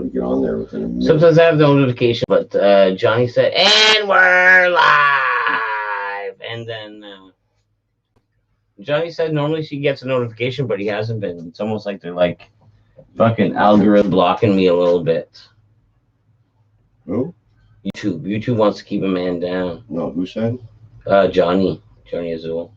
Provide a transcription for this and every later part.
to get on there within a minute. Sometimes I have the notification, but Johnny said, "And we're live." And then Johnny said normally she gets a notification, but he hasn't been. It's almost like they're like fucking algorithm blocking me a little bit. Who? YouTube. YouTube wants to keep a man down. No, who said? Johnny Azul.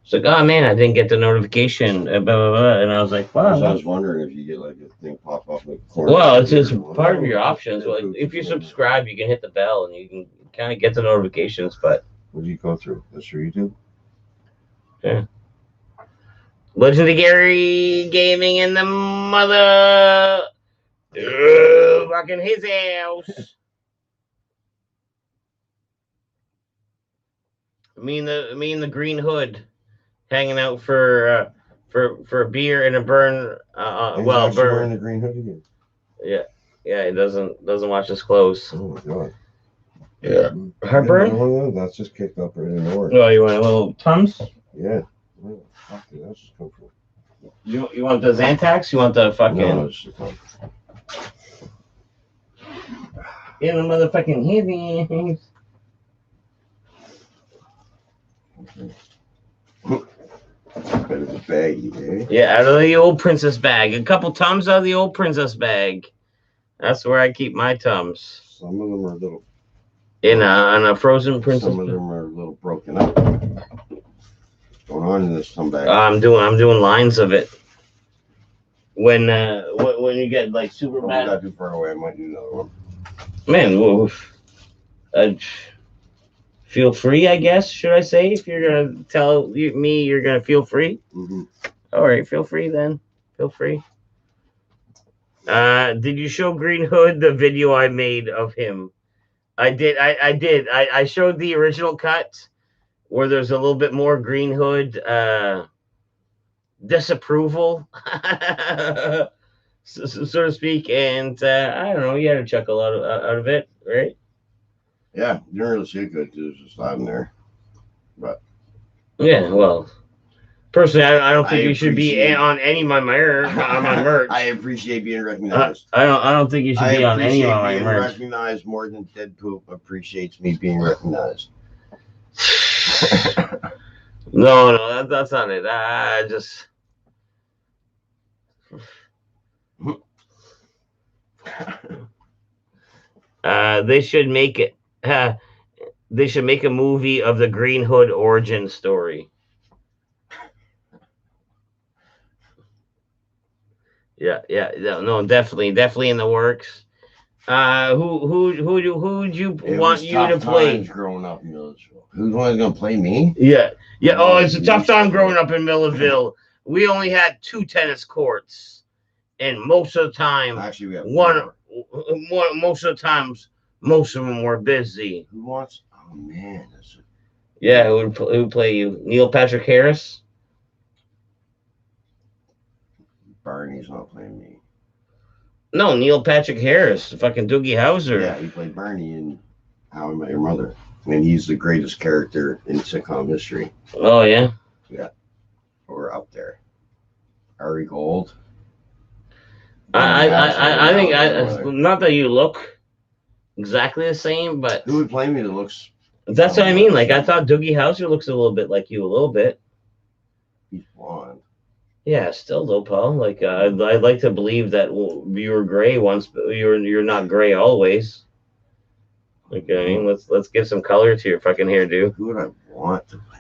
It's like, oh man, I didn't get the notification, blah, blah, blah. And I was like, wow. I was wondering if you get like a thing pop up in the corner. Well, it's just part of your options. Like, if you subscribe, you can hit the bell and you can kind of get the notifications. But what do you go through? That's your YouTube. Yeah. Legendary Gaming in the mother. Fucking his house. Me and the Green Hood hanging out for a beer and a burn. He's wearing the Green Hood again. Yeah. He doesn't watch his clothes. Oh my god. Yeah. Heartburn. That's just kicked up right in the door. Oh, you want a little Tums? Yeah. Where the fuck did that just come from? You want the Zantax? You want the fucking? No, it's just in the motherfucking heavy. Better the baggie, eh? Yeah, out of the old princess bag. A couple Tums out of the old princess bag. That's where I keep my Tums. Some of them are a little. In a frozen princess. Some of them are a little broken up. What's going on in this Tum bag? I'm doing lines of it. When you get like super bad. Not too far away. I might do another one. Man, well, feel free, I guess. Should I say if you're gonna tell me you're gonna feel free? Mm-hmm. All right, feel free then. Feel free. Did you show Green Hood the video I made of him? I did. I did. I showed the original cut where there's a little bit more Green Hood disapproval, so to speak, and I don't know. You had a chuckle out of it, right? Yeah, you didn't really see it good because it was just out in there. But yeah, well, personally, I don't think you should be on any of my merch. I appreciate being recognized. I don't think you should be on any of my merch. Recognized more than Dead Poop appreciates me being recognized. No, that's not it. I just. They should make it. They should make a movie of the Green Hood origin story. Yeah, no, definitely in the works. Who do you want you to play? Growing up in Milledgeville. Who's gonna play me? Yeah. Oh, it's a tough time growing up in Milledgeville. We only had 2 tennis courts, and most of the time, actually, we have one. Most of the times, most of them were busy. Who wants? Oh man, yeah. Who would play you? Neil Patrick Harris. Barney's not playing me. No, Neil Patrick Harris, fucking Doogie Howser. Yeah, he played Barney in How I Met Your Mother, and he's the greatest character in sitcom history. Oh yeah. Yeah, we're up there. Ari Gold. I think not that you look exactly the same, but who would play me that looks? That's what I mean. Like I thought Doogie Howser looks a little bit like you, a little bit. He's blonde. Yeah, still though, Paul. Like I'd like to believe that you were gray once, but you're not gray always. Like I mean, let's give some color to your fucking hairdo. Who would I want to play?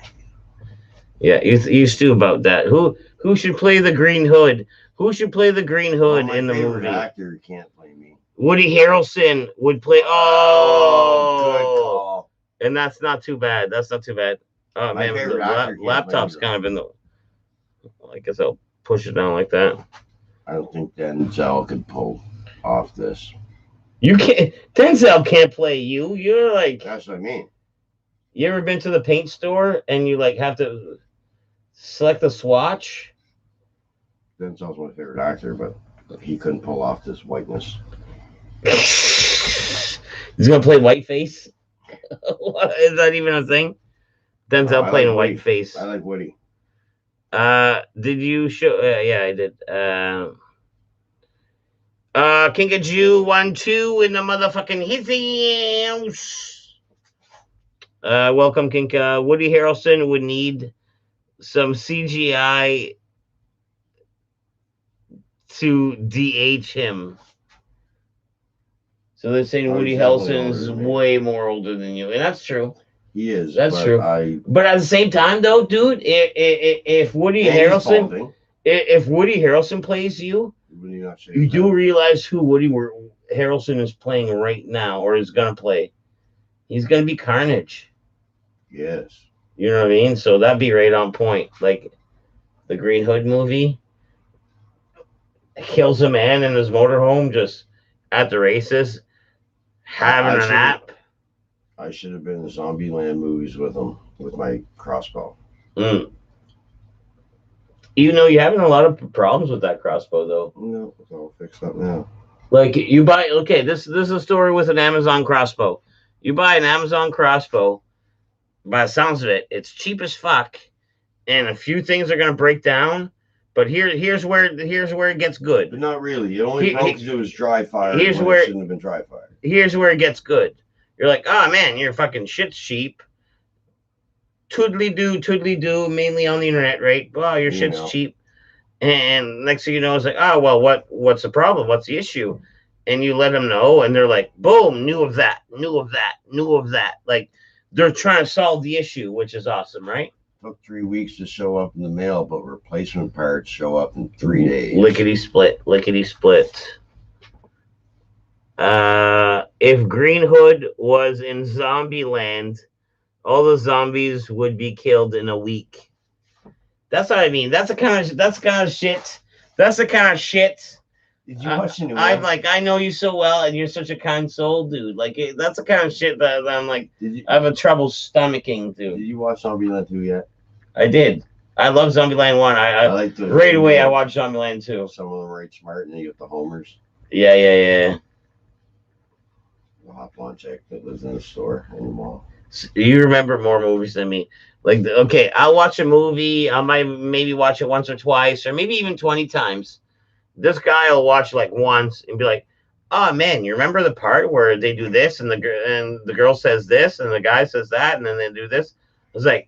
Yeah, you stew about that. Who should play the Green Hood? Who should play the Green Hood in the movie? Actor can't play me. Woody Harrelson would play. Oh, good call. And that's not too bad. That's not too bad. Oh man, the laptop's kind of in the. I guess I'll push it down like that. I don't think Denzel could pull off this. You can't. Denzel can't play you. You're like. That's what I mean. You ever been to the paint store and you like have to select the swatch? Denzel's my favorite actor, but he couldn't pull off this whiteness. He's gonna play whiteface. Is that even a thing? Denzel playing like whiteface. I like Woody. Did you show? Yeah, I did. Kinkajou 1-2 in the motherfucking hissy house. Welcome, Kinka. Woody Harrelson would need some CGI to DH him. So they're saying Oh, Woody he's definitely Harrelson's older than me. way more older than you, and that's true. He is. That's but true. But at the same time, though, dude, if Woody and he's Harrelson, balding. if Woody Harrelson plays you, Would he not shave you his do head? realize who Woody Harrelson is playing right now, or is gonna play. He's gonna be Carnage. Yes. You know what I mean? So that'd be right on point. Like the Green Hood movie kills a man in his motorhome just at the races, having I a should- nap. I should have been in the Zombieland movies with him with my crossbow. Mm. Even though you're having a lot of problems with that crossbow, though. No, it's all fixed up now. Like you buy, okay, this is a story with an Amazon crossbow. You buy an Amazon crossbow. By the sounds of it, it's cheap as fuck, and a few things are gonna break down. But here's where it gets good. But not really. It only He- broke to do was dry fire. here's when where- it shouldn't have been dry fire. Here's where it gets good. You're like, oh man, your fucking shit's cheap. Toodly do, mainly on the internet, right? Wow, your You shit's know. cheap. And next thing you know, it's like, oh well, what's the problem? What's the issue? And you let them know, and they're like, boom, knew of that. Like they're trying to solve the issue, which is awesome, right? Took 3 weeks to show up in the mail, but replacement parts show up in 3 days. Lickety split. If Green Hood was in Zombieland, all the zombies would be killed in a week. That's what I mean. That's the kind of shit. Did you watch the new I'm one? like, I know you so well, and you're such a kind soul, dude. Like, that's the kind of shit that I'm like, Did I have a trouble stomaching, Did dude. you watch Zombieland 2 yet? I did. I love Zombieland 1. I like the right away I watched Zombieland 2. Some of them are right smart, and then you get the homers. Yeah. The hot blonde chick that lives in the store in the mall. You remember more movies than me. Like, okay, I'll watch a movie. I might maybe watch it once or twice, or maybe even 20 times. This guy will watch like once and be like, "Oh man, you remember the part where they do this and the girl says this and the guy says that and then they do this?" I was like,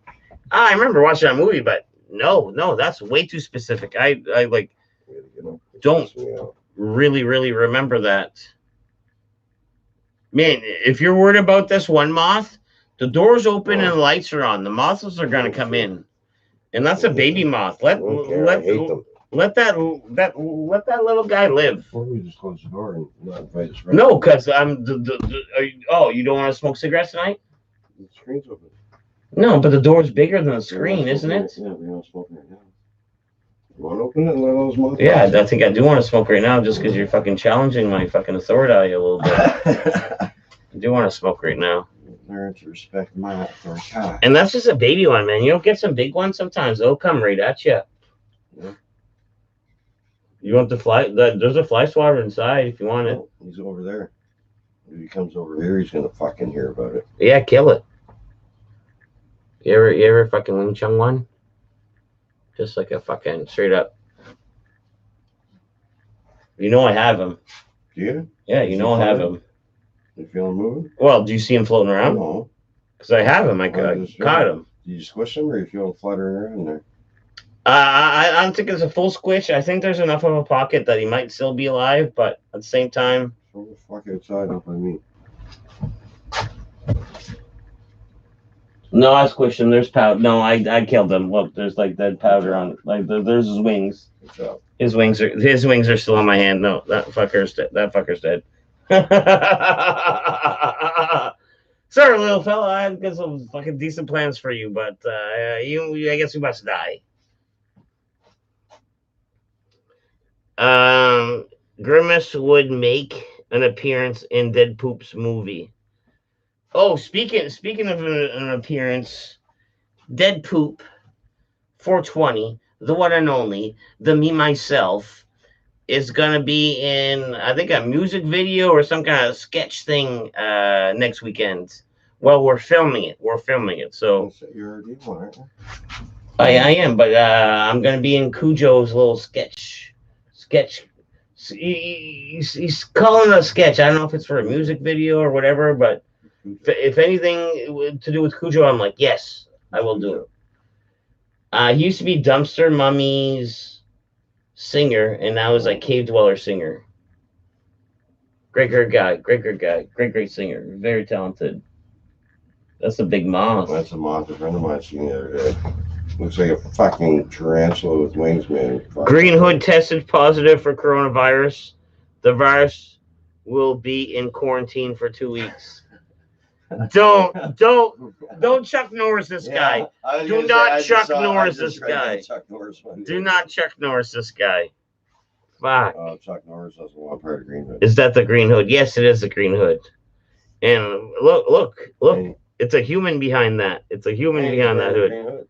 I remember watching that movie, but no, that's way too specific. I like don't really remember that. Man, if you're worried about this one moth, the door's open and the lights are on. The moths are gonna come in, and that's a baby moth. I hate them. Let that little guy live. Why don't we just close the door and not invite us? No, because you don't want to smoke cigarettes tonight? The screen's open. No, but the door's bigger than the screen, isn't it? Yeah, we're not smoking right now. You want to open it and let all those moths? Yeah, I think I do want to smoke right now, just because you're fucking challenging my fucking authority a little bit. I do want to smoke right now. Learn to respect my authority. And that's just a baby one, man. You don't get some big ones sometimes. They'll come right at you. Yeah. You want the fly? There's a fly swatter inside if you want it. Oh, he's over there. If he comes over here, he's gonna fucking hear about it. Yeah, kill it. You ever fucking Wing Chun one? Just like a fucking straight up. You know I have him. Do you? Yeah, you know I have him. You feeling moving? Well, do you see him floating around? No. Because I have him. I just caught him. Do you squish him or you feeling fluttering around there? I don't think it's a full squish. I think there's enough of a pocket that he might still be alive, but at the same time, Throw the fuck outside up on me. no, I squished him. There's powder. No, I killed him. Look, there's like dead powder on it. Like there's his wings. Good job. His wings are still on my hand. No, that fucker's dead. Sorry, little fella. I've got some fucking decent plans for you, but I guess you must die. Grimace would make an appearance in Dead Poop's movie. Oh, speaking of an appearance, Dead Poop 420, the one and only, the me myself, is gonna be in, I think, a music video or some kind of sketch thing next weekend. Well, we're filming it. So You're already one, aren't you? I am, but I'm gonna be in Cujo's little sketch he's calling it a sketch. I don't know if it's for a music video or whatever, but if anything to do with Cujo, I'm like, yes, I will do it. He used to be Dumpster Mummy's singer, and now he's like Cave Dweller singer. Great guy, great singer, very talented. That's a big moth. That's a moth a friend of mine seen the other day. Looks like a fucking tarantula with wings, man. Green Hood tested positive for coronavirus. The virus will be in quarantine for 2 weeks. Don't Chuck Norris this guy. Do not Chuck Norris this guy. Do not Chuck Norris this guy. Fuck. Oh, Chuck Norris doesn't want part of Green Hood. Is that the Green Hood? Yes, it is the Green Hood. And look. Hey. It's a human behind that. It's a human behind that hood.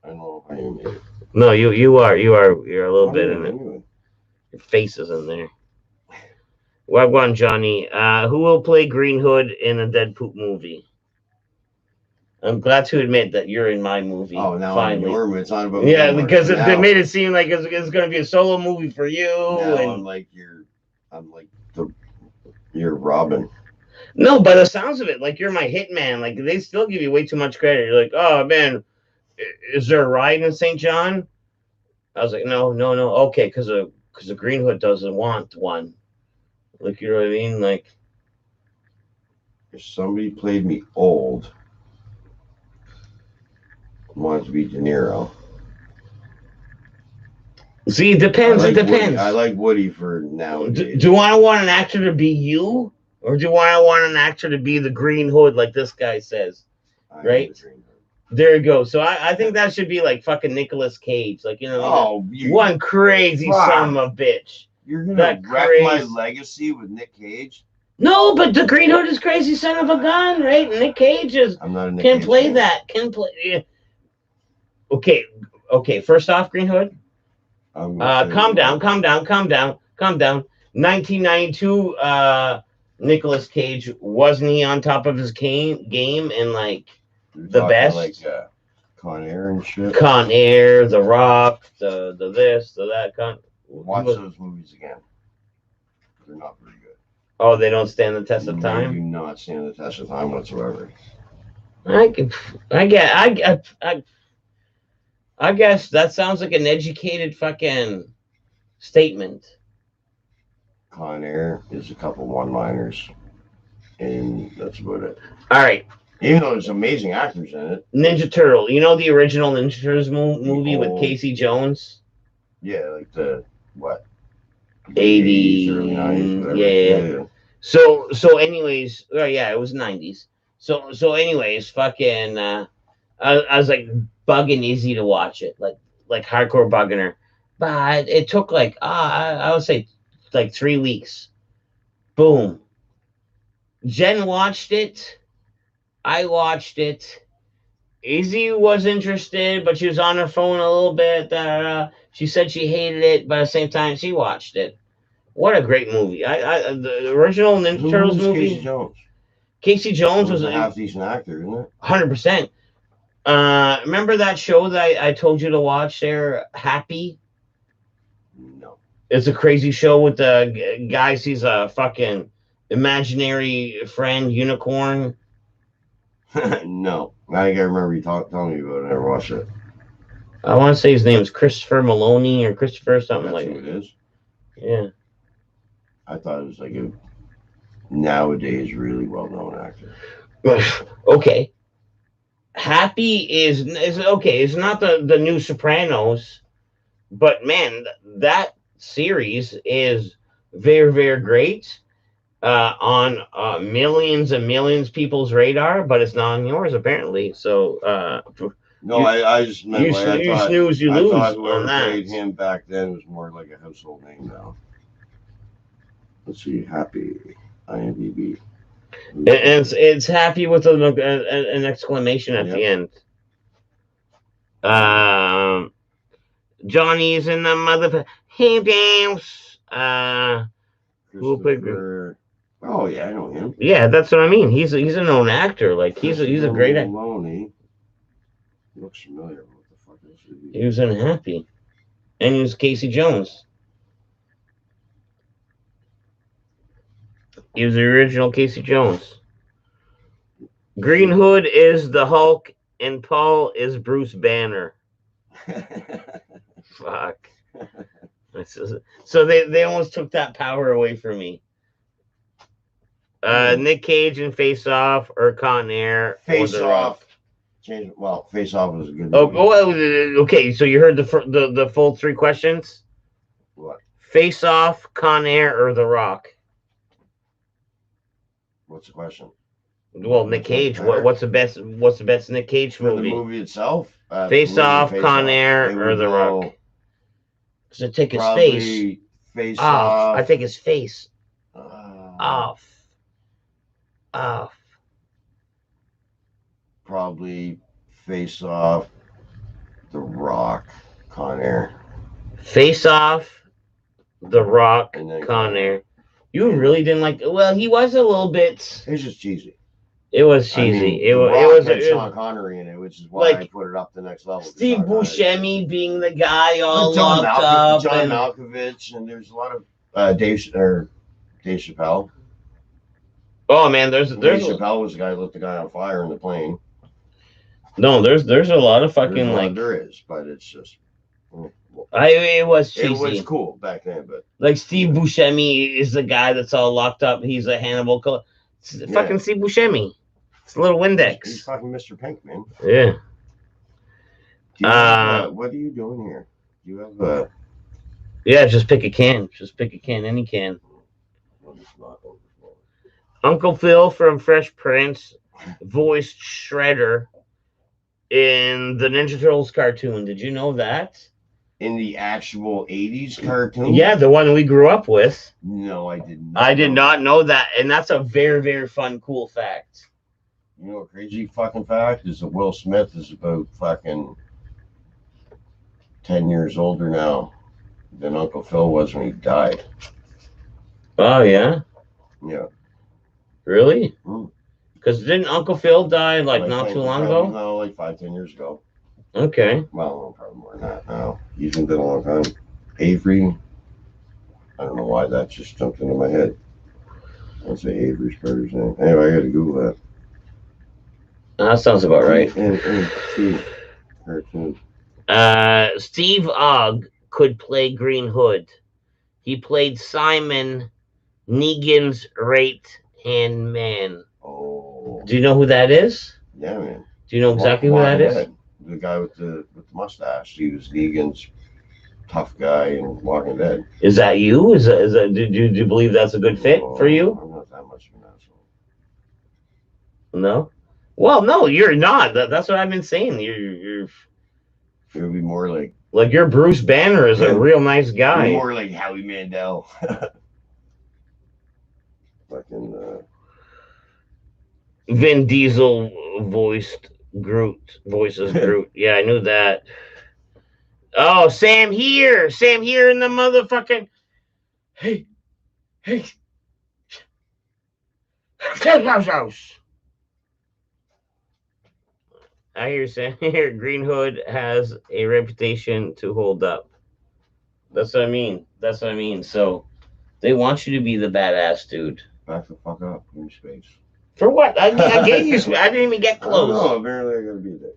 I don't know how you made it. No, you're a little bit in it. Your face is in there. Wagwan Johnny, who will play Green Hood in a Dead Poop movie? I'm glad to admit that you're in my movie. Oh, now finally. It's not about because they made it seem like it's going to be a solo movie for you. Now and I'm like you're Robin. No, by the sounds of it, like you're my hitman. Like they still give you way too much credit. You're like, oh man, is there a ride in St. John? I was like, no. Okay, because the Green Hood doesn't want one. Like, you know what I mean? Like, if somebody played me old, wanted to be De Niro. See, it depends. It depends. Woody. I like Woody for nowadays. Do I want an actor to be you? Or do I want an actor to be the Green Hood, like this guy says? Right? There you go. So I think that should be like fucking Nicolas Cage. Like, you know, one crazy son of a bitch. You're going to wreck my legacy with Nick Cage? No, but the Green Hood is crazy son of a gun, right? Nick Cage is. I'm not a Nick can Cage play fan. That. Can play. Yeah. Okay. First off, Green Hood. Calm down. 1992, Nicolas Cage, wasn't he on top of his game and like the best? Like Con Air and shit. Con Air, The Rock, the this, the that. Watch those movies again. They're not very good. Oh, they don't stand the test of time? They do not stand the test of time whatsoever. I guess that sounds like an educated fucking statement. Con Air is a couple one-liners, and that's about it. All right. Even though there's amazing actors in it. Ninja Turtle. You know the original Ninja Turtles movie with Casey Jones? Yeah, like the, what? 80s, early 90s, whatever. Yeah. So anyways, it was 90s. So anyways, fucking, I was like bugging Izzy to watch it, like hardcore bugging her. But it took like, I would say like 3 weeks. Boom. Jen watched it. I watched it. Izzy was interested, but she was on her phone a little bit. She said she hated it, but at the same time, she watched it. What a great movie! The original Ninja Turtles movie. Casey Jones. Casey Jones was a half-decent actor, isn't it? 100%. Remember that show that I told you to watch there, Happy? No. It's a crazy show with the guy sees a fucking imaginary friend unicorn. No. I think I remember you telling me about it. I never watched it. I want to say his name is Christopher Maloney or Christopher something like that. That's who it is? Yeah. I thought it was like a nowadays really well-known actor. Okay. Happy is okay. It's not the new Sopranos, but man, that series is very, very great on millions and millions of people's radar, but it's not on yours apparently. So no, I just meant you snooze, you lose. I thought whoever on that. played him back then was more like a household name now. Let's see, Happy IMDb. And it's Happy with an exclamation at the end. Johnny's in the mother. Hey, James. Oh yeah, I know him. Yeah, that's what I mean. He's a known actor. Like he's a great actor. Maloney. Looks familiar. What the fuck is he? He was in Happy, and he was Casey Jones. He was the original Casey Jones. Green Hood is the Hulk, and Paul is Bruce Banner. Fuck. So they almost took that power away from me. Nick Cage in Face Off or Con Air. Face or The Off. Rock. Well, Face Off was a good Oh, movie. okay. So you heard the full 3 questions? What? Face Off, Con Air, or The Rock? What's the question? Well, Nick Cage. What's the best Nick Cage For movie? the movie itself? Face Off, Con Air, or The Rock? Does it take his face? Face Off. Off. I think his face. Off. Probably Face Off, The Rock, Con Air. Face Off, The Rock, And then Con Air. You really didn't like? Well, he was a little bit. It's just cheesy. It was cheesy. I mean, it was Sean Connery in it, which is why like, I put it up the next level. Steve Buscemi being the guy all locked up. John Malkovich, and there's a lot of Dave Chappelle. Oh man, Dave Chappelle was the guy who lit the guy on fire in the plane. No, there's a lot of fucking like there is, but it's just. It was cheesy. It was cool back then, but like Steve Buscemi is the guy that's all locked up. He's a Hannibal. Fucking Steve Buscemi. It's a little Windex. He's fucking Mr. Pink, man. Yeah. What are you doing here? Do you have a? Yeah, just pick a can. Just pick a can. Any can. Uncle Phil from Fresh Prince voiced Shredder in the Ninja Turtles cartoon. Did you know that? In the actual 80s cartoon? Yeah, the one we grew up with. No, I did not. I did not know that. And that's a very, very fun, cool fact. You know, a crazy fucking fact is that Will Smith is about fucking 10 years older now than Uncle Phil was when he died. Oh, yeah? Yeah. Really? Because didn't Uncle Phil die like not too long ago? No, like 5-10 years ago. Okay. Well, probably more than that now. He's been dead a long time. Avery. I don't know why that just jumped into my head. I'll say Avery's brother's name. Anyway, I gotta Google that. That sounds about right. And cartoon. Steve Ogg could play Green Hood. He played Simon Negan's right-hand man. Oh. Do you know who that is? Yeah, man. Do you know exactly who that is? The guy with the mustache. He was Negan's tough guy in Walking Dead. Is that you? Is that do you believe that's a good fit for you? I'm not that much of an asshole. No? Well, no, you're not. That's what I've been saying. You're It would be more like your Bruce Banner is a real nice guy. More like Howie Mandel. Fucking Vin Diesel voices Groot. Yeah, I knew that. Oh, Sam here in the motherfucking. Hey. House. I hear Sam here. Green Hood has a reputation to hold up. That's what I mean. So they want you to be the badass dude. Back the fuck up. Give me space. For what? I gave you space. I didn't even get close. No, apparently I gotta be there.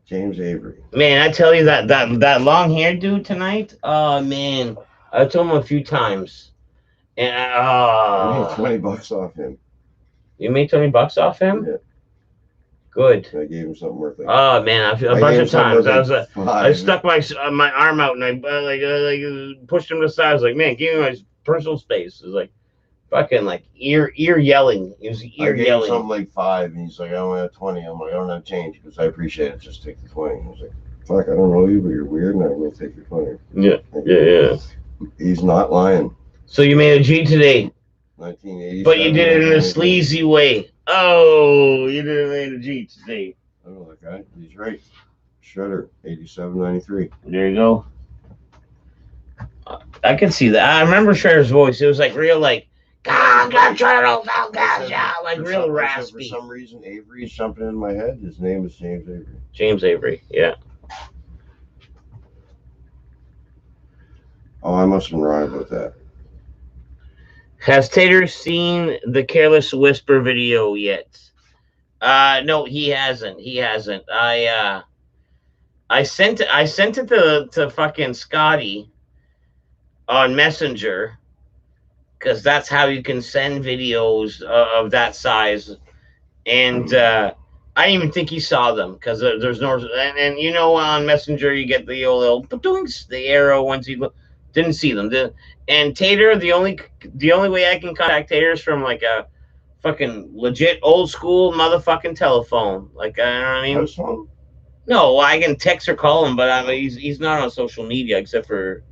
James Avery. Man, I tell you that long haired dude tonight. Oh man, I told him a few times, and I made $20 off him. You made $20 off him? Yeah. Good. I gave him something worth. Oh man, a bunch of times I stuck my arm out and I pushed him to the side. I was like, man, give me my personal space. It was like fucking like ear yelling. It was ear yelling. Something like 5, and he's like, I only have 20. I'm like, I don't have change because I appreciate it. Just take the 20. I was like, fuck, I don't know you, but you're weird, and I will take your 20. Yeah. He's not lying. So you made a G today. 1980. But you did it in a sleazy way. Oh, you did it in a G today. I don't know that guy. He's right. Shredder, 8793. There you go. I can see that. I remember Shredder's voice. It was like real, like, Turtles, like real raspy. For some reason, Avery's jumping in my head. His name is James Avery. James Avery, yeah. Oh, I must have been right about that. Has Tater seen the Careless Whisper video yet? No, he hasn't. He hasn't. I sent it to fucking Scotty on Messenger because that's how you can send videos of that size. And I didn't even think he saw them because there's no and you know on Messenger you get the little the arrow once he didn't see them. And Tater, the only way I can contact Tater is from like a fucking legit old school motherfucking telephone. Like I don't know what I mean. House phone? No, I can text or call him, but he's not on social media except for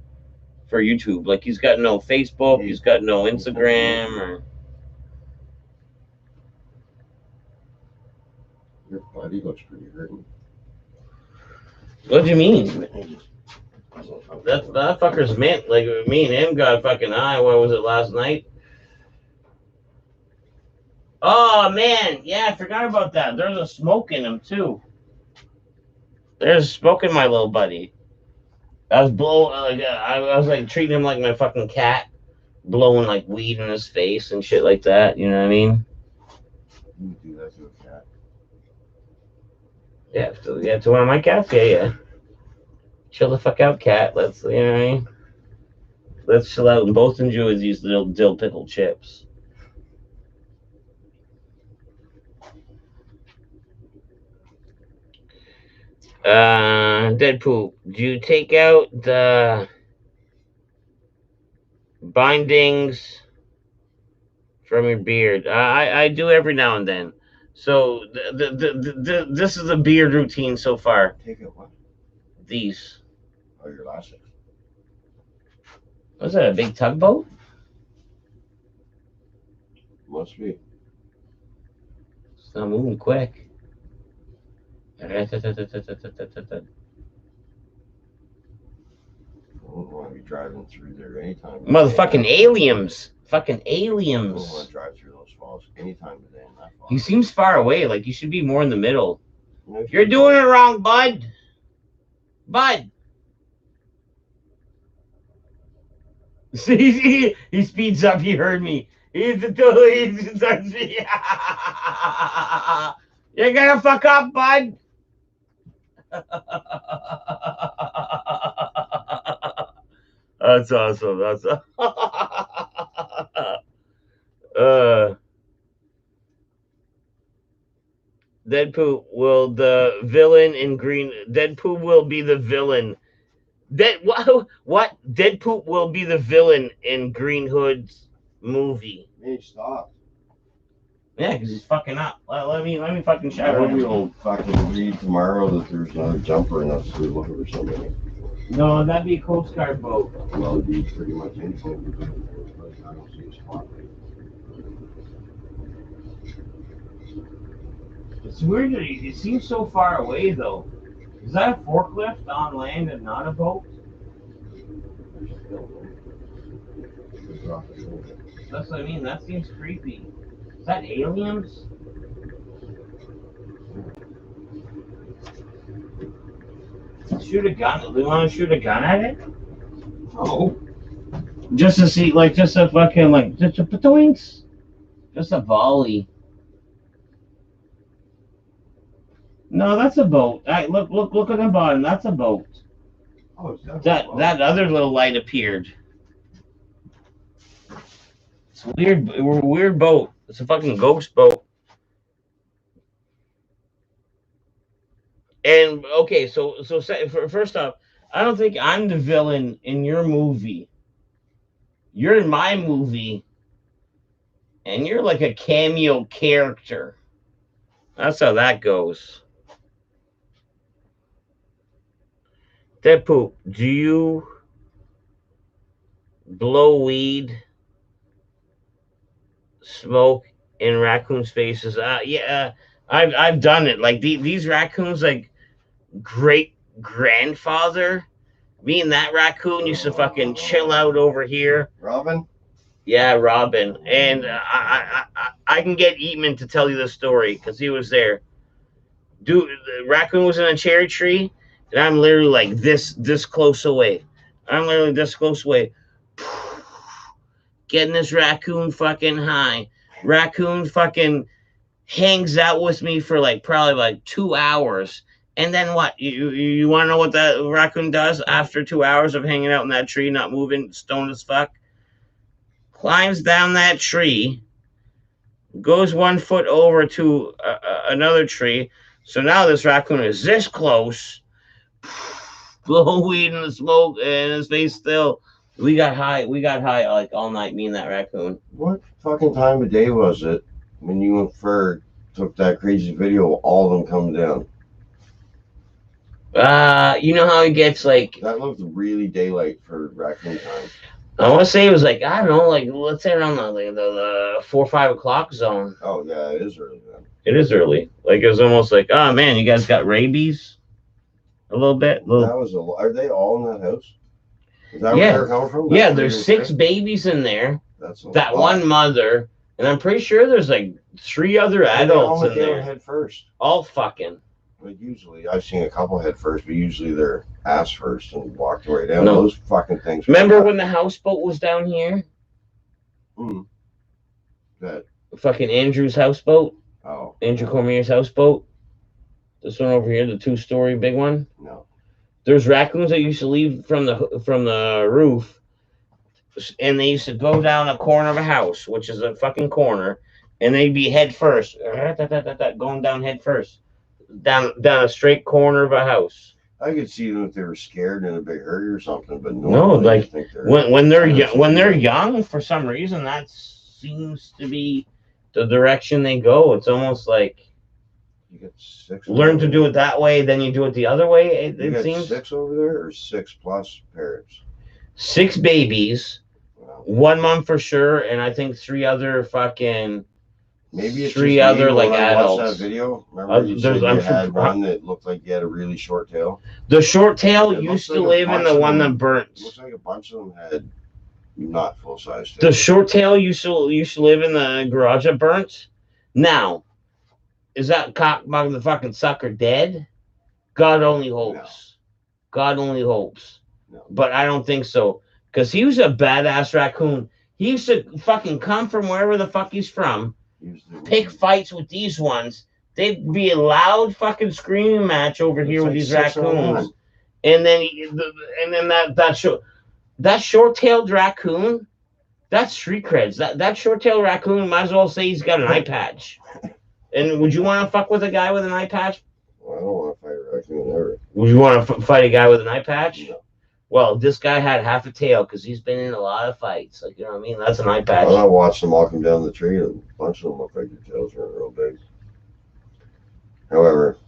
YouTube. Like he's got no Facebook, he's got no Instagram or. Your body looks pretty hurting. What do you mean? That fucker's mint. Like me and him got fucking high. What was it last night? Oh man, yeah, I forgot about that. There's a smoke in him too. There's smoke in my little buddy. I was blowing like I was like treating him like my fucking cat, blowing like weed in his face and shit like that. You know what I mean? You do that to a cat. Yeah, to one of my cats. Yeah. Chill the fuck out, cat. Let's you know what I mean. Let's chill out and both enjoy these little dill pickle chips. Deadpool, do you take out the bindings from your beard? I do every now and then. So this is the beard routine so far. Take out what? These. Oh, your lashes. Was that a big tugboat? Must be. It's not moving quick. I don't want to be driving through there anytime. Motherfucking aliens. Fucking I don't want aliens. to drive through those falls anytime today. He seems far away. Like you should be more in the middle. You're doing it wrong, bud. Bud. See, he speeds up. He heard me. He's totally. You're gonna fuck up, bud. That's awesome. That's Deadpool will the villain in Green. Deadpool will be the villain. What? Deadpool will be the villain in Green Hood's movie. Hey, stop. Yeah, because he's fucking up. Let me fucking shout Maybe out. we'll fucking read tomorrow that there's another jumper in us to look for somebody. No, that'd be a Coast Guard boat. Well, it'd be pretty much anything. But I don't see a spot. It's weird that it seems so far away though. Is that a forklift on land and not a boat? That's what I mean. That seems creepy. Is that aliens? Shoot a gun? Do we want to shoot a gun at it? Oh. Just to see, like, just a fucking, like, just a patoinks. Just a volley. No, that's a boat. Look at the bottom. That's a boat. Oh, That other little light appeared. It's weird. Weird boat. It's a fucking ghost boat. And okay, so first off, I don't think I'm the villain in your movie. You're in my movie, and you're like a cameo character. That's how that goes. Deadpool, do you blow weed, smoke in raccoons' faces? Yeah, I've done it. Like these raccoons, like great grandfather. Me and that raccoon used to fucking chill out over here. Robin? Yeah, Robin. And I can get Eatman to tell you the story because he was there. Dude, the raccoon was in a cherry tree, and I'm literally like this close away. I'm literally this close away. getting this raccoon fucking high. Raccoon fucking hangs out with me for like probably like 2 hours. And then what? You want to know what that raccoon does after 2 hours of hanging out in that tree, not moving, stoned as fuck? Climbs down that tree, goes 1 foot over to another tree. So now this raccoon is this close, blow weed in the smoke, and his face still. We got high like all night, me and that raccoon. What fucking time of day was it when you and Ferg took that crazy video of all of them coming down? You know how he gets like, That looked really daylight for raccoon time. I want to say it was like, I don't know, like let's say around the 4 or 5 o'clock zone. Oh yeah, it is early then. It is early. Like it was almost like, oh man, you guys got rabies. A little bit. That was are they all in that house? Is that Yeah. where they're coming from? Yeah, there's 6 babies in there. That's That one mother, and I'm pretty sure there's like 3 other adults in there. Head first. All fucking. But usually, I've seen a couple head first, but usually they're ass first and walk their way down. No. Those fucking things. Remember when the houseboat was down here? That. Fucking Andrew's houseboat? Oh. Andrew Cormier's houseboat? This one over here, the 2-story big one? No. There's raccoons that used to leave from the roof, and they used to go down a corner of a house, which is a fucking corner, and they'd be head first, going down head first, down a straight corner of a house. I could see them if they were scared in a big hurry or something, but no, like when they're young, for some reason that seems to be the direction they go. It's almost like you get 6. Learn to do it that way, then you do it the other way. It seems 6 over there, or 6 plus parents. 6 babies, wow. 1 mom for sure, and I think 3 other fucking. Maybe it's 3 other like adults. That video. Remember you said you had one that looked like he had a really short tail. The short tail used to live in the one that burnt. Looks like a bunch of them had not full size tails. The short tail used to live in the garage that burnt. Now, is that cock motherfucking sucker dead? God only hopes. No. God only hopes. No. But I don't think so. Because he was a badass raccoon. He used to fucking come from wherever the fuck he's from. Pick fights with these ones. They'd be a loud fucking screaming match over here with these raccoons. And then that short-tailed raccoon, that's street creds. That short-tailed raccoon might as well say he's got an eye patch. And would you want to fuck with a guy with an eye patch? Well, I don't want to fight a raccoon ever. Would you want to fight a guy with an eye patch? No. Well, this guy had half a tail because he's been in a lot of fights. Like, you know what I mean? That's an eye patch. I watched them all come down the tree, and a bunch of them look like their tails are real big. However,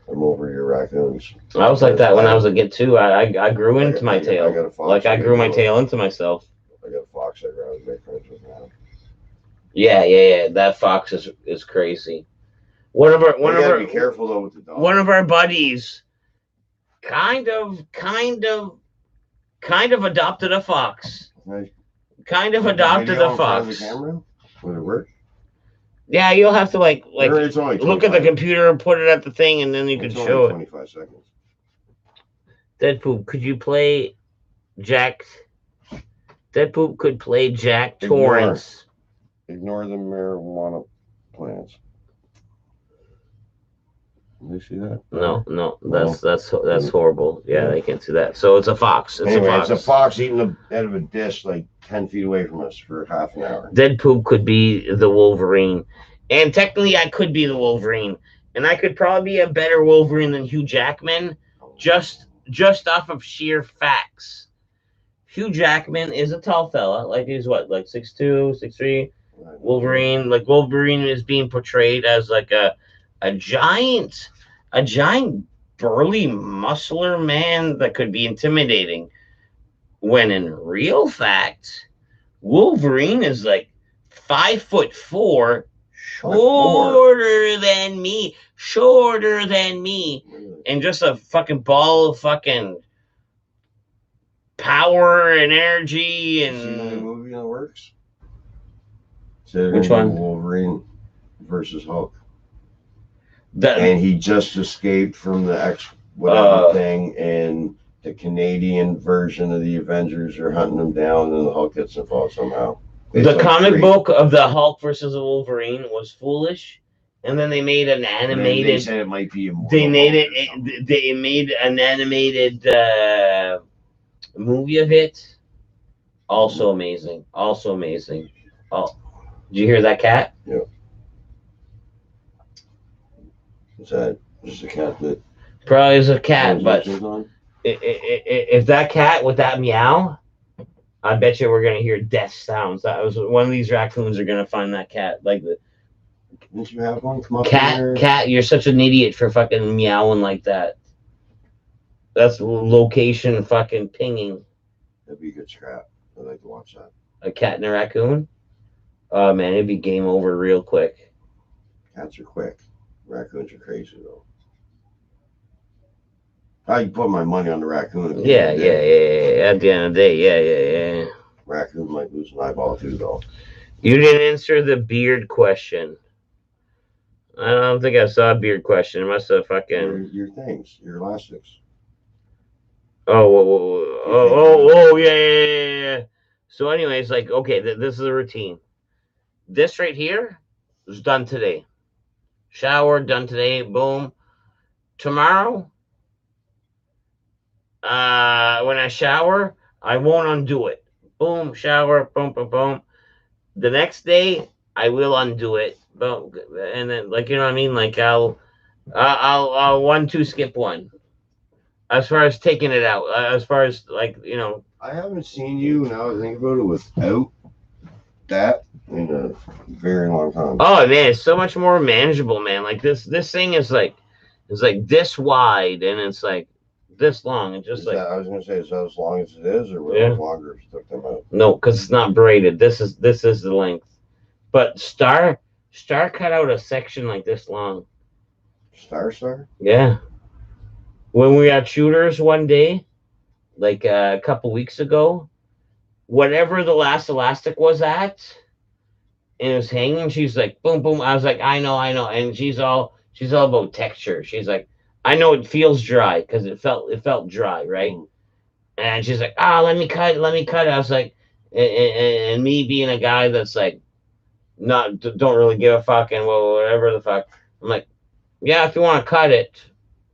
I'm over your raccoons. I was like that when I was a kid too. I grew into my tail. I grew my tail into myself. I got a fox I'd rather make friends with now. Yeah. That fox is crazy. Be careful though with the dog. One of our buddies kind of adopted a fox. Nice. Kind of adopted a fox. Would it work? Yeah, you'll have to like look at the computer and put it at the thing, and then you can show it. 25 seconds. Deadpool, could you play Jack? Deadpool could play Jack Torrance. Ignore the marijuana plants. Did you see that? No, that's horrible. Yeah, they can't see that. So it's a fox. It's a fox eating the head of a dish like 10 feet away from us for half an hour. Deadpool could be the Wolverine, and technically I could be the Wolverine, and I could probably be a better Wolverine than Hugh Jackman, just off of sheer facts. Hugh Jackman is a tall fella, like he's what, like 6'2", 6'3". Wolverine is being portrayed as like a giant burly muscular man that could be intimidating, when in real fact Wolverine is like 5'4", shorter than me, and just a fucking ball of fucking power and energy. And you seen the movie in the works? Which one? Wolverine versus Hulk. And he just escaped from the thing, and the Canadian version of the Avengers are hunting them down, and the Hulk gets involved somehow. It's The like comic three. book of the Hulk versus the Wolverine was foolish, and then they made an They animated. said it might be Immortal They made Hulk or something. it. They made an animated movie of it. Also amazing. Also amazing. Oh, did you hear that cat? Is that just a cat that Probably is a cat, but Avengers on? if that cat with that meow, I bet you we're gonna hear death sounds. That was one of these raccoons are gonna find that cat. Like the Didn't you have one come up here? cat, you're such an idiot for fucking meowing like that. That's location fucking pinging. That'd be a good scrap. I'd like to watch that. A cat and a raccoon. Oh man, it'd be game over real quick. Cats are quick. Raccoons are crazy though. I'd put my money on the raccoon. At the Yeah, end of the yeah, day. yeah, yeah. At the end of the day, yeah. Raccoon might lose an eyeball too though. You didn't answer the beard question. I don't think I saw a beard question. It must have fucking. Your things, your elastics. Yeah. So, anyways, like, okay, this is a routine. This right here is done today. Shower done today. Boom. Tomorrow, when I shower, I won't undo it. Boom, shower, boom, boom, boom. The next day, I will undo it. Boom, and then, like, you know what I mean? Like, I'll 1, 2, skip 1. As far as taking it out, as far as like, you know, I haven't seen you, now I think about it, without that in a very long time. oh man, it's so much more manageable, man. Like this thing is like this wide and it's like this long and just Is like that, I was gonna say, is that as long as it is, or will Yeah. it be longer if you took them out? no, because it's not braided. This is the length. But Star cut out a section like this long. Star? Yeah. When we had shooters one day, like a couple weeks ago, whatever the last elastic was at, and it was hanging, she's like, boom, boom. I was like, I know. And she's all about texture. She's like, I know it feels dry because it felt dry, right? Mm. And she's like, let me cut it. I was like, and me being a guy that's like, don't really give a fuck and whatever the fuck. I'm like, yeah, if you want to cut it,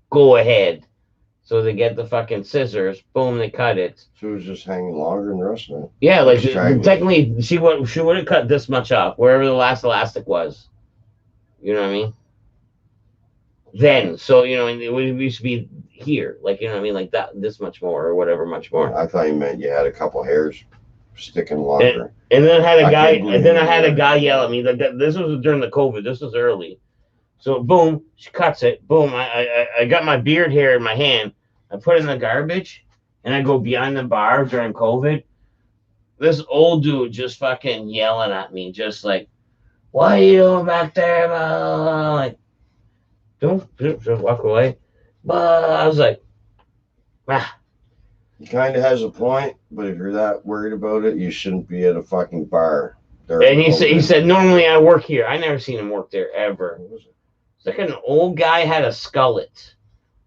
go ahead. So they get the fucking scissors, boom, they cut it. So it was just hanging longer than the rest of it? Yeah, like Straggling. technically, she would have cut this much off wherever the last elastic was. You know what I mean? Then, so you know, and it used to be here, like you know what I mean, like that, this much more or whatever, much more. I thought you meant you had a couple hairs sticking longer. And then I had a guy, can't believe it. yell at me. This was during the COVID. This was early. So boom, she cuts it. Boom, I got my beard hair in my hand. I put it in the garbage, and I go behind the bar during COVID. This old dude just fucking yelling at me, just like, "What are you doing back there?" Like, don't just walk away. But I was like, He kind of has a point, but if you're that worried about it, you shouldn't be at a fucking bar. And he said, normally I work here. I never seen him work there ever. What was it? It's like an old guy had a skullet.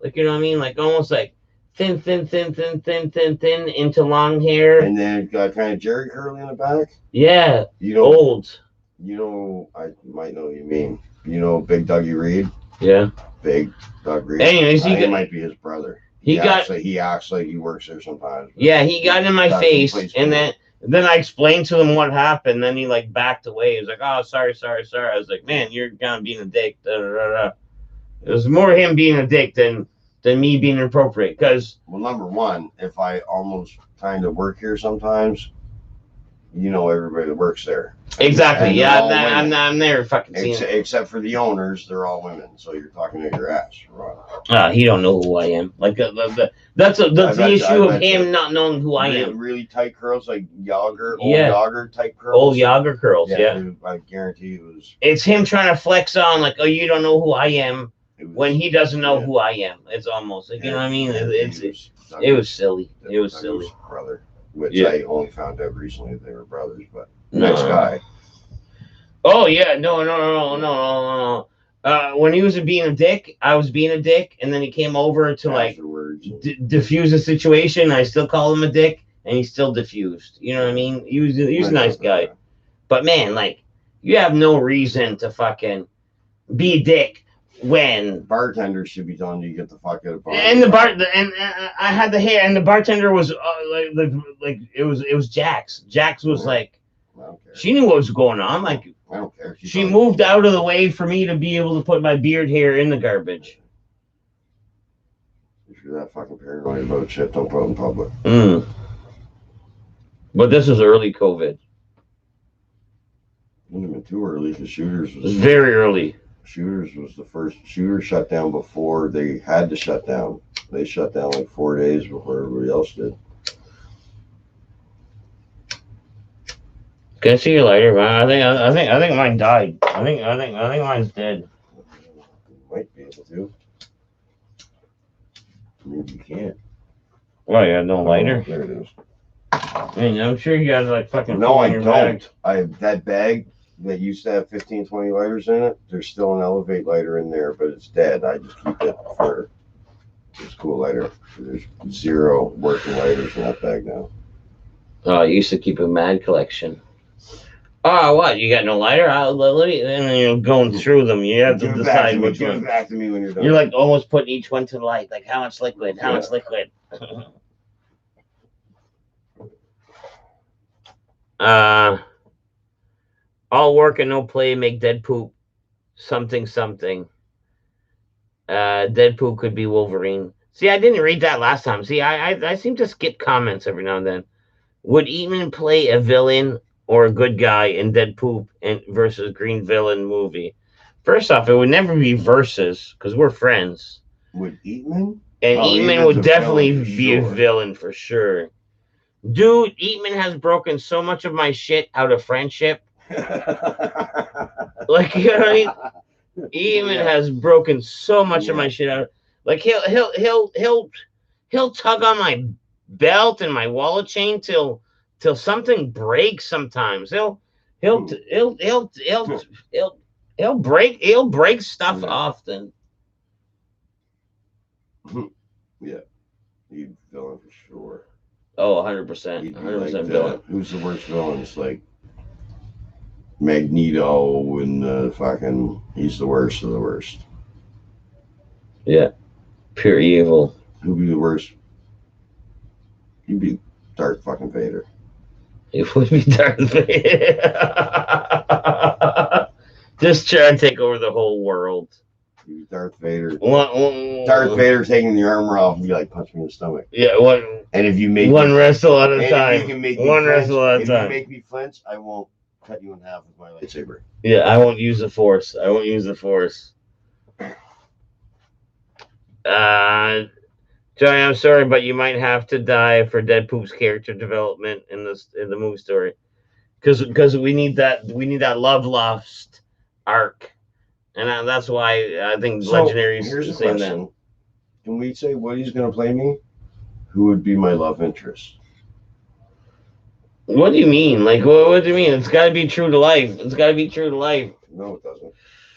Like, you know what I mean? Like almost like thin into long hair. And then it got kind of Jerry curly in the back. Yeah, You know, old. I might know what you mean. You know, Big Dougie Reed. Yeah. Big Doug Reed. Anyways, I think it might be his brother. He acts like he works there sometimes. Yeah, he got in my That's face, the place and for then I explained to him what happened. Then he like backed away. He was like, "Oh, sorry." I was like, "Man, you're kind of being a dick." Da, da, da, da. It was more him being a dick than me being inappropriate. Because Well, number one, if I almost kind of work here sometimes, you know everybody that works there. exactly, And yeah, they're all women. I'm there fucking seeing. Except for the owners, they're all women. So you're talking to your ass. Right? He don't know who I am. Like that's the issue of him not knowing who I am. Really tight curls, like Yager, old Yeah. Yager type curls. Old Yager curls, yeah. Dude, I guarantee it was. It's him trying to flex on like, oh, you don't know who I am when he doesn't know who I am. It's almost like, you know what I mean? It was silly. It was silly. Brother, which Yeah. I only found out recently they were brothers, but No. nice guy. Oh yeah, no. When he was being a dick, I was being a dick, and then he came over to like Afterwards. diffuse the situation. I still call him a dick, and he still diffused. You know what I mean? He was a nice guy, but man, like you have no reason to fucking be a dick when Bartenders should be telling you to get the fuck out of bar. and the bar and I had the hair, and the bartender was like it was Jax. Jax was like, I don't care. she knew what was going on. Like I don't care. she moved out of the way for me to be able to put my beard hair in the garbage. If you're that fucking paranoid about shit, don't put it in public. But this was early COVID. Wouldn't have been too early because Shooters It was very early. Shooters was the first. Shooters shut down before they had to shut down. They shut down like 4 days before everybody else did. Can I see your lighter, man? I think mine died. I think mine's dead. Might be able to. Maybe you can't. Oh, you have no lighter? There it is. I mean, I'm sure you guys like fucking. No, I your don't. bag. I have that bag that used to have 15, 20 lighters in it. There's still an Elevate lighter in there, but it's dead. I just keep it for this cool lighter. There's 0 working lighters in that bag now. Oh, I used to keep a mad collection. Oh, what? You got no lighter? Let me. And then you're going through them. You have to decide which Give one. it back to me when you're done. You're like almost putting each one to the light. Like how much liquid? How much liquid? All work and no play make dead poop. Something. Dead poop could be Wolverine. See, I didn't read that last time. See, I seem to skip comments every now and then. Would Eatman play a villain or a good guy in Dead Poop and versus Green Villain movie? First off, it would never be versus because we're friends. Would Eatman? And Eatman would definitely be a sure. villain for sure. Dude, Eatman has broken so much of my shit out of friendship. Like, you know what I mean? Eatman has broken so much of my shit out. Like he'll tug on my belt and my wallet chain till something breaks. Sometimes he'll break stuff often. Yeah, he'd villain for sure. Oh, 100%, 100% villain. Who's the worst villains? Like Magneto and fucking. He's the worst of the worst. Yeah, pure evil. Who'd be the worst? He'd be Darth fucking Vader. It would be Darth Vader. Just try and take over the whole world. He'd be Darth Vader. Darth Vader taking the armor off and be like, punch me in the stomach. Yeah, and if you make one wrestle at a time. If you make If you make me flinch, I won't cut you in half with my lightsaber. Yeah, I won't use the Force. Johnny, I'm sorry, but you might have to die for Dead Poop's character development in the movie story, because we need that love lost arc, and that's why I think Legendary's saying that. Can we say Woody's going to play me? Who would be my love interest? What do you mean? Like, what do you mean? It's got to be true to life. No, it doesn't.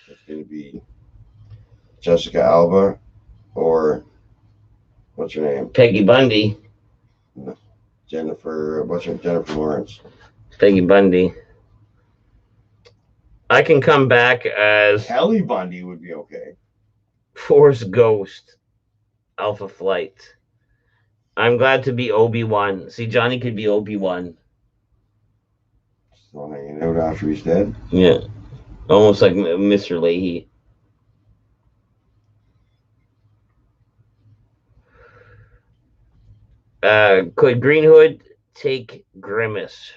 It's going to be Jessica Alba or what's her name? Peggy Bundy. No. Jennifer Lawrence. Peggy Bundy. I can come back as Kelly Bundy would be okay. Force Ghost. Alpha Flight. I'm glad to be Obi-Wan. See, Johnny could be Obi-Wan. Still hanging out after he's dead? Yeah. Almost like Mr. Leahy. Could Green Hood take Grimace?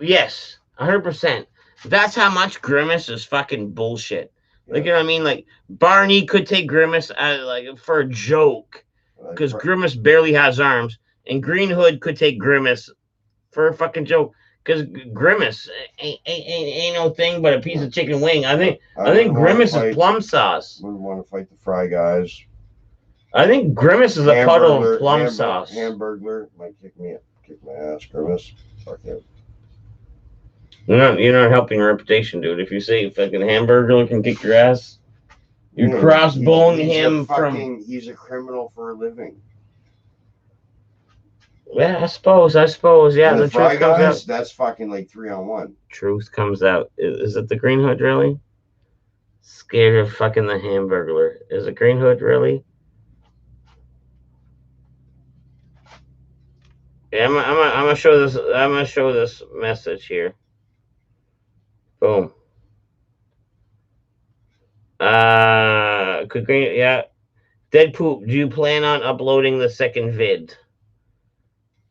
Yes, 100%. That's how much Grimace is fucking bullshit. Like, you know what I mean? Like, Barney could take Grimace for a joke, because Grimace barely has arms, and Green Hood could take Grimace for a fucking joke, because Grimace ain't no thing but a piece of chicken wing. I think Grimace is plum sauce. Wouldn't want to fight the Fry Guys. I think Grimace is a puddle of plum sauce. Hamburglar might kick my ass. Grimace, fuck him. You're not helping your reputation, dude. If you say fucking hamburger can kick your ass, you're Yeah, crossbowing he's him a from. he's a criminal for a living. Yeah, I suppose. Yeah, And the the Fry truth comes Guys, out. that's fucking like 3-on-1. Truth comes out. Is it the Green Hood really? Scared of fucking the Hamburglar. Is it Green Hood really? Yeah, I'm gonna show this. I'm gonna show this message here. Boom. Green. Yeah. Dead poop. Do you plan on uploading the second vid?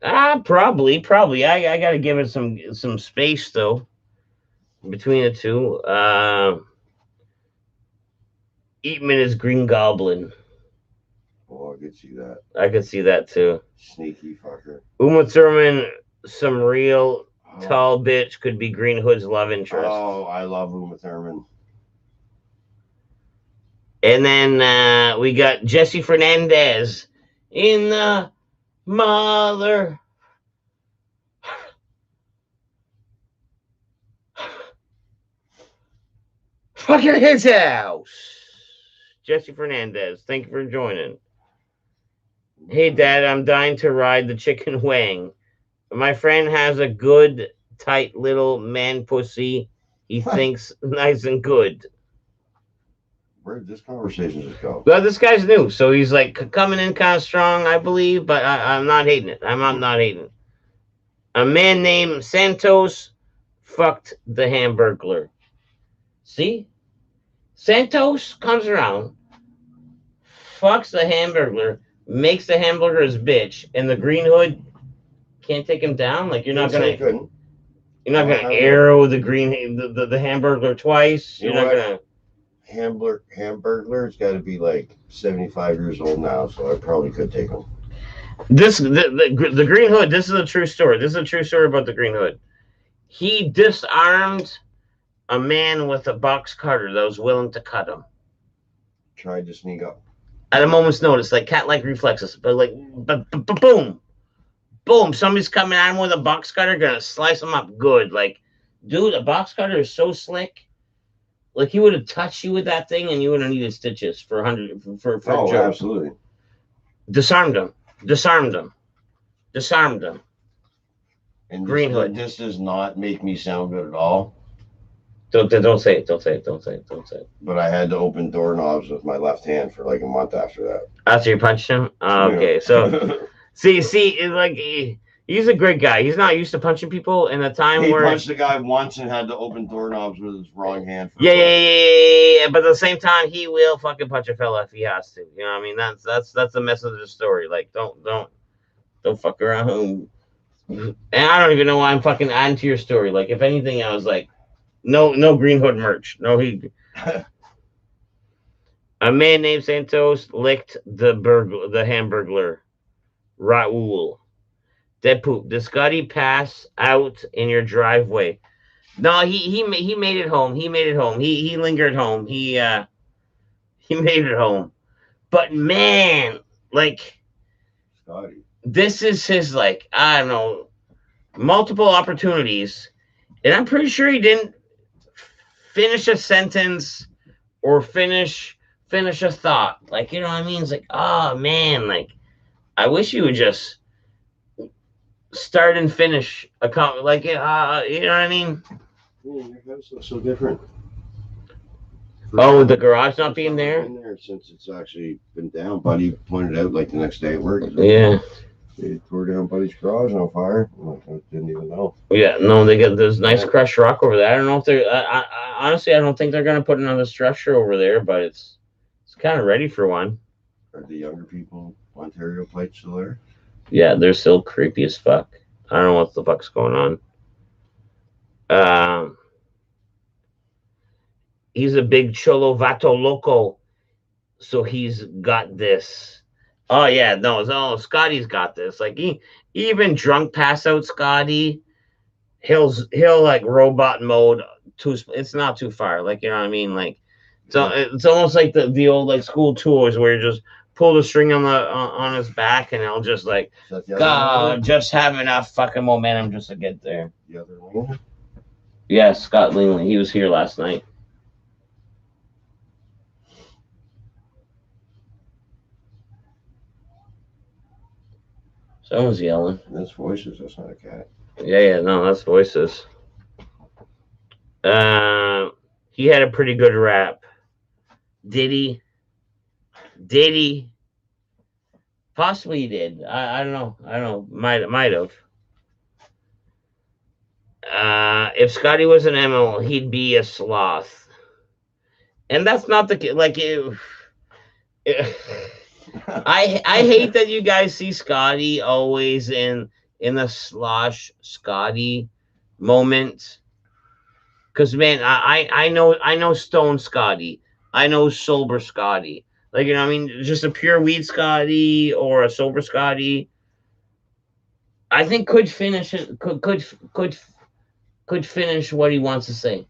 Probably. I gotta give it some space though between the two. Eatman is Green Goblin. Oh, I could see that. I could see that too. Sneaky fucker. Uma Thurman, some real tall bitch, could be Green Hood's love interest. Oh, I love Uma Thurman. And then we got Jesse Fernandez in the mother. Fucking his house. Jesse Fernandez, thank you for joining. Hey, Dad, I'm dying to ride the chicken wang. My friend has a good, tight little man pussy. He thinks nice and good. Where did this conversation just go? Well, this guy's new, so he's like coming in kind of strong, I believe, but I'm not hating it. I'm not hating it. A man named Santos fucked the Hamburglar. See? Santos comes around, fucks the Hamburglar, makes the Hamburglar his bitch, and the Green Hood can't take him down. Like you're not gonna arrow the the Hamburglar twice. You're not gonna. Hamburglar's got to be like 75 years old now, so I probably could take him. The Green Hood. This is a true story. This is a true story about the Green Hood. He disarmed a man with a box cutter that was willing to cut him. Tried to sneak up at a moment's notice, like cat-like reflexes, but boom, boom. Somebody's coming at him with a box cutter, gonna slice him up good. Like, dude, a box cutter is so slick. Like he would have touched you with that thing, and you would have needed stitches for 100 for oh, Joe. Absolutely. Disarmed him. And Green Hood. This does not make me sound good at all. Don't say it. But I had to open doorknobs with my left hand for like a month after that. After you punched him? Okay, yeah. So see, it's like he's a great guy. He's not used to punching people in a time where he punched the guy once and had to open doorknobs with his wrong hand. Yeah. But at the same time, he will fucking punch a fella if he has to. You know what I mean? That's the message of the story. Like, don't fuck around. And I don't even know why I'm fucking adding to your story. Like, if anything, I was like, no Green Hood merch. No, he. A man named Santos licked the Hamburglar. Raul. Dead poop. Does Scotty pass out in your driveway? No, he made it home. He lingered home. He made it home. But man, like Scotty. This is his, like, I don't know, multiple opportunities. And I'm pretty sure he didn't finish a sentence or finish a thought. Like, you know what I mean? It's like, oh man, like I wish you would just start and finish a comment, like, you know what I mean? Yeah, your house looks so different. Oh, the garage not being there? In there since it's actually been down. Buddy pointed out like the next day at work. Yeah. They tore down Buddy's garage on fire. I didn't even know. Yeah, no, they got this nice crushed rock over there. I don't know if they're. I honestly, I don't think they're gonna put another structure over there, but it's kind of ready for one. Are the younger people Ontario plates still there? Yeah, they're still creepy as fuck. I don't know what the fuck's going on. He's a big cholo vato loco, so he's got this. Oh yeah, no, Scotty's got this. Like he even drunk pass out Scotty, he'll like robot mode. It's not too far. Like, you know what I mean? Like, so it's almost like the old like school tours where you just pull the string on his back and it'll just like God, just have enough fucking momentum just to get there. The other one. Yeah, Scott Lingley. He was here last night. Someone's yelling. That's voices. That's not a cat. Yeah, no, that's voices. He had a pretty good rap. Did he? Did he? Possibly he did. I don't know. I don't know. Might have. If Scotty was an animal, he'd be a sloth. And that's not the like. I hate that you guys see Scotty always in the slosh Scotty moment. Cause man, I know Stone Scotty. I know sober Scotty. Like, you know, I mean, just a pure weed Scotty or a sober Scotty. I think could finish it. Could finish what he wants to say.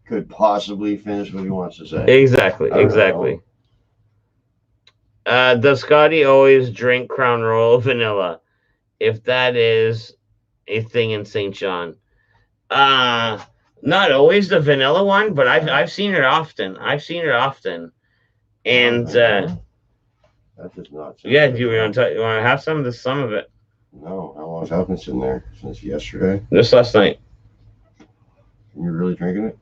Could possibly finish what he wants to say. Exactly. Does Scotty always drink Crown Royal vanilla? If that is a thing in St. John. Not always the vanilla one, but I've seen it often. And that does not. Yeah, do you want to have some of it? No, how long has it been there? Since yesterday? Just last night. You're really drinking it?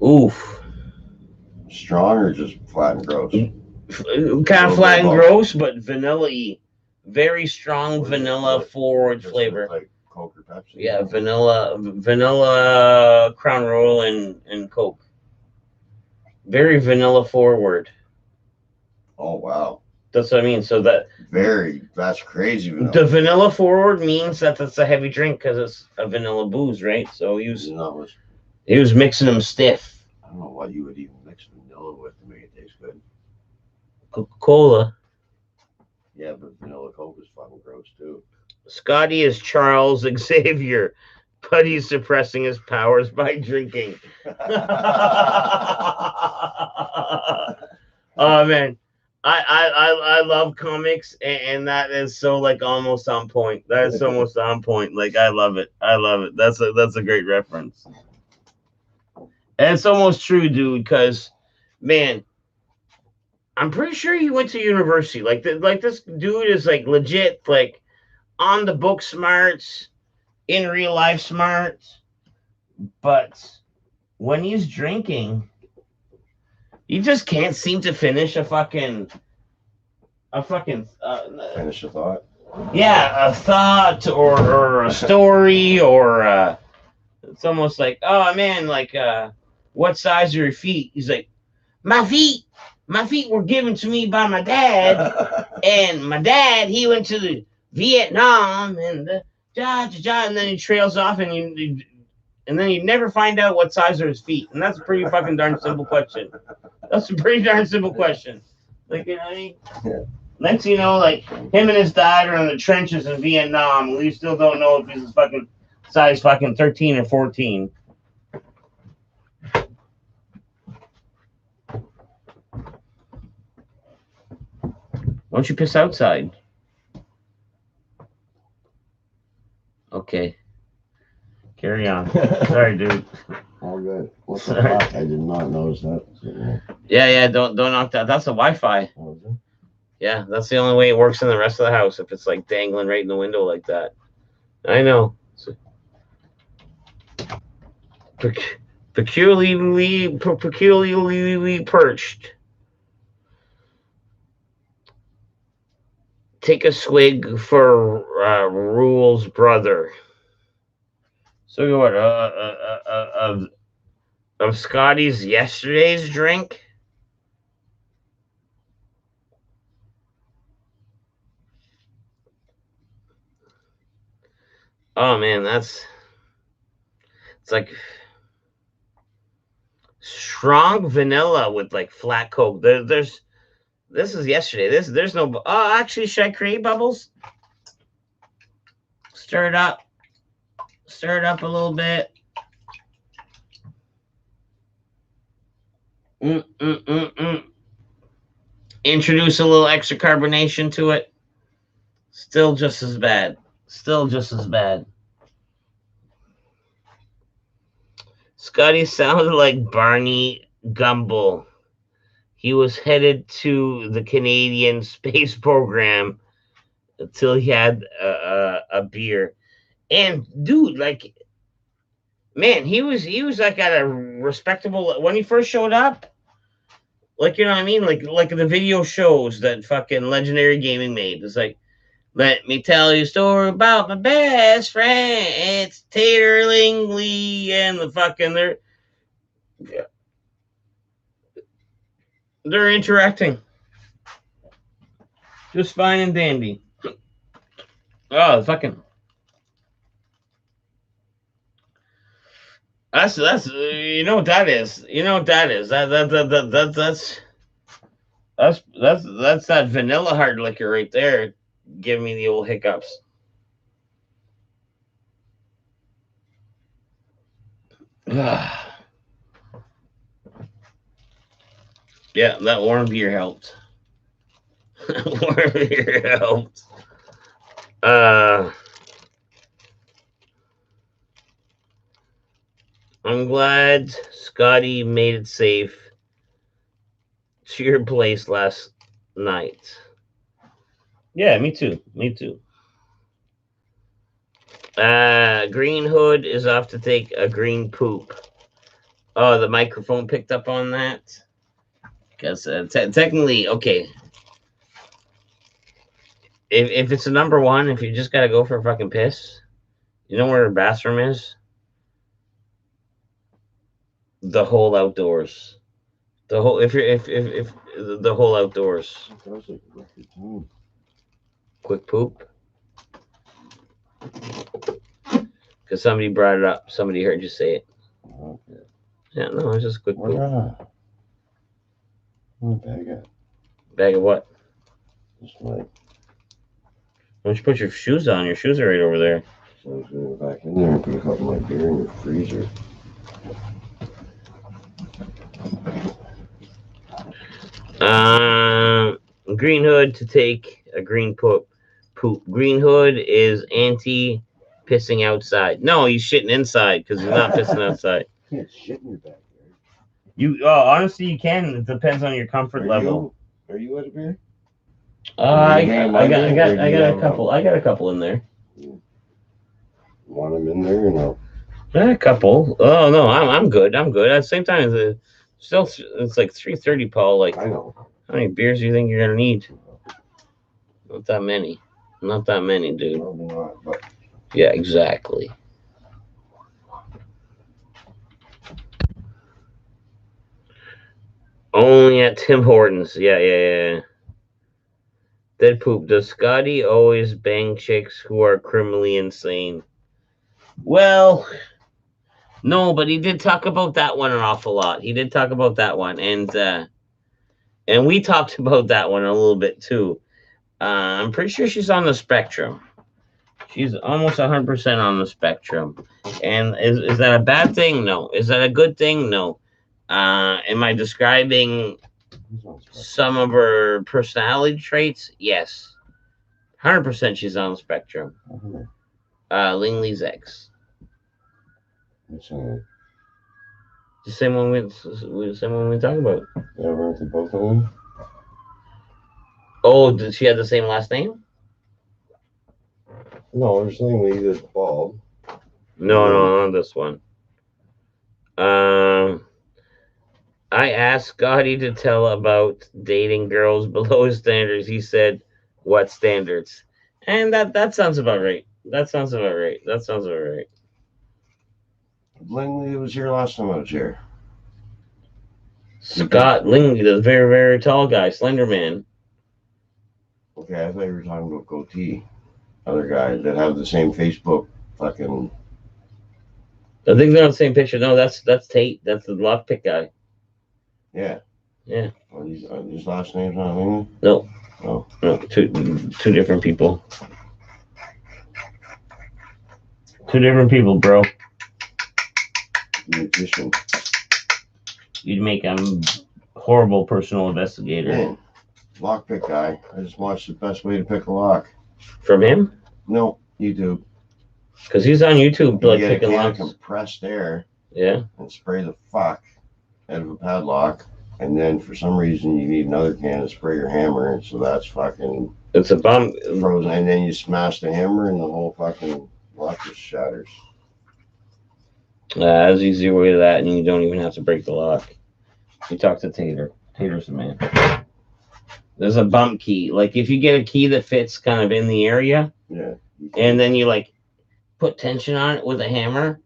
Oof. Strong or just flat and gross? Kind of flat and gross, but vanilla-y. Very strong vanilla forward flavor. Like Coke or Pepsi? Yeah, vanilla Crown Royal and Coke. Very vanilla forward. Oh wow. That's what I mean. So that's crazy. Vanilla. The vanilla forward means that it's a heavy drink because it's a vanilla booze, right? So he was mixing them stiff. I don't know what you would even mix vanilla with to make it taste good. Coca-Cola. Yeah, but vanilla Coke is fucking gross too. Scotty is Charles Xavier, but he's suppressing his powers by drinking. Oh man, I love comics, and that is so like almost on point. That is almost on point. Like I love it. That's a great reference. And it's almost true, dude. Because man, I'm pretty sure he went to university. Like this dude is like legit, like on the book smarts, in real life smarts. But when he's drinking, he just can't seem to finish a fucking finish a thought. Yeah, a thought or a story or it's almost like, oh man, like what size are your feet? He's like, my feet were given to me by my dad, and my dad, he went to the Vietnam and and then he trails off and then you never find out what size are his feet. And that's a pretty fucking darn simple question. That's a pretty darn simple question. Like, you know what I mean? Yeah. Next, you know, like him and his dad are in the trenches in Vietnam. We still don't know if he's fucking size fucking 13 or 14. Why don't you piss outside? Okay. Carry on. Sorry, dude. All good. What the fuck? I did not notice that. Yeah. Don't knock that. That's a Wi-Fi. What was it? Yeah, that's the only way it works in the rest of the house. If it's like dangling right in the window like that. I know. Peculiarly perched. Take a swig for Rule's brother. So what? Of Scotty's yesterday's drink. Oh man, it's like strong vanilla with like flat Coke. This is yesterday. There's no. Oh, actually, should I create bubbles? Stir it up a little bit. Introduce a little extra carbonation to it. Still just as bad. Still just as bad. Scotty sounded like Barney Gumble. He was headed to the Canadian space program until he had a beer. And dude, like, man, he was like at a respectable when he first showed up. Like, you know what I mean? Like the video shows that fucking Legendary Gaming made. It's like, let me tell you a story about my best friend. It's Tater Lingley and the fucking they're interacting just fine and dandy. Oh, fucking. That's you know what that is. You know what that is. That's that vanilla hard liquor right there, giving me the old hiccups. Yeah, that warm beer helped. Warm beer helped. I'm glad Scotty made it safe to your place last night. Yeah, me too. Me too. Green Hood is off to take a green poop. Oh, the microphone picked up on that. Because technically, okay. If it's a number one, if you just gotta go for a fucking piss, you know where the bathroom is? The whole outdoors. The whole if the whole outdoors. Quick poop. Because somebody brought it up. Somebody heard you say it. Okay. Yeah, no, it's just a quick poop. Bag of what? Just like. Why don't you put your shoes on? Your shoes are right over there. So I was going to go back in there and put a couple of my beer in your freezer. Green Hood to take a green poop. Green Hood is anti pissing outside. No, he's shitting inside because he's not pissing outside. You can't shit in your backyard. You honestly you can. It depends on your comfort level. Are you at a beer? I got a couple. I got a couple in there. Want them in there or no? A couple. Oh no, I'm good. I'm good. At the same time, it's like 3:30, Paul. Like, I know. how many beers do you think you're gonna need? Not that many. Not that many, dude. Probably not, but Yeah, exactly. Only at Tim Hortons. Yeah. Dead poop. Does Scotty always bang chicks who are criminally insane? Well, no, but he did talk about that one an awful lot. He did talk about that one, and we talked about that one a little bit too. I'm pretty sure she's on the spectrum. She's almost 100% on the spectrum. And is that a bad thing? No. Is that a good thing? No. Am I describing some of her personality traits? Yes. 100% she's on the spectrum. Lingley's ex. The same one we talk about. Yeah, we're into both of them. Oh, did she have the same last name? No, there's Lingley that's bald. No, not this one. I asked Scotty to tell about dating girls below his standards. He said, "What standards?" And that sounds about right. That sounds about right. Lingley was here last time I was here. Scott Lingley, the very, very tall guy, slender man. Okay, I thought you were talking about Goatee. Other guys that have the same Facebook fucking. I think they're on the same picture. No, that's Tate. That's the lockpick guy. Yeah. Are these last names not Lingley? No. Oh. No, two different people. Two different people, bro. Magician. You'd make a horrible personal investigator. Man, lockpick guy. I just watched The Best Way to Pick a Lock. From him? No, YouTube. Because he's on YouTube, You like get a picking can of locks. compressed air Yeah. and spray the fuck out of a padlock, and then for some reason you need another can to spray your hammer, and so that's fucking It's a bum. frozen. And then you smash the hammer, and the whole fucking lock just shatters. There's an easier way to that, and you don't even have to break the lock. You talk to Tater. Tater's the man. There's a bump key. Like if you get a key that fits kind of in the area, Yeah. and then you like put tension on it with a hammer,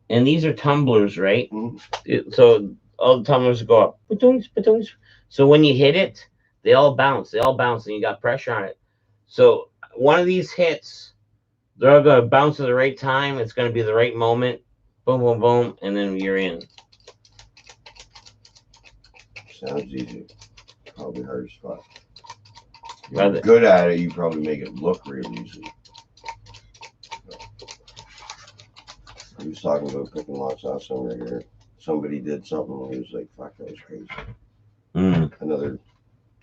and these are tumblers, right? So all the tumblers go up. Ba-doonks, ba-doonks. So when you hit it, they all bounce, and you got pressure on it. So one of these hits, they're all gonna bounce at the right time. It's gonna be the right moment. Boom, boom, boom, and then you're in. Sounds easy. Probably hard as fuck. If Rather- you're good at it, you probably make it look real easy. I was talking about picking locks last summer here. Somebody did something and he was like, fuck, that was crazy. Another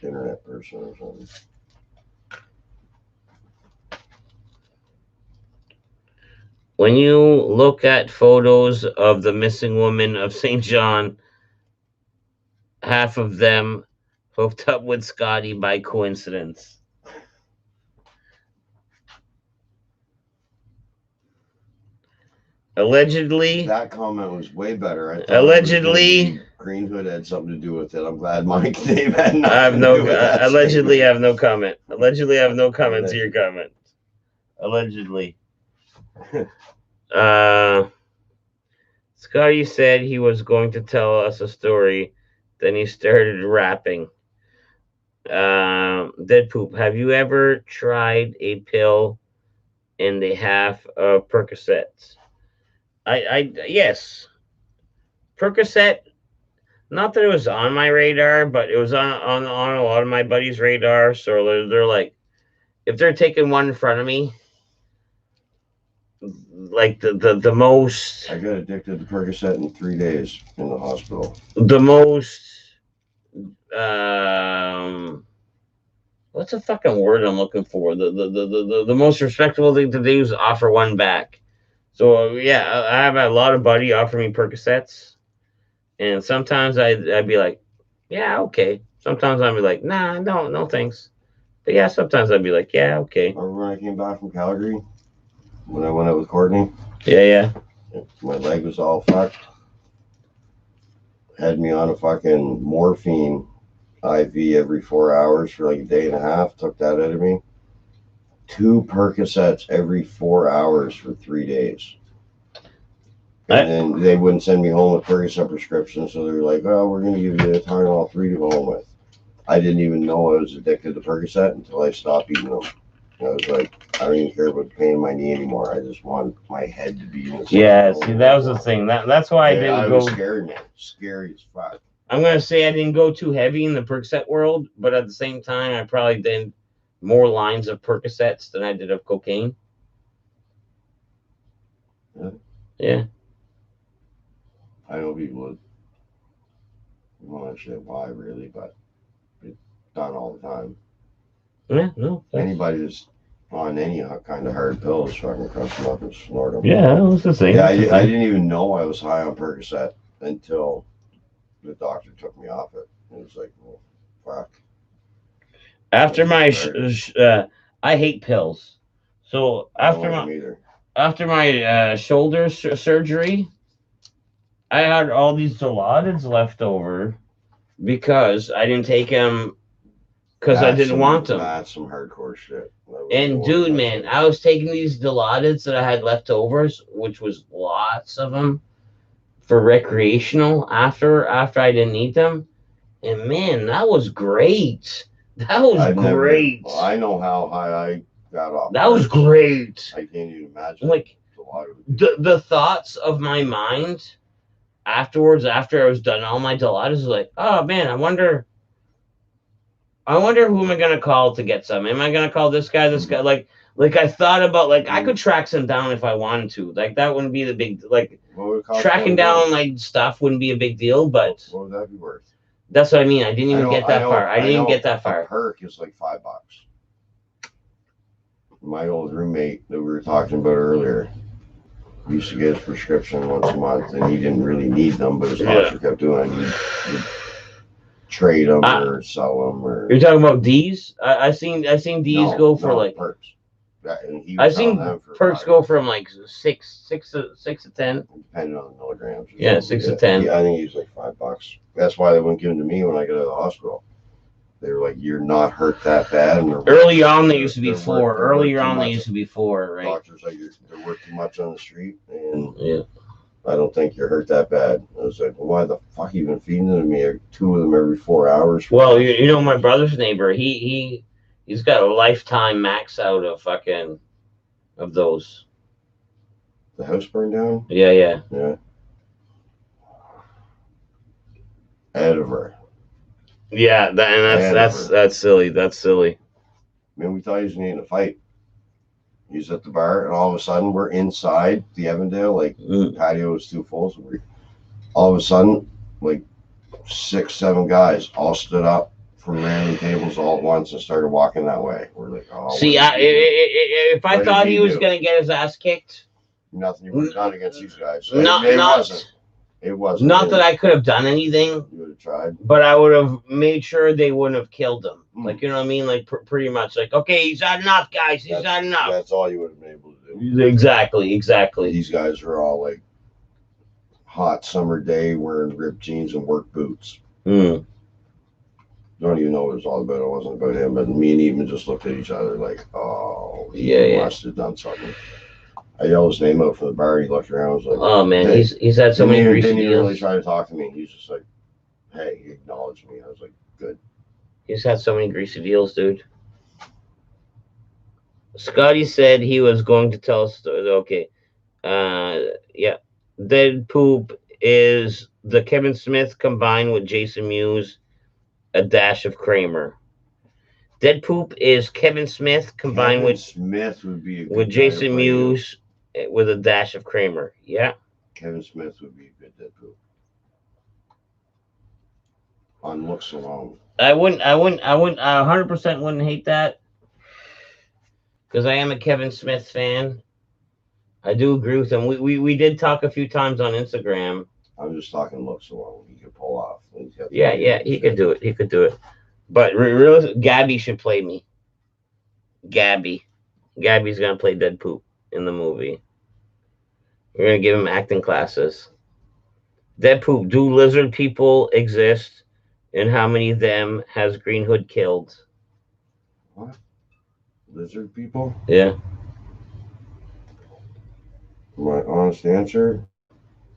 internet person or something. When you look at photos of the missing woman of St. John, half of them hooked up with Scotty by coincidence. Allegedly, That comment was way better. I thought Allegedly- it was gonna be Green Hood had something to do with it. I'm glad Mike Dave had nothing I have to no. do with that Allegedly, I statement. have no comment. Allegedly, I have no comment to your comment. Allegedly. Scotty said he was going to tell us a story. Then he started rapping. Dead poop. Have you ever tried a pill in the half of Percocets? Yes. Percocet. Not that it was on my radar, but it was on a lot of my buddies' radar. So they're like, if they're taking one in front of me, like the most, I got addicted to Percocet in 3 days in the hospital. the most, what's the fucking word I'm looking for? The most respectable thing to do is offer one back. So yeah, I have a lot of buddy offer me Percocets, and sometimes I'd be like, yeah, okay. Sometimes I'd be like, nah, no thanks. But yeah, sometimes I'd be like, yeah, okay. Remember when I came back from Calgary? When I went out with Courtney? Yeah. My leg was all fucked. Had me on a fucking morphine IV every 4 hours for like a day and a half. Took that out of me. 2 Percocets every 4 hours for 3 days. And then they wouldn't send me home with Percocet prescriptions, so they were like, "Oh, we're going to give you a Tylenol 3 to go home with." I didn't even know I was addicted to Percocet until I stopped eating them. I was like, I don't even care about the pain in my knee anymore. I just want my head to be in the Yeah, see, that was the thing. That's why I didn't I go. was scared, man. Scary as fuck. I'm gonna say I didn't go too heavy in the Percocet world, but at the same time, I probably did more lines of Percocets than I did of cocaine. Yeah. I know people would. I don't understand why, really, but it's done all the time. Yeah, no. Anybody that's on any kind of hard pills, fucking crush them up and snort them. Yeah, that was the thing. Yeah, I didn't even know I was high on Percocet until the doctor took me off it. It was like, well, fuck. After my, I hate pills. So I don't like them either. after my shoulder surgery, I had all these Dilaudid left over because I didn't take them because I didn't want them. That's some hardcore shit. And dude, man, I was taking these Dilaudid that I had leftovers, which was lots of them, for recreational after I didn't eat them. And man, that was great. That was great. I know how high I got off. That was great. I can't even imagine. Like the thoughts of my mind afterwards, after I was done all my Dilaudid, was like, oh man, I wonder who am I gonna call to get some? Am I gonna call this guy? Like I thought about, like, I could track some down if I wanted to. Like that wouldn't be the big, like, tracking down like stuff wouldn't be a big deal. But what would that be worth? That's what I mean. I didn't even get that far. I didn't even get that far. A perk is like $5. My old roommate that we were talking about earlier used to get his prescription once a month, and he didn't really need them, but his doctor kept doing it. He'd trade them or sell them. Or you're talking about D's? I seen D's go for like perks. And he I've was seen on them for perks go from like six to 10. depending on the milligrams. Yeah, 6 to 10. Yeah, I think he was like $5. That's why they wouldn't give them to me when I got out of the hospital. They were like, "You're not hurt that bad." And early on, they used to be 4. Earlier on, they used to be 4. Right? Doctors like they're worth too much on the street, and yeah, I don't think you're hurt that bad. I was like, well, "Why the fuck you been feeding them to me? 2 of them every 4 hours." Well, you know my brother's neighbor. He's got a lifetime max out of fucking of those. The house burned down. Yeah. Ediver. Yeah, that's silly. That's silly. Man, we thought he was in a fight. He's at the bar, and all of a sudden we're inside the Evandale. Like patio was too full, so all of a sudden, like 6, 7 guys all stood up from random tables all at once and started walking that way. We're like, oh. See, if I thought he was gonna get his ass kicked, nothing you would have done against these guys. It wasn't. Not that I could have done anything. You would have tried. But I would have made sure they wouldn't have killed him. Like, you know what I mean? Like, pretty much. Like, okay, he's had enough, guys. He's had enough. That's all you would have been able to do. Exactly. These guys are all like hot summer day wearing ripped jeans and work boots. Don't even know what it was all about. It wasn't about him. But me and Eben just looked at each other like, oh, he must have done something. I yelled his name out from the bar. He looked around. I was like, oh man, hey. he's had so many greasy deals. Didn't even really try to talk to me. He's just like, hey, he acknowledged me. I was like, good. He's had so many greasy deals, dude. Scotty said he was going to tell us. Okay, yeah, Dead Poop is the Kevin Smith combined with Jason Mewes, a dash of Kramer. Dead Poop is Kevin Smith combined with Smith would be with Jason Mewes. With a dash of Kramer, yeah. Kevin Smith would be a good Deadpool. On looks alone. I wouldn't 100% wouldn't hate that. Because I am a Kevin Smith fan. I do agree with him. We did talk a few times on Instagram. I'm just talking looks alone. He could pull off. Yeah, he could do it. He could do it. But really, Gabby should play me. Gabby's gonna play Dead Poop in the movie. We're gonna give him acting classes. Dead Poop, do lizard people exist? And how many of them has Green Hood killed? What? Lizard people? Yeah. My honest answer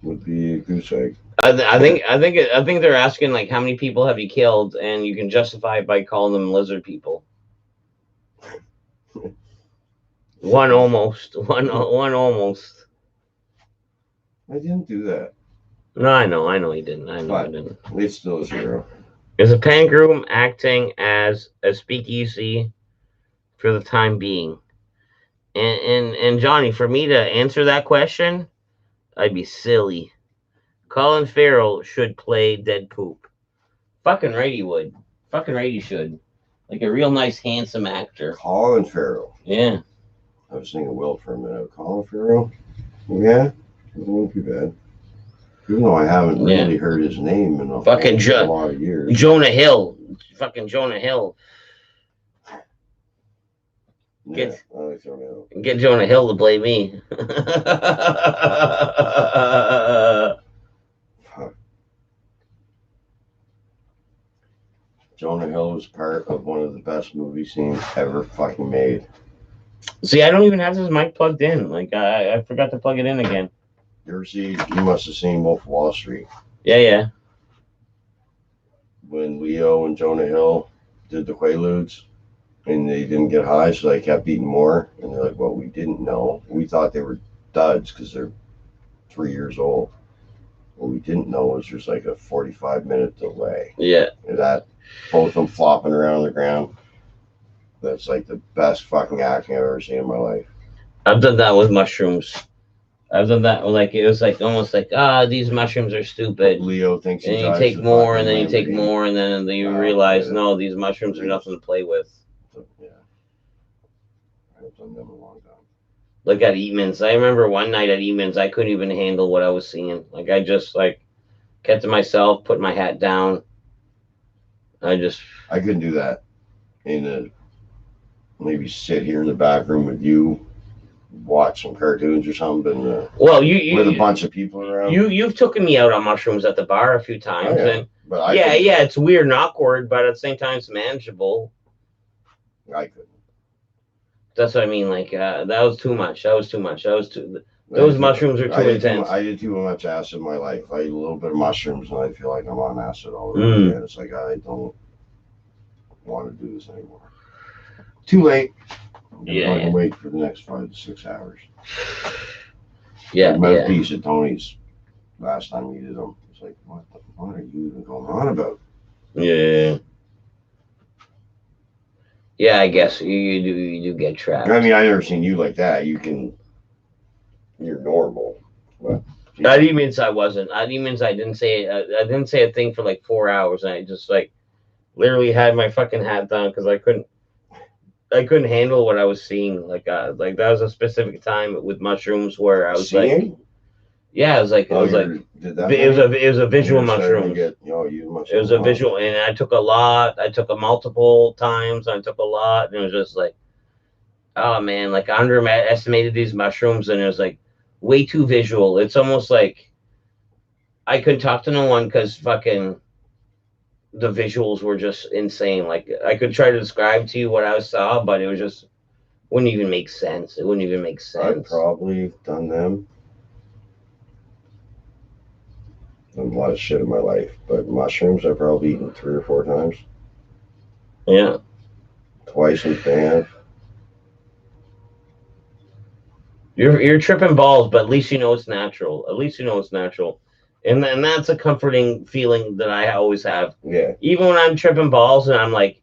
would be goose egg. I think they're asking like how many people have you killed, and you can justify it by calling them lizard people. One almost. I didn't do that. No, I know he didn't. I didn't. It's still a 0. Is a Pangroom acting as a speakeasy for the time being? And Johnny, for me to answer that question, I'd be silly. Colin Farrell should play Dead Poop. Fucking right he would. Fucking right he should. Like a real nice, handsome actor. Colin Farrell. Yeah. I was thinking Will for a minute. Colin Farrell? Yeah. It won't be bad. Even though I haven't really heard his name in a lot of years. Jonah Hill. Fucking Jonah Hill. I like Jonah Hill. Get Jonah Hill to play me. Jonah Hill was part of one of the best movie scenes ever fucking made. See, I don't even have this mic plugged in. Like, I forgot to plug it in again. You must have seen Wolf of Wall Street. Yeah. When Leo and Jonah Hill did the Quaaludes, and they didn't get high, so they kept eating more. And they're like, well, we didn't know. We thought they were duds because they're 3 years old. What we didn't know was there's like a 45-minute delay. Yeah. And that, both of them flopping around on the ground, that's like the best fucking acting I've ever seen in my life. I've done that with mushrooms. I've done that, like, it was like almost like, these mushrooms are stupid. Leo thinks and you take more, and then you take more, and then you realize, no, these mushrooms are nothing to play with. Yeah. haven't done them in a long time. Like at Eatman's. I remember one night at Eatman's, I couldn't even handle what I was seeing. Like I just like kept to myself, put my hat down. I couldn't do that. Maybe sit here in the back room with you, watch some cartoons or something. Well, you with a bunch of people around. You've taken me out on mushrooms at the bar a few times, and but yeah, it's weird and awkward, but at the same time, it's manageable. I couldn't. That's what I mean. Like that was too much. Those mushrooms are too intense. I did too much acid in my life. I eat a little bit of mushrooms, and I feel like I'm on acid all over again. It's like I don't want to do this anymore. Too late. I'm going to wait for the next 5 to 6 hours. Yeah, a piece of Tony's last time we did them. It's like, what are you even going on about? Yeah. Yeah, I guess you do get trapped. I mean, I've never seen you like that. You're normal. But at Eatman's I wasn't. At Eatman's I didn't say a thing for like 4 hours, and I just like literally had my fucking hat down because I couldn't handle what I was seeing. Like that was a specific time with mushrooms where I was seeing? Like, yeah, it was like it was a visual mushroom. It was a visual, and I took a lot. I took multiple times. I took a lot, and it was just like, oh man, like I underestimated these mushrooms, and it was like way too visual. It's almost like I couldn't talk to no one because fucking the visuals were just insane. Like I could try to describe to you what I saw, but it was just wouldn't even make sense. It wouldn't even make sense. I've probably done them. Done a lot of shit in my life, but mushrooms I've probably eaten 3 or 4 times. Yeah. Twice in Banff. You're tripping balls, but at least you know it's natural. And that's a comforting feeling that I always have. Yeah. Even when I'm tripping balls and I'm like,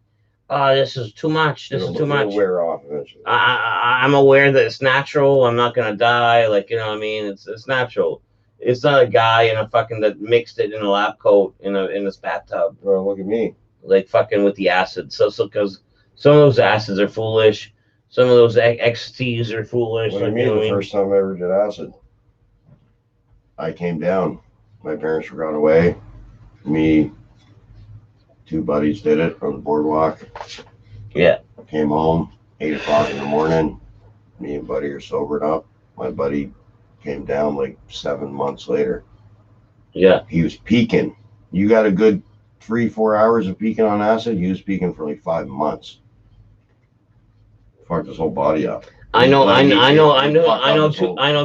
oh, this is too much. It'll wear off eventually. I'm aware that it's natural. I'm not gonna die. Like, you know what I mean? It's natural. It's not a guy in a fucking that mixed it in a lab coat in this bathtub. Well, look at me. Like fucking with the acid. So because some of those acids are foolish. Some of those XTs are foolish. What do you mean? The first time I ever did acid, I came down. My parents were gone away. Me, 2 buddies did it on the boardwalk. Yeah. Came home, 8 o'clock in the morning. Me and Buddy are sobered up. My buddy came down like 7 months later. Yeah. He was peaking. You got a good 3-4 hours of peaking on acid. He was peaking for like 5 months. Fucked his whole body up. I know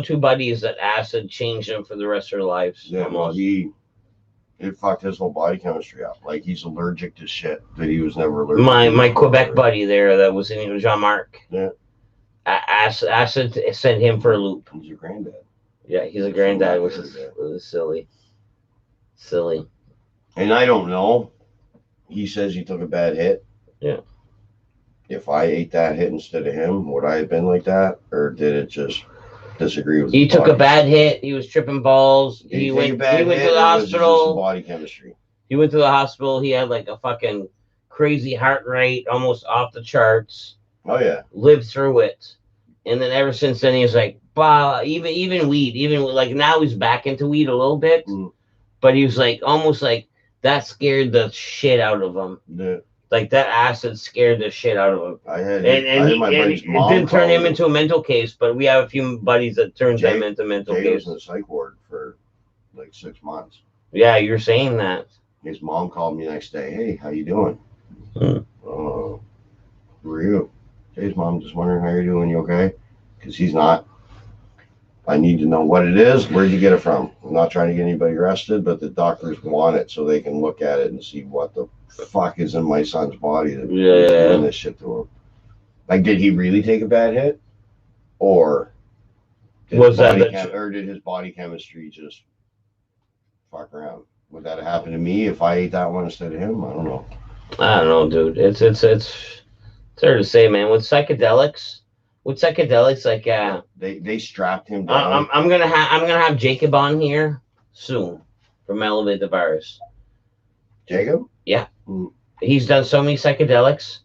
2 buddies that acid changed them for the rest of their lives. Yeah, well, it fucked his whole body chemistry up. Like he's allergic to shit that he was never allergic to. My Quebec buddy there that was in Jean-Marc. Yeah. Acid sent him for a loop. He's your granddad. Yeah, he's a granddad, which is silly. Silly. And I don't know. He says he took a bad hit. Yeah. If I ate that hit instead of him, would I have been like that? Or did it just disagree with He took a bad hit. He was tripping balls. He went to the hospital. Body chemistry. He went to the hospital. He had like a fucking crazy heart rate, almost off the charts. Oh, yeah. Lived through it. And then ever since then, he was like, bah, even weed. Even like now he's back into weed a little bit. But he was like, almost like that scared the shit out of him. Yeah. Like that acid scared the shit out of him. It didn't turn him into a mental case, but we have a few buddies that turned them into mental cases. He was in the psych ward for like 6 months. Yeah, you're saying that. His mom called me the next day. Hey, how you doing? Who are you? His mom just wondering how you're doing. You okay? Because he's not. I need to know what it is. Where'd you get it from? I'm not trying to get anybody arrested, but the doctors want it so they can look at it and see what the fuck is in my son's body that's doing this shit to him. Like, did he really take a bad hit, or did his body chemistry just fuck around? Would that have happened to me if I ate that one instead of him? I don't know. I don't know, dude. It's hard to say, man. With psychedelics, like they strapped him down. I'm gonna have Jacob on here soon from Elevate the Virus. Jacob? Yeah. He's done so many psychedelics.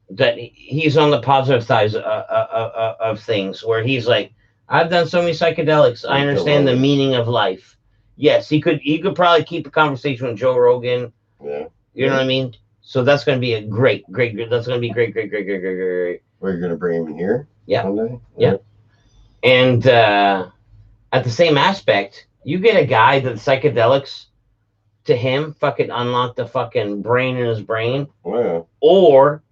that he's on the positive side of things, where he's like, I've done so many psychedelics. I understand the meaning of life. Yes, he could probably keep a conversation with Joe Rogan. Yeah. You know what I mean? So that's going to be a great. That's going to be great. Where you're gonna bring him in here? Yeah. Someday? Yeah. And at the same aspect, you get a guy that psychedelics to him fucking unlock the fucking brain in his brain, Yeah. or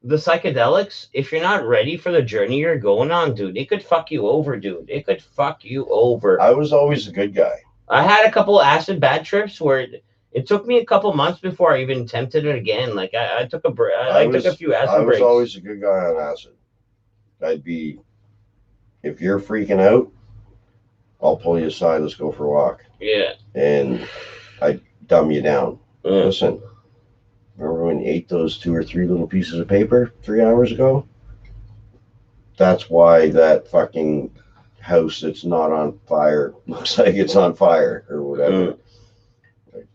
the psychedelics, if you're not ready for the journey you're going on, dude, it could fuck you over, dude. It could fuck you over. I was always a good guy. I had a couple acid bad trips where it took me a couple months before I even attempted it again. Like I took a break. I took a few acid I was breaks. always a good guy on acid. I'd be, if you're freaking out, I'll pull you aside. Let's go for a walk. Yeah. And I dumb you down. Yeah. Listen, remember when you ate those 2 or 3 little pieces of paper 3 hours ago? That's why that fucking house that's not on fire looks like it's on fire or whatever. Like,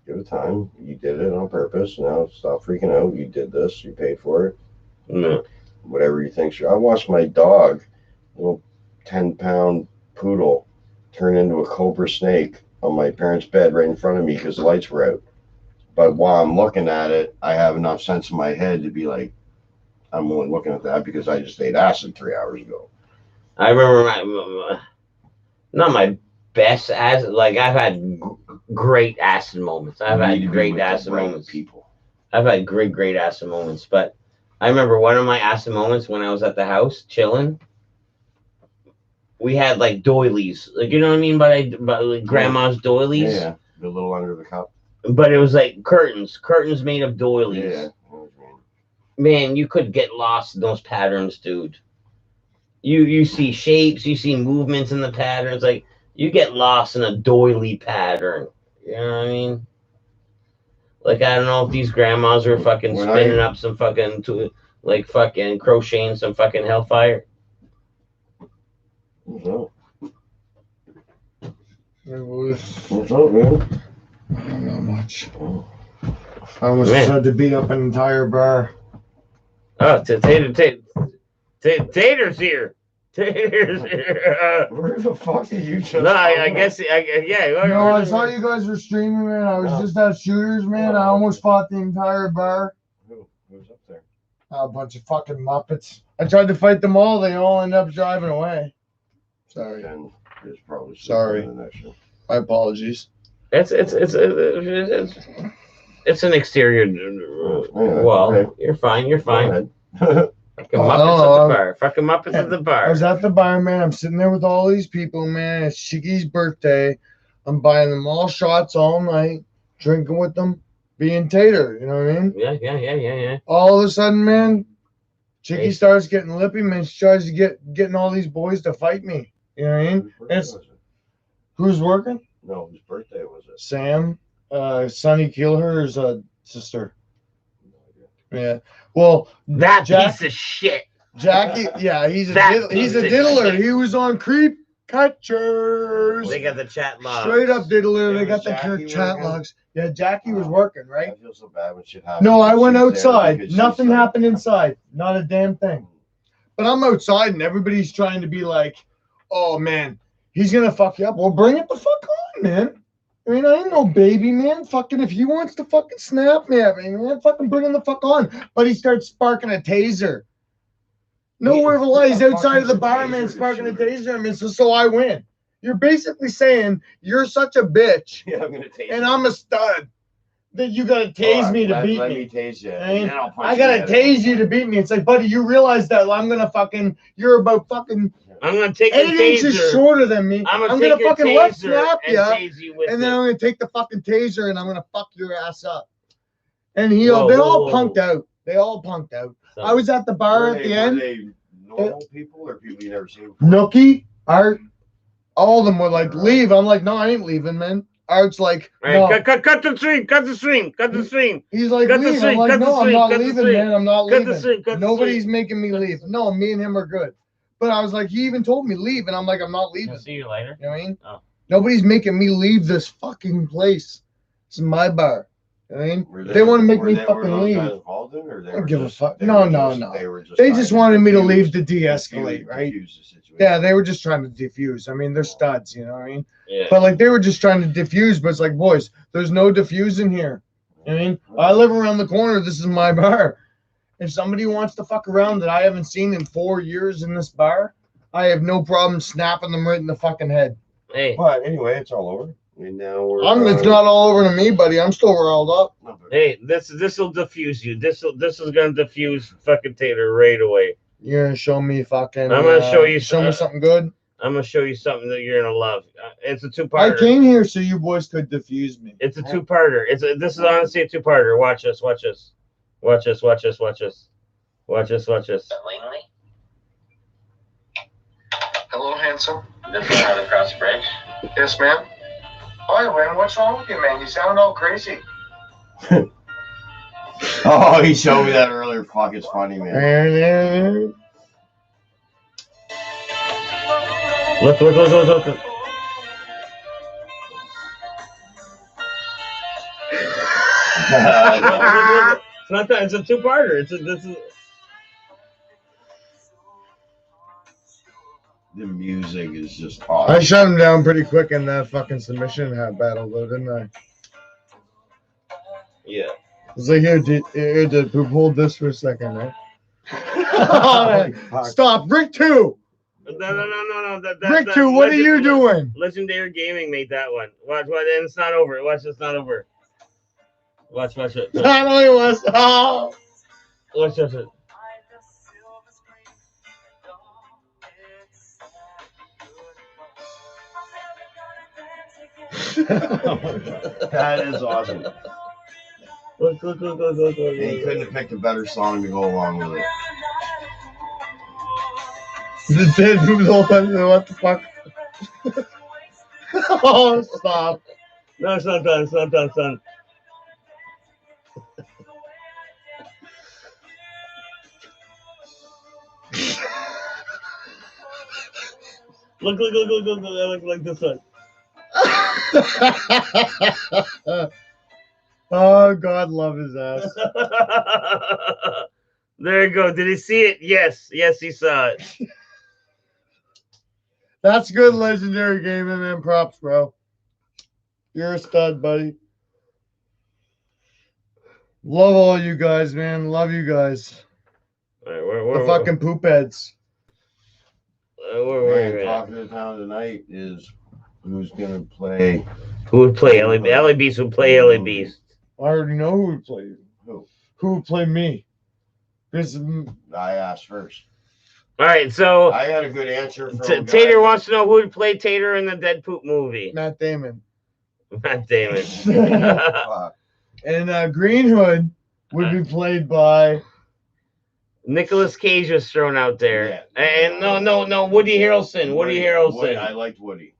give it time. You did it on purpose. Now stop freaking out. You did this. You paid for it. Yeah. Whatever you think. I watched my dog, little 10-pound poodle, turn into a cobra snake on my parents' bed right in front of me because the lights were out. But while I'm looking at it, I have enough sense in my head to be like, I'm only looking at that because I just ate acid 3 hours ago. I remember not my best acid. Like I've had great acid moments. I've had great acid moments. People. I've had great acid moments. But I remember one of my acid moments when I was at the house chilling. We had like doilies, like you know what I mean by like grandma's doilies. Yeah, the little under the cup. But it was like curtains made of doilies. Yeah. Man, you could get lost in those patterns, dude. You see shapes, you see movements in the patterns. Like you get lost in a doily pattern. You know what I mean? Like I don't know if these grandmas were fucking spinning up some fucking like fucking crocheting some fucking hellfire. What's up? What's up, man? Not much. I almost had to beat up an entire bar. Oh, Tater's here. Tater's here. Where the fuck did you just? No, I guess yeah. No, I saw you guys were streaming, man. I was just at Shooters, man. I almost fought the entire bar. Who's up there? A bunch of fucking Muppets. I tried to fight them all. They all ended up driving away. Sorry. And there's probably sorry. My apologies. It's an exterior wall. Okay. You're fine. Fucking Muppets at the bar. I was at the bar, man. I'm sitting there with all these people, man. It's Chicky's birthday. I'm buying them all shots all night, drinking with them, being Tater. You know what I mean? Yeah. All of a sudden, man, Chicky starts getting lippy, man. She tries to getting all these boys to fight me. You know what I mean? Who's working? No, whose birthday was it? Sam, Sonny Keelher's sister. Yeah. Well, that piece of shit. Jackie, yeah, he's a diddler. He was on Creep Catchers. They got the chat logs. Straight up diddler. They got the chat logs. Yeah, Jackie was working, right? I feel so bad when shit happens. No, I went outside. Nothing happened inside. Not a damn thing. But I'm outside and everybody's trying to be like, oh man, he's gonna fuck you up. Well, bring it the fuck on, man. I mean, I ain't no baby, man. Fucking, if he wants to fucking snap me at me, man, fucking bring him the fuck on. But he starts sparking a taser. Nowhere of a lie. He's outside of the bar, man, sparking a taser at me. So I win. You're basically saying you're such a bitch. Yeah, I'm gonna tase and I'm a stud. That you gotta tase me to beat me. Let me tase you. I gotta tase you to beat me. It's like, buddy, you realize that I'm gonna fucking. You're about fucking. I'm gonna take 8 inches shorter than me. I'm gonna fucking left snap you, and then I'm gonna take the fucking taser and I'm gonna fuck your ass up. And they all punked out. They all punked out. So, I was at the bar at the end. Were they normal people or people you never seen before? Nookie, Art, all of them were like, leave. I'm like, no, I ain't leaving, man. Art's like, no. Cut the stream. He's like, leave. I'm like, no, I'm not leaving, man. I'm not leaving. Nobody's making me leave. No, me and him are good. But I was like, he even told me leave, and I'm like, I'm not leaving. I'll see you later. You know what I mean? Oh. Nobody's making me leave this fucking place. It's my bar. I mean, they want to make me fucking leave. I don't give a fuck. No. They just wanted me to leave to de-escalate, right? Yeah, they were just trying to defuse. I mean, they're studs, you know what I mean? Yeah. But like they were just trying to diffuse, but it's like, boys, there's no diffusing here. I mean, I live around the corner. This is my bar. If somebody wants to fuck around that I haven't seen in 4 years in this bar, I have no problem snapping them right in the fucking head. Hey. But anyway, it's all over. And now we're. It's not all over to me, buddy. I'm still riled up. Hey, this will diffuse you. This is gonna diffuse fucking Tater right away. You're gonna show me fucking. I'm gonna show you. Show me something good. I'm gonna show you something that you're gonna love. It's a two-parter. I came here so you boys could diffuse me. It's a two-parter. This is honestly a two-parter. Watch this. Watch this. Watch this. Watch this. Watch this. Watch this. Watch this. Langley? Hello, handsome. This is how to cross the bridge. Yes, ma'am. Hi, Wayne. What's wrong with you, man? You sound all crazy. Oh, he showed me that earlier. Fuck, it's funny, man. Look. It's not that. It's a two-parter. This is. The music is just awesome. I shut him down pretty quick in that fucking submission battle, though, didn't I? Yeah. It's like, here, dude, hold this for a second, right? Stop, Rick 2! No. Rick 2, what are you doing? Legendary Gaming made that one. Watch, and it's not over. Watch, it's not over. Watch it. I know it was. Oh. Watch it. That is awesome. Look. And he couldn't have picked a better song to go along with it. The dead move the whole time. What the fuck? Oh, stop. No, it's not done. It's not done, son. Look. I look like this one. Oh, God love his ass. There you go. Did he see it? Yes, he saw it. That's good legendary gaming, man. Props, bro. You're a stud, buddy. Love all you guys, man. Love you guys. All right, the fucking poop heads. Where talk of the town tonight is who's gonna play. Who would play LA Beast? Would play LA Beast. I already know who would play you. Who would play me? Because I asked first. All right, so I had a good answer. From Tater wants to know who would play Tater in the Dead Poop movie. Matt Damon. Matt Damon. And Green Hood would be played by Nicolas Cage was thrown out there. Yeah. And no, Woody Harrelson. Woody Harrelson. I liked Woody.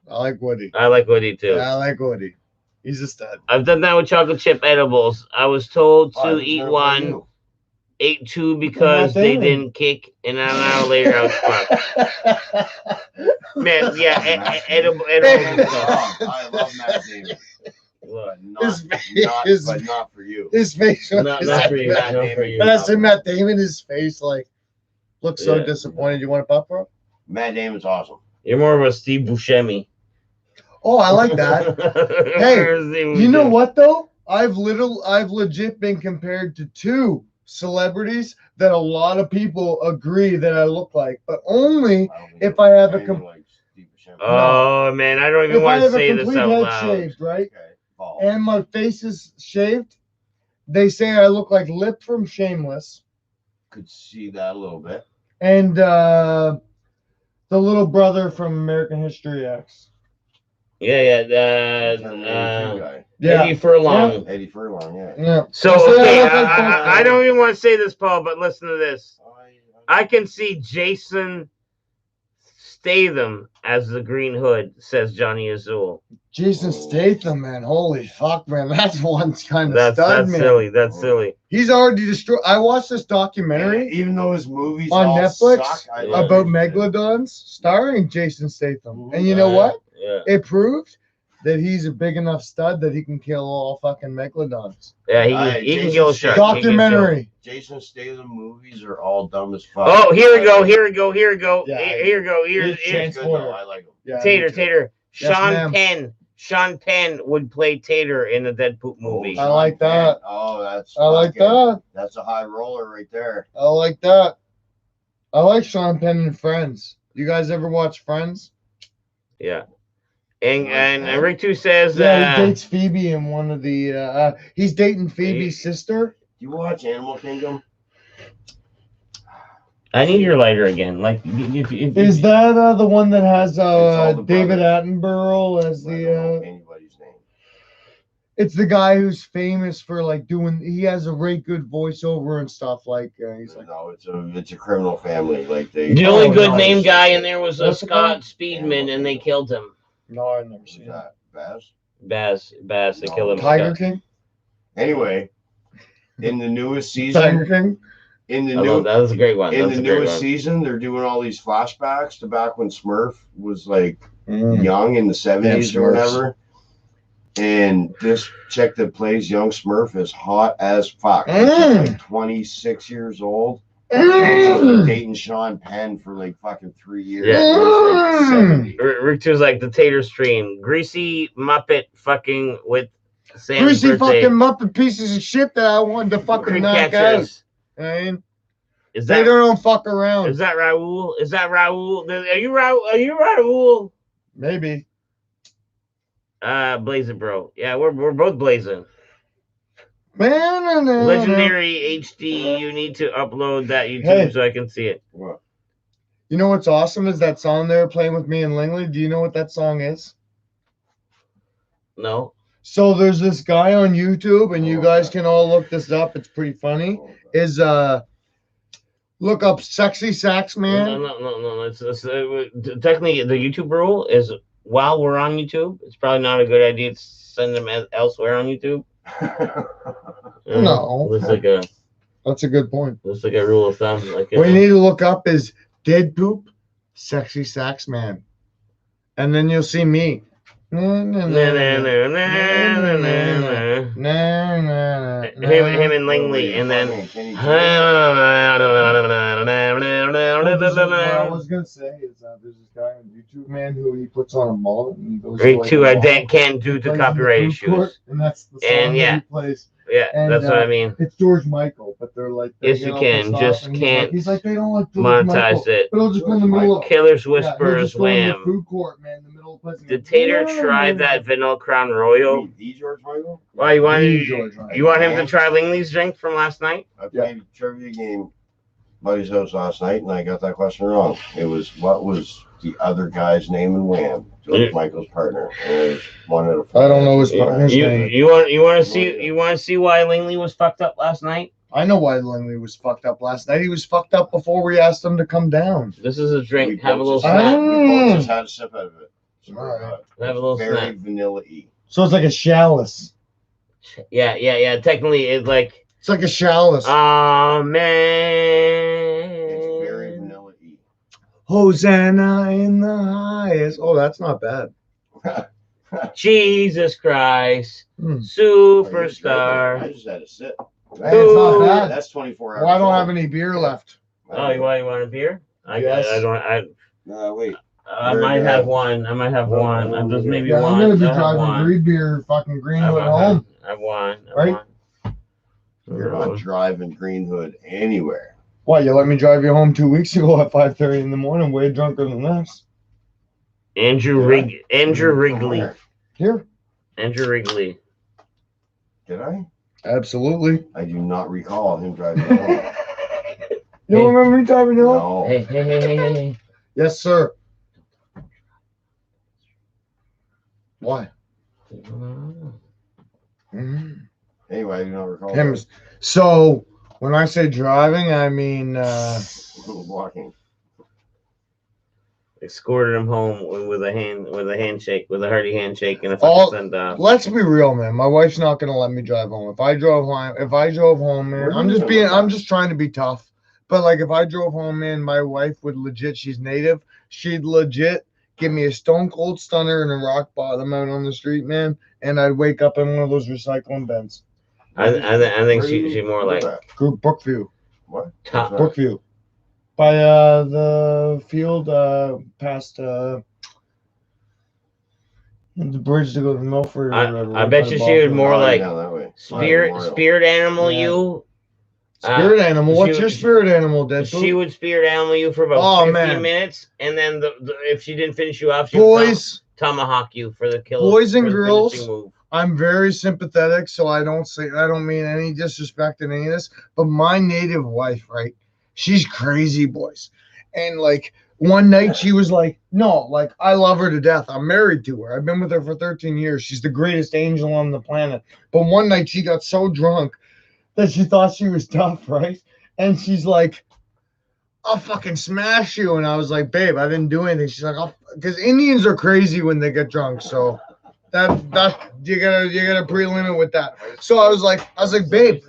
I like Woody. I like Woody too. Yeah, I like Woody. He's a stud. I've done that with chocolate chip edibles. I was told to eat one, ate two because they didn't kick, and an hour later I was fucked. Man, yeah, edibles. I love Matt Damon. But not for you. His face. Not for you. Not for you. But I said Matt Damon, his face like looks so disappointed. You want to pop bro? Matt Damon's awesome. You're more of a Steve Buscemi. Oh, I like that. Hey, you know what though? I've legit been compared to two celebrities that a lot of people agree that I look like, but only if I have a Oh man, I don't even want to say this out loud. Shaved, right? Okay. And my face is shaved. They say I look like Lip from Shameless. Could see that a little bit. And the little brother from American History X. Yeah. Eddie Furlong. Yeah. Eddie Furlong, yeah. Yeah. So okay, I don't even want to say this, Paul, but listen to this. I can see Jason Statham as the Green Hood, says Johnny Azul. Jason Statham, man. Holy fuck, man. That's one kind of stud, man. That's silly. He's already destroyed. I watched this documentary. Yeah, even though his movies on Netflix about Megalodons, starring Jason Statham. And you know what? Yeah. It proved that he's a big enough stud that he can kill all fucking megalodons. Yeah, he can kill a shark. He can kill- Documentary. Jason Statham movies are all dumb as fuck. Oh, here we go. Here we go. Here we go. Yeah, Here we go. Here's Chance- Good, though. I like him. Yeah, Tater. me too. Tater. Yes, Sean ma'am. Penn. Sean Penn would play Tater in the Dead Poop movie. I like that. Oh, that's. I like fucking- that. That's a high roller right there. I like that. I like Sean Penn and Friends. You guys ever watch Friends? Yeah. And Rick 2 says Yeah, he dates Phoebe in one of the. He's dating Phoebe's sister. You watch Animal Kingdom? I need your lighter again. Like, if Is that the one that has all the David brothers. Attenborough as I don't know the? anybody's name. It's the guy who's famous for like doing. He has a very good voiceover and stuff. Like he's like. No, it's a criminal family. Like they. the only Oh, good no, name it's- guy in there was What's it Scott called? Speedman, and they killed him. No, I've never Who's seen it. that? Baz? Bass, they killed him. Tiger King. Anyway, in the newest Tiger season, King. in the I love new that was a great one. That in was the a great newest one. season, they're doing all these flashbacks to back when Smurf was like Mm. young in the 70s Damn or Smurfs. whatever. And this chick that plays young Smurf is hot as fuck. She's Mm. like 26 years old. Mm. Dating Sean Penn for like fucking 3 years. Yeah. He's like Mm. 70. Rick 2's like the Tater stream. Greasy Muppet fucking with Sam's Greasy birthday. fucking Muppet pieces of shit that I wanted to fucking Cream knock out. catchers. I mean, Is they that don't fuck around. is that Raul? Is that Raul? Are you Raul? Are you Raul? Maybe. Blazing, bro. Yeah, we're both blazing. Man, Legendary HD. You need to upload that YouTube Hey. so I can see it. What? You know what's awesome is that song they're playing with me and Langley. Do you know what that song is? No. So there's this guy on YouTube, and you guys can all look this up. It's pretty funny. Is look up "Sexy Sax Man." No. It's technically the YouTube rule is while we're on YouTube, it's probably not a good idea to send them elsewhere on YouTube. No. It's like a That's a good point. rule of thumb. Like What you need to look up is "Dead Poop, Sexy Sax Man," and then you'll see me. him Him and Langley, and then. What I was gonna say is there's this guy on YouTube, man, who he puts on a mullet and he goes Rick like, 2, a I walk, can't do to plays in copyright the food court, issues. and that's the song And, yeah. that he plays. Yeah, And, that's what I mean. It's George Michael, but they're like, Yes, you can, pissed just off, and can't he's like they don't like George Monetize Michael, it. but I'll just go in the middle of Killer's yeah, Whispers, they'll just go in the Wham. food court, man, in the middle of the place. and Did go, Tater "Yeah, try man." that Vanilla Crown Royal? The George Michael? Why you want The George Michael. you want him to try Langley's drink from last night? I played a trivia game at buddy's house last night, and I got that question wrong. It was what was the other guy's name in Wham? George Michael's partner. And it was 1 out of 4. I don't know his partner's You name. you want to see why Langley was fucked up last night? I know why Langley was fucked up last night. He was fucked up before we asked him to come down. This is a We drink. Have a both little just- snap. We both just had a sip out of it. So, Alright. Have a little very snap. vanilla-y. So it's like a chalice. Yeah. Technically, it's like, It's like a chalice. oh It's very man. vanilla-y. Hosanna in the highest. Oh, that's not bad. Jesus Christ, Hmm. I superstar. just had a sip. Hey, it's not bad. That's 24 hours. Well, I don't have old. any beer left. Oh, you want a beer? Yes. Wait. I Very might good. have one. I'm just maybe Yeah, one. I'm gonna be I have driving one. Green Beer fucking I Greenwood have home. I have one. Right? You're not driving Green Hood anywhere. Why, you let me drive you home 2 weeks ago at 5:30 in the morning, way drunker than this. Andrew Wrigley. Here. Andrew Wrigley. Did I? Absolutely. I do not recall him driving home. You don't remember me driving you home? No. Hey. Yes, sir. Why? Mhm. Anyway, I do not recall. Him. So when I say driving, I mean Walking. Escorted him home with a handshake, with a hearty handshake and a All- fucking send off. let's be real, man. My wife's not gonna let me drive home. If I drove home, man, I'm just trying to be tough. But like if I drove home, man, my wife would legit, she's native, she'd legit give me a stone cold stunner and a rock bottom out on the street, man, and I'd wake up in one of those recycling bins. I think she's more like Brookview. What? Top- What's that? Brookview. By the field past the bridge to go to Milford. I right bet by you the she was ball more field. like down that way. spirit animal Yeah. you. Spirit animal. What's she- your spirit animal, Deadpool? She would spirit animal you for about 15 man. minutes, and then if she didn't finish you off, she would Boys, tomahawk you for the kill. Boys and for the girls. finishing move. I'm very sympathetic, so I don't mean any disrespect in any of this, but my native wife, right? She's crazy, boys. And like one night she was like, no, like I love her to death. I'm married to her. I've been with her for 13 years. She's the greatest angel on the planet. But one night she got so drunk that she thought she was tough, right? And she's like, I'll fucking smash you. And I was like, babe, I didn't do anything. She's like, because Indians are crazy when they get drunk. So that you gotta pre-limit with that. So I was like, babe,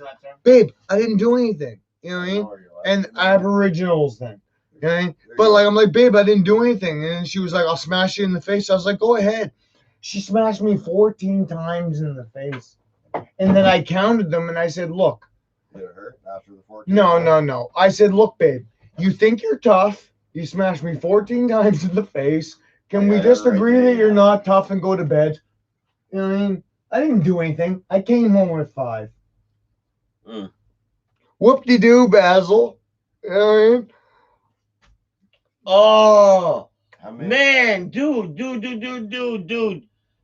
I didn't do anything. You know what I mean? And Aboriginals then. You know what I mean? But like I'm like, babe, I didn't do anything. And then she was like, I'll smash you in the face. I was like, go ahead. She smashed me 14 times in the face. And then I counted them and I said, look. Did it hurt after the 14? No. I said, look, babe, you think you're tough. You smashed me 14 times in the face. Can we just agree that you're not tough and go to bed? You know what I mean? I didn't do anything. I came home with 5. Whoop-de-doo, Basil. You know what I mean? Oh How many? man, dude.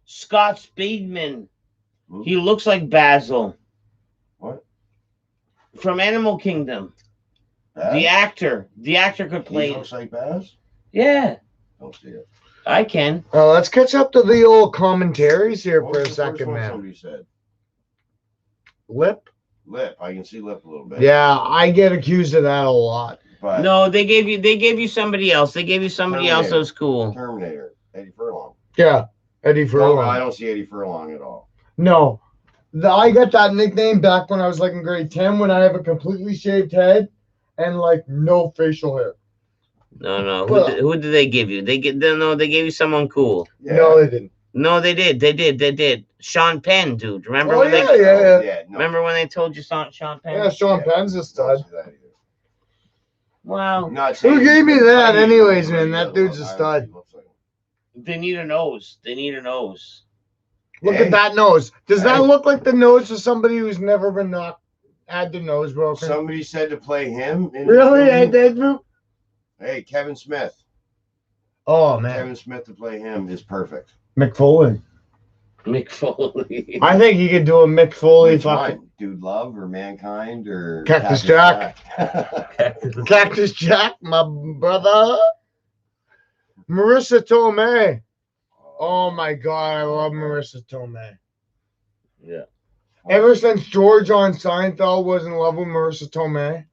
Scott Speedman. Hmm? He looks like Basil What? from Animal Kingdom. Baz? The actor could He play. looks like Baz? Yeah, Don't see it. I can. Let's catch up to the old commentaries here What for a was the first second, one man. Somebody said Lip? lip. I can see lip a little bit. Yeah, I get accused of that a lot. But No, they gave you somebody else. They gave you somebody else that was cool. Terminator, Eddie Furlong. Yeah, Eddie No, Furlong. I don't see Eddie Furlong at all. No. I got that nickname back when I was like in grade 10 when I have a completely shaved head and like no facial hair. No. Well- Who did they give you? They gave you someone cool. Yeah. No, they didn't. No, they did. Sean Penn, dude. Remember Oh, when yeah, they yeah. No. remember when they told you Sean Penn? Yeah, Sean Penn's a Don't stud. see that either. Well, I'm not Who saying gave me he's that good, anyways, but man? he That doesn't dude's a look- I stud. honestly looks like him. they need a nose. They need a nose. Look Hey. at that nose. Does that Hey. look like the nose of somebody who's never been had the nose broken? Somebody said to play him. In Really? the I movie. did, Drew? Hey, Kevin Smith. Oh, man. Kevin Smith to play him is perfect. Mick Foley. Mick Foley. I think you could do a Mick Foley Which fucking one? Dude Love or Mankind or Cactus Jack. Jack? Cactus Jack, my brother. Marissa Tomei. Oh my God, I love Marissa Tomei. Yeah. Ever since George on Seinfeld was in love with Marissa Tomei.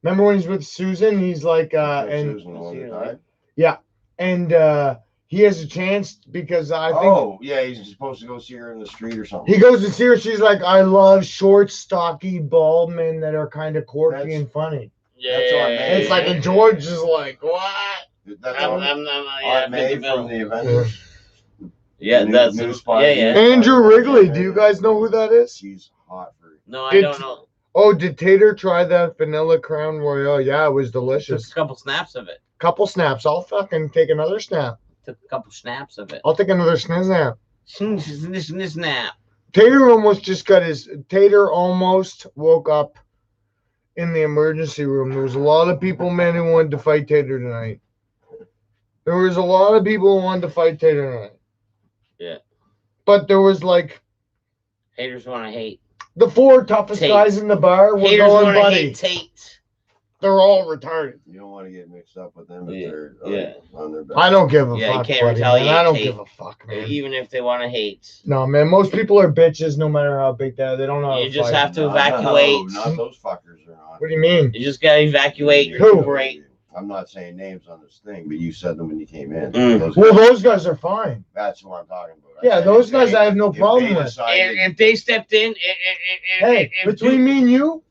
Remember when he's with Susan? He's like, and Susan, the one that died? he has a chance because I think Oh, yeah, he's supposed to go see her in the street or something. he goes to see her. She's like, I love short, stocky, bald men that are kind of quirky That's- and funny. That's on me. It's like, and George is like, what? That's I'm, on I'm, I'm, yeah, Aunt fit May the bill. from the Avengers. Yeah, New- that's new spot. yeah. Andrew Wrigley. Do you guys know who that is? She's hot for No, I Did- don't know. Oh, did Tater try that vanilla Crown Royale? Yeah, it was Took delicious. a couple snaps of it. Couple snaps. I'll fucking take another snap. Took a couple snaps of it. I'll take another snap. Snap. Tater almost woke up in the emergency room. There was a lot of people, man, who wanted to fight Tater tonight. There was a lot of people who wanted to fight Tater tonight. Yeah. But there was like Haters want to hate. the 4 toughest Tate. guys in the bar were Haters going, want to buddy. hate Tate. They're all retarded. You don't want to get mixed up with them if Yeah, they're yeah. on their back. I don't give a Yeah, you fuck, can't buddy, man. retaliate, I don't Tate. give a fuck, man. Even if they want to hate. No, man. Most people are bitches, no matter how big they are. They don't know how You to just fight. have to No, evacuate. not those fuckers are not. What do you mean? You just gotta evacuate, Who? recuperate. I'm not saying names on this thing, but you said them when you came in. Mm. Well, those guys are fine. That's what I'm talking about. Yeah, those guys I have no problem with. And if they stepped in, Hey, between me and you,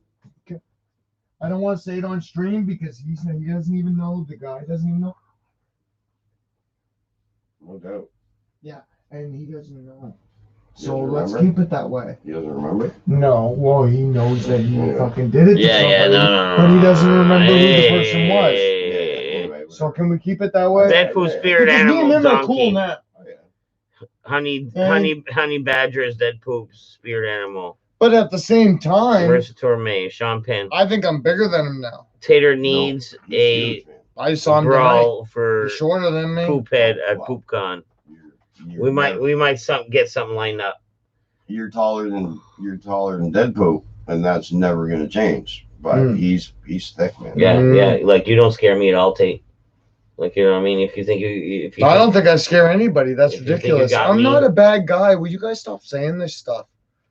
I don't want to say it on stream because he doesn't even know. The guy doesn't even know. No doubt. and he doesn't know. He So doesn't let's remember? keep it that way. He doesn't remember? No, well, he knows that he Yeah. fucking did it to Yeah, somebody, no. but he doesn't remember who the person was. Yeah, anyway. So can we keep it that way? Deadpool spirit Because me and animal him are cool donkey. now. Oh, yeah. Honey badger is Deadpool's spirit animal. But at the same time, Marissa Tomei, Sean Penn. I think I'm bigger than him now. Tater needs He's a huge, man. I saw him tonight. brawl for He's shorter than me. Poop Head at Wow. PoopCon. You're We might get something lined up. You're taller than Deadpool, and that's never gonna change. But Mm. he's thick, man. Yeah, Mm. yeah. Like you don't scare me at all, Tate. Like you know what I mean? If you think if you I don't think I scare anybody. That's If you think you ridiculous. got I'm me- not a bad guy. Will you guys stop saying this stuff?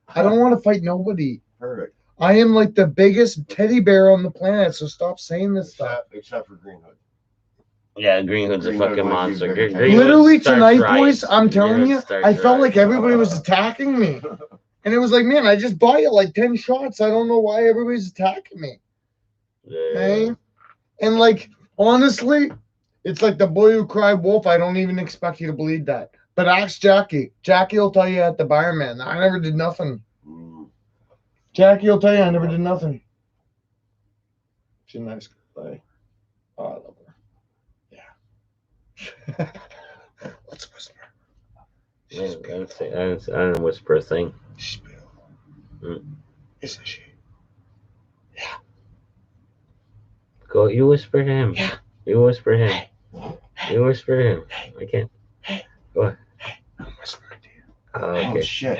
I don't want to fight nobody. Perfect. I am like the biggest teddy bear on the planet, so stop saying this stuff. Except for Green Hood. Yeah, Green Hood's a Green Hood fucking might be monster. bigger Green than- Hood Literally starts tonight, right. boys, I'm Green telling Hood you, starts I felt right. like everybody was attacking me. And it was like, man, I just bought you like 10 shots. I don't know why everybody's attacking me. Yeah. Okay? And like, honestly, it's like the boy who cried wolf. I don't even expect you to believe that. But ask Jackie. Jackie will tell you at the bar, man. I never did nothing. Mm. Jackie will tell you I never did nothing. She's a nice guy. Oh, I love her. Yeah. Let's whisper. Yeah, I don't whisper a thing. She's beautiful. Mm. Isn't she? Go, you whisper to him. Yeah. You whisper to him. You whisper to him. I can't. I'm whispering to you. Oh, Oh okay. shit.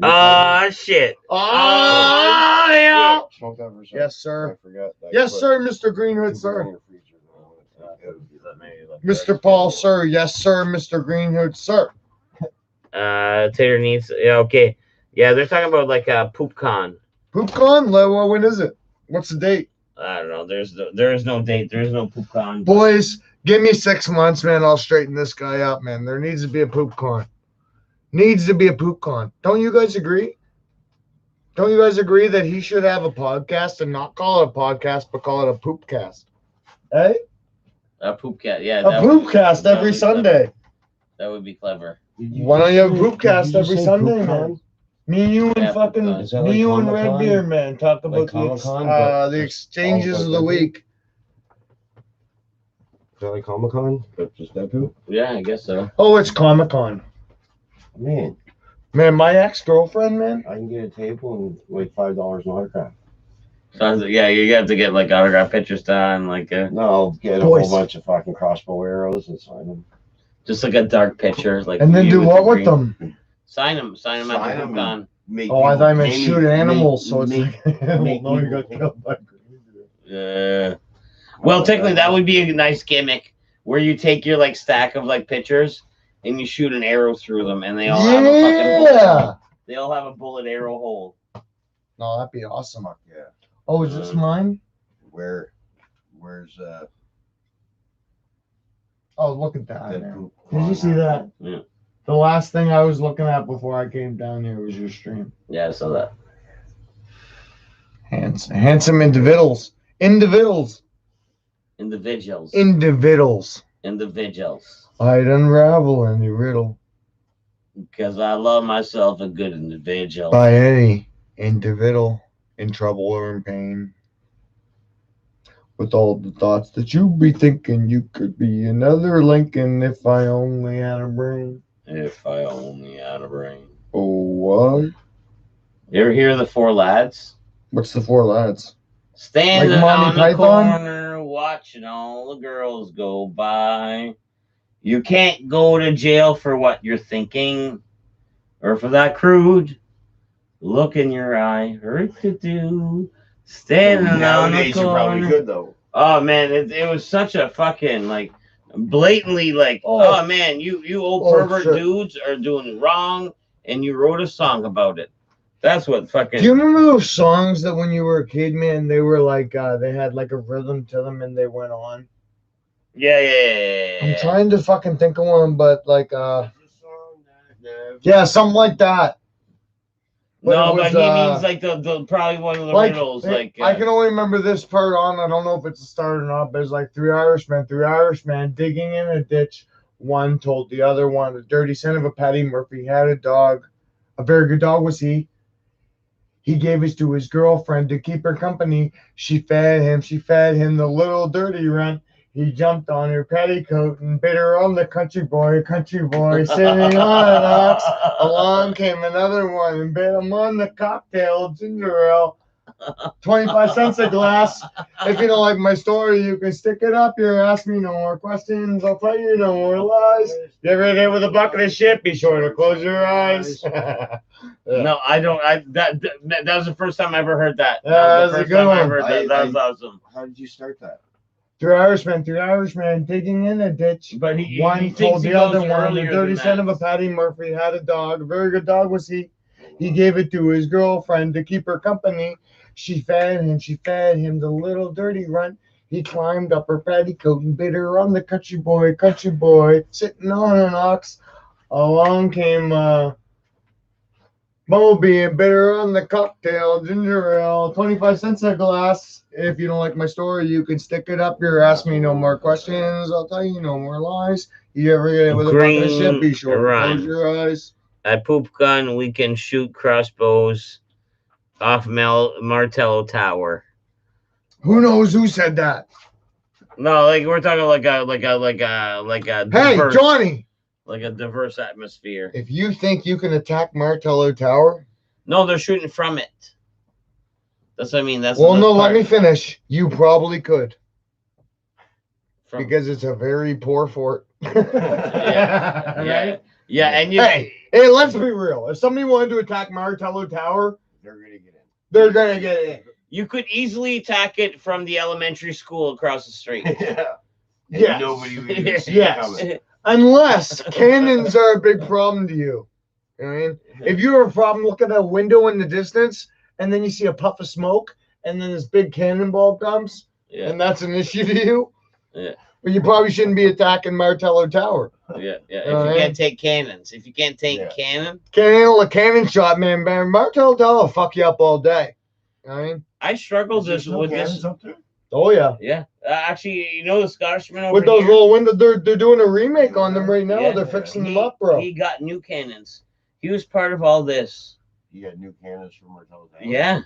Oh shit. Oh, yeah. Smoke that for a second. Yes, sir. I forgot. that Yes, quick. sir, Mr. Greenhood, Keep it sir. in your freezer, though. Mr. Paul, sir. Yes, sir, Mr. Greenhood, sir. Tater needs. Yeah, okay. Yeah, they're talking about like a PoopCon. PoopCon? Well, when is it? What's the date? I don't know. There is no date. There is no PoopCon. Boys, give me 6 months, man. I'll straighten this guy up, man. There needs to be a PoopCon. Needs to be a PoopCon. Don't you guys agree? Don't you guys agree that he should have a podcast and not call it a podcast, but call it a poopcast? Hey? A Poopcat. Yeah. A poopcast that every would be Sunday. clever. That would be clever. Why don't you have a poopcast every Sunday, man? Me and you and Yeah, fucking, PoopCon. Is that me, like you and Comic-Con? Red Beer, man, talk about Like Comic-Con, but the just exchanges all of the about week. Is that like Comic-Con? But just Deadpool? Yeah, I guess so. Oh, it's Comic-Con. Man, Man, my ex-girlfriend, man. I can get a table and wait $5 an autograph. So yeah, you have to get like autograph pictures done, like No, I'll get a Boys. whole bunch of fucking crossbow arrows and sign them. just like a dark picture, like. And then you do what with green- them? Sign them. Sign them at Sign the 'em PoopCon. Make Oh, I thought I meant maybe- shoot animals, so it's make- like, make no, you people- got killed by Well, technically, that would be a nice gimmick where you take your like stack of like pictures and you shoot an arrow through them, and they all have a fucking bullet. Yeah. They all have a bullet arrow hole. No, that'd be awesome. Fuck yeah. Oh, is this mine? Where's Oh, look at that. man. Deadpool? Did you see that? Yeah. The last thing I was looking at before I came down here was your stream. Yeah, I saw that. Handsome individuals. Individuals. Individuals. Individuals. Individuals. I'd unravel any riddle Because I love myself a good individual. by any individual in trouble or in pain. With all the thoughts that you be thinking, you could be another Lincoln if I only had a brain. If I only had a brain. Oh, what? You ever hear the Four Lads? What's the four lads? Standing Like Monty on the Python? corner, watching all the girls go by. You can't go to jail for what you're thinking, or for that crude look in your eye. Hurt to do. Standing on the Nowadays, you're probably corner. good though. Oh man, it was such a fucking like blatantly like, Oh. oh, man, you old Oh, pervert shit. dudes are doing wrong, and you wrote a song about it. That's what fucking. Do you remember those songs that when you were a kid, man, they were like, they had like a rhythm to them and they went on? Yeah. I'm trying to fucking think of one, but like, yeah, something like that. No, it was, but he means like the probably one of the riddles. Like I can only remember this part on. I don't know if it's a start or not, but it's like three Irishmen digging in a ditch. One told the other one, the dirty son of a Paddy Murphy had a dog. A very good dog was he. He gave it to his girlfriend to keep her company. She fed him the little dirty runt. He jumped on her petticoat and bit her on the country boy, sitting on an ox. Along came another one and bit him on the cocktail ginger ale. 25 cents a glass. If you don't like my story, you can stick it up here. Ask me no more questions. I'll tell you no more lies. You ever get with a bucket of shit? Be sure to close your eyes. No, I don't. That was the first time I ever heard that. Yeah, That was the that's a first good time I one. heard that. That was awesome. How did you start that? Three Irishmen digging in a ditch. But he One thinks told he the other goes one, the earlier dirty than son that. of a Paddy Murphy had a dog. A very good dog was he. He gave it to his girlfriend to keep her company. She fed him the little dirty runt. He climbed up her petticoat and bit her on the country boy, sitting on an ox. Along came Bumblebee and bit her on the cocktail ginger ale. 25 cents a glass. If you don't like my story, you can stick it up here. Ask me no more questions. I'll tell you no more lies. You ever get it with a bucket of shit? Be sure to Run. close your eyes. At Poop Gun, we can shoot crossbows off Martello Tower. Who knows who said that? No, like we're talking like a Hey, diverse, Johnny, like a diverse atmosphere. if you think you can attack Martello Tower, No, they're shooting from it. That's what I mean. That's well, the no, let part. me finish. You probably could From- because it's a very poor fort. yeah, yeah, and you. Hey, let's be real. If somebody wanted to attack Martello Tower, They're gonna get in. they're gonna get in. You could easily attack it from the elementary school across the street. Yeah. And Yes. nobody would even see Yes. it coming. Unless cannons are a big problem to you. You know what I mean? If you have a problem, look at a window in the distance, and then you see a puff of smoke, and then this big cannonball comes, Yeah, and that's an issue to you. Yeah. But you probably shouldn't be attacking Martello Tower. yeah. If Oh, you yeah. can't take cannons, if you can't take Yeah. cannon, Can't handle a cannon shot, man. Martello Tower will fuck you up all day. You know what I mean? I struggled There's this no with this. cannons up there? Oh yeah. Yeah, actually, you know the Scotsman over With those here? little windows, they're doing a remake on them right now. Yeah. They're fixing them up, bro. He got new cannons. He was part of all this. You got new cannons from Martello Tower? Yeah.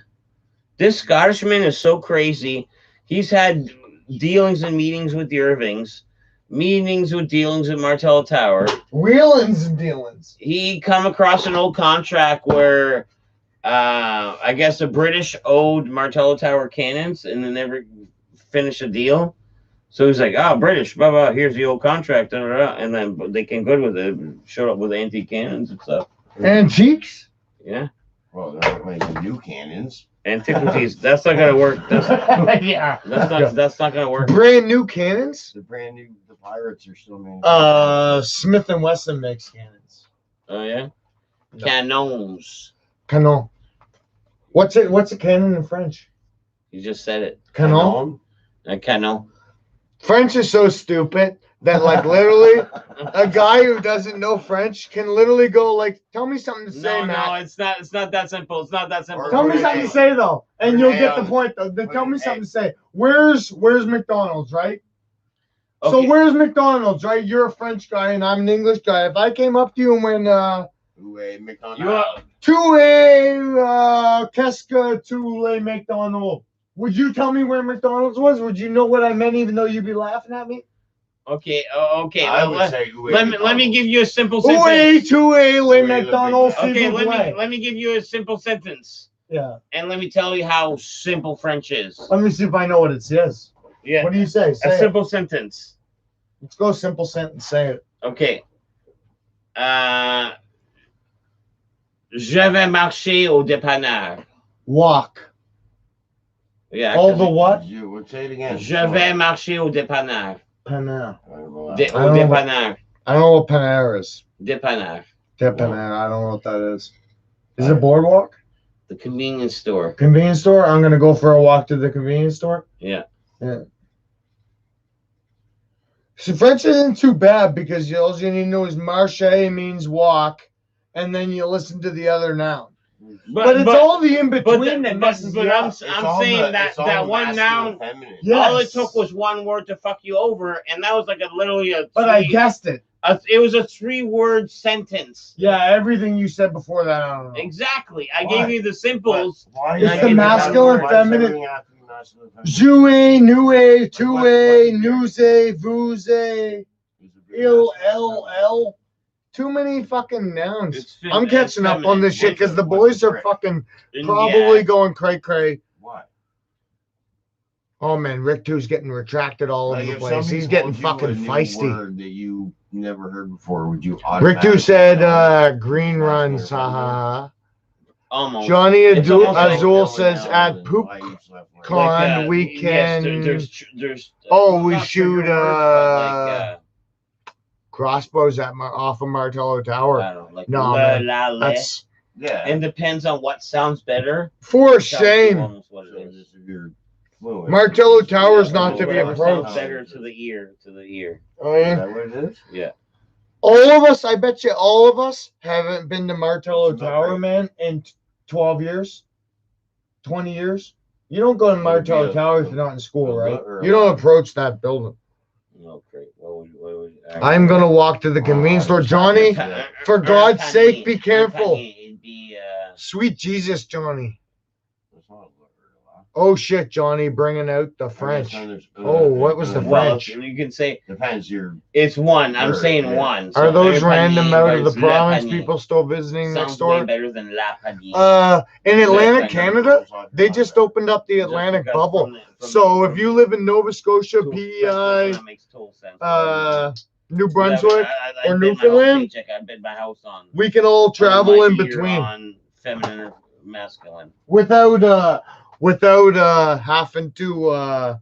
This Scottishman is so crazy. He's had dealings and meetings with the Irvings, dealings with Martello Tower. Wheelings and dealings. He come across an old contract where I guess the British owed Martello Tower cannons and they never finished a deal. So he's like, British, blah, blah, here's the old contract. Blah, blah, blah. And then they came good with it, showed up with antique cannons and stuff. Antiques? Yeah. Well, they're not making new cannons. Antiquities. That's not gonna work. Yeah. That's not gonna work. Brand new cannons? The brand new, the pirates are still making. Smith and Wesson makes cannons. Oh yeah. No. Canons. Canon. What's a cannon in French? You just said it. Canon. A canon. French is so stupid that like literally a guy who doesn't know French can literally go like, tell me something to say, No, Matt. it's not that simple. It's not that simple. Tell me something to say though, and you'll get the Hey, point though. Then tell me hey. something to say. Where's McDonald's, right? So Okay. where's McDonald's, right? You're a French guy and I'm an English guy. If I came up to you and went, McDonald's. You are- tu es qu'est-ce que tu les McDonald's? Would you tell me where McDonald's was? Would you know what I meant even though you'd be laughing at me? Okay. Okay. I would say let me give you a simple Où sentence. est tu es les Où est le McDonald's, s'il Okay. vous plaît? Let me give you a simple sentence, Yeah. and let me tell you how simple French is. Let me see if I know what it says. Yeah. What do you say? Say A it. simple sentence. Let's go simple sentence. Say it. Okay. Je vais marcher au dépanneur. Walk. Yeah. All the what? You would say it again. Je vais marcher au dépanneur. Panera. I don't know. Au I don't know what- dépanneur. I don't know what Panera is. Dépanneur. Panera. I don't know what that is. Is it Boardwalk? The convenience store. Convenience store? I'm going to go for a walk to the convenience store. Yeah. So French isn't too bad because all you need to know is marche means walk, and then you listen to the other noun. But it's all the in between that messes but you I'm up. It's all saying the- that it's all that the one masculine, noun, feminine. Yeah. all it Yes. took was one word to fuck you over, and that was like literally a. But I three- guessed it. it was a 3-word sentence. Yeah, everything you said before that, I don't know. Exactly. I Why? gave you the simples. Why It's does the everything have to- masculine, why does feminine- everything have to be masculine, feminine? Jouer, nouer, What- tuer, what- nuse, vuse, Is it very ill, masculine, L. Too many fucking nouns. It's I'm catching up on this shit because the boys are fucking probably going cray. Why? Oh man, Rick 2's getting retracted all over Like, the if place. somebody He's getting told you fucking a new feisty. word that you never heard before, would you Rick 2 automatically said know green it's runs, masculine or feminine? haha. Almost. Johnny It's almost like Azul Going says down at and Poop why each left leg. Con, we yes, can- there's Oh, we not shoot, trigger words, crossbows at off of Martello Tower. I don't know, like No, la, man. la, la. That's Yeah. And depends on what sounds better. for tells you shame. almost what it So is. just if you're fluent, Martello it's just- Tower's yeah, not to be Whatever approached. sounds better to the ear. I Is mean, that what it is? Yeah. all of us, I bet you all of us haven't been to Martello It's about Tower, right. man, in 12 years, 20 years. You don't go to Martello Yeah. Tower if you're not in school, Yeah, right? or- You don't approach that building. No, great. What would I'm going to walk to the convenience store. Johnny, for God's sake, be careful. It'd be, Sweet Jesus, Johnny. That's not a word. Oh shit, Johnny, bringing out the French. Oh, what was the well, French? you can say Depends. You're it's one. I'm Word, saying yeah. one. Are So those Le random Panier, out but of the it's Le province Panier. people still visiting next Sounds way door? better than La Panier. In Atlantic, Panier. Canada, they just opened up the Just Atlantic because bubble. from So if you live in Nova Scotia, to- PEI, that makes total sense. New Brunswick, I or bid my whole Newfoundland, paycheck. I bid my house on. we can all on travel my in ear between On feminine or masculine. without having to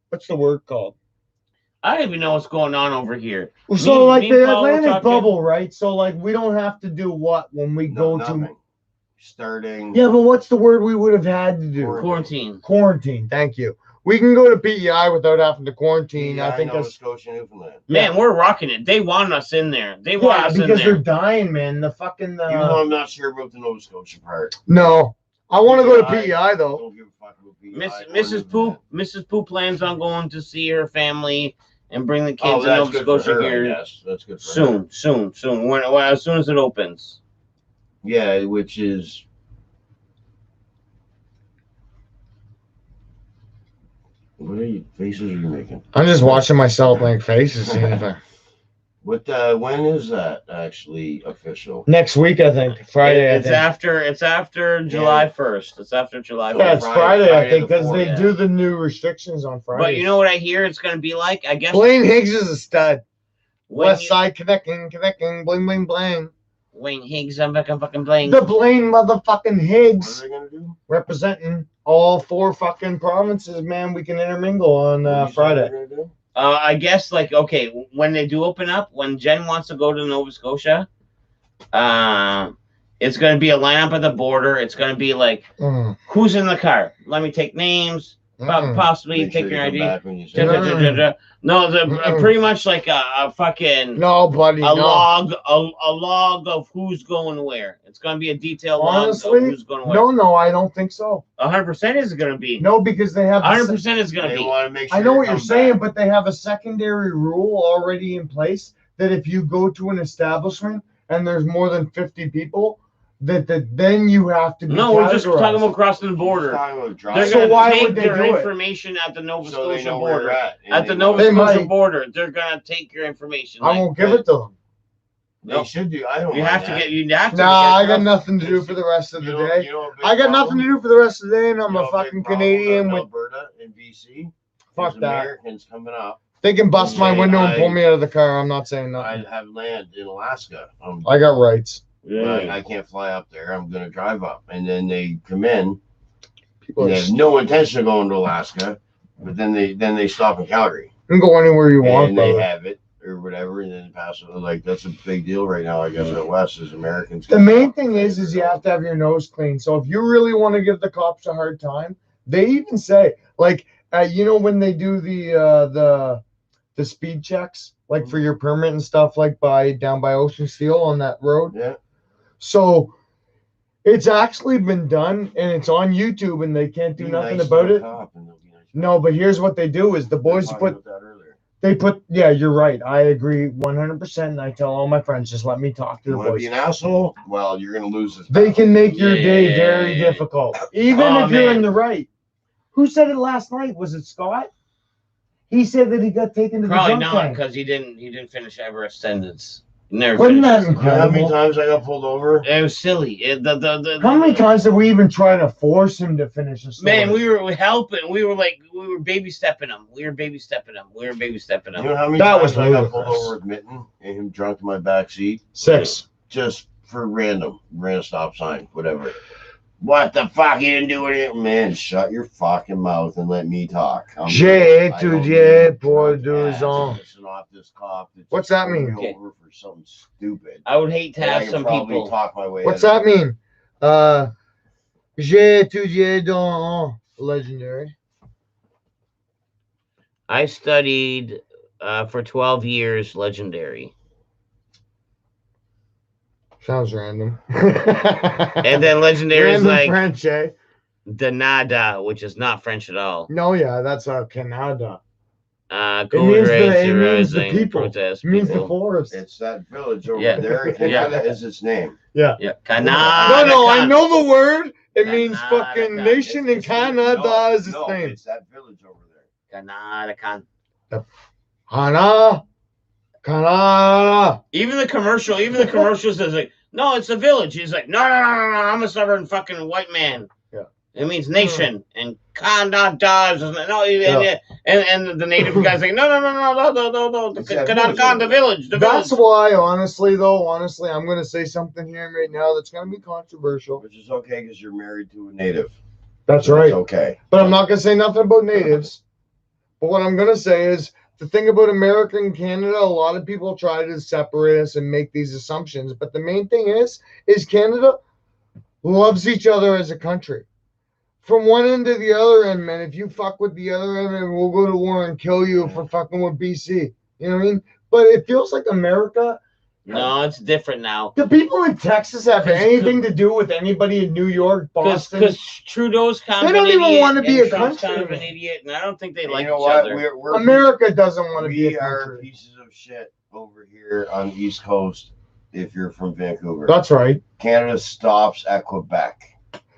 what's the word called? I don't even know what's going on over here. So Me- like me the and Paul were Atlantic talking- bubble, right? So like we don't have to do what when we go to. nothing. Starting. Yeah, but what's the word we would have had to do? Quarantine. Quarantine. Thank you. We can go to PEI without having to quarantine. Yeah, I think Nova that's Scotia, Newfoundland. Man, we're rocking it. They want us in there. They want yeah us in because they're there. dying, man. The fucking Even though I'm not sure about the Nova Scotia part. no. I want to go to PEI, PEI I though. don't give a fuck about PEI or Mrs. Pooh, Mrs. Pooh plans on going to see her family and bring the kids Oh, in that's Nova good for Scotia her, I here guess. That's good for her. soon. Well, as soon as it opens. Yeah, which is. What faces are you making? I'm just watching myself make faces. Seeing if I... What? When is that actually official? Next week, I think Friday. I It's think. after July 1st. It's after July 1st. Yeah, it's Friday, Friday, I Friday think, because before, they yeah. do the new restrictions on Friday. But you know what I hear it's going to be like? I guess Blaine Higgs is a stud. when West you- Side connecting, bling, bling, bling. Wayne Higgs, I'm fucking playing. The Blaine motherfucking What Higgs are they gonna do? representing all 4 fucking provinces, man. We can intermingle on What you say Friday. they're gonna do? I guess like okay, when they do open up, when Jen wants to go to Nova Scotia, it's gonna be a lineup at the border. It's gonna be like Mm, who's in the car? Let me take names, mm. possibly Make sure take you your come ID. back when you say Da, da, that. da, da, da. No, Mm-mm. pretty much like a fucking No, buddy. a no. log a log of who's going where. It's gonna be a detailed Honestly, log of who's going where. No, I don't think so. 100% is gonna be. No, because they have. 100% is gonna They be. want to make sure I know you what you're come saying, back. but they have a secondary rule already in place that if you go to an establishment and there's more than 50 people, that then you have to be No, we're just categorized. talking about crossing the You're border. talking about They're driving, So gonna why take would they their do it? information at the Nova so they Scotia know where border. you're at. and At they the want- Nova They Scotia might. border, they're gonna take your information. I Like, won't give it to them. They should do. I don't. you mind have to that. get. You have to. Nah, I get got nothing to do for the rest of the You know- day. you know a big I got problem? nothing to do for the rest of the day, and I'm You know a big fucking problem Canadian in with. Alberta and BC. Fuck There's that. Americans coming up. They can bust my Okay, window and pull I- me out of the car. I'm not saying I nothing. have land in Alaska. I got rights. But I can't fly up there. I'm gonna drive up, and then they come in. People And are they have no intention of going to Alaska, but then they stop in Calgary You can go anywhere you want, and they brother. have it or whatever, and then pass it. Like that's a big deal right now. I guess out west is Americans. The main thing is you have to have your nose clean. So if you really want to give the cops a hard time, they even say like, when they do the speed checks, like for your permit and stuff, like down by Ocean Steel on that road. Yeah. So It's actually been done, and it's on YouTube, and they can't do Be nothing nice about to a it. cop and they'll be nice. No, but here's what they do: is the boys We were put talking about that earlier. yeah, you're right. I agree 100%. And I tell all my friends, just let me talk to You the want to boys. be an asshole? Well, you're gonna lose this. They can make your day Yeah. very difficult, even Oh, if you're man. in the right. Who said it last night? Was it Scott? He said that he got taken to the Probably junk not tank. because he didn't finish Everest sentence. Never Wasn't that finished. You know how many incredible? times I got pulled over? It was silly. How many times did we even try to force him to finish a story? Man, we were helping. We were baby stepping him. We were baby stepping him. You know how many That times was I got pulled ludicrous. over with Mitten and him drunk in my back seat? 6. Just for random. Ran a stop sign, whatever. What the fuck? You didn't do anything? Man, shut your fucking mouth and let me talk. J'ai I don't étudié need pour drunk 2 ass ans. pissing off this cop that's What's just that mean? pulled me Okay. over for something stupid. I would hate to And I have can some probably people. talk my way What's out of that it. mean? J'ai étudié dans legendary. I studied for 12 years legendary. Sounds random. And then legendary is random like French, eh? Danada, which is not French at all. No, yeah, that's Canada. Code means the- Race, it means the Rising, people. protest, It means the people. forest. It's that village over Yeah. there. Canada is its name. Yeah, No, Canada. no, I know the word. It means Canada. fucking nation in It's- Canada no, is its no, name. It's that village over there. Canada. Canada. Even the commercial says like, no, it's a village. He's like, no, I'm a stubborn fucking white man. Yeah. It means nation. And Canada is no, Yeah. and the native guy's like, no, It's that Canada, the village, the That's village. why, honestly, I'm going to say something here right now that's going to be controversial. Which is okay because you're married to a native. That's So right. It's okay. But I'm not going to say nothing about natives. But what I'm going to say is the thing about America and Canada, a lot of people try to separate us and make these assumptions. But the main thing is Canada loves each other as a country. From one end to the other end, man. If you fuck with the other end, then we'll go to war and kill you for fucking with BC. You know what I mean? But it feels like America. No, it's different now. Do people in Texas have 'Cause- anything to do with anybody in New York, Boston? Because Trudeau's kind They of don't an even idiot, wanna be and a Trump's country, kind of an man. idiot, and I don't think they And like you know each what? other. We're America doesn't want to be we a are country. pieces of shit over here on the East Coast. If you're from Vancouver, That's right. Canada stops at Quebec.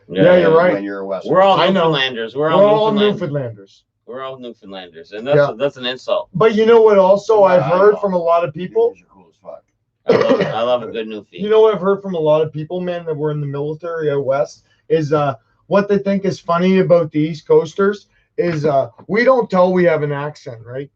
Yeah, you're right. When you're a West. We're all I know. Newfoundlanders. We're all Newfoundlanders. We're all Newfoundlanders, and Yeah. that's an insult. But you know what? Also, Yeah, I've I heard know. from a lot of people. You're cool as fuck. I love a good Newfie. You know what I've heard from a lot of people, man, that were in the military out west is what they think is funny about the East Coasters is we don't tell we have an accent, right?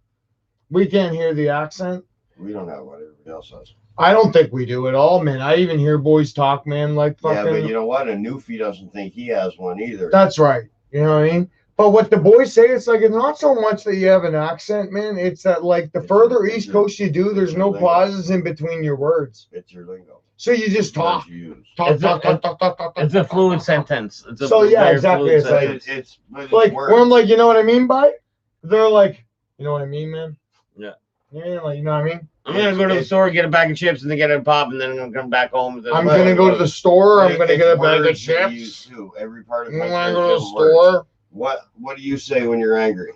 We can't hear the accent. We don't have what everybody else has. I don't think we do at all, man. I even hear boys talk, man, like fucking. Yeah, but you know what? A newfie doesn't think he has one either. That's right. You know what I mean? But what the boys say, it's like it's not so much that you have an accent, man. It's that like the It's further your- East Coast you do, there's no lingo. pauses in between your words. It's your lingo. So you just talk. Words you use. Talk. It's a fluid sentence. It's a So, yeah, very exactly, fluid it's like- sentence. But Like words. where I'm like, you know what I mean by? They're like, you know what I mean, man? Yeah. Yeah, like you know what I mean? I'm gonna go to the store, get a bag of chips, and then get a pop, and then I'm gonna come back home. And then I'm gonna go to the store. I'm gonna It's get a bag of words that you use chips. too. Every part of the I'm country gonna has go to the different words. store. What do you say when you're angry?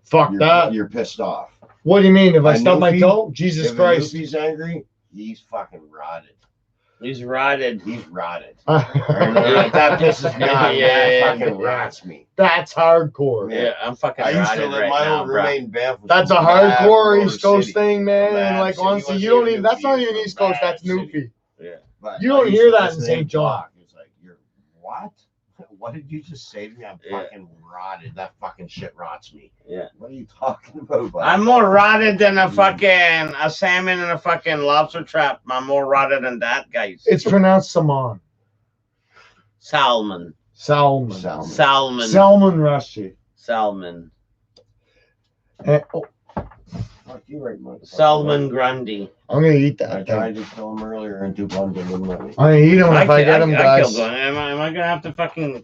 Fuck that. You're pissed off. What do you mean? If I A stub my newfie? toe? Jesus If Christ. a newfie's angry, he's fucking rotted. He's rotted. He's rotted. That pisses me off. Yeah, That yeah, fucking yeah. rots me. That's hardcore. Yeah. Yeah, I'm fucking I used to rotted live. right My now, old bro. roommate in Banff. was That's a from Mad hardcore Motor East Coast City. thing, man. Mad And like City. honestly, He you don't wasn't even. That's not even even from East Coast. Mad That's City. Newfie. Yeah. But You I don't used hear to that in listen to St. him John. talk. It's like, you're what? What did you just say to me? I'm Yeah. fucking rotted. That fucking shit rots me. Yeah. What are you talking about? Bud? I'm more rotted than a salmon in a fucking lobster trap. I'm more rotted than that, guys. It's pronounced salmon. Salmon. Salmon. Salmon. Salmon. Salmon Rushy. Salmon. Oh, Fuck you, right, motherfucker. Salmon Grundy. I'm gonna eat I that tried thing. to kill him earlier and Dupont didn't let me. I'm gonna eat him if I get him, I guys. killed one. Am I gonna have to fucking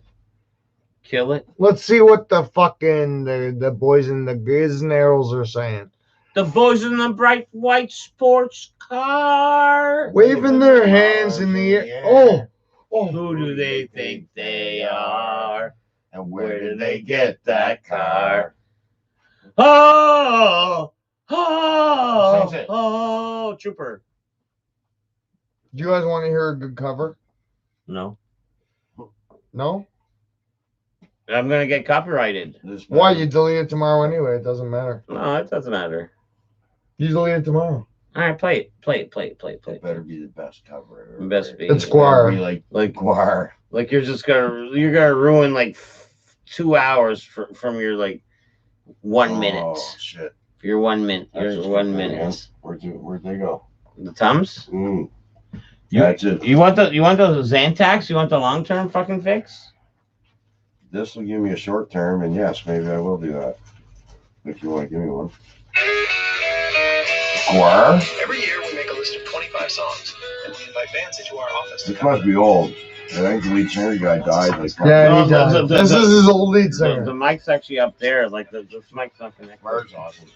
kill it? Let's see what the fucking the boys in the Grizznerals are saying. The boys in the bright white sports car. Waving their hands in the air. Oh, Oh, Who do they think they are? And Where did they get that car? Oh, Who sings it? oh, Trooper. do you guys want to hear a good cover? No, No? I'm gonna get copyrighted. This Why? better- You delete it tomorrow anyway. It doesn't matter. No, it doesn't matter. You delete it tomorrow. All right, play it. It better be the best cover I've ever Best heard. be. It's It better be Squire. like Guar. Like you're gonna ruin like 2 hours from your like 1 minute. Oh shit! Your 1 minute. That's Your just 1 okay, minute. man. Where'd they go? The Tums. Mm. You- That's it. You want the Zantax? You want the long term fucking fix? This will give me a short term, and yes, maybe I will do that. If you want to give me one. Guar? Every year we make a list of 25 songs, and we invite bands into our office to This must be old. I think the lead singer guy died. Like, Yeah, No, he does. This is his old lead The singer. mic's actually up there. Like the mic's not connected. Guar's awesome.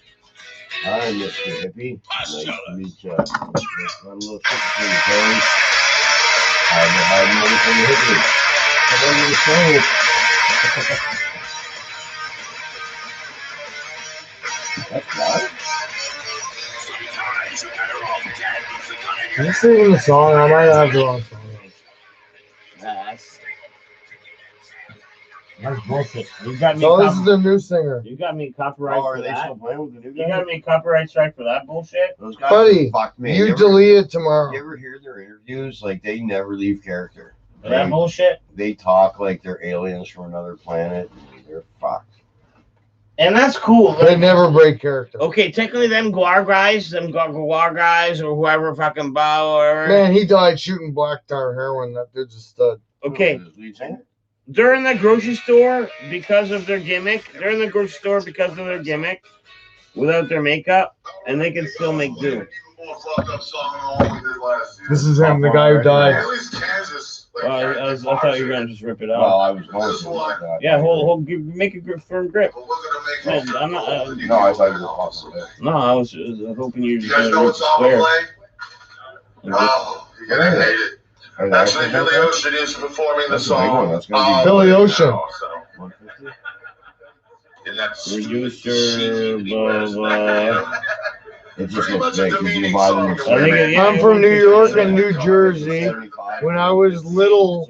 Hi, Mr. Hippie. Nice to meet you. Let's have a little chicken for your toes. Hide money from the hippie. Come under the stove. That's Guar? Is he singing the song? I might have the wrong song. That's bullshit. You got me. No, this is the new singer. You got me copyright Oh, for are they that. still playing with the new You guy? got me copyright strike for that bullshit. Those guys Buddy, fuck me. You ever- delete it tomorrow. You ever hear their interviews? Like, they never leave character. That bullshit. They talk like they're aliens from another planet. They're fucked. And that's cool. They never break character. Okay, technically them Guar guys, or whoever fucking bow or Man, he died shooting black tar heroin. That dude's a stud. okay. Who's the lead singer? They're in the grocery store because of their gimmick. They're in the grocery store because of their gimmick without their makeup, and they can still make do. This is him, the guy who died. At least Kansas. I thought you were gonna just rip it out. Well, I was going to. Like that. Yeah, make a firm grip. Man, I'm not, No, I thought you were awesome. No, I was hoping you were You just guys gonna know rip what the song square. we're playing? Oh, you're gonna hate it. Actually, Billy Ocean is performing the That's a big one. song. That's gonna be Billy Ocean. 150. And that's Reducer, blah, blah. It just looks big. You can buy them in I think it- yeah. I'm from New York and New Jersey. When I was little,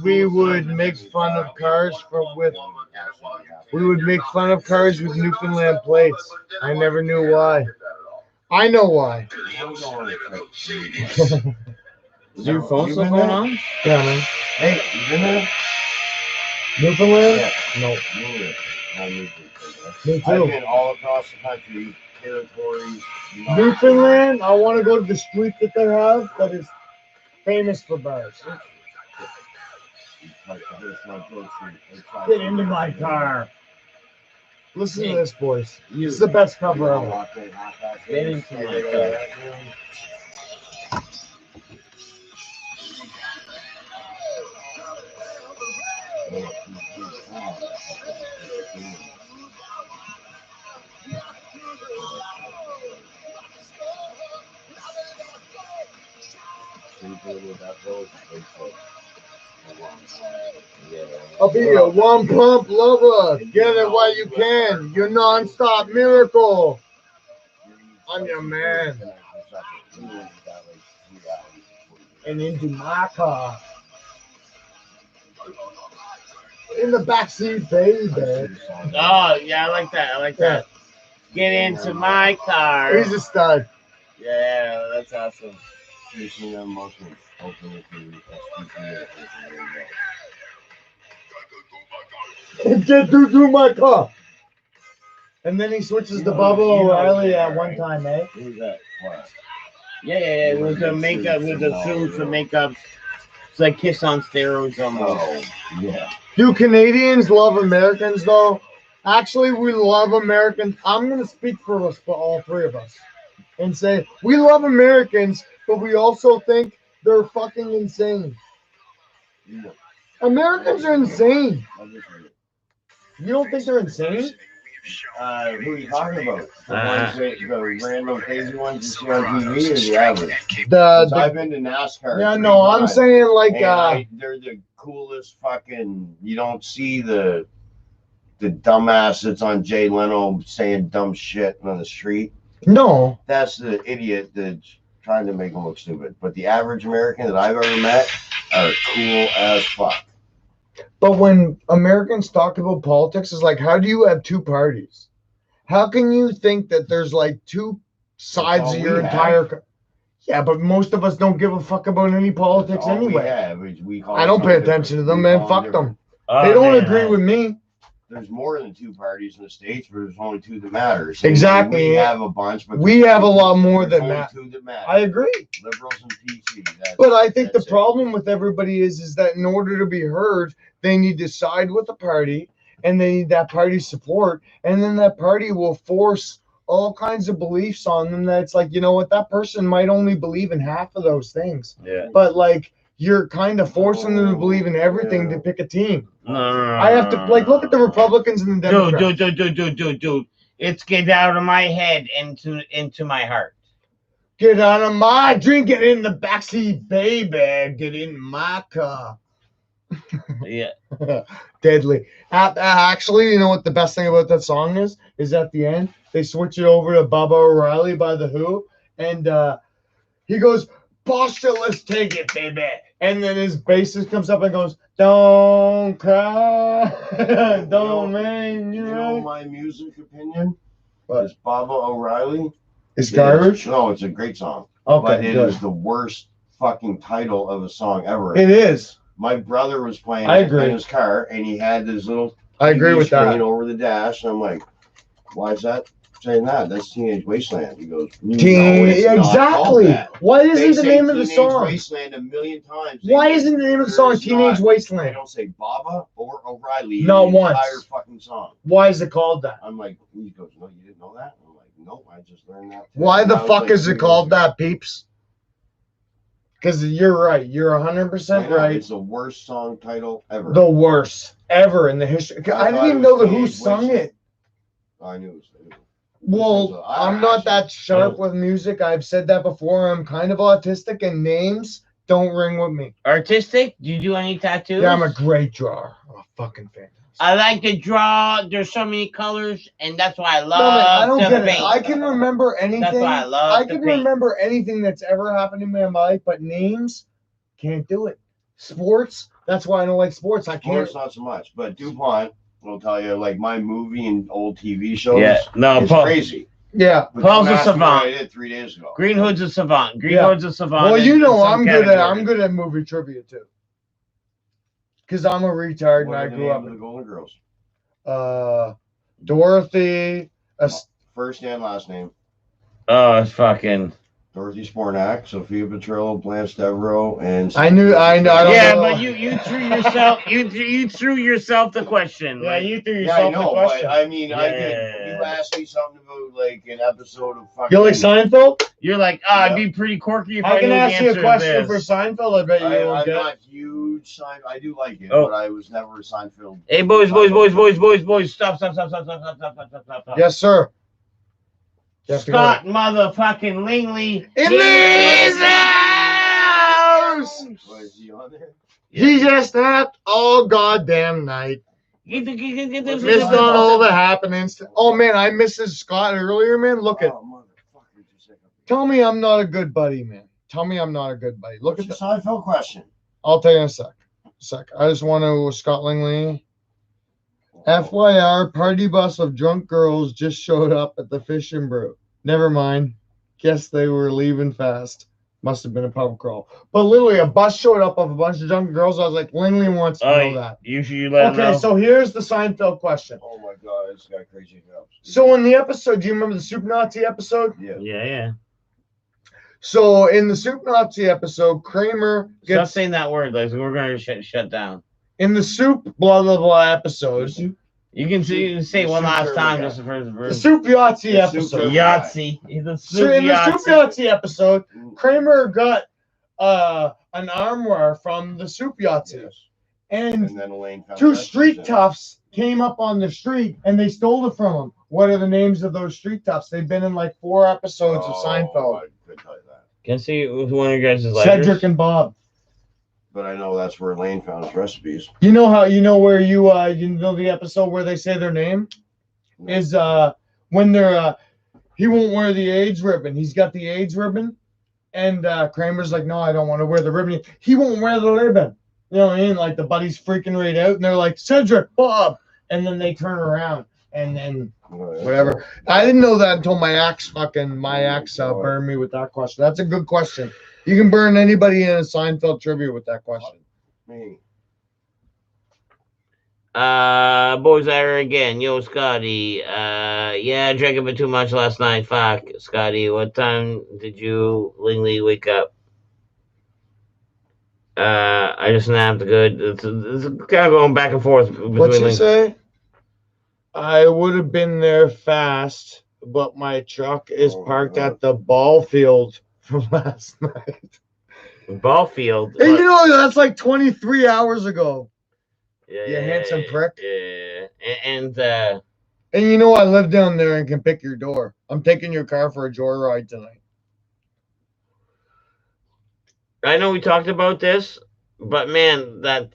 we would make fun of cars with Newfoundland plates. I never knew why. I know why. Is your phone still going on? Yeah, man. Hey, you been there? Newfoundland? Yeah. No. I Me I've too. been all across the country, territories. Newfoundland, I want to go to the street that they have that is famous for bars. Get into my car. Listen to this, boys. This is the best cover ever. Get into my car. I'll be a one pump lover. Get it while you can. Your non-stop miracle. I'm your man. And into my car. In the backseat, baby. Oh, yeah, I like that. I like that. Get into my car. He's a stud. Yeah, that's awesome. Get through my car. And then he switches to Bubba O'Reilly at one time, eh? Who's that? Yeah. With the makeup, with the suits, the makeup. It's like Kiss on steroids almost. Oh, yeah. Do Canadians love Americans, though? Actually, we love Americans. I'm going to speak for us, for all three of us, and say we love Americans, but we also think they're fucking insane. Americans are insane. You don't think they're insane? Who are you talking about? The random crazy ones you see on Silverados, TV or the straight average? and 'Cause The I've been to NASCAR. yeah, 3 no, I'm times, saying like and they're the coolest fucking. You don't see the dumbass that's on Jay Leno saying dumb shit on the street. no. That's the idiot that's trying to make them look stupid. But the average American that I've ever met are cool as fuck. But when Americans talk about politics, it's like, how do you have two parties? How can you think that there's like two sides all of your we entire? have. Yeah, but most of us don't give a fuck about any politics All we anyway. have is we call I don't pay something attention to different. them, We man. call Fuck different. them. They don't agree with me. There's more than 2 parties in the States, but there's only 2 that matter. Exactly. We have a bunch, but We have a lot more there's than only that. 2 that matter. I agree. Liberals and PC. But I think the that's it. problem with everybody is that in order to be heard, they need to side with the party and they need that party's support. And then that party will force all kinds of beliefs on them that it's like, you know what, that person might only believe in half of those things. Yeah. But like, you're kind of forcing them to believe in everything to pick a team. No. I have to, like, look at the Republicans and the Democrats. Dude. It's get out of my head into my heart. Get out of my drink, get in the backseat, baby. Get in my car. Yeah. Deadly. Actually, you know what the best thing about that song is? Is at the end, they switch it over to Baba O'Reilly by The Who, and he goes, Posture, let's take it, baby. And then his bassist comes up and goes, don't cry, don't rain, You know my music opinion? What? Is Baba O'Reilly. It's garbage? No, it's a great song. Okay, But it good. is the worst fucking title of a song ever. It is. My brother was playing I it agree. in his car, and he had this little I agree TV with screen that. over the dash, and I'm like, why is that saying that? That's Teenage Wasteland. He goes, no, Teen, it's not called exactly. that. Why They isn't the say name of the Teenage song? Wasteland a million times. Why isn't the name of the song Teenage They Wasteland? don't say Baba or O'Reilly. Not in the once. entire fucking song. Why is it called that? I'm like, he goes, no, you didn't know that? I'm like, nope, I just learned that. today." Why And the I was fuck like, is it 2 called years ago. that, peeps? Because you're right. You're 100% I know, right. It's the worst song title ever. The worst ever in the history. I didn't even know who sung it. I knew it was. Well, I'm not that sharp with music. I've said that before. I'm kind of autistic, and names don't ring with me. Artistic? Do you do any tattoos? Yeah, I'm a great drawer. I'm a fucking fan. I like to draw. There's so many colors, and that's why I love No, man, I don't to get it. paint. I can remember anything. That's why I love I to can paint. remember anything that's ever happened in my life, but names can't do it. Sports, that's why I don't like sports. I can't. Sports, not so much. But DuPont will tell you, like, my movie and old TV shows Yeah, no, is Paul. crazy. Yeah. But Paul's don't a ask me what savant. I did 3 days ago. Green Hood's a savant. Green Yeah. Hood's a savant. Well, in- you know in some I'm good category. at movie trivia too. Cause I'm a retard and What I are the grew names up of the Golden Girls? Dorothy. First and last name. Oh, it's fucking. Dorothy Spornak, Sophia Petrillo, Blanche Devereaux, and I know. I don't Yeah, know. but you threw yourself. You threw yourself the question. Yeah, like, you threw Yeah, I yourself know, the question. but I mean, I Yeah. did. You asked me something about like an episode of fucking. You like Seinfeld? you're like, it'd be pretty quirky if I, I can knew ask the you a answer question to for this. Seinfeld. I bet you won't I'm get. not huge Seinfeld. I do like it, Oh. but I was never a Seinfeld. Hey, boys. Stop. Stop. Yes, sir. You have to go. Scott motherfucking Langley In this house. Was he on there? He just snapped all goddamn night. Missed on all the happenings. Oh man, I missed Scott earlier, man. Look at. Oh, motherfucker, just like a- Tell me I'm not a good buddy, man. Tell me I'm not a good buddy. Look What's at your that. Seinfeld question? I'll tell you in a sec. I just want to Scott Langley. FYR, party bus of drunk girls just showed up at the Fish and Brew. Never mind. Guess they were leaving fast. Must have been a pub crawl. But literally, a bus showed up of a bunch of drunk girls. I was like, Langley wants to know that. You let him Okay, know. so here's the Seinfeld question. Oh my god, this guy crazy enough. So in the episode, do you remember the Soup Nazi episode? Yeah. Yeah. So in the Soup Nazi episode, Kramer Stop gets saying that word. Like we're gonna shut down. in the soup blah blah blah episode. You can say The one soup last server time guy. just the first The verse. Soup Yahtzee The soup episode. server. Yahtzee. He's a So in the Soup Yahtzee. Yahtzee episode, Kramer got an armoire from the Soup Yahtzee. Yes. And And then Elaine found two out street she's in it. toughs came up on the street and they stole it from him. What are the names of those street toughs? They've been in like 4 episodes of Seinfeld. I could tell you that. Can I see who's one of your guys' lighters? Cedric and Bob. But I know that's where Lane found his recipes. You know how you know where you know the episode where they say their name is when they're he won't wear the AIDS ribbon. He's got the AIDS ribbon, and Kramer's like, no, I don't want to wear the ribbon. He won't wear the ribbon. You know what I mean? Like the buddies freaking right out, and they're like, Cedric, Bob, and then they turn around, and then whatever. I didn't know that until my ex burned me with that question. That's a good question. You can burn anybody in a Seinfeld trivia with that question. Me. Boys are again. Yo, Scotty. Yeah, I drank a bit too much last night. Fuck, Scotty. What time did you, Lingley, wake up? I just napped good. It's kind of going back and forth. What'd you say? I would have been there fast, but my truck is parked at the ball field from last night. Ball field. And you know, that's like 23 hours ago. Yeah, You handsome prick. Yeah. And you know I live down there and can pick your door. I'm taking your car for a joyride tonight. I know we talked about this, but man, that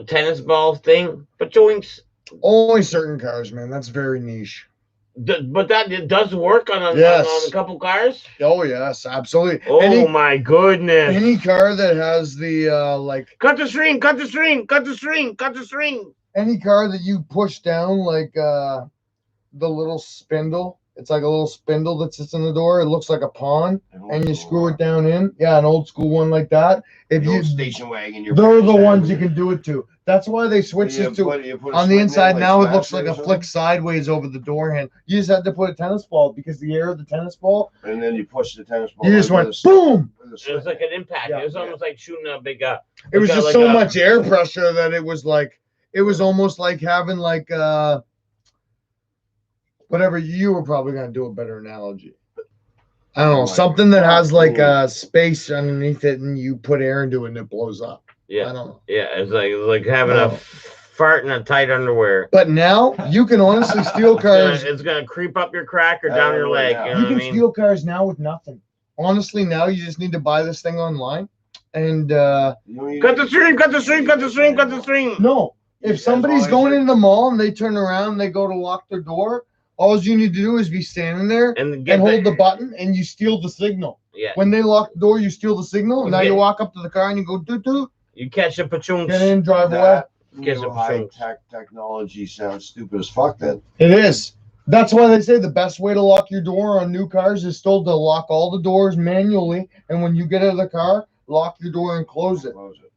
tennis ball thing, but joints. Only certain cars, man. That's very niche. But that it does work on a, Yes. on a couple cars. Oh yes, absolutely. Oh my goodness! Any car that has the like Cut the string! Cut the string! Cut the string! Cut the string! any car that you push down like the little spindle. It's like a little spindle that sits in the door. It looks like a pawn, and you screw it down in. Yeah, an old school one like that. If you station wagon, they're the ones you can do it to. That's why they switched it to on the inside. Now it looks like a flick sideways over the door hand. You just had to put a tennis ball because the air of the tennis ball. And then you push the tennis ball. You just went boom. It was like an impact. Yeah. It was almost like shooting a big It was like just like so a- much air pressure that it was almost like having like whatever. You were probably gonna do a better analogy. I don't know, Like something that has like cool. space underneath it, and you put air into it, and it blows up. I Yeah, don't know. yeah. It's like having No. a fart in a tight underwear. But now you can honestly steal cars. It's gonna creep up your crack or I down don't your know leg. now. You know You what I can mean? steal cars now with nothing. Honestly, now you just need to buy this thing online. And Cut the string! Cut the string! Cut the string! Cut the string! no, if That's somebody's all I going said. into the mall and they turn around and they go to lock their door, all you need to do is be standing there And get and hold the button, and you steal the signal. Yeah, When they lock the door, you steal the signal. And now Okay. you walk up to the car and you go doo doo, you catch a pachoon. get in, drive away. That Guess new it high was- tech technology sounds stupid as fuck. Then It is. That's why they say the best way to lock your door on new cars is still to lock all the doors manually, and when you get out of the car, lock your door and close it. Close it.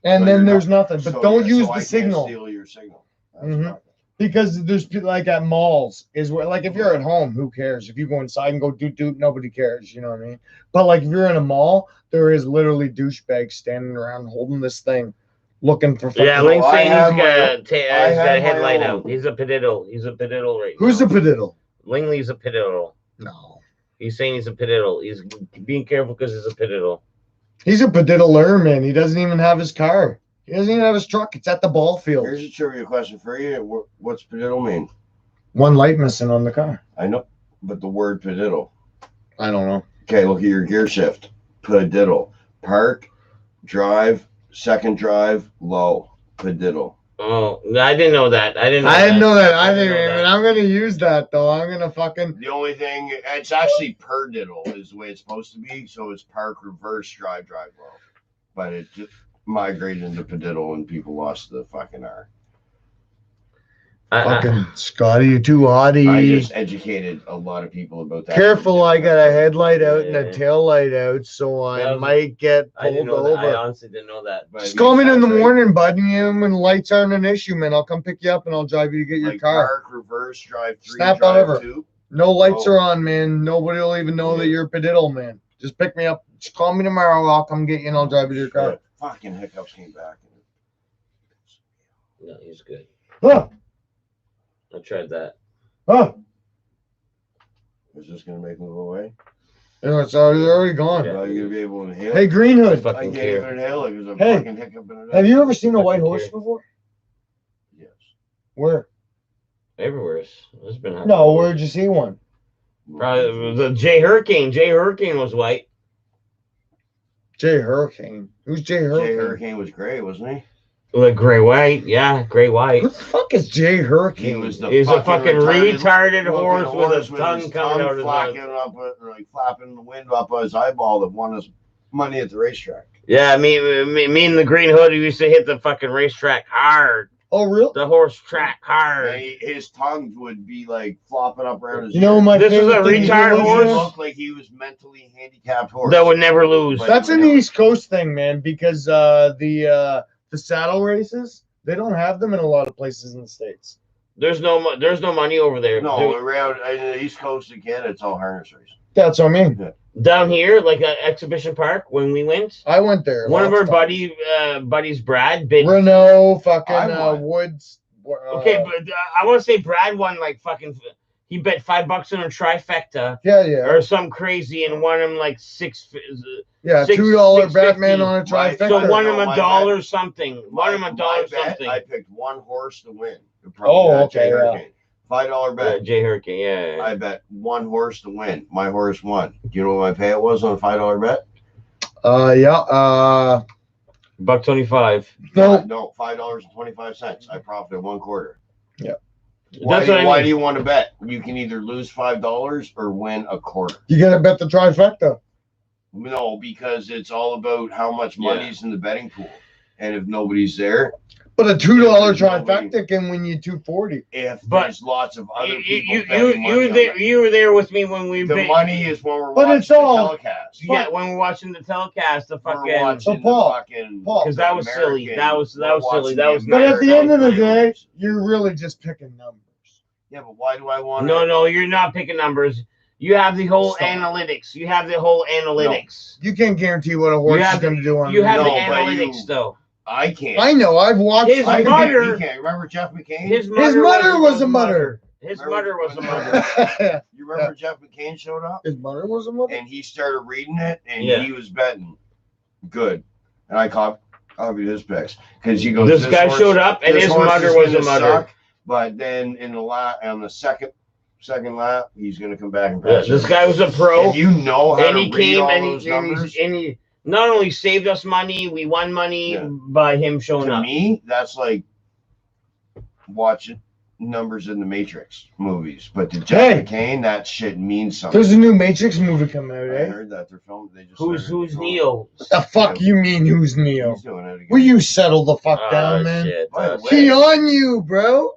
And So then you're there's not- nothing. But so, don't yeah, use so I the can't signal. Steal your signal. That's Mhm. not- Because there's like at malls is where, like, if you're at home, who cares? If you go inside and go doot doot, nobody cares. You know what I mean? But like if you're in a mall, there is literally douchebags standing around holding this thing, looking for. Yeah, fucking- Link's I saying have he's got my- a he's got have a headlight my out. own. He's a pediddle. He's a pediddle right Who's now. the pediddle? Lingley's a pediddle. No, He's saying he's a pediddle. He's being careful because he's a pediddle. he's a pediddler, man. He doesn't even have his car. He doesn't even have his truck. It's at the ball field. Here's a trivia question for you. What's pediddle mean? One light missing on the car. I know, but the word pediddle. I don't know. Okay, look at your gear shift. Pediddle. Park, drive, second drive, low. Pediddle. Oh, I didn't know that. I didn't know that. I didn't didn't know even. that. I'm gonna use that though. I'm gonna fucking. The only thing, it's actually perdiddle is the way it's supposed to be. So it's park, reverse, drive, low. But it just migrated into pediddle and people lost the fucking R. Fucking Scotty, you're too haughty. I just educated a lot of people about that. Careful, I got a headlight out and a Yeah. tail light out, so I That was- might get I didn't pulled know that. I over. honestly didn't know that. But Just it call me makes in the sense, right? morning, bud, and when lights aren't an issue, man. I'll come pick you up and I'll drive you to get your Like car. park, reverse, drive 3, Snap drive over. 2. No lights Oh. are on, man. Nobody will even know that Yeah. you're a pediddle, man. Just pick me up. Just call me tomorrow. I'll come get you and I'll drive you to your car. Shit. Fucking hiccups came back. No, he's good. Huh, I tried that. huh. Is this gonna make me go away? You know, it's already gone. Yeah. Are you gonna be able to inhale? Hey, Green I Hood, I fucking can't care. even inhale it because I'm Hey, fucking hiccup in it. have you ever seen a white Fucking horse care. before? Yes. Where? Everywhere. There's been No, where'd you see one? Probably the Jay Hurricane. Jay Hurricane was white. Jay Hurricane. Who's Jay Hurricane? Jay Hurricane was gray, wasn't he? Like gray white, yeah, gray white. Who the fuck is Jay Hurricane? He was the He's a fucking retarded looking horse with a tongue his coming out of his mouth. flapping up, like flapping the wind up his eyeball that won us money at the racetrack. Yeah, me and the Green Hood used to hit the fucking racetrack hard. Oh, real? The horse track hard. And his tongue would be like flopping up around his You know ear. my This is favorite a thing to do retard is, He horse? looked like he was mentally handicapped horse. That would never lose. That's an East Coast thing, man, because the saddle races, they don't have them in a lot of places in the States. There's no money over there. No, There- around in the East Coast of Canada, it's all harness racing. That's what I mean. down here, like at Exhibition Park, when we went, I went there. one of lots our times. buddies, Brad, bid. Renault, fucking I won. Woods. Okay, but I want to say Brad won like fucking. He bet $5 on a trifecta yeah. or some crazy and won him like Yeah, Six- $2 $6.50. Batman on a Right. trifecta. so won him No, a my dollar something. Won him a My dollar bet, something. I picked one horse to win. Oh, That okay, Jay yeah. Hurricane. $5 bet. Jay Hurricane, yeah. I bet one horse to win. My horse won. Do you know what my payout was on a $5 bet? Yeah. $1.25. No. No, $5.25. I profited one quarter. Yeah. Why, That's what I why mean. do you want to bet? You can either lose $5 or win a quarter. You gotta bet the trifecta. No, because it's all about how much Yeah. money's in the betting pool. And if nobody's there, But a $2 There's nobody- trifecta can win you $240. if But there's lots of other You people betting money on it. you were there with me when we The bet. money is when we're But watching it's the all- telecast. Yeah, when we're watching the telecast, the We're fucking. watching So, Paul, the fucking Because that was silly. American- That was we're silly. watching That the was. But at the end of the American day, Raiders. you're really just picking numbers. Yeah, but why do I want No, you're not picking numbers. You have the whole Stop. analytics. You have the whole analytics. You can't guarantee what a horse You is have going to do on You have No, the but analytics, you- though. I can't. I know. I've watched. His I mother- You can't. Remember Jeff McCain? His mother was a mother. His Remember mother was a when- mother. You remember Jeff McCain showed up? His mother was a mother. And he started reading it, and Yeah. he was betting good. And I copied his picks. Because he goes, This guy horse- showed up, and this his horse mother is was a gonna mother. suck, but then in the on the second lap, he's going to come back and Yeah, pass. this it. guy was a pro. If you know how And to he read came all and those he, and, numbers, he, and he not only saved us money, we won money Yeah. by him showing to up. me, that's like watching numbers in the Matrix movies. But to Jeff Hey. McCain, that shit means something. There's a new Matrix movie coming out, I eh? heard that they're filming. They just Who's started filming. Neo? The fuck you mean? Who's Neo? He's doing it again. Will you settle the fuck Oh, down, man? shit. By the way, He on you, bro.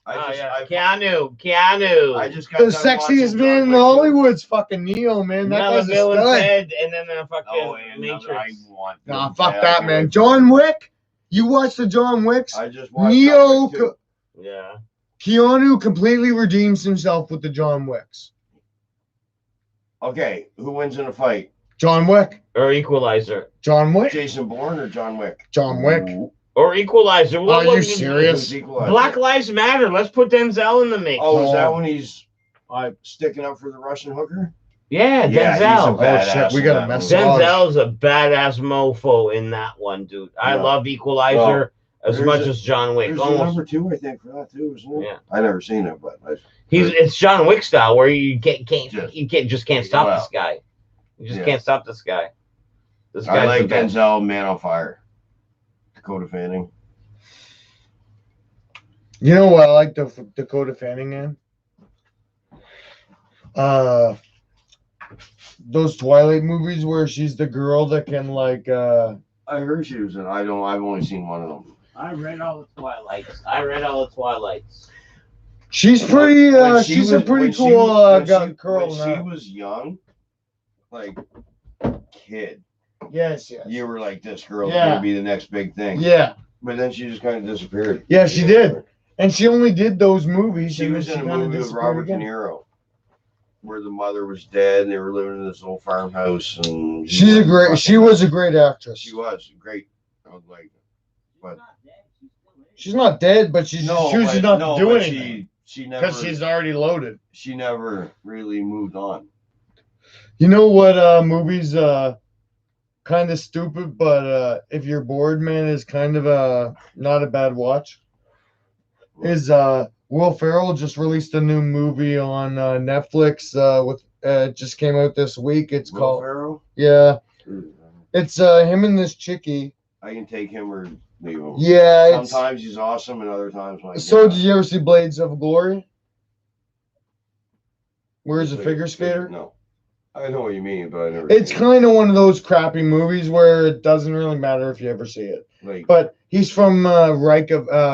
I just, Oh, yeah. Keanu. I just got The done sexiest watching man John in Wick 2. Hollywood's fucking Neo, man. That Another guy's a villain's stud. head, and then the fucking Oh, and I Matrix. want. Nah, fuck that, man. John Wick. You watch the John Wicks? I just watched Neo, John Wick 2. Yeah. Keanu completely redeems himself with the John Wicks. Okay, who wins in a fight? John Wick. Or Equalizer. John Wick. Jason Bourne or John Wick? John Wick. Or Equalizer. Are you serious? Who's Equalizer? Black Lives Matter. Let's put Denzel in the mix. Oh, is that Oh. when he's sticking up for the Russian hooker? Yeah, Yeah, he's a Denzel. badass shit, we in gotta that mess movie. up. Denzel's a badass mofo in that one, dude. I Yeah. love Equalizer Well, as there's much a- as John Wick. There's a Almost. number 2, I think, for that too, isn't it? Yeah. I never seen it, but It's John Wick style where you can't Just- you can't stop Wow. this guy. You just Yeah. can't stop this guy. This I guy's like the best. Denzel, Man on Fire. Dakota Fanning. You know what I like Dakota Fanning in? Those Twilight movies where she's the girl that can like I heard she was in. I've only seen one of them. I read all the Twilights. she's pretty When she she's a was- pretty when she- cool when got she- girl When now. she was young, like kid, Yes. you were like, this girl's Yeah. gonna be the next big thing. Yeah. But then she just kind of disappeared. Yeah, she did. And she only did those movies. She and was then in a kinda movie with disappeared Robert again. De Niro, where the mother was dead and they were living in this old farmhouse. And She was a great actress. She was great. I was like, but She's not dead, but she's choosing not to do but anything she never. because she's already loaded. She never really moved on. You know what movies kind of stupid, but if you're bored, man, is kind of not a bad watch. is Will Ferrell just released a new movie on Netflix. With it just came out this week. It's Will called Ferrell? yeah. Ooh, It's him and this chickie. I can take him or leave him. Yeah. Sometimes he's awesome, and other times like. So did you ever see Blades of Glory? Where's the Like, figure skater? No. I know what you mean, but I never. It's seen it. kind of one of those crappy movies where it doesn't really matter if you ever see it. Like, But he's from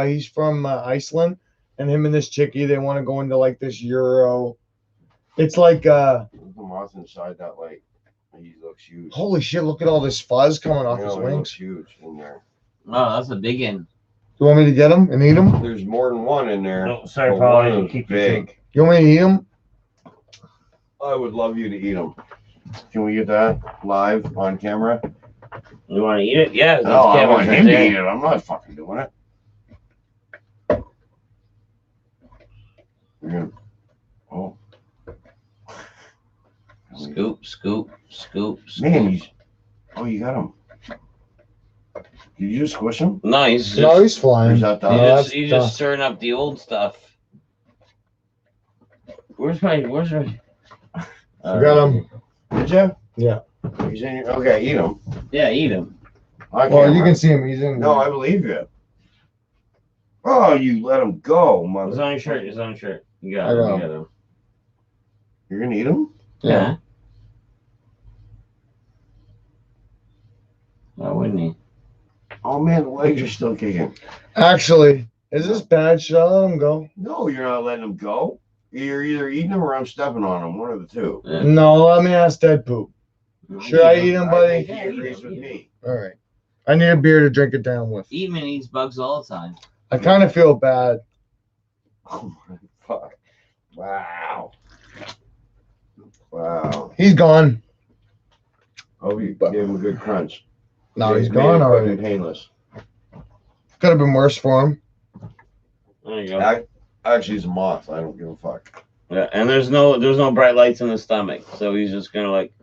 he's from Iceland, and him and this chickie, they want to go into like this Euro. It's like the moth inside that light. He looks huge. holy shit! Look at all this fuzz coming off I his know, he looks wings. huge in there. Oh, that's a big one. You want me to get him and eat him? There's more than one in there. No, sorry, but Paul. one I is didn't keep you big. You want me to eat him? I would love you to eat them. Can we get that live on camera? You want to eat it? Yeah. No, I want him to eat it. I'm not fucking doing it. You're gonna, oh. Scoop, scoop, scoop, scoop. Man, he's. Oh, you got him. Did you just squish him? No, he's just, No, he's flying. Is that he's done? No, just, that's he's tough. just stirring up the old stuff. Where's my? You got him. Did you? Yeah. He's in your, okay, eat him. Yeah, eat him. On Well, you camera. can see him. He's in. No, I believe you. Oh, you let him go, mother. It's on your shirt. It's on your shirt. You got I him. got You got him. You're gonna eat him? Yeah. Why wouldn't he? Oh man, the legs are still kicking. Actually, is this bad? Should I let him go? No, you're not letting him go. You're either eating him or I'm stepping on him. One of the two. Yeah. No, let me ask Dead Poop. Should I eat him, I buddy? think he agrees with me. All right. I need a beer to drink it down with. Eatman eats bugs all the time. I kind of feel bad. Oh my fuck! Wow. Wow. He's gone. Hope you gave him a good crunch. No, he's Made gone it quick and already. painless. Could have been worse for him. There you go. Actually, he's a moth. I don't give a fuck. Yeah, and there's no bright lights in the stomach, so he's just gonna like.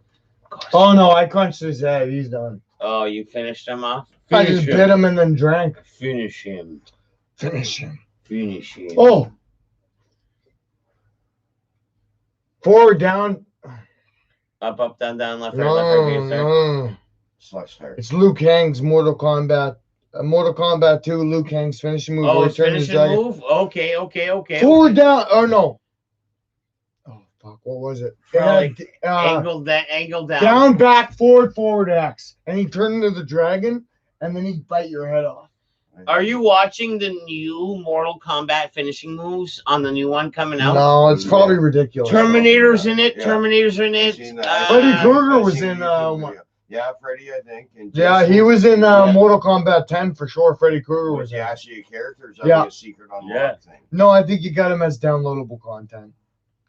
Oh no, I crunched his head. He's done. Oh, you finished him off. I just bit him and then drank. Finish him. Finish him. Finish him. Oh. Forward, down. Up, down, down, left, right, left, right, No, against there. no. Slush tire. It's Liu Kang's Mortal Kombat. Mortal Kombat 2, Liu Kang's finishing move. Oh, where he it's turned his finishing dragon. move. Okay. Forward, down. Oh no. Oh fuck! What was it? Probably Uh, Angle down. down, back, forward, X, and he turned into the dragon, and then he'd bite your head off. Are you watching the new Mortal Kombat finishing moves on the new one coming out? No, it's probably ridiculous. Terminator's in it. Yeah. Terminator's in I've it. seen that. Freddy Krueger I've was seen in, the YouTube one. video. Yeah, Freddy, I think. And Yeah, Jason. he was in Yeah. Mortal Kombat 10 for sure. Freddy Krueger Was was he in. actually a character? Or is that Yeah. like a secret unlock Yeah. thing? No, I think you got him as downloadable content.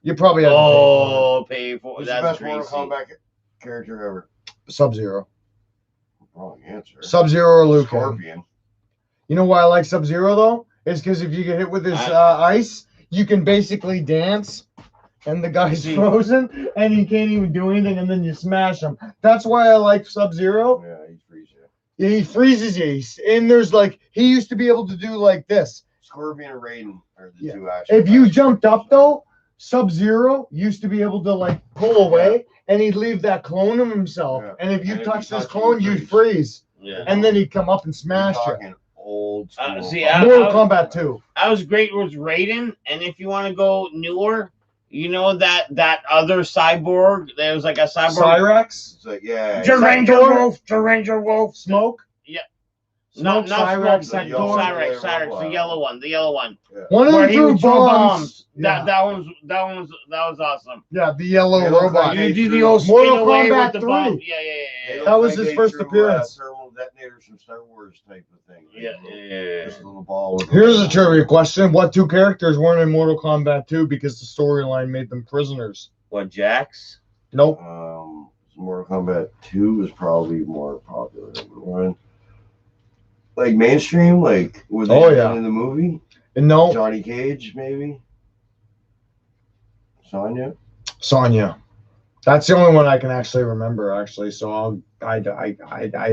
You probably have Oh, pay for Who's the that's best Mortal greasy. Kombat character ever? Sub-Zero. Wrong answer. Sub-Zero or Liu Kang. Scorpion. You know why I like Sub-Zero though? It's because if you get hit with this ice, you can basically dance, and the guy's See. frozen, and he can't even do anything, and then you smash him. That's why I like Sub-Zero. Yeah, he frees you. Yeah, he freezes you, and there's like he used to be able to do like this. Scorpion and Raiden are the Yeah. two actually. If you jumped up though, Sub-Zero used to be able to like pull away, and he'd leave that clone of himself. Yeah. And if you And if you touched this touch it, clone, you you'd freeze, Yeah. and then he'd come up and smash You're you. talking old school. See, Mortal Kombat 2. I was great with Raiden, and if you want to go newer, you know that other cyborg. There was like a cyborg. Cyrax, It's like, yeah. Ranger Wolf, Smoke. No, Smoke, not Cyrax, Smoke, Sector. Cyrex, the yellow one. One of Where them he threw would throw bombs. That was awesome. Yeah, the yellow They look robot. like You they do threw- the old spin Mortal away Kombat with the 3. bomb. They Yeah. look That was like his they first threw, appearance. Thermal detonators from Star Wars type of thing. Yeah. Just a little ball. With Here's a trivia question: what two characters weren't in Mortal Kombat 2 because the storyline made them prisoners? What, Jax? Nope. Mortal Kombat 2 was probably more popular than one. Like mainstream, like was Oh, they yeah. in the movie? No, Johnny Cage, maybe. Sonya. Sonya. That's the only one I can actually remember. Actually, so I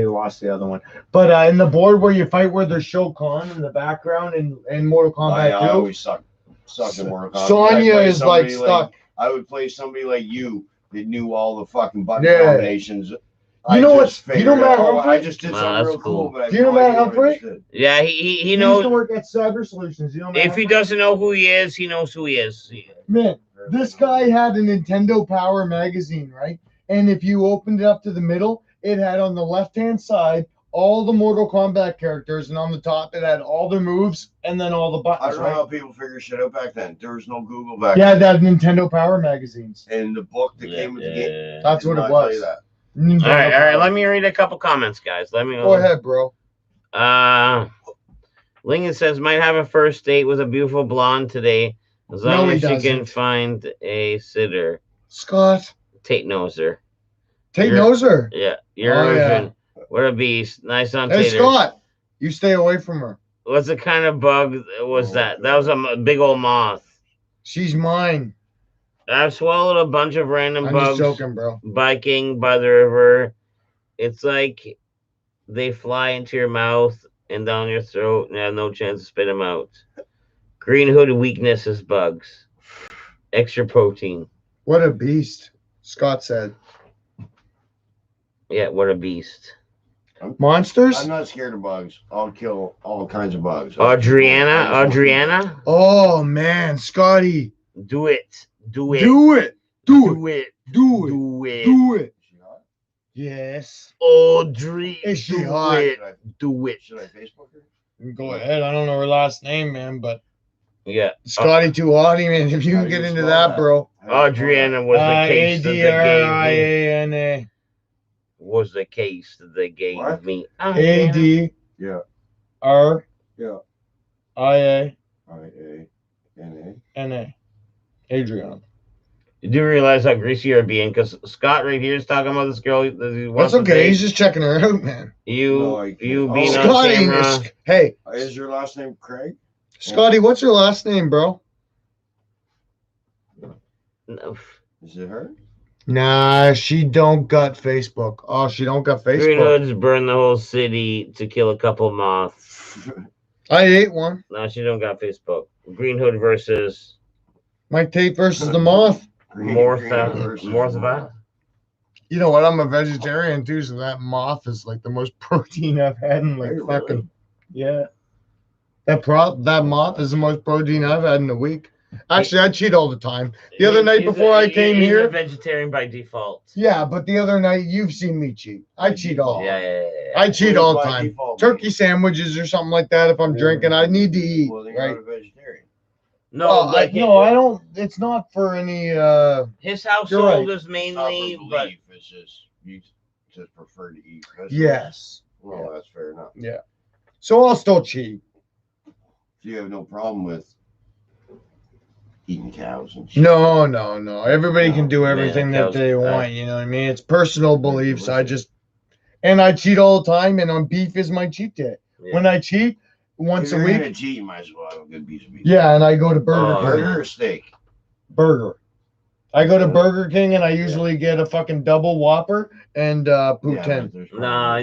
lost the other one. But in the board where you fight, where there's Shao Kahn in the background in Mortal Kombat I 2, always suck in Mortal Kombat. Sonya I'd play is like somebody stuck. I would play somebody like you that knew all the fucking button Yeah. combinations. You know what? Figured You know Matt out, oh, Humphrey? I just did Wow, something that's real cool, cool. but I have Do you know no Matt idea what I Humphrey? just did. Yeah, he He used knows. to work at Cyber Solutions. You know Matt If he Humphrey? doesn't know who he is, he knows who he is. Man, this guy had a Nintendo Power magazine, right? And if you opened it up to the middle, it had on the left-hand side all the Mortal Kombat characters, and on the top it had all the moves and then all the I buttons, don't know right? how people figure shit out back then. There was no Google back Yeah, then. that Nintendo Power magazines. And the book that came with the game. That's what did it not tell was. you that. Nintendo All right. Power. Let me read a couple comments, guys. Let me Go ahead, bro. Lincoln says might have a first date with a beautiful blonde today, as long No, he as she can doesn't. find a sitter. Scott. Tate knows her. Tate You're- knows her. Yeah, you're Oh, yeah. Asian. What a beast. Nice on Hey, Tater. Scott. You stay away from her. What's the kind of bug was Oh, that? That was a big old moth. She's mine. I've swallowed a bunch of random I'm bugs just joking, bro. biking by the river. It's like they fly into your mouth and down your throat and have no chance to spit them out. Green hood weakness is bugs. Extra protein. What a beast. Scott said. Yeah, what a beast. Monsters? I'm not scared of bugs. I'll kill all kinds of bugs. Adriana, Oh, man. Scotty. do it. Do it. Do it. Do Do it. Do it. Do it. Do it. Yes. Audrey, Is she do hot? it. Do it. Should I Facebook her? Go ahead. I don't know her last name, man, but Yeah. Scotty too hotty, man. If you How can do get you into spell that, bro. Adriana was the case that they gave me. ADRIANA. Was the case that they gave What? me. ADRIANA. Yeah. Yeah. I-A-N-A. Adrian. You do realize how greasy you're being, because Scott right here is talking about this girl. That he wants That's to okay. date. He's just checking her out, man. No, I can't. You Oh, being on Scotty, camera. hey, Is your last name Craig? Scotty, what's your last name, bro? No. Is it her? Nah, she don't got Facebook. Oh, she don't got Green Facebook. Hoods burned the whole city to kill a couple moths. I ate one. No, she don't got Facebook. Green Hood versus Mike Tate versus the moth. Mortha. You know what? I'm a vegetarian too, so that moth is like the most protein I've had in like Are you fucking yeah. That moth is the most protein I've had in a week. Actually, I cheat all the time. The other night before I came he's here- a vegetarian by default. Yeah, but the other night you've seen me cheat. I cheat all. Yeah. I cheat all the By time. default, Turkey sandwiches or something like that. If I'm drinking, I need to eat. Well, then you're Right? not a vegetarian. No, I don't. It's not for any. His You're household right. is It's not mainly, for but belief, it's just you just prefer to eat vegetables. Yes. Well, that's fair enough. Yeah. So I'll still cheat. So you have no problem with eating cows and shit. No. Everybody can do Yeah, everything that cows- they want. You know what I mean? It's personal beliefs. I cheat all the time, and on beef is my cheat day. Yeah. When I cheat once If a you're week. gonna cheat, you might as well have a good piece of beef. Yeah, and I go to Burger Oh, King. Burger or steak? Burger. I go to Burger King and I usually get a fucking double Whopper and poutine. there's No.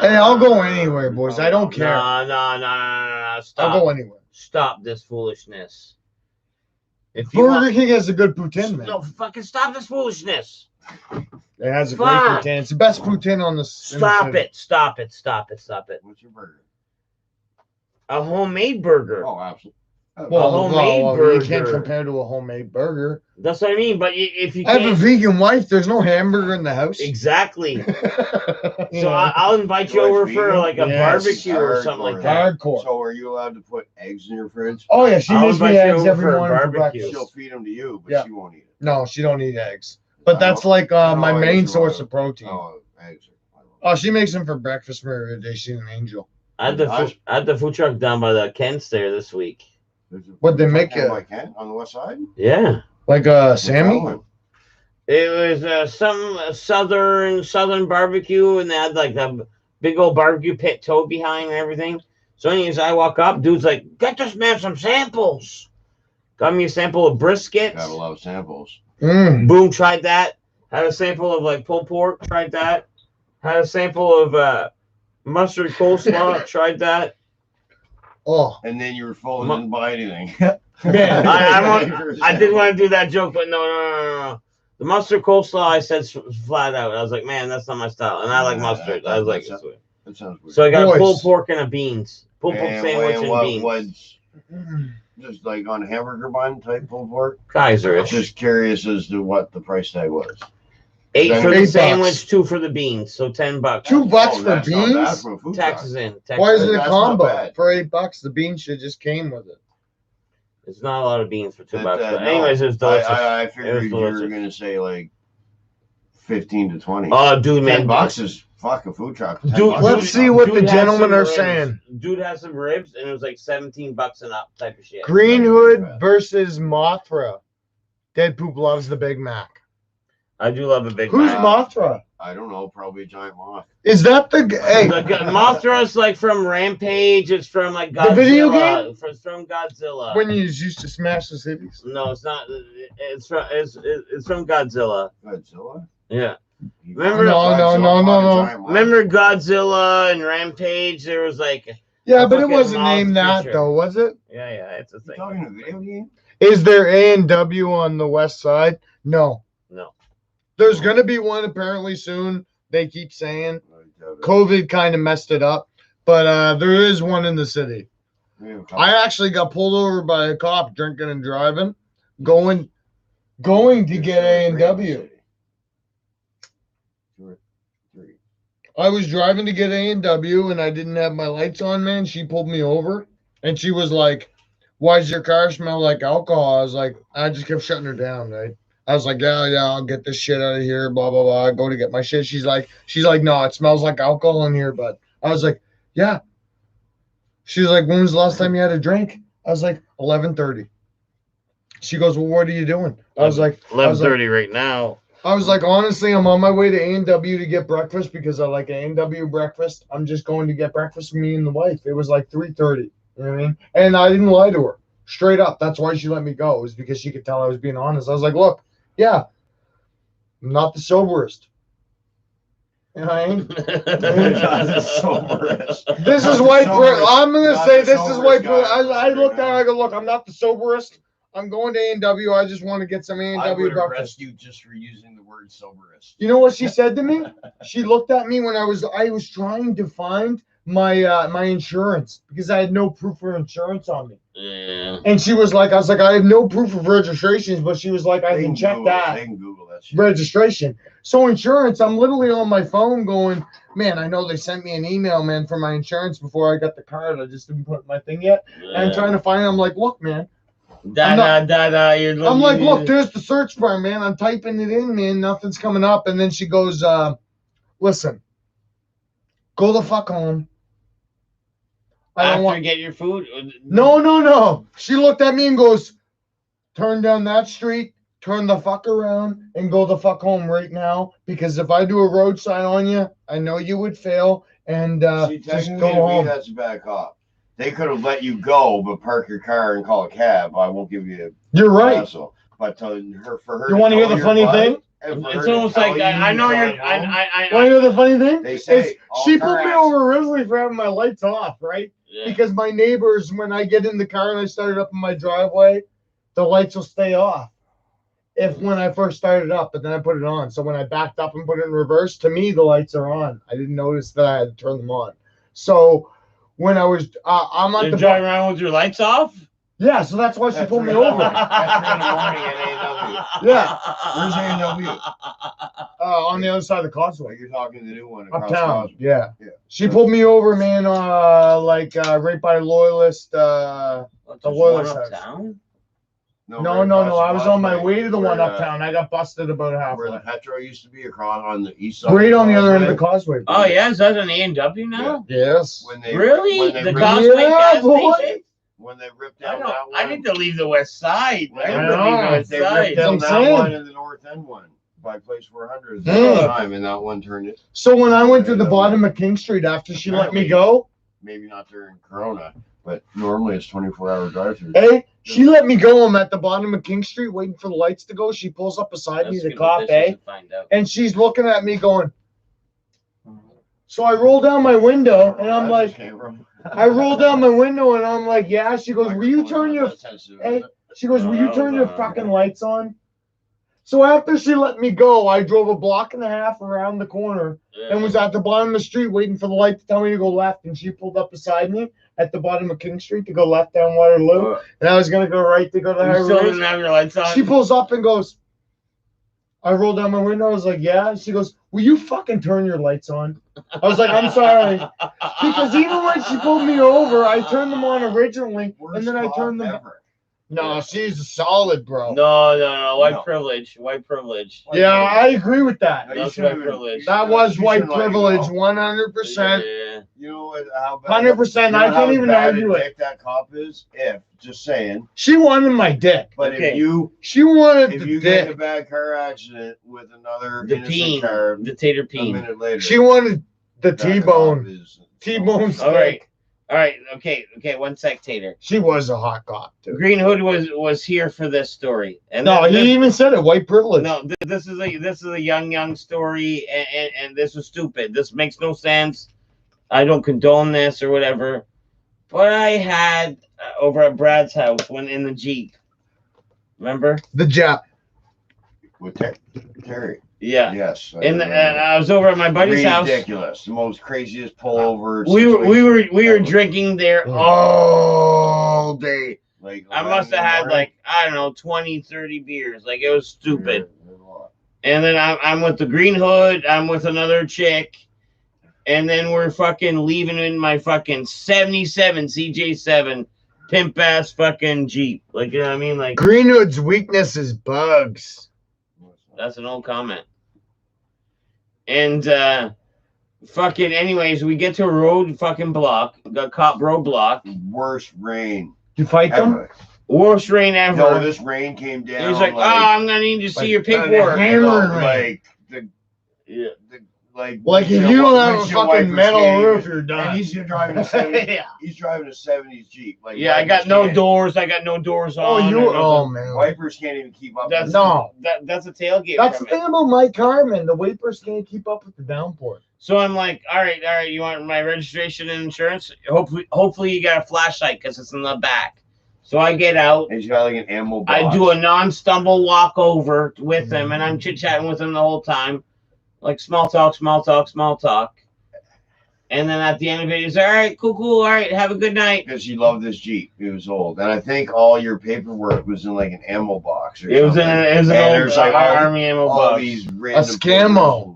Hey, I'll go anywhere, boys. I don't care. No. Stop. I'll go anywhere. Stop this foolishness. If you Burger want, King has a good poutine, man. no, fucking stop this foolishness. It has a great Fuck. poutine. It's the best poutine on the. Stop it. Stop it. What's your burger? A homemade burger. Oh, absolutely. Well, homemade you can't burger. compare to a homemade burger. That's what I mean. But if you I have a can't, vegan wife. There's no hamburger in the house. exactly. You So know, I'll invite you Your over wife's for vegan? like a Yes. barbecue or something like that. Hardcore. So are you allowed to put eggs in your fridge? Oh yeah, she I'll makes me invite you eggs over every for a morning for barbecue. breakfast. She'll feed them to you, but Yeah. she won't eat it. No, she don't eat eggs. But that's No. like my No, main eggs are source wild. of protein. Oh, eggs are. Oh, she makes them for breakfast for every day. She's an angel. I had the food truck down by the Kent's there this week. What'd they make you? you? Like Kent on the west side? Yeah. Like Sammy? It was some southern barbecue, and they had like the big old barbecue pit towed behind and everything. So anyways, I walk up, dude's like, "Get this man some samples." Got me a sample of brisket. Gotta love samples. Boom, tried that. Had a sample of like pulled pork, tried that. Had a sample of mustard coleslaw, tried that. Oh, And then you were full and didn't buy anything. man. I did want to do that joke, but no. The mustard coleslaw, I said flat out. I was like, man, that's not my style, and I like mustard. I was like, That sounds weird. so I got Boys. pulled pork and a beans, pulled pork And sandwich and what beans. was just like on a hamburger bun type pulled pork? Kaiserish. Just curious as to what the price tag was. 8 for the $8. sandwich, 2 for the beans, so $10. $2 for that's not bad beans? for a food Taxes truck. in. Why is it a That's not combo bad. for $8? The bean shit just came with it. It's not a lot of beans for $2. But, But no, anyways, it's delicious. I It figured was you were delicious. gonna say like 15 to 20. Oh, dude, man. $10 is fuck a food truck. $10 Dude, is let's not- see what dude the has gentlemen some are ribs. saying. Dude has some ribs, and it was like $17 and up type of shit. Green Hood versus Mothra. Dead Poop loves the Big Mac. I do love a Big Who's Mac. Mothra? I don't know, probably a giant moth. Is that the hey? Mothra's like from Rampage. It's from like Godzilla. The video game? It's from Godzilla. When you used to smash the cities? No, it's not. It's from Godzilla. Godzilla? Yeah. You Remember- got No, Godzilla, no, fucking no. giant moth. Remember Godzilla and Rampage? There was like, Yeah, A but it fucking wasn't moth named that creature. though, was it? yeah, it's a You thing. talking a video game? Is there A&W on the west side? No. No. There's gonna be one apparently soon. They keep saying I doubt it. COVID kind of messed it up, but there is one in the city. We have a couple- I actually got pulled over by a cop drinking and driving, going to get A&W. Two or three. I was driving to get A&W and I didn't have my lights on, man. She pulled me over and she was like, "Why does your car smell like alcohol?" I was like, I just kept shutting her down, right? I was like, yeah, I'll get this shit out of here, blah, blah, blah. I go to get my shit. She's like, no, it smells like alcohol in here, but I was like, yeah. She's like, when was the last time you had a drink? I was like, 11:30. She goes, well, what are you doing? I was like, 11:30 right now. honestly, I'm on my way to A&W to get breakfast because I like A&W breakfast. I'm just going to get breakfast with me and the wife. It was like 3:30. You know what I mean? And I didn't lie to her. Straight up. That's why she let me go. It was because she could tell I was being honest. I was like, look, yeah, I'm not the soberest. You know what I mean? This is white. I'm gonna Not say the this is white. soberest guy I looked right at her. now. I go, look, I'm not the soberest. I'm going to A&W. I just want to get some I A&W would breakfast. arrest you just for using the word soberist. You know what she said to me? She looked at me when I was trying to find my my insurance because I had no proof of insurance on me. Yeah. And she was like, I was like, I have no proof of registrations, but she was like, I They can check Google it. that They can Google that shit. registration. So insurance, I'm literally on my phone going, man, I know they sent me an email, man, for my insurance before I got the card. I just didn't put my thing yet. And I'm trying to find it. I'm like, look, man. I'm like, look, there's the search bar, man. I'm typing it in, man. Nothing's coming up. And then she goes, listen, go the fuck home. I don't After want. you get your food. No. She looked at me and goes, turn down that street, turn the fuck around, and go the fuck home right now. Because if I do a road sign on you, I know you would fail. And See, just technically, go to me, home. that's a bad cop. They could have let you go, but park your car and call a cab. I won't give you You're a right. hassle. But for her, You want to hear the funny thing? It's almost like I know you're. Want to hear the funny thing? They say It's- all she car put me accidents- over originally for having my lights off, right? Yeah. Because my neighbors, when I get in the car and I start it up in my driveway, the lights will stay off. When I first started up, but then I put it on. So when I backed up and put it in reverse, to me the lights are on. I didn't notice that I had to turn them on. So when I was, I'm at You're the driving around with your lights off? yeah. So that's why she That's pulled me right. over. That's 3 in the morning at A&W. Yeah. Where's A&W? On the other side of the causeway. You're talking the new one across Uptown, Causeway. yeah. Yeah. She pulled me over, man. Right by Loyalist. The Loyalist one house. uptown? No. I was on my way to the one uptown. I got busted about Where the halfway. Petro used to be across on the east side. Right on the other end of the causeway. Oh, yeah? Is that an A&W now? Yes. When they, Really? When they, The ripped, Causeway Yeah, gas boy. station? when they ripped I down know. that one. I need to leave the west side. I need to I leave the know. west They ripped side. down I'm that saying. one and the north end one by place 400 at the Yeah. time, and that one turned it. So when I went to the bottom of King Street after she let me go, Maybe not during Corona, but normally it's 24-hour drive-through. hey, She let me go. I'm at the bottom of King Street waiting for the lights to go. She pulls up beside me, That's the good cop, addition to find out. and she's looking at me going. So I roll down my window and I'm like, I roll down my window and I'm like, yeah. She goes, will you turn your, hey, she goes, will you turn your fucking lights on? So after she let me go, I drove a block and a half around the corner and was at the bottom of the street waiting for the light to tell me to go left. And she pulled up beside me at the bottom of King Street to go left down Waterloo. And I was going to go right to go to You still her. didn't have your lights on? She pulls up and goes, I rolled down my window. I was like, yeah. She goes, will you fucking turn your lights on? I was like, I'm sorry. Because even when she pulled me over, I turned them on originally. And then I turned them. No, she's solid, bro. No. White No. privilege. White privilege. Yeah, I agree with that. That's white privilege. That was You white should let it privilege, go. 100%. Yeah. You know what? How bad? 100%. You know I how can't even bad argue a it. dick that cop is. If just saying. She wanted my dick. But Okay. She wanted if the you get in a dick. bad car accident with another The innocent peen. car, The tater a peen. minute later, She wanted the that cop T-bone. is- T-bone All right. steak. All right. Okay. 1 sec, Tater. She was a hot cop, too. Green Hood was here for this story. And No, this- he even said it. White privilege. No, this is a young story, and this was stupid. This makes no sense. I don't condone this or whatever. But I had over at Brad's house when in the Jeep. Remember? The Jap. with Terry. Yeah. Yes. And I was over at my buddy's house. Ridiculous. The most craziest pullover. We were situation drinking there Mm. all day. Like I must have had like, I don't know, 20, 30 beers. Like it was stupid. And then I'm with the Green Hood. I'm with another chick. And then we're fucking leaving in my fucking 77 CJ7 pimp ass fucking Jeep. Like, you know what I mean? Like, Greenwood's weakness is bugs. that's an old comment. And fucking anyways, we get to a road fucking block, the cop roadblock. Worst rain You fight them? ever. Worst rain ever. No, this rain came down. He was like, oh, I'm gonna need to see your paperwork. hammering rain. like the Yeah. Like if you don't have a fucking metal roof, you're done. And he's driving a 70s. Yeah. He's driving a 70s Jeep. Like Yeah, I got no doors. I got no doors Oh, on. you? or Oh nothing. man. Wipers can't even keep up. That's with No. That's a tailgate. That's the from it. thing about Mike Carmen. The wipers can't keep up with the downpour. So I'm like, all right, you want my registration and insurance? Hopefully you got a flashlight because it's in the back. So I get out. And he's got like an ammo box. I do a non-stumble walk over with him, and I'm chit-chatting with him the whole time. Like small talk. And then at the end of it, he's all right, cool, all right, have a good night. because he loved this Jeep. It was old. And I think all your paperwork was in like an ammo box or It was something. an And old there's like all army ammo all box. these random scammo. papers.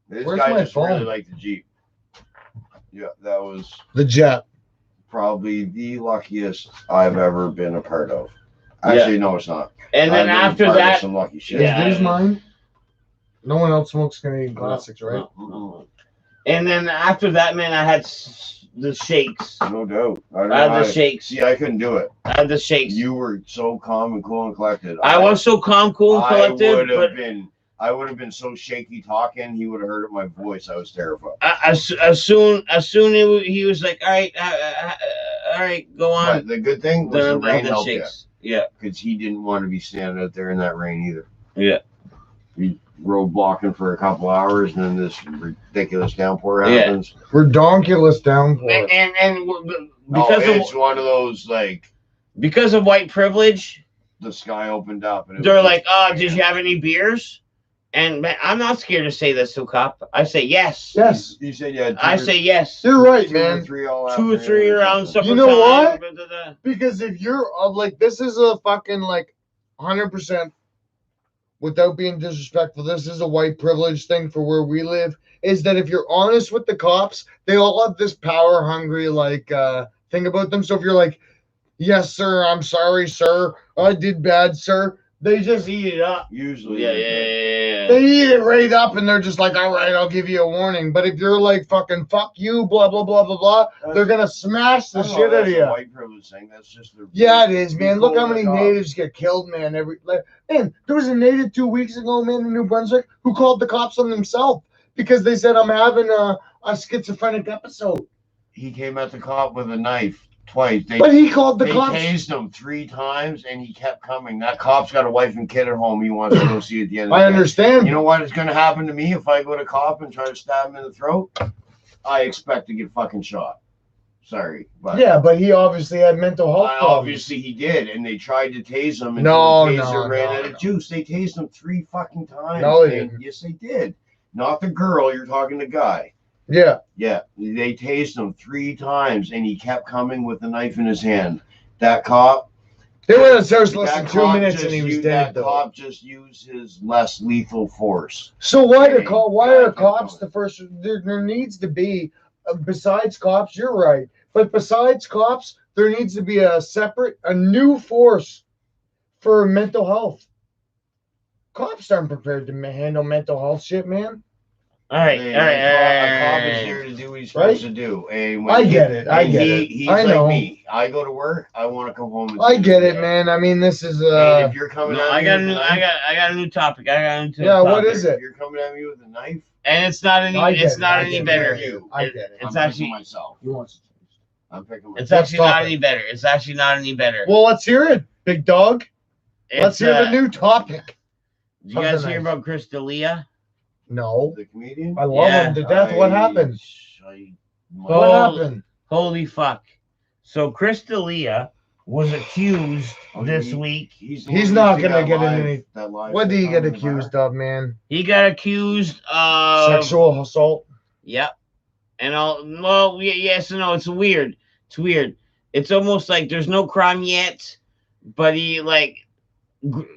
This Where's guy my just really phone? liked the Jeep. Yeah, that was The jet. probably the luckiest I've ever been a part of. Actually, no, it's not. And then I've been after part of that, some lucky shit. Yeah. Is these mine? No one else smokes Canadian classics, right? Mm-mm. and then after that, man, I had the shakes. No doubt. I don't I know had how the to- shakes. See, I couldn't do it. I had the shakes. You were so calm and cool and collected. I was so calm, cool, and collected, but I would have been so shaky talking. He would have heard my voice. I was terrified. as soon he was like, all right, go on. But the good thing was the Then I rain had the helped you shakes. Yeah. because he didn't want to be standing out there in that rain either. Yeah. He road blocking for a couple hours, and then this ridiculous downpour Yeah. happens. Redonkulous downpour. And Because because it's one of those like of white privilege, the sky opened up and it they're was like, just- oh, did you have any beers? And man, I'm not scared to say this to a cop. I say yes. Yes. You said yeah. I say yes. You're right, two or man. three all 2 or 3 afternoon around something. supper You know time. what? Because if you're like, this is a fucking like 100%, without being disrespectful, this is a white privilege thing for where we live. Is that if you're honest with the cops, they all have this power hungry like thing about them. So if you're like, yes, sir, I'm sorry, sir, I did bad, sir, they just eat it up. Usually, Yeah. They eat it right up and they're just like, all right, I'll give you a warning. But if you're like, fucking fuck you, blah, blah, blah, blah, blah, they're going to smash the I don't know, shit out that's of a you. white privilege thing. That's just their Yeah, it is, man. Look how cool many with the natives get killed, man. Man, there was a native 2 weeks ago, man, in New Brunswick, who called the cops on himself because they said, I'm having a schizophrenic episode. He came at the cop with a knife twice. But he called the They cops. tased him 3 times, and he kept coming. That cop's got a wife and kid at home. He wants to go see at the end of the I day. understand. You know what is going to happen to me if I go to cop and try to stab him in the throat? I expect to get fucking shot. Sorry, but Yeah, but he obviously had mental health problems. obviously he did, and they tried to tase him, and No, the taser no, ran no, out of no. juice. They tased him 3 fucking times. No, they and didn't. yes, they did. Not the girl. You're talking the guy. Yeah. Yeah, they tased him 3 times, and he kept coming with a knife in his hand. That cop. They went to his house less than That 2 cop minutes just and he was used- dead. That Though. cop just used his less lethal force. So why are Yeah, cops the first? There needs to be, besides cops. You're right, but besides cops, there needs to be a new force for mental health. Cops aren't prepared to handle mental health shit, man. All right, Hey, all right, a cop all is right. here to do what he's Right? supposed to do. And when I get it. I get it. He's I like know. me. I go to work. I want to come home. And I see get the it, day. man. I mean, this is And if you're coming No, at I me got a with new. a knife, I got a new topic. I got a new Yeah, topic. what is it? if you're coming at me with a knife, And it's not any. I get It's it, not I any get it, better. I get it, I get it. It's I'm actually. picking myself. He wants to. I'm picking It's myself. actually not topic? any better. It's actually not any better. Well, let's hear it, big dog. Let's It's, hear the new topic. Did you guys something hear nice. about Chris D'Elia? No, The comedian. I love Yeah. him to death. What happened? What Oh, happened? Holy fuck! So Chris D'Elia was accused this week. He's not gonna get in any- What did he get accused of, man? He got accused of Sexual assault. Yep. And all well, yes and no. It's weird. It's weird. It's almost like there's no crime yet, but he like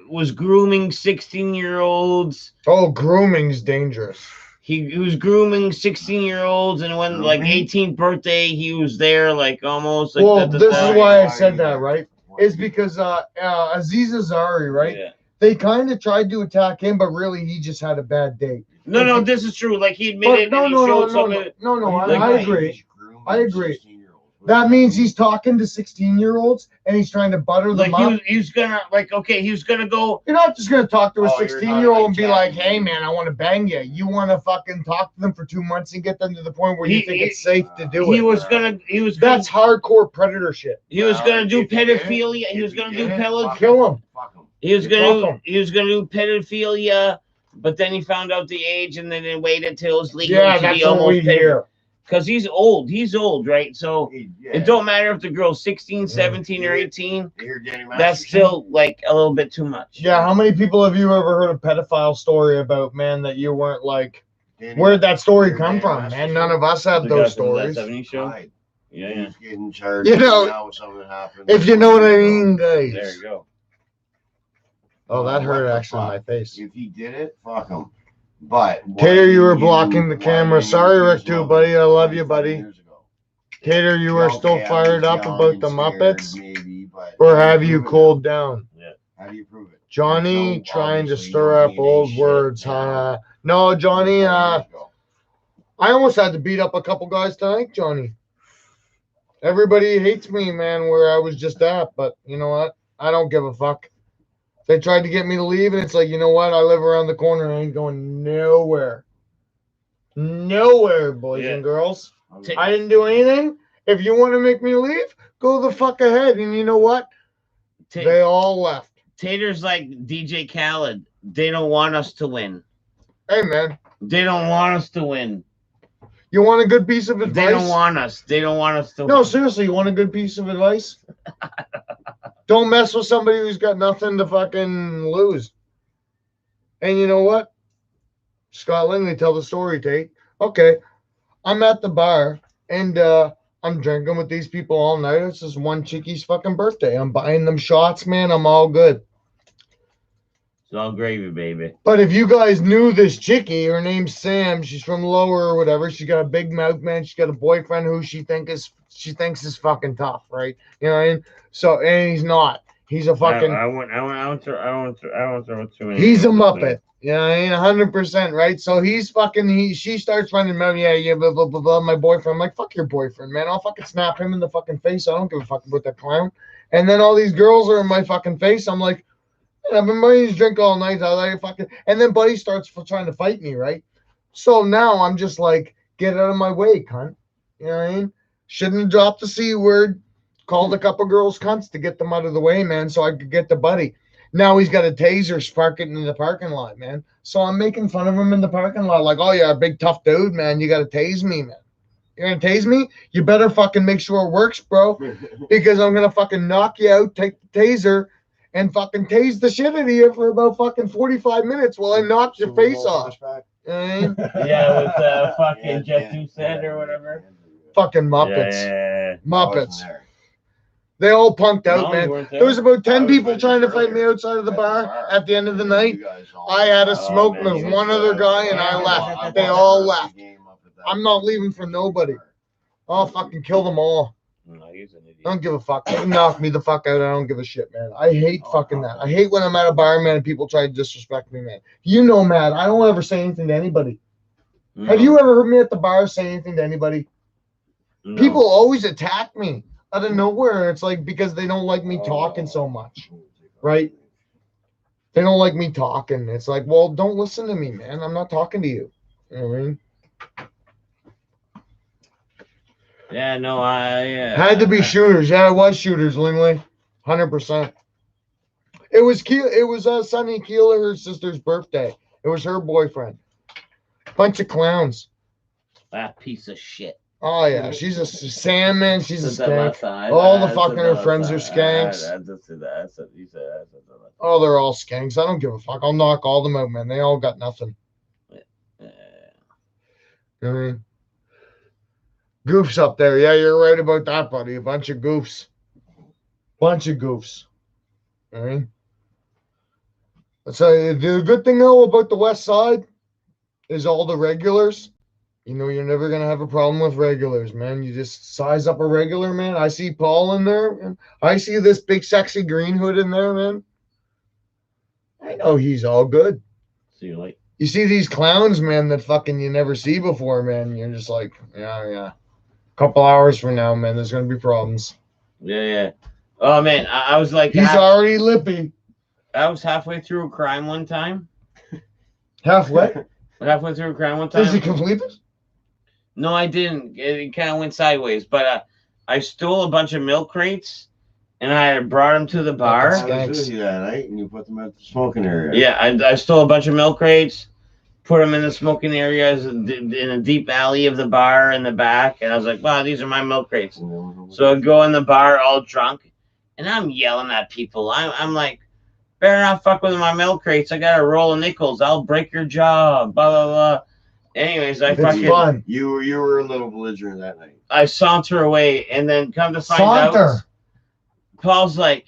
was grooming 16-year-olds. Oh, grooming's dangerous. He was grooming 16-year-olds, and when like Grooming? 18th birthday, he was there like almost like Well, this is why I said that, right? It's because Aziz Ansari, right? Yeah. They kind of tried to attack him, but really he just had a bad day. No, this is true. Like he But admitted, and he showed some of it. I agree. I agree. That means he's talking to 16-year-olds and he's trying to butter Like them up. he was gonna like okay, he was gonna go. You're not just gonna talk to a Oh, you're 16-year-old not and be like like, "Hey, man, I want to bang you." You want to fucking talk to them for 2 months and get them to the point where you think it's safe to do He it. was gonna. That's hardcore predator shit. He was gonna do If he did it, pedophilia. He was if gonna he do did it, pedophilia. fuck Kill him. Fuck him. He was Fuck gonna him. he was gonna do pedophilia, but then he found out the age, and then they waited till it was legal Yeah, to that's be what we almost hear. because he's old. He's old, right? So Yeah. it don't matter if the girl's 16, 17, or Yeah. 18. You hear Danny That's Masterson? still like a little bit too much. Yeah, how many people have you ever heard a pedophile story about, man, that you weren't like, Danny- where'd that story Hear come Danny from, Masterson? man? None of us have The those guy from That stories. 70s show. Right. Yeah. He's getting charged You know, now with something that happened. If you know what I mean, guys. There you go. Oh, that What hurt the actually in fuck? my face. If he did it, fuck him. But why Tater, you were didn't blocking the why camera. didn't Sorry, you Rick, accuse too, him of buddy. it I love you, 25 buddy. years ago? Tater, you are still Okay, I fired was up young about and the scared, Muppets? maybe, but Or how do have you prove it cooled now? down? How do you prove it? Johnny There's no- trying to obviously stir no up DNA old shit. words, huh? No, Johnny, I almost had to beat up a couple guys tonight, Johnny. Everybody hates me, man, where I was just at, but you know what? I don't give a fuck. They tried to get me to leave, and it's like, you know what? I live around the corner and I ain't going nowhere. Nowhere, boys Yeah. and girls. Okay. I didn't do anything. If you want to make me leave, go the fuck ahead. And you know what? They all left. Tater's like DJ Khaled. They don't want us to win. Hey, man, They don't want us to win. you want a good piece of advice? They don't want us. They don't want us to No, win. seriously, you want a good piece of advice? Don't mess with somebody who's got nothing to fucking lose. And you know what? Scott Langley, tell the story, Tate. Okay, I'm at the bar and I'm drinking with these people all night. It's just one chicky's fucking birthday. I'm buying them shots, man. I'm all good. It's all gravy, baby. But if you guys knew this chickie, her name's Sam. She's from Lower or whatever. She got a big mouth, man. She got a boyfriend who she thinks is fucking tough, right? You know what I mean? So, and he's not. He's a fucking. I won't throw too many. He's a muppet. You know what I mean? 100%, right? So he's fucking. She starts running mouth. Yeah, blah blah blah blah. My boyfriend. I'm like, fuck your boyfriend, man. I'll fucking snap him in the fucking face. I don't give a fuck about that clown. And then all these girls are in my fucking face. I'm like. I've been buying drink all night. I like fucking, and then Buddy starts trying to fight me, right? So now I'm just like, get out of my way, cunt. You know what I mean? Shouldn't have dropped the C word. Called a couple girls cunts to get them out of the way, man, so I could get the buddy. Now he's got a taser parking in the parking lot, man. So I'm making fun of him in the parking lot, like, oh yeah, big tough dude, man. You got to tase me, man. You're gonna tase me? You better fucking make sure it works, bro, because I'm gonna fucking knock you out, take the taser, and fucking tase the shit out of you for about fucking 45 minutes while I knock your face off. Yeah, with fucking Jeff Doucette or whatever. Fucking Muppets. Yeah. Muppets. They all punked out, No, you man. weren't There was about 10 I was people with trying you to fight me earlier. outside of the At bar. At the end of the night, You guys all- I had a Oh, smoke man, with you one guys other got- guy and I I left. watched They the all rest of left. the game up at that I'm not one. leaving for nobody. I'll fucking kill them all. No, he's an idiot. I don't give a fuck. They can knock me the fuck out. I don't give a shit, man. I hate fucking that. I hate when I'm at a bar, man, and people try to disrespect me, man. You know, Matt, I don't ever say anything to anybody. Have you ever heard me at the bar say anything to anybody? No. People always attack me out of nowhere. It's like because they don't like me talking so much, right? They don't like me talking. It's like, well, don't listen to me, man. I'm not talking to you. You know what I mean? Yeah, no, I Had to be shooters. Yeah, it was shooters, Lindley. 100%. It was Sunny Keeler, her sister's birthday. It was her boyfriend. Bunch of clowns. That piece of shit. Oh yeah, she's a salmon. She's a Said that last skank. time. All the I fucking said her that friends are last time. skanks. I just said that. I said you said that last Oh, they're all skanks. I don't give a fuck. I'll knock all them out, man. They all got nothing. time. You know what I mean? Goofs up there. Yeah, you're right about that, buddy. A bunch of goofs. Bunch of goofs. All right. So the good thing though about the West Side is all the regulars. You know, you're never gonna have a problem with regulars, man. You just size up a regular, man. I see Paul in there, man. I see this big sexy green hood in there, man. I know he's all good. See you later. You see these clowns, man, that fucking you never see before, man. You're just like, yeah. Couple hours from now, man, there's gonna be problems. Yeah. Oh man, I was like, He's already lippy. I was halfway through a crime one time. Halfway. Halfway through a crime one time. Does he complete it? No, I didn't. It kind of went sideways. But I stole a bunch of milk crates, and I brought them to the bar. That's- I was with you that night, and you put them at the smoking area. Yeah, I stole a bunch of milk crates, put them in the smoking areas in a deep alley of the bar in the back, and I was like, wow, these are my milk crates. So I go in the bar all drunk, and I'm yelling at people. I'm like, better not fuck with my milk crates. I got a roll of nickels. I'll break your jaw. Blah, blah, blah. Anyways, It's fun. You were a little belligerent that night. I saunter away, and then come to find out, Paul's like,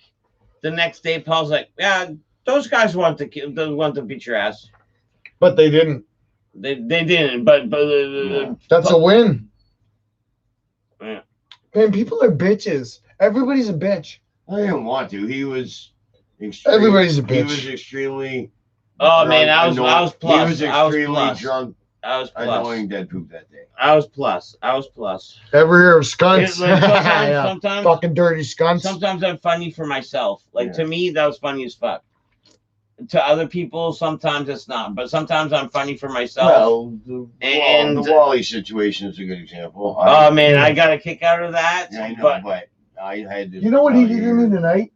the next day, Paul's like, yeah, those guys want to beat your ass. But they didn't. They didn't, but That's a win. Yeah. Man, people are bitches. Everybody's a bitch. I didn't want to. He was. Everybody's a He bitch. was extremely. oh man, I was annoying. plus. He was I was extremely plus. drunk, I was plus. annoying dead poop that day. I was plus. Every year of skunks. Like, Yeah. sometimes, Fucking dirty skunks. sometimes I'm funny for myself. Like Yeah. to me, that was funny as fuck. To other people, sometimes it's not. But sometimes I'm funny for myself. Well, And- the Wally situation is a good example. Oh man, I got a kick out of that. Yeah, I know, but but I had to. You know what he did to me tonight?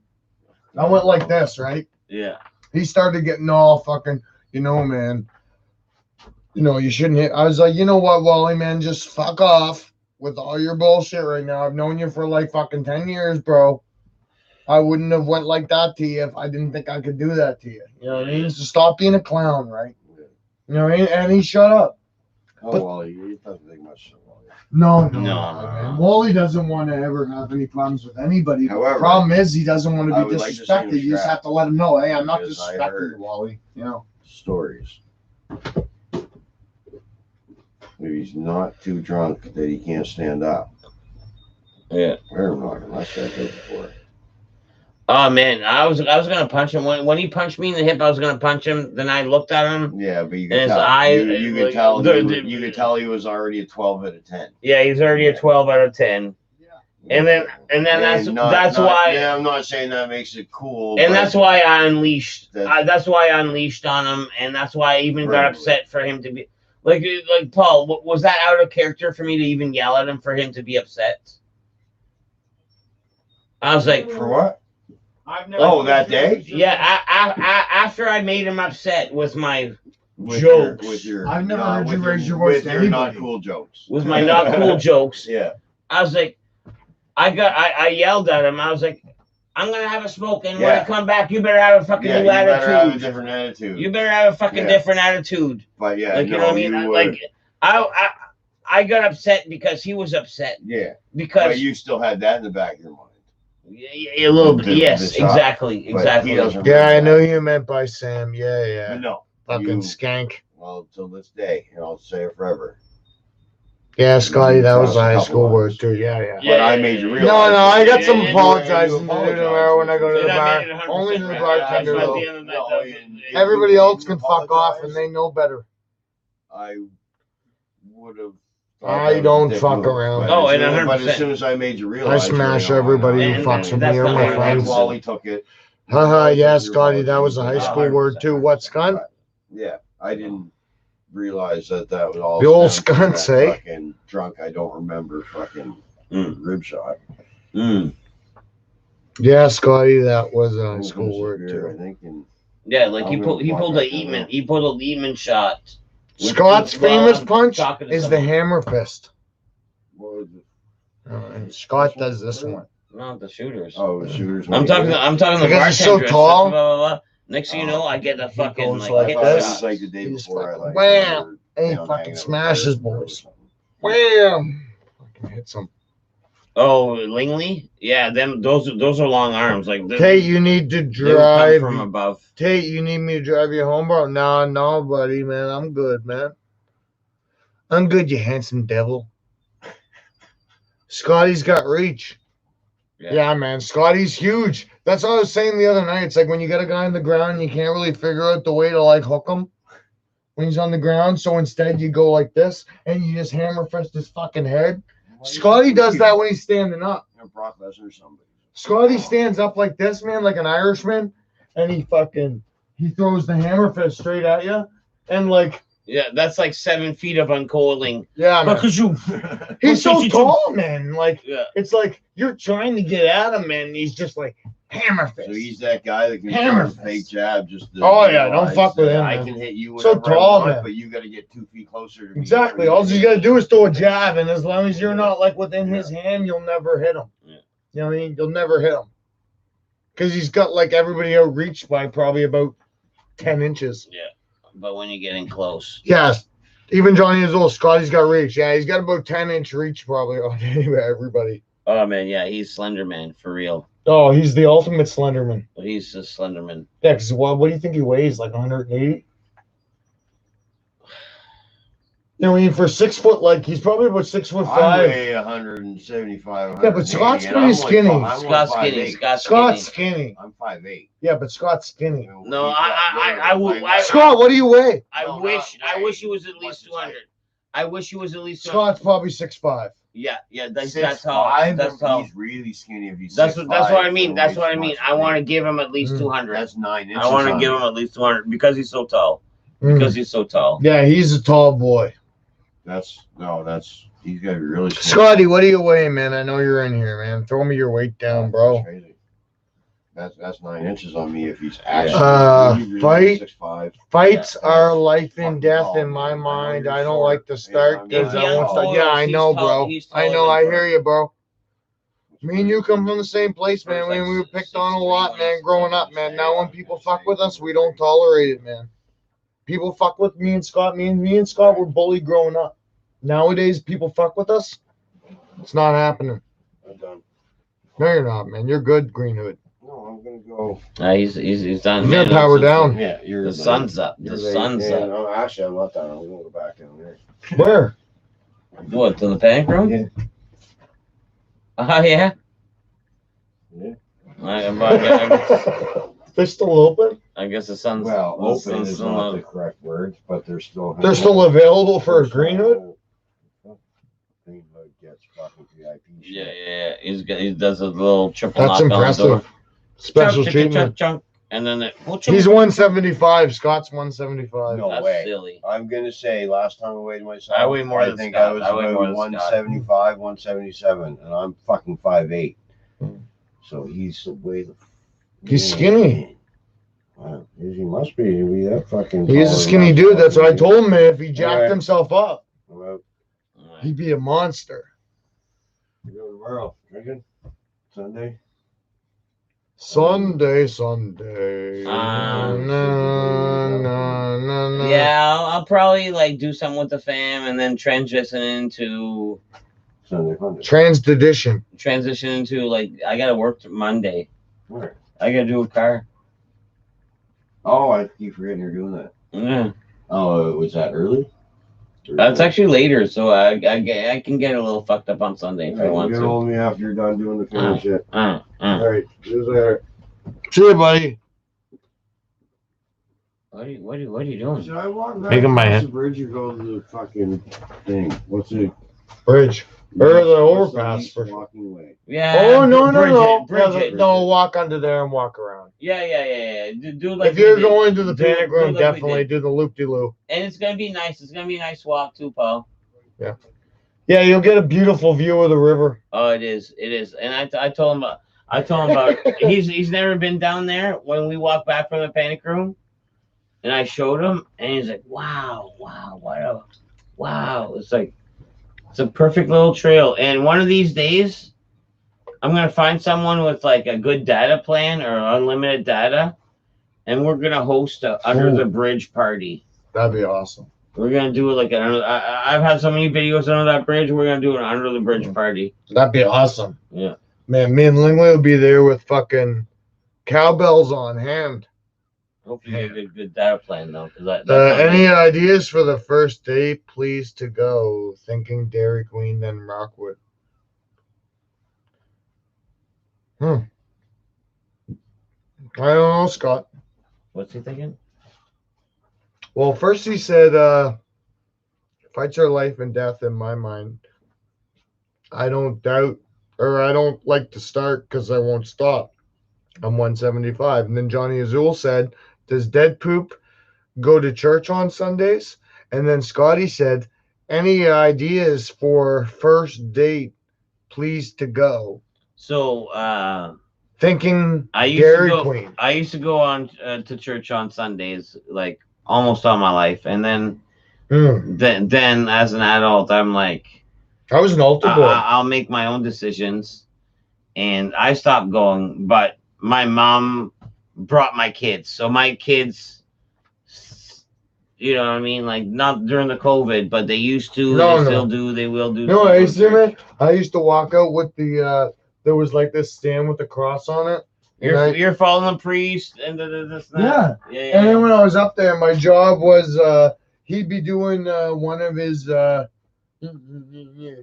I went like this, right? yeah, He started getting all fucking, man. You shouldn't hit. I was like, you know what, Wally, man, just fuck off with all your bullshit right now. I've known you for like fucking 10 years, bro. I wouldn't have went like that to you if I didn't think I could do that to you. You know what I mean? So stop being a clown, right? You know what I mean? And he shut up. Oh, Wally, he doesn't think much of Wally. No, No. Wally doesn't want to ever have any problems with anybody. However, the problem is he doesn't want I to be would like to see disrespected. him You just strapped. have to let him know, hey, I'm not Because I disrespecting heard- you, Wally. Stories. Maybe he's not too drunk that he can't stand up. yeah. We're not unless that did before. Oh man, I was gonna punch him when he punched me in the hip. I was gonna punch him. Then I looked at him. Yeah, but you And could his tell. eye- you could like, tell. the- You could tell he was already a 12 out of 10. Yeah, he's already a 12 out of 10. And then that's why. Yeah, I'm not saying that makes it cool. And but that's why I unleashed. That's- That's why I unleashed on him, and that's why I even got Right. upset for him to be like Paul. Was that out of character for me to even yell at him for him to be upset? I was like, For what? I've never Oh, that day? yeah. After I made him upset with my With Jokes. With your, I've never nah, heard you with raise your voice with to your not anybody. cool jokes. with my not cool jokes. Yeah. I was like, I yelled at him. I was like, I'm gonna have a smoke, and when Yeah. I come back, you better have a fucking Yeah, new you better have a attitude. different attitude. You better have a fucking Yeah. different attitude. But yeah, Like, you no, know what I mean? you Like, I got upset because he was upset. yeah. Because But you still had that in the back of your mind. a little bit. The Yes, shot. exactly, But exactly. he doesn't Yeah, I remember know that. you meant by Sam. Yeah, But yeah. no. Fucking you, skank. well, till this day, and I'll say it forever. Yeah, Scotty, that was Crossed a a high couple school word lines. too. Yeah, yeah. Yeah, But I yeah, made you yeah. realize. No, I got Yeah, some yeah, yeah. apologizing You to do tomorrow when I go to the And I bar. made it 100% Only to the right. bartender That's though. the end of the night. No, That was- and- yeah. Everybody you else didn't can fuck off, and apologize. they know better. I would have. I don't fuck around. Oh, and But 100%. as soon as I made you I realize, smash you're like, everybody who no, fucks with me that's or not my right. friends. Wally took it. Haha, yeah, Your Scotty, that was a apology, high but school word too. What, scunt? Yeah, I didn't realize that was all. The old stemmed from skunts, that eh? Fucking drunk. I don't remember fucking rib shot. Yeah, Scotty, that was a high It school was word severe, too. I think. And Yeah, like he I'm pulled gonna walk a back down Eatman. there. He pulled a Eatman shot. Scott's While famous I'm punch talking to is the someone. hammer fist. what was it? And Scott does this one. Not the shooters. Oh, shooters. I'm talking the Because he's so bartender. tall. Blah, blah, blah. Next thing you know, I get a He fucking goes like, like hit I thought it this. shot. was like the day He's before. I fucking like wham! And he you know, fucking hanging out with smashes her or boys. something. Wham! Fucking hits him. Oh, Lingley? Yeah, those are long arms. Like Tate, you need to they would come drive. from above. Tate, you need me to drive you home, bro? No, buddy, man. I'm good, man. I'm good, you handsome devil. Scotty's got reach. Yeah, man. Scotty's huge. That's what I was saying the other night. It's like when you got a guy on the ground, you can't really figure out the way to like hook him when he's on the ground. So instead, you go like this and you just hammer fist his fucking head. Scotty does that when he's standing up. You know, Brock Lesnar or somebody. Scotty stands up like this, man, like an Irishman, and he throws the hammer fist straight at you, and like, Yeah, that's like 7 feet of uncoiling. yeah, man. Because you. He's so tall, man. Like, Yeah. it's like you're trying to get at him, man. And he's just like hammer fist. So he's that guy that can Hammer throw a fake jab. Just to Oh, yeah, don't realize fuck with that him, I man. can hit you So whenever tall, I want, man. but you got to get 2 feet closer to me. Exactly. All you gotta do is throw a jab, and as long as you're not like within his hand, you'll never hit him. Yeah. You know what I mean? You'll never hit him because he's got like everybody outreached by probably about 10 inches. Yeah, but when you get in close. Yes. Even Johnny is old. Scotty's got reach. Yeah, he's got about 10-inch reach probably on everybody. Oh, man, yeah, he's Slender Man, for real. Oh, he's the ultimate Slenderman. He's a Slenderman. Yeah, because what do you think he weighs? Like 180? You know, I mean, for 6 foot, like he's probably about 6'5". I weigh 175. Yeah, but Scott's 180, and pretty I'm like, skinny. I'm Scott's like skinny. 5'8". Scott's skinny. I'm 5'8". Yeah, but Scott's skinny. No, I would. Scott, what do you weigh? I wish he was at least 200. I wish he was at least 200. Scott's probably 6'5". Yeah, that's 6'5", tall. That's tall. He's really skinny if he's That's 6'5", what I mean. so That's he's what I mean. much I want to bigger. give him at least 200. That's 9 inches. I want to on give him. him at least 200 because he's so tall. Mm. Because he's so tall. Yeah, he's a tall boy. That's he's got to be really skinny. Scotty, what do you weigh, man? I know you're in here, man. Throw me your weight down, bro. That's crazy. That's 9 inches on me if he's actually fight- 6'5". Fights Yeah. are life and Fucking death tall, in my man. I know mind. you're I don't short. like to start Yeah, because I'm I won't tall. start. Yeah, I He's know, tall- bro. he's I taller know. than I Fred. hear you, bro. Me and you come from the same place, man. Fred's like We were picked 6'3", on a lot, man, growing up, man. Yeah, Now when people fuck with us, we don't tolerate it, man. People fuck with me and Scott. Me and Scott were bullied growing up. Nowadays, people fuck with us. It's not happening. I'm done. No, you're not, man. You're good, Green Hood. No, I'm gonna go. He's done. You man. gotta power down. Yeah, you're The sun's up. You're The late. sun's Yeah, up. no, actually, I'm not done. I'm gonna go back down there. Where? What, to the panic room? Yeah. Oh, yeah? Yeah. They're still open. I guess the sun's. Well, the open sun's is still not up. the correct word, but they're still. They're still available for a Green Hood. Green Hood gets fucking VIP. Yeah, yeah, yeah. He does a little triple That's knock on the door. impressive. Special Chunk, chunk, treatment. chunk, chunk. And then He's 175. Scott's 175. No That's way. silly. I'm gonna say last time I weighed myself, I weigh more I than think Scott. I was I weigh more about than Scott. 175, 177, and I'm fucking 5'8". So he's way the. He's skinny. Wow, he must be. He that fucking. He's a skinny dude. That's what I told him, man. If he jacked himself up, Well, he'd be a monster. you go tomorrow. Drinking Sunday. Sunday. Yeah, I'll probably like do something with the fam and then transition into Transition. like I gotta work Monday. Where? I gotta do a car. Oh, I keep forgetting you're doing that. Yeah, Oh, was that early? that's actually later, so I can get a little fucked up on Sunday if I want Get to. hold of me after you're done doing the finish shit. All right, see you later. See you, buddy. What are you doing? Should I walk back Taking my across hand. the bridge or go to the fucking thing? What's it? Bridge. Or the What's overpass least for sure. walking way? Yeah. Oh no. Bridget. No, walk under there and walk around. Yeah. Do like If you're we did. going to the Do- panic do room, like we definitely did. do the loop-de-loop. And it's gonna be nice. It's gonna be a nice walk too, Paul. Yeah, you'll get a beautiful view of the river. Oh, it is. And I told him about he's never been down there when we walked back from the panic room, and I showed him, and he's like, wow, it's like it's a perfect little trail. And one of these days, I'm gonna find someone with like a good data plan or unlimited data, and we're gonna host a under the bridge party. That'd be awesome. We're gonna do it like I've had so many videos under that bridge. We're gonna do an under the bridge party. That'd be awesome. Yeah. Man, me and Lingley will be there with fucking cowbells on hand. Hopefully you get a good data plan though, because Any ideas for the first date? Please to go. Thinking Dairy Queen, then Rockwood. I don't know, Scott. What's he thinking? Well, first he said, fights are life and death in my mind. I don't doubt, or I don't like to start because I won't stop. I'm 175. And then Johnny Azul said, does dead poop go to church on Sundays? And then Scotty said, any ideas for first date, please to go. So, Thinking I used Dairy to go. Queen. I used to go on to church on Sundays, like almost all my life, and then then as an adult, I'm like, I was an altar boy. I'll make my own decisions, and I stopped going. But my mom brought my kids, so my kids, you know what I mean, like not during the COVID, but they used to. No, they no. still do. They will do. No, I used to, man. I used to walk out with the there was like this stand with the cross on it. You're following the priest and this. Yeah. Yeah. And then when I was up there, my job was he'd be doing one of his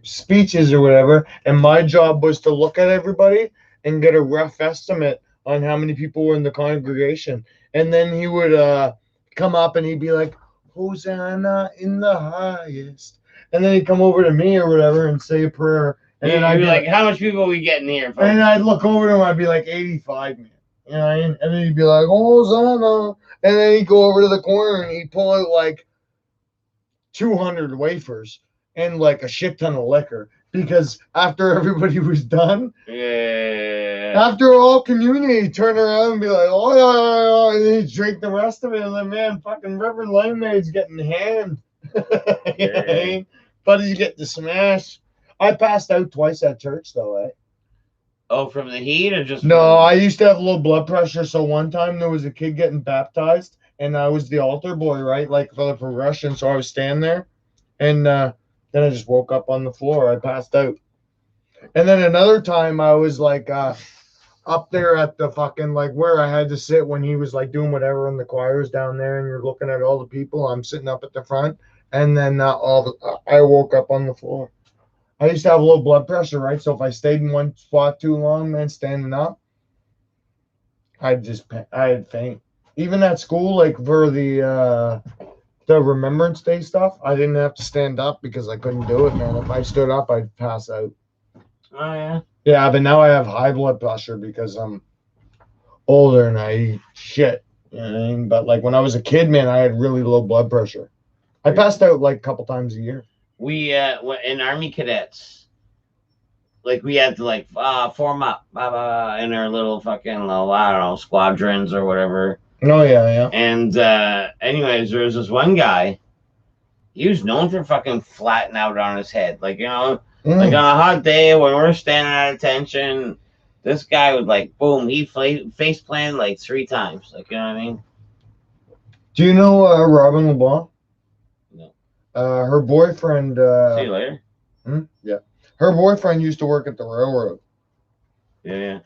speeches or whatever, and my job was to look at everybody and get a rough estimate on how many people were in the congregation. And then he would come up and he'd be like, Hosanna in the highest. And then he'd come over to me or whatever and say a prayer. And then I'd be like, how much people are we getting here? Folks? And I'd look over to him, I'd be like 85, man. You know what I mean? And then he'd be like, Hosanna. And then he'd go over to the corner and he'd pull out like 200 wafers and like a shit ton of liquor. Because after everybody was done, after all communion, he'd turn around and be like, oh, yeah. And then he'd drink the rest of it. And then, man, fucking Reverend Lemonade's getting hammed. You know what I mean? But he's getting smashed. I passed out twice at church, though, eh? Oh, from the heat or just? No, I used to have low blood pressure. So one time there was a kid getting baptized, and I was the altar boy, right? Like for the progression. So I was standing there, and then I just woke up on the floor. I passed out. And then another time I was like up there at the fucking like where I had to sit when he was like doing whatever in the choirs down there, and you're looking at all the people. I'm sitting up at the front, and then I woke up on the floor. I used to have low blood pressure, right? So if I stayed in one spot too long, man, standing up, I'd faint. Even at school, like for the Remembrance Day stuff, I didn't have to stand up because I couldn't do it, man. If I stood up, I'd pass out. Oh yeah. Yeah, but now I have high blood pressure because I'm older and I eat shit. You know what I mean? But like when I was a kid, man, I had really low blood pressure. I passed out like a couple times a year. We in Army cadets, like we had to like form up in our little fucking I don't know, squadrons or whatever. Oh yeah. And anyways, there was this one guy. He was known for fucking flattening out on his head, like like on a hot day when we're standing at attention. This guy would like boom, he face planted like 3 times, like you know what I mean. Do you know Robin LeBlanc? No. Her boyfriend. See you later. Yeah. Her boyfriend used to work at the railroad. Yeah.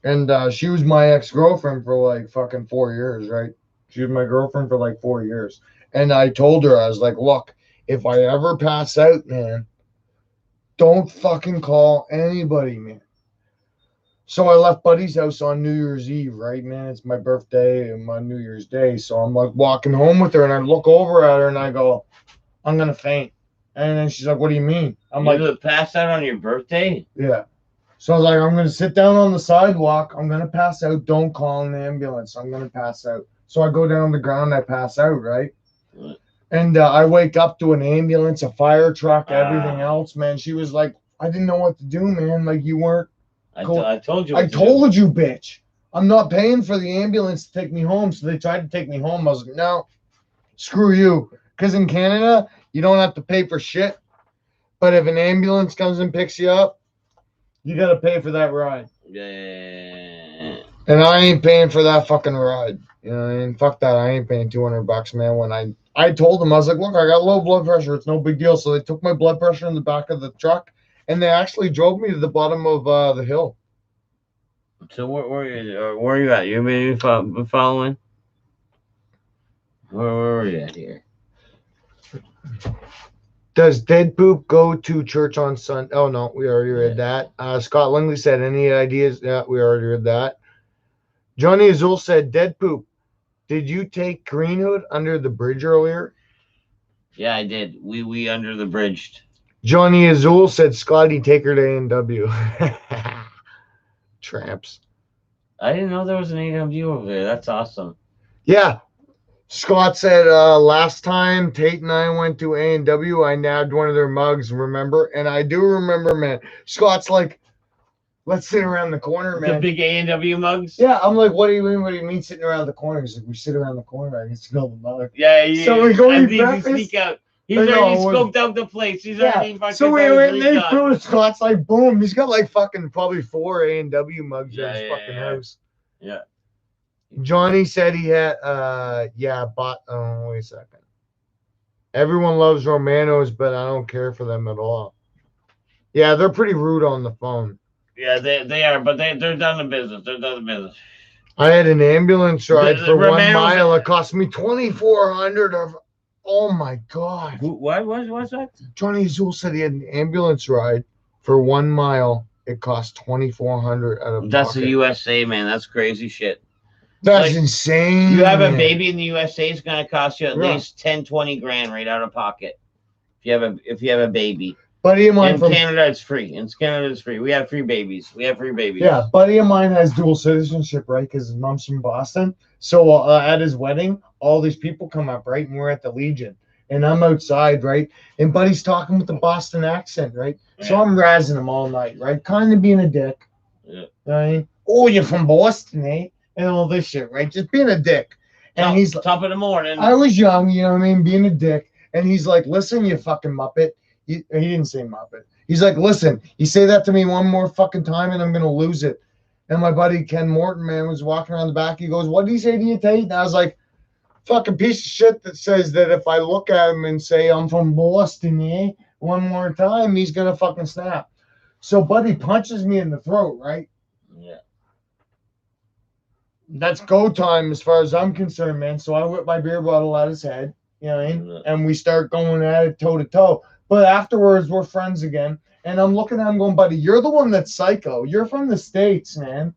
And she was my ex-girlfriend for like fucking 4 years, right? She was my girlfriend for like 4 years. And I told her, I was like, look, if I ever pass out, man, don't fucking call anybody, man. So I left Buddy's house on New Year's Eve, right, man? It's my birthday and my New Year's Day. So I'm like walking home with her and I look over at her and I go, I'm going to faint. And then she's like, what do you mean? I'm You like, pass out on your birthday? yeah. So I was like, I'm going to sit down on the sidewalk. I'm going to pass out. Don't call an ambulance. I'm going to pass out. So I go down on the ground. I pass out, right? And I wake up to an ambulance, a fire truck, everything else, man. She was like, I didn't know what to do, man. Like, you weren't. I told you. I told you, bitch. I'm not paying for the ambulance to take me home. So they tried to take me home. I was like, no, screw you. Because in Canada, you don't have to pay for shit. But if an ambulance comes and picks you up, you got to pay for that ride. Yeah. And I ain't paying for that fucking ride. You know what I mean? Fuck that. I ain't paying $200, man. When I told them, I was like, look, I got low blood pressure. It's no big deal. So they took my blood pressure in the back of the truck, and they actually drove me to the bottom of the hill. So where are you at? You maybe following? Where are you at here? Does Dead Poop go to church on Sunday? Oh, no, we already read that. Scott Langley said, any ideas? Yeah, we already read that. Johnny Azul said, Dead Poop, did you take Greenwood under the bridge earlier? Yeah, I did. We under the bridged. Johnny Azul said, Scotty, take her to A&W. Tramps. I didn't know there was an A&W over there. That's awesome. Yeah. Scott said last time Tate and I went to A&W, I nabbed one of their mugs, remember? And I do remember, man. Scott's like, let's sit around the corner, man. The big A&W mugs? Yeah, I'm like, what do you mean? What do you mean sitting around the corner? He's like, we sit around the corner. I can smell the mug. Yeah. So we go eat breakfast. breakfast. Sneak out. He's already scoped out the place. He's already fucking. So we went in there, food. Scott's like, boom. He's got like fucking probably 4 A&W mugs in his fucking house. Yeah. Johnny said he had, wait a second. Everyone loves Romanos, but I don't care for them at all. Yeah, they're pretty rude on the phone. Yeah, they are, but they're done the business. They're done the business. I had an ambulance ride for Romanos, 1 mile. It cost me $2,400 oh my God. What's that? Johnny Azul said he had an ambulance ride for 1 mile. It cost $2,400 out of That's pocket. the USA, man. That's crazy shit. That's like, insane. You have a man. baby in the USA, it's gonna cost you at least 10-20 grand right out of pocket. If you have a baby. Buddy of mine in Canada, it's free. In Canada, it's free. We have free babies. Yeah, buddy of mine has dual citizenship, right? Because his mom's from Boston. So at his wedding, all these people come up, right? And we're at the Legion. And I'm outside, right? And Buddy's talking with the Boston accent, right? Yeah. So I'm razzing him all night, right? Kind of being a dick. Yeah. Right? Oh, you're from Boston, eh? And all this shit, right? Just being a dick. And he's top of the morning. I was young, you know what I mean? Being a dick. And he's like, listen, you fucking Muppet. He didn't say Muppet. He's like, listen, you say that to me one more fucking time and I'm going to lose it. And my buddy Ken Morton, man, was walking around the back. He goes, what did he say to you, Tate? And I was like, fucking piece of shit that says that if I look at him and say I'm from Boston, eh? One more time, he's going to fucking snap. So Buddy punches me in the throat, right? Yeah. That's go time as far as I'm concerned, man. So I whip my beer bottle at his head, you know what I mean? Yeah. And we start going at it toe to toe. But afterwards, we're friends again. And I'm looking at him going, Buddy, you're the one that's psycho. You're from the States, man.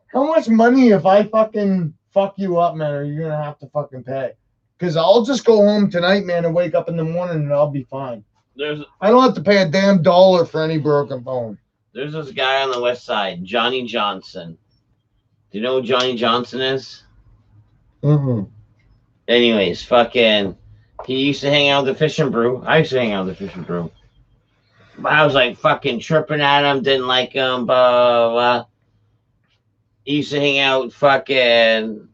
How much money if I fucking fuck you up, man, are you going to have to fucking pay? Because I'll just go home tonight, man, and wake up in the morning and I'll be fine. I don't have to pay a damn dollar for any broken bone. There's this guy on the west side, Johnny Johnson. Do you know who Johnny Johnson is? Mm-hmm. Anyways, fucking, he used to hang out with the Fish and Brew. I used to hang out with the Fish and Brew. I was like fucking chirping at him, didn't like him, blah, blah, blah. He used to hang out fucking,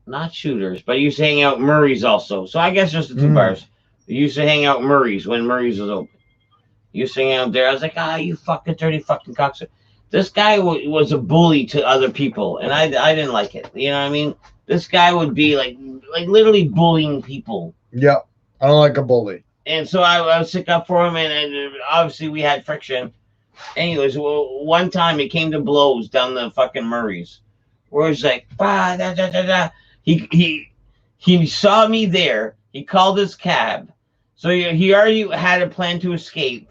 not Shooters, but he used to hang out Murray's also. So I guess just the two bars. He used to hang out Murray's when Murray's was open. He used to hang out there. I was like, you fucking dirty fucking cocksucker. This guy was a bully to other people, and I didn't like it. You know what I mean? This guy would be like literally bullying people. Yep. I don't like a bully. And so I was sick up for him, and obviously we had friction. Anyways, one time it came to blows down the fucking Murray's, where it's like, bah, da, da, da, da. He saw me there. He called his cab, so he already had a plan to escape.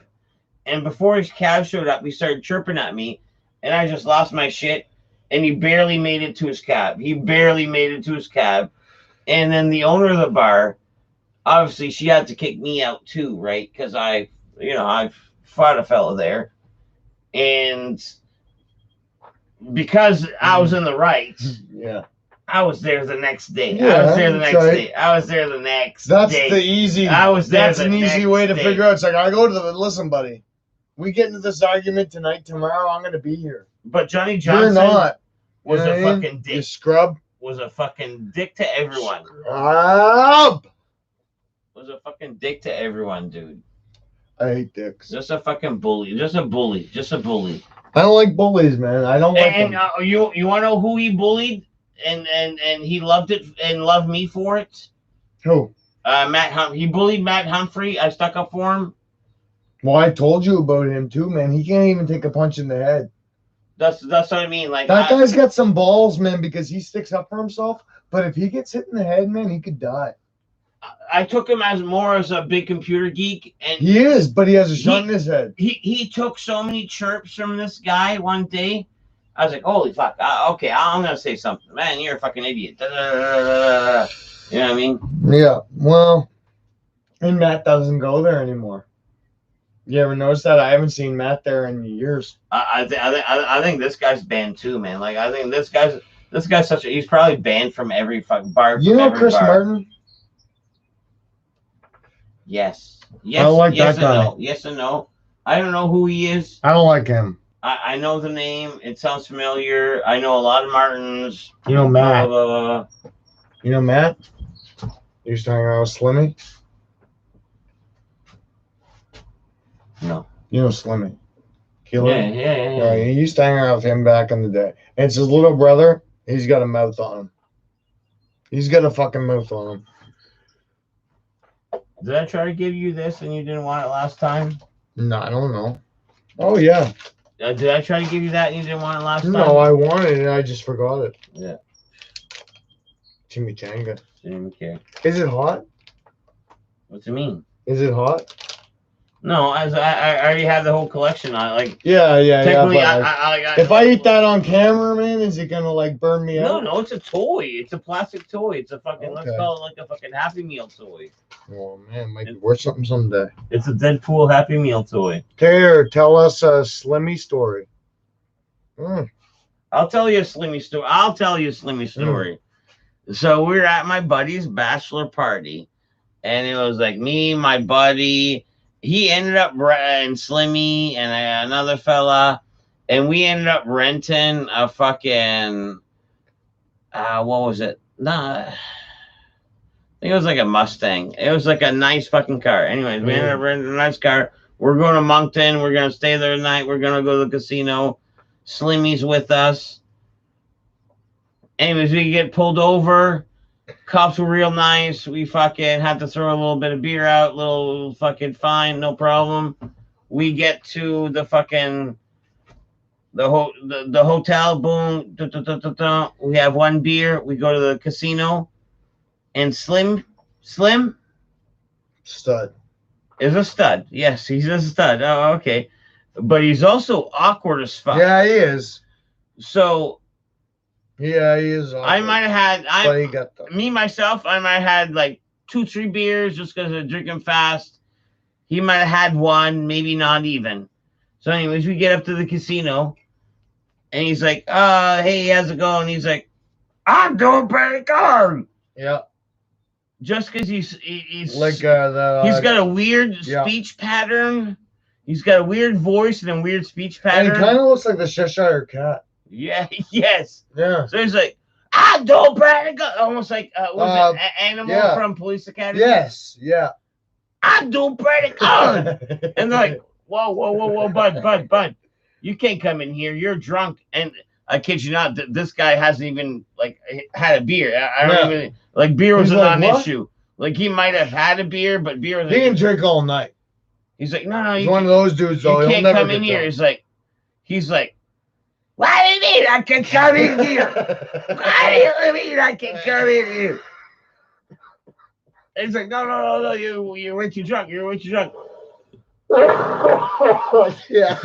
And before his cab showed up, he started chirping at me, and I just lost my shit. And he barely made it to his cab. And then the owner of the bar, obviously, she had to kick me out too, right? Because I fought a fella there. And because I was in the right, yeah, I was there the next day. Yeah, I was there the next right. day. I was there the next That's day. the easy. I was there That's the an easy next way to day. figure out. It's like I go to the listen, buddy. We get into this argument tonight. Tomorrow, I'm gonna be here. But Johnny You're Johnson not. was You know a what I mean? fucking You dick. scrub. Was a fucking dick to everyone. Scrub. Was a fucking dick to everyone, dude. I hate dicks. Just a fucking bully. Just a bully. I don't like bullies, man. I don't like And them. you want to know who he bullied, and he loved it and loved me for it. Who? He bullied Matt Humphrey. I stuck up for him. Well, I told you about him too, man. He can't even take a punch in the head. That's what I mean. Like That guy's got some balls, man, because he sticks up for himself. But if he gets hit in the head, man, he could die. I took him as a big computer geek, and He is, but he has a shot in his head. he took so many chirps from this guy one day. I was like, holy fuck. Okay, I'm gonna say something. Man, you're a fucking idiot. Da, da, da, da, da. You know what I mean? Yeah, well, and Matt doesn't go there anymore. You ever notice that? I haven't seen Matt there in years. I think this guy's banned too, man. Like I think this guy's he's probably banned from every fucking bar. You know every Chris bar. Martin? Yes. I don't like yes that and guy. no. Yes and no. I don't know who he is. I don't like him. I know the name. It sounds familiar. I know a lot of Martins. You know Blah, Matt? blah, blah, blah. You know Matt? You used to hang around with Slimmy? No. You know Slimmy? Killer? Yeah. Yeah, he used to hang around with him back in the day. And it's his little brother. He's got a mouth on him. He's got a fucking mouth on him. Did I try to give you this and you didn't want it last time? No, I don't know. Oh, yeah. Did I try to give you that and you didn't want it last time? No, I wanted it. I just forgot it. Yeah. Chimichanga. Didn't even care. Is it hot? What's it mean? Is it hot? No, I already have the whole collection. Yeah. Technically, but if I eat that on camera, man, is it gonna like burn me out? No, it's a toy. It's a plastic toy. It's a fucking, let's Okay. call it like a fucking Happy Meal toy. Oh man, might be worth something someday. It's a Deadpool Happy Meal toy. Taylor, tell us a Slimmy story. I'll tell you a Slimmy story. So we were at my buddy's bachelor party, and it was like me, my buddy. He ended up and Slimmy and another fella, and we ended up renting a fucking what was it? Nah, I think it was like a Mustang. It was like a nice fucking car. Anyways, we ended up renting a nice car. We're going to Moncton. We're gonna stay there tonight. We're gonna go to the casino. Slimmy's with us. Anyways, we get pulled over. Cops were real nice. We fucking had to throw a little bit of beer out, little fucking fine, no problem. We get to the fucking the hotel. Boom. We have one beer. We go to the casino, and Slim Stud. is a stud. Yes, he's a stud. Oh, okay, but he's also awkward as fuck. Yeah, he is. So Yeah, he is. I might have had But he got them. me myself, I might have had like 2-3 beers just because of drinking fast. He might have had one, maybe not even. So, anyways, we get up to the casino, and he's like, hey, how's it going? He's like, I'm doing pretty good. Yeah, Just because he's like that. he's got a weird yeah. speech pattern. He's got a weird voice and a weird speech And pattern. he kind of looks like the Cheshire Cat. Yeah, yes. Yeah. So he's like, I don't practice. Almost like, was it Animal yeah. from Police Academy? Yes. Yeah. I do practice. And they're like, whoa, bud. You can't come in here. You're drunk. And I kid you not, this guy hasn't even like had a beer. I don't even like beer was He's a like, non-issue. Like he might have had a beer, but beer was He can drink all night. He's like, no, He's you one of those dudes, though. you He'll can't never come in get here. drunk. He's like, what do you mean I can come in here? What do you mean I can come in here? He's like, no, you're way too drunk. You're way too drunk. Yeah,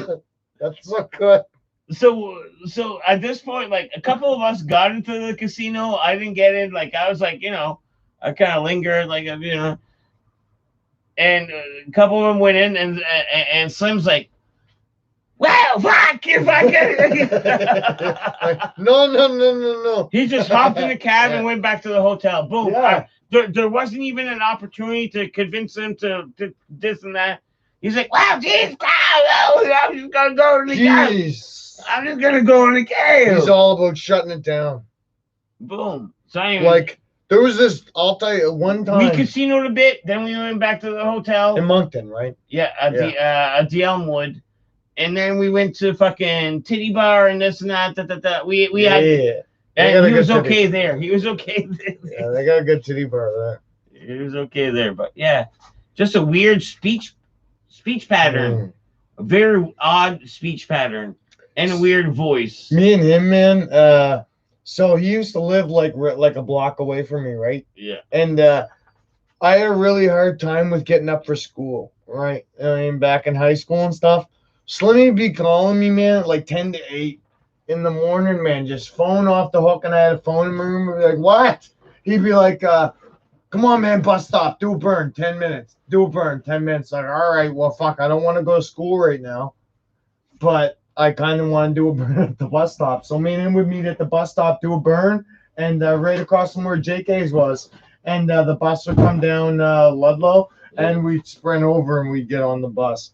that's so good. So at this point, like a couple of us got into the casino. I didn't get in. Like I was like, I kind of lingered, like and a couple of them went in, and Slim's like, well, fuck if I get No. He just hopped in the cab and went back to the hotel. Boom. Yeah. There wasn't even an opportunity to convince him to this and that. He's like, wow, geez, I'm just gonna go to the game. Jeez. I'm just gonna go in the game. He's all about shutting it down. Boom. So anyway, Like, there was this, I'll tell you, one time. we casinoed a bit, then we went back to the hotel. In Moncton, right? Yeah, at the Elmwood. And then we went to fucking titty bar and this and that. We had, They got and a he was good okay titty. there. He was okay there. Yeah, they got a good titty bar there. He was okay there, but yeah, just a weird speech pattern, a very odd speech pattern, and a weird voice. Me and him, man. So he used to live like a block away from me, right? Yeah. And I had a really hard time with getting up for school, right? I mean, back in high school and stuff. Slimmy be calling me, man, at like 10 to 8 in the morning, man, just phone off the hook, and I had a phone in my room. I'd be like, what? He'd be like, come on, man, bus stop, do a burn, 10 minutes. Do a burn, 10 minutes. Like, all right, well, fuck, I don't want to go to school right now, but I kind of want to do a burn at the bus stop. So me and him would meet at the bus stop, do a burn, and right across from where JK's was. And the bus would come down Ludlow, and we'd sprint over and we'd get on the bus.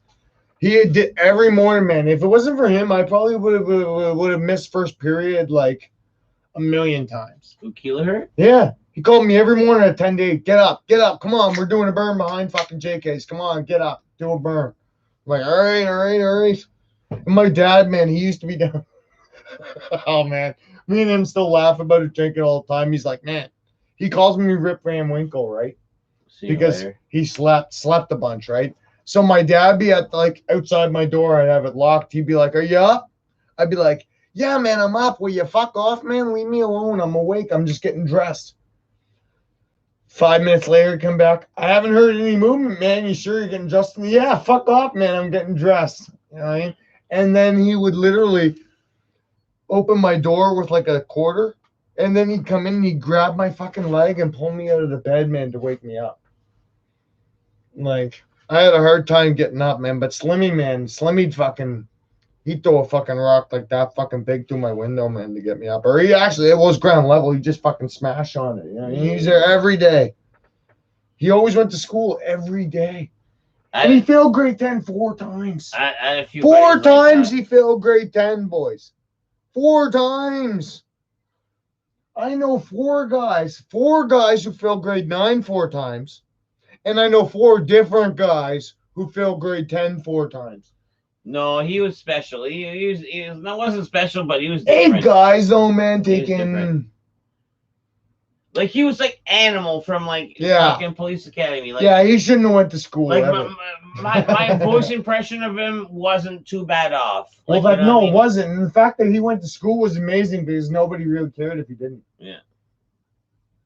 He did every morning, man. If it wasn't for him, I probably would have missed first period like a million times. Who killed her? Yeah. He called me every morning at 10 to 8. Get up. Come on. We're doing a burn behind fucking JK's. Come on, get up. Do a burn. I'm like, all right. And my dad, man, he used to be down. Oh, man. Me and him still laugh about it, drinking all the time. He's like, man, he calls me Rip Van Winkle, right? See you Because later. he slept a bunch, right? So my dad be at like outside my door. I'd have it locked. He'd be like, are you up? I'd be like, yeah, man, I'm up. Will you fuck off, man? Leave me alone. I'm awake. I'm just getting dressed. 5 minutes later, come back. I haven't heard any movement, man. You sure you're getting dressed? Yeah, fuck off, man. I'm getting dressed. You know what I mean? And then he would literally open my door with like a quarter, and then he'd come in and he'd grab my fucking leg and pull me out of the bed, man, to wake me up. Like, I had a hard time getting up, man. But Slimmy'd he'd throw a fucking rock like that fucking big through my window, man, to get me up. Or it was ground level. He just fucking smashed on it. You know, he's there every day. He always went to school every day. And he failed grade 10 4 times. I had a few 4 buddies like times that. he failed grade 10, boys. 4 times. I know 4 guys who failed grade 9 4 times. And I know 4 different guys who failed grade 10 4 times. No, he was special. He wasn't special, but he was 8 different. guys, though, man, He was taking. different. Like he was like Animal from like Yeah. fucking Police Academy. Like, Yeah, he shouldn't have went to school. like ever. my voice impression of him wasn't too bad off. Well, Like, that you know what I no, it mean? wasn't. And the fact that he went to school was amazing because nobody really cared if he didn't. Yeah.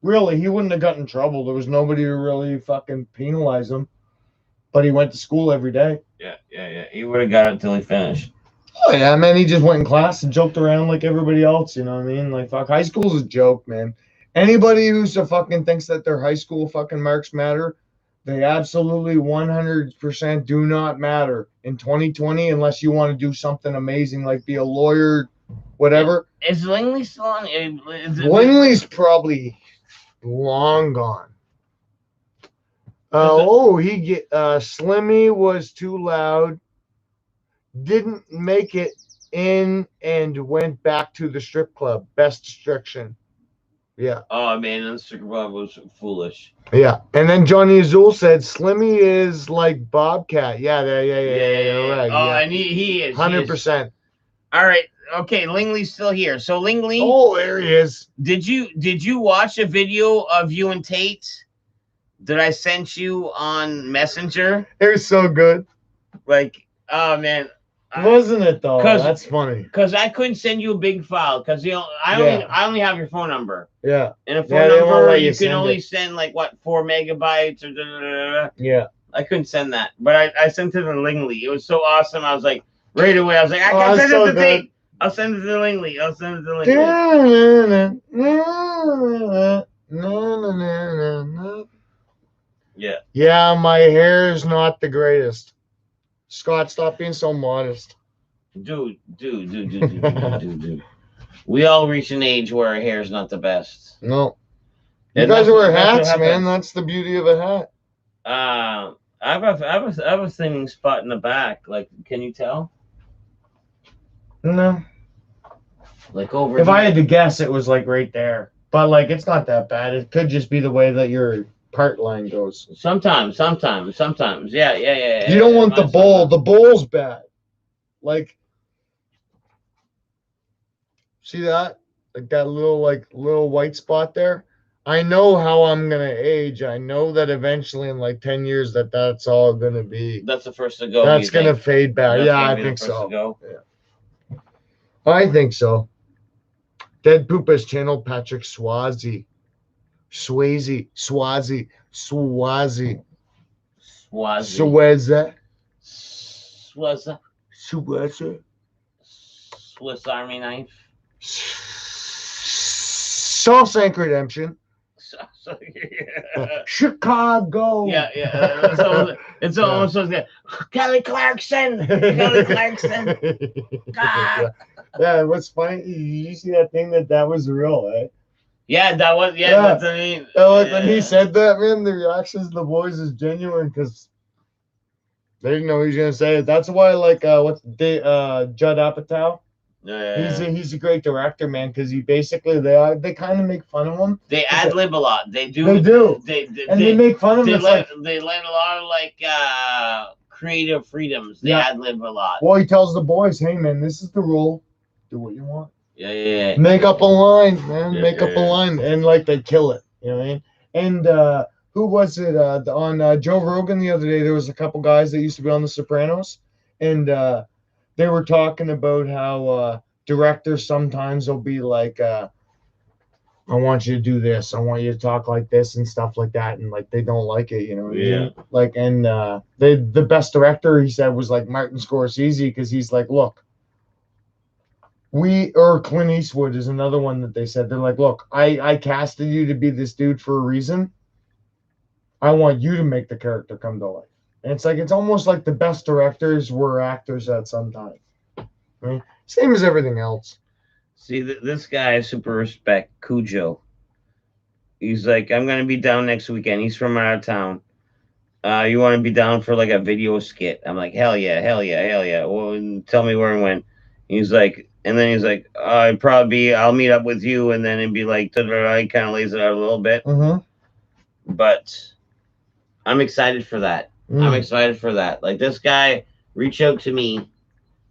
Really, he wouldn't have gotten in trouble. There was nobody to really fucking penalize him. But he went to school every day. Yeah. He would have got it until he finished. Oh yeah, man. He just went in class and joked around like everybody else. You know what I mean? Like, fuck, high school's a joke, man. Anybody who's a fucking thinks that their high school fucking marks matter, they absolutely 100% do not matter in 2020 unless you want to do something amazing like be a lawyer, whatever. Is Langley still on? Langley's probably long gone. Slimmy was too loud didn't make it in and went back to the strip club. Best destruction. Yeah. Oh man, the strip club was foolish. Yeah. And then Johnny Azul said Slimmy is like Bobcat. Yeah, you're right. Oh, Yeah. and he is 100%. All right. Okay, Lingley's still here. So Lingley, Oh, there he is. did you watch a video of you and Tate that I sent you on Messenger? It was so good. Like, oh man, Wasn't it though? 'Cause- That's funny. because I couldn't send you a big file because I only have your phone number, Yeah. and a phone Yeah, they won't number let you you can send only it. send like what 4 megabytes or da, da, da, da. Yeah. I couldn't send that, but I sent it to Lingley. It was so awesome. I was like right away. I was like, I Oh, can that's send so it to good. Tate. I'll send it to Lingley. I'll send it to Lingley. Yeah. Yeah, my hair is not the greatest. Scott, stop being so modest. Dude. We all reach an age where our hair is not the best. No. You And guys that's- wear that's what hats, man. happens. That's the beauty of a hat. I have a thinning spot in the back. Like, can you tell? No. Like over. If here. I had to guess, it was like right there. But like, it's not that bad. It could just be the way that your part line goes. Sometimes. Yeah. You don't want the Mine's bowl. not- The bowl's bad. Like, see that? Like that little white spot there? I know how I'm gonna age. I know that eventually in like 10 years that's all gonna be. That's the first to go. That's you gonna think? fade back. That's Yeah, gonna I be the think first to so. go? I think so. Dead Poop has channeled Patrick Swayze. Swayze. Swazi. Swayze. Swiss Army knife. Shawshank Redemption. Yeah. Chicago. It's almost like Kelly Clarkson. Kelly Clarkson. God. Yeah, what's funny? You see that thing that was real, eh? Yeah, that was Yeah. That's what I mean. Like when he said that, man, the reactions of the boys is genuine because they didn't know he was gonna say it. That's why, like, what's Judd Apatow? He's a great director, man, because he basically they kind of make fun of him. They ad lib a lot. They do. They do. And They make fun of him. they let a lot of like creative freedoms. They Yeah. ad lib a lot. Well, he tells the boys, "Hey, man, this is the rule. Do what you want. Yeah. Make up a line, man. Yeah, Make up a yeah. line." And like they kill it. You know what I mean? And who was it on Joe Rogan the other day? There was a couple guys that used to be on The Sopranos, and they were talking about how directors sometimes will be like, I want you to do this. I want you to talk like this and stuff like that. And like, they don't like it, you know what I mean? Like, and the best director, he said, was like Martin Scorsese, because he's like, look, or Clint Eastwood is another one that they said. They're like, look, I casted you to be this dude for a reason. I want you to make the character come to life. And it's like, it's almost like the best directors were actors at some time. Right? Same as everything else. See, this guy I super respect, Cujo. He's like, I'm gonna be down next weekend. He's from out of town. You want to be down for like a video skit? I'm like, hell yeah. Well, tell me where and when. He's like, and then he's like, I'll meet up with you, and then it'd be like, he kind of lays it out a little bit. Mm-hmm. But I'm excited for that. I'm excited for that. Like, this guy reached out to me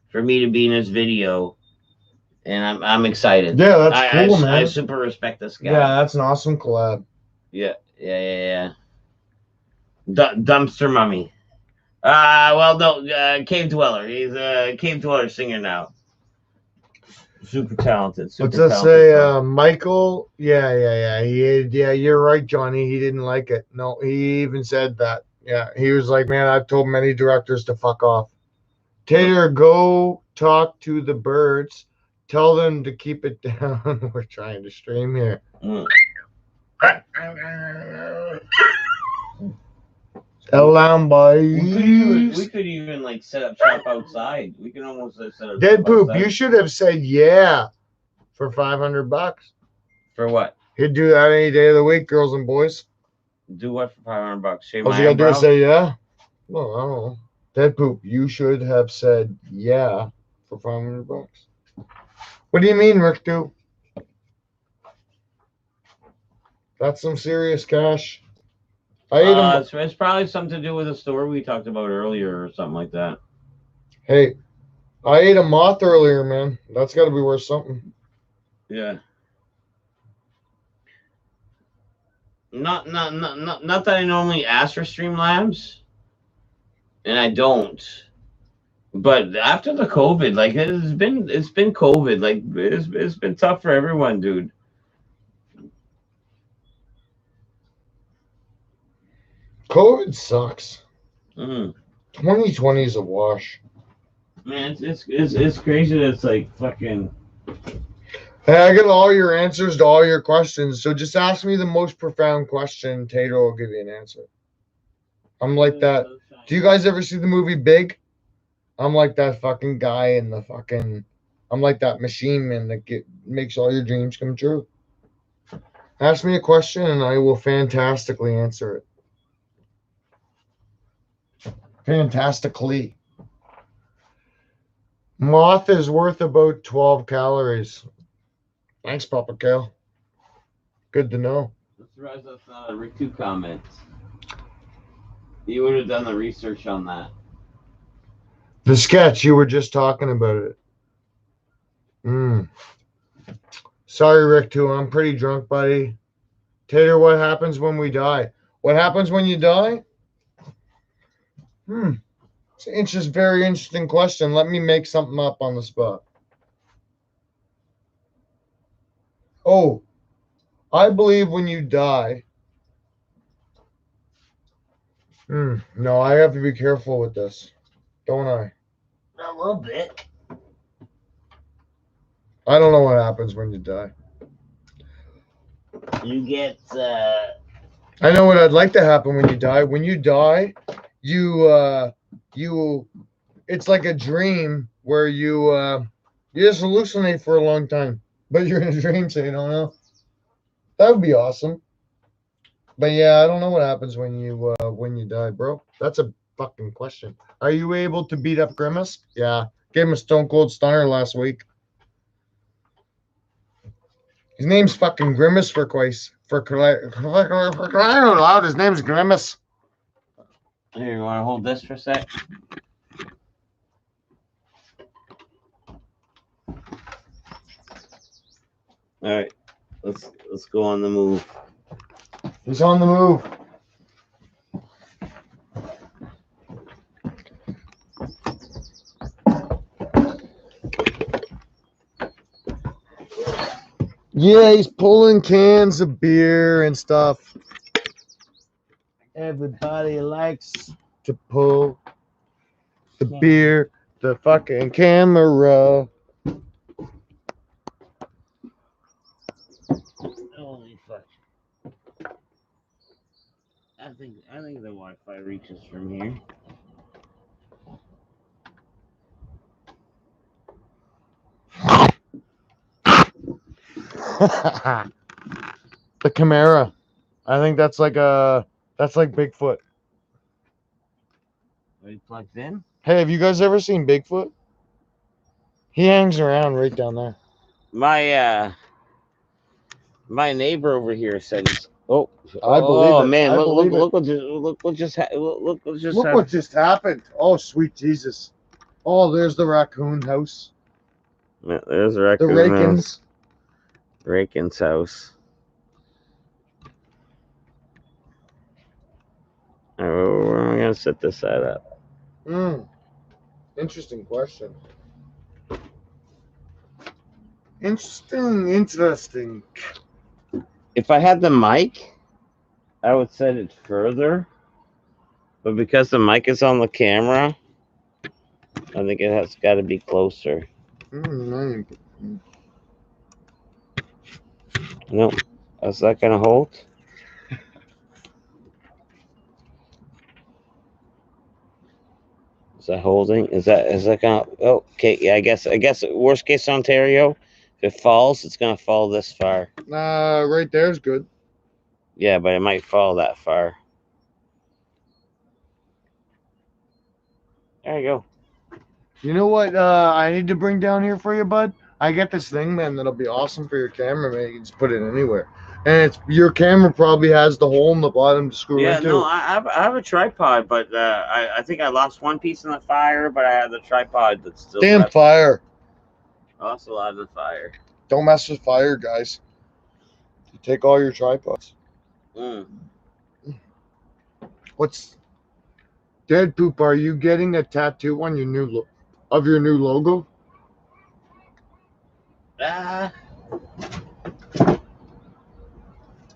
for me to be in his video, and I'm excited. Yeah, that's cool, man. I super respect this guy. Yeah, that's an awesome collab. Yeah. Dumpster Mummy. Well, no, Cave Dweller. He's a Cave Dweller singer now. Super talented. Let's just say, Michael. Yeah. You're right, Johnny. He didn't like it. No, he even said that. Yeah, he was like, man, I've told many directors to fuck off. Tater, go talk to the birds. Tell them to keep it down. We're trying to stream here. Alarm boys. We could even like set up shop outside. We can almost set up. Dead shop Poop, outside. you should have said yeah for $500. For what? He'd do that any day of the week, girls and boys. Do what for $500? Shave All my you gotta do eyebrows? is say yeah. Well, I don't know. Dead poop. You should have said yeah for $500. What do you mean, Rick? Do that's some serious cash. I ate a It's probably something to do with the store we talked about earlier or something like that. Hey, I ate a moth earlier, man. That's got to be worth something. Yeah. Not that I normally ask for Streamlabs, and I don't. But after the COVID, like it's been COVID, like it's been tough for everyone, dude. COVID sucks. Mm. 2020 is a wash. Man, it's crazy that it's like fucking. Hey, I got all your answers to all your questions, so just ask me the most profound question. Tater will give you an answer. I'm like that. Do you guys ever see the movie Big? I'm like that fucking guy in the fucking. I'm like that machine man that makes all your dreams come true. Ask me a question and I will fantastically answer it. Fantastically. Moth is worth about 12 calories. Thanks, Papa Kale. Good to know. I'm surprised that's not a Rick 2 comment. You would have done the research on that. The sketch, you were just talking about it. Sorry, Rick 2. I'm pretty drunk, buddy. Tater, what happens when we die? What happens when you die? It's a very interesting question. Let me make something up on the spot. Oh, I believe when you die. No, I have to be careful with this, don't I? A little bit. I don't know what happens when you die. You get. I know what I'd like to happen when you die. When you die, you it's like a dream where you just hallucinate for a long time, but you're in a dream, so you don't know. That would be awesome. But yeah, I don't know what happens when you die, bro. That's a fucking question. Are you able to beat up Grimace? Yeah, gave him a Stone Cold Stunner last week. His name's fucking Grimace for crying out loud. His name's Grimace. Here, you want to hold this for a sec? All right, let's go on the move. He's on the move. Yeah, he's pulling cans of beer and stuff. Everybody likes to pull the beer, the fucking camera. Holy fuck! I think the Wi-Fi reaches from here. The Chimera. I think that's like Bigfoot. Are you plugged in? Hey, have you guys ever seen Bigfoot? He hangs around right down there. My neighbor over here said he's. Oh, I believe it. Man, I look believe it. what What just happened. Oh, sweet Jesus. Oh, there's the raccoon house. Yeah, there's The raccoon Rakins. Rakin's house. All right, I'm gonna set this side up. Interesting question. Interesting. If I had the mic, I would set it further. But because the mic is on the camera, I think it has got to be closer. Nope. Is that gonna hold? Is that holding? Is that gonna? Oh, okay. Yeah, I guess worst case Ontario, if it falls, it's gonna fall this far. Right there's good. Yeah, but it might fall that far. There you go. You know what I need to bring down here for you, bud? I got this thing, man, that'll be awesome for your camera, man. You can just put it anywhere. And it's your camera probably has the hole in the bottom to screw Yeah, into. no, I have a tripod, but I think I lost one piece in the fire, but I have the tripod that's still Damn left. fire. Lost a lot in the fire. Don't mess with fire, guys. You take all your tripods. Mm. What's Dead Poop? Are you getting a tattoo on your new of your new logo?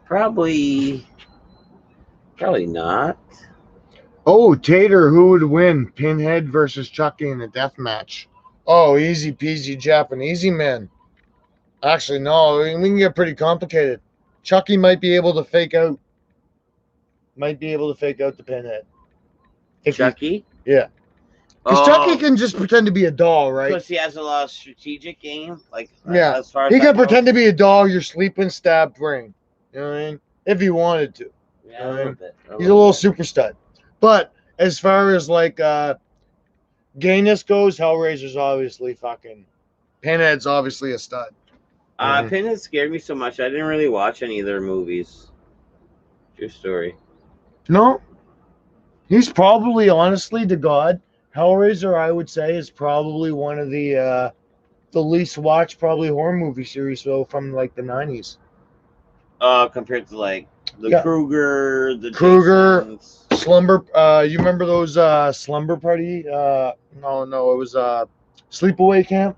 Probably not. Oh, Tater, who would win? Pinhead versus Chucky in a death match. Oh, easy peasy Japanese man. Actually, no, we can get pretty complicated. Chucky might be able to fake out. Might be able to fake out the Pinhead. Chucky? Yeah. Because Chucky can just pretend to be a doll, right? Because he has a lot of strategic game. Like, Yeah. as far as He that can goes. pretend to be a doll you're sleeping, stabbed brain. You know what I mean? If he wanted to. Yeah, a little bit. He's a little super stud. But as far as like gayness goes, Hellraiser's obviously fucking Pinhead's obviously a stud. Pinhead scared me so much. I didn't really watch any of their movies. True story. No. He's probably, honestly, to God, Hellraiser, I would say, is probably one of the least watched probably horror movie series from like the 90s. Compared to like the Krueger, the Jasons. Slumber. You remember those Slumber Party? No, it was Sleepaway Camp.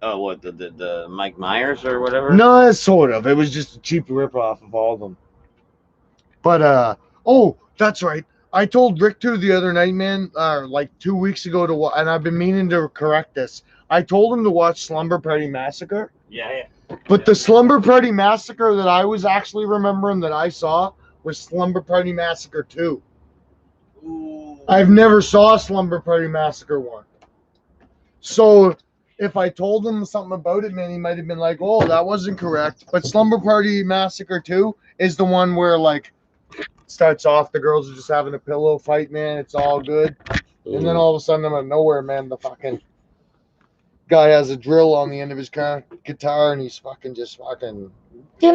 Oh, what the Mike Myers or whatever? No, sort of. It was just a cheap ripoff of all of them. But oh, that's right. I told Rick too the other night, man, like 2 weeks ago and I've been meaning to correct this. I told him to watch Slumber Party Massacre. Yeah. But the Slumber Party Massacre that I was actually remembering that I saw was Slumber Party Massacre 2. Ooh. I've never saw Slumber Party Massacre 1. So if I told him something about it, man, he might have been like, oh, that wasn't correct. But Slumber Party Massacre 2 is the one where, like, starts off, the girls are just having a pillow fight, man. It's all good. And then all of a sudden, out of nowhere, man, the fucking guy has a drill on the end of his guitar, and he's fucking just fucking they're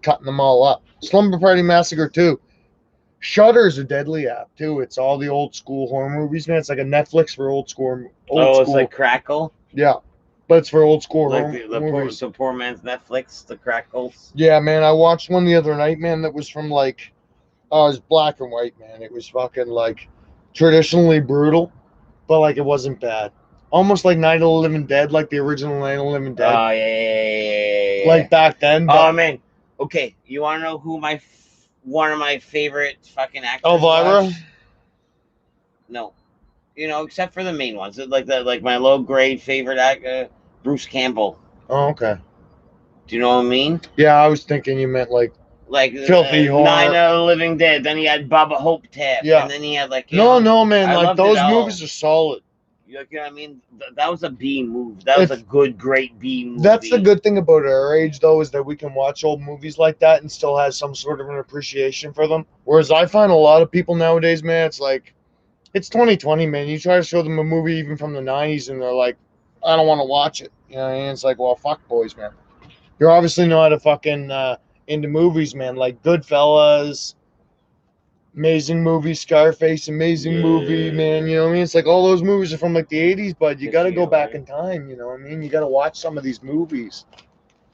cutting them all up. Slumber Party Massacre 2. Shudder's a deadly app too. It's all the old school horror movies, man. It's like a Netflix for old school. It's like Crackle. Yeah, but it's for old school like horror movies. The poor man's Netflix, the Crackles. Yeah, man. I watched one the other night, man. That was from like, it was black and white, man. It was fucking like traditionally brutal, but like it wasn't bad. Almost like Night of the Living Dead, like the original Night of the Living Dead. Oh yeah. Like back then. Oh man. Okay, you want to know who one of my favorite fucking actors Elvira? was? No. You know, except for the main ones. Like my low grade favorite actor, Bruce Campbell. Oh, okay. Do you know what I mean? Yeah, I was thinking you meant like filthy horror. Night of the Living Dead. Then he had Bubba Hope Tap. Yeah. And then he had like No, man. I Like those movies are solid. You know what I mean? That was a B move. That was a great B movie. That's the good thing about our age, though, is that we can watch old movies like that and still have some sort of an appreciation for them. Whereas I find a lot of people nowadays, man, it's like, it's 2020, man. You try to show them a movie even from the 90s, and they're like, I don't want to watch it. You know what I mean? It's like, well, fuck boys, man. You're obviously not a fucking into movies, man. Like Goodfellas, amazing movie, Scarface, amazing movie, man. You know what I mean? It's like all those movies are from like the 80s, but you got to go back in time. You know what I mean? You got to watch some of these movies.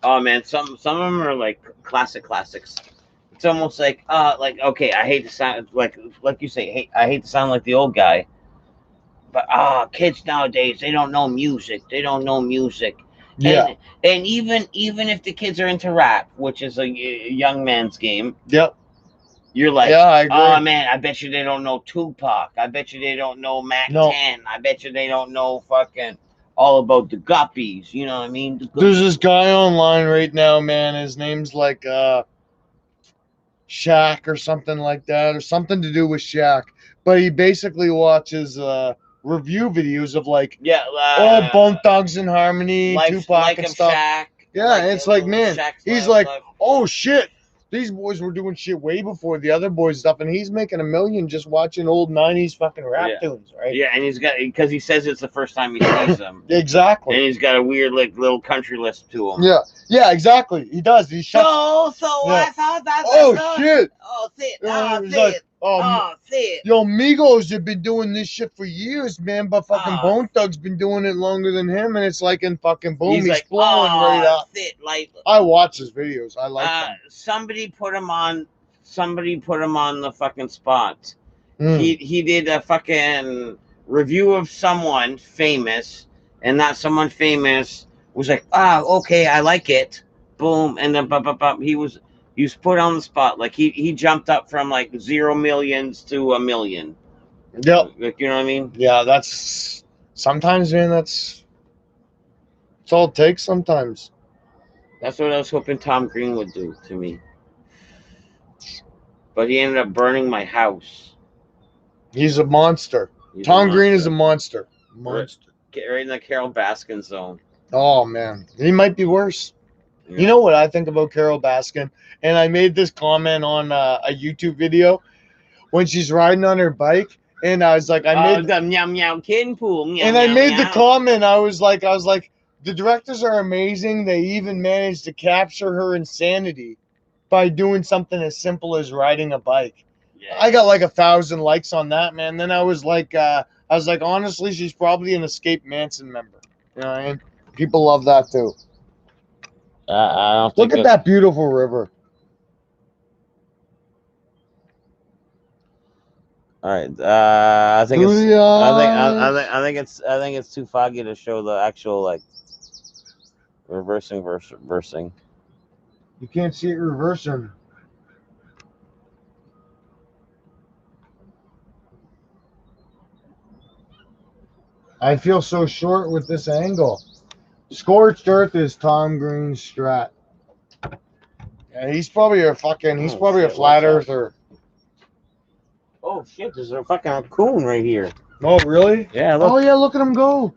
Oh man, some of them are like classics. It's almost like okay, I hate to sound like you say, hey, I hate to sound like the old guy, but kids nowadays, they don't know music. Yeah. And even if the kids are into rap, which is a young man's game. Yep. You're like, yeah, I agree. Oh man, I bet you they don't know Tupac. I bet you they don't know Mac 10. I bet you they don't know fucking all about the Guppies. You know what I mean? There's this guy online right now, man. His name's like Shaq or something like that, or something to do with Shaq. But he basically watches review videos of like Bone Thugs and Harmony, Tupac and stuff. Shaq, yeah, and it's like, man, he's like, oh shit. These boys were doing shit way before the other boys stuff, and he's making $1 million just watching old '90s fucking rap tunes, right? Yeah, and he's got because he says it's the first time he sees them, and Exactly. he's got a weird like little country list to him. Yeah, exactly. He does. He shuts. So Yeah. I thought that. Oh shit! Oh shit! Yeah, Oh he's like, shit! oh, Oh shit! yo, Migos have been doing this shit for years, man. But fucking Ah. Bone Thug's been doing it longer than him, and it's like in fucking boom, he's like, blowing right oh up. shit! Like I watch his videos. I like them. somebody put him on. Somebody put him on the fucking spot. Mm. He did a fucking review of someone famous, and that someone famous was like, okay, I like it. Boom, and then he was put on the spot. Like he jumped up from like 0 millions to 1 million. Yep. Like, you know what I mean? Yeah, that's sometimes, man. That's all it takes. Sometimes. That's what I was hoping Tom Green would do to me. But he ended up burning my house. He's a monster. He's Tom Green is a monster. Monster. Right in the Carol Baskin zone. Oh man, he might be worse. Yeah. You know what I think about Carol Baskin? And I made this comment on a YouTube video when she's riding on her bike, and I was like, the meow meow kitten pool. Meow, and I meow, made meow. the comment. I was like, the directors are amazing. They even managed to capture her insanity by doing something as simple as riding a bike. Yeah. I got like 1,000 likes on that, man. Then I was like, honestly, she's probably an Escape Manson member. You know what I mean? People love that too. I don't Look think at that beautiful river. All right. I think it's too foggy to show the actual like reversing. You can't see it reversing. I feel so short with this angle. Scorched Earth is Tom Green's strat. Yeah, he's probably a flat earther. Oh shit! There's a fucking raccoon right here. Oh really? Yeah. Look. Oh yeah, look at him go.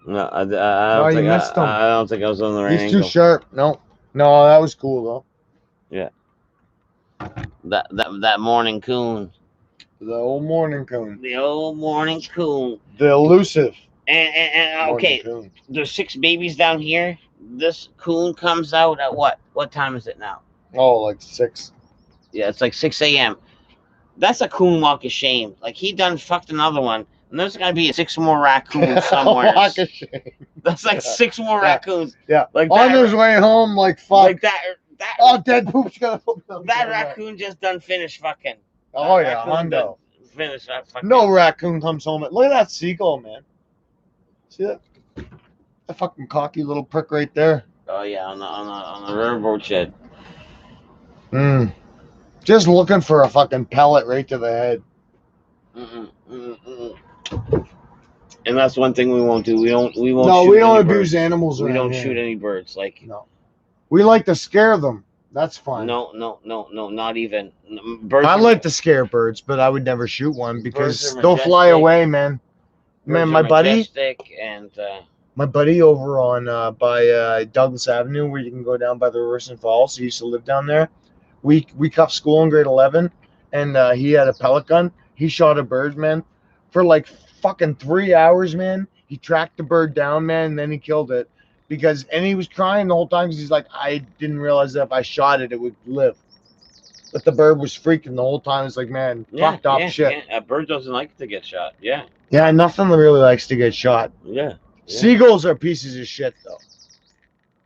No, I don't think missed him. I don't think I was on the right He's angle. too sharp. No, that was cool though. Yeah. That morning coon. The old morning coon. The old morning coon. The elusive. And okay, coon. there's 6 babies down here. This coon comes out at what? What time is it now? Oh, like 6. Yeah, it's like 6 a.m. That's a coon walk of shame. Like he done fucked another one, and there's gonna be 6 more raccoons somewhere. Walk of shame. That's like 6 more raccoons. Yeah. Like on that, his way home, like fuck. like that. Oh, dead poop's gonna put That raccoon just done finished fucking. Oh that yeah, raccoon Hondo. done finished that fucking. No raccoon comes home. Look at that seagull, man. See that? That fucking cocky little prick right there. Oh yeah, on the riverboat shed. Just looking for a fucking pellet right to the head. And that's one thing we won't do. We won't. No, shoot we don't any abuse birds. animals. We around don't here. shoot any birds. Like No. We like to scare them. That's fine. no, not even birds. I are- like to scare birds, but I would never shoot one because Birds are they'll fly majestic. away, man. Man, birds my are buddy majestic and over on by Douglas Avenue, where you can go down by the Riverson Falls. He used to live down there. We cuffed school in grade 11, and he had a pellet gun. He shot a bird, man, for like fucking 3 hours, man. He tracked the bird down, man, and then he killed it and he was crying the whole time because he's like, I didn't realize that if I shot it, it would live. But the bird was freaking the whole time. It's like, man, fucked up shit. Yeah. A bird doesn't like to get shot. Yeah. Yeah, nothing really likes to get shot. Yeah. Seagulls are pieces of shit, though.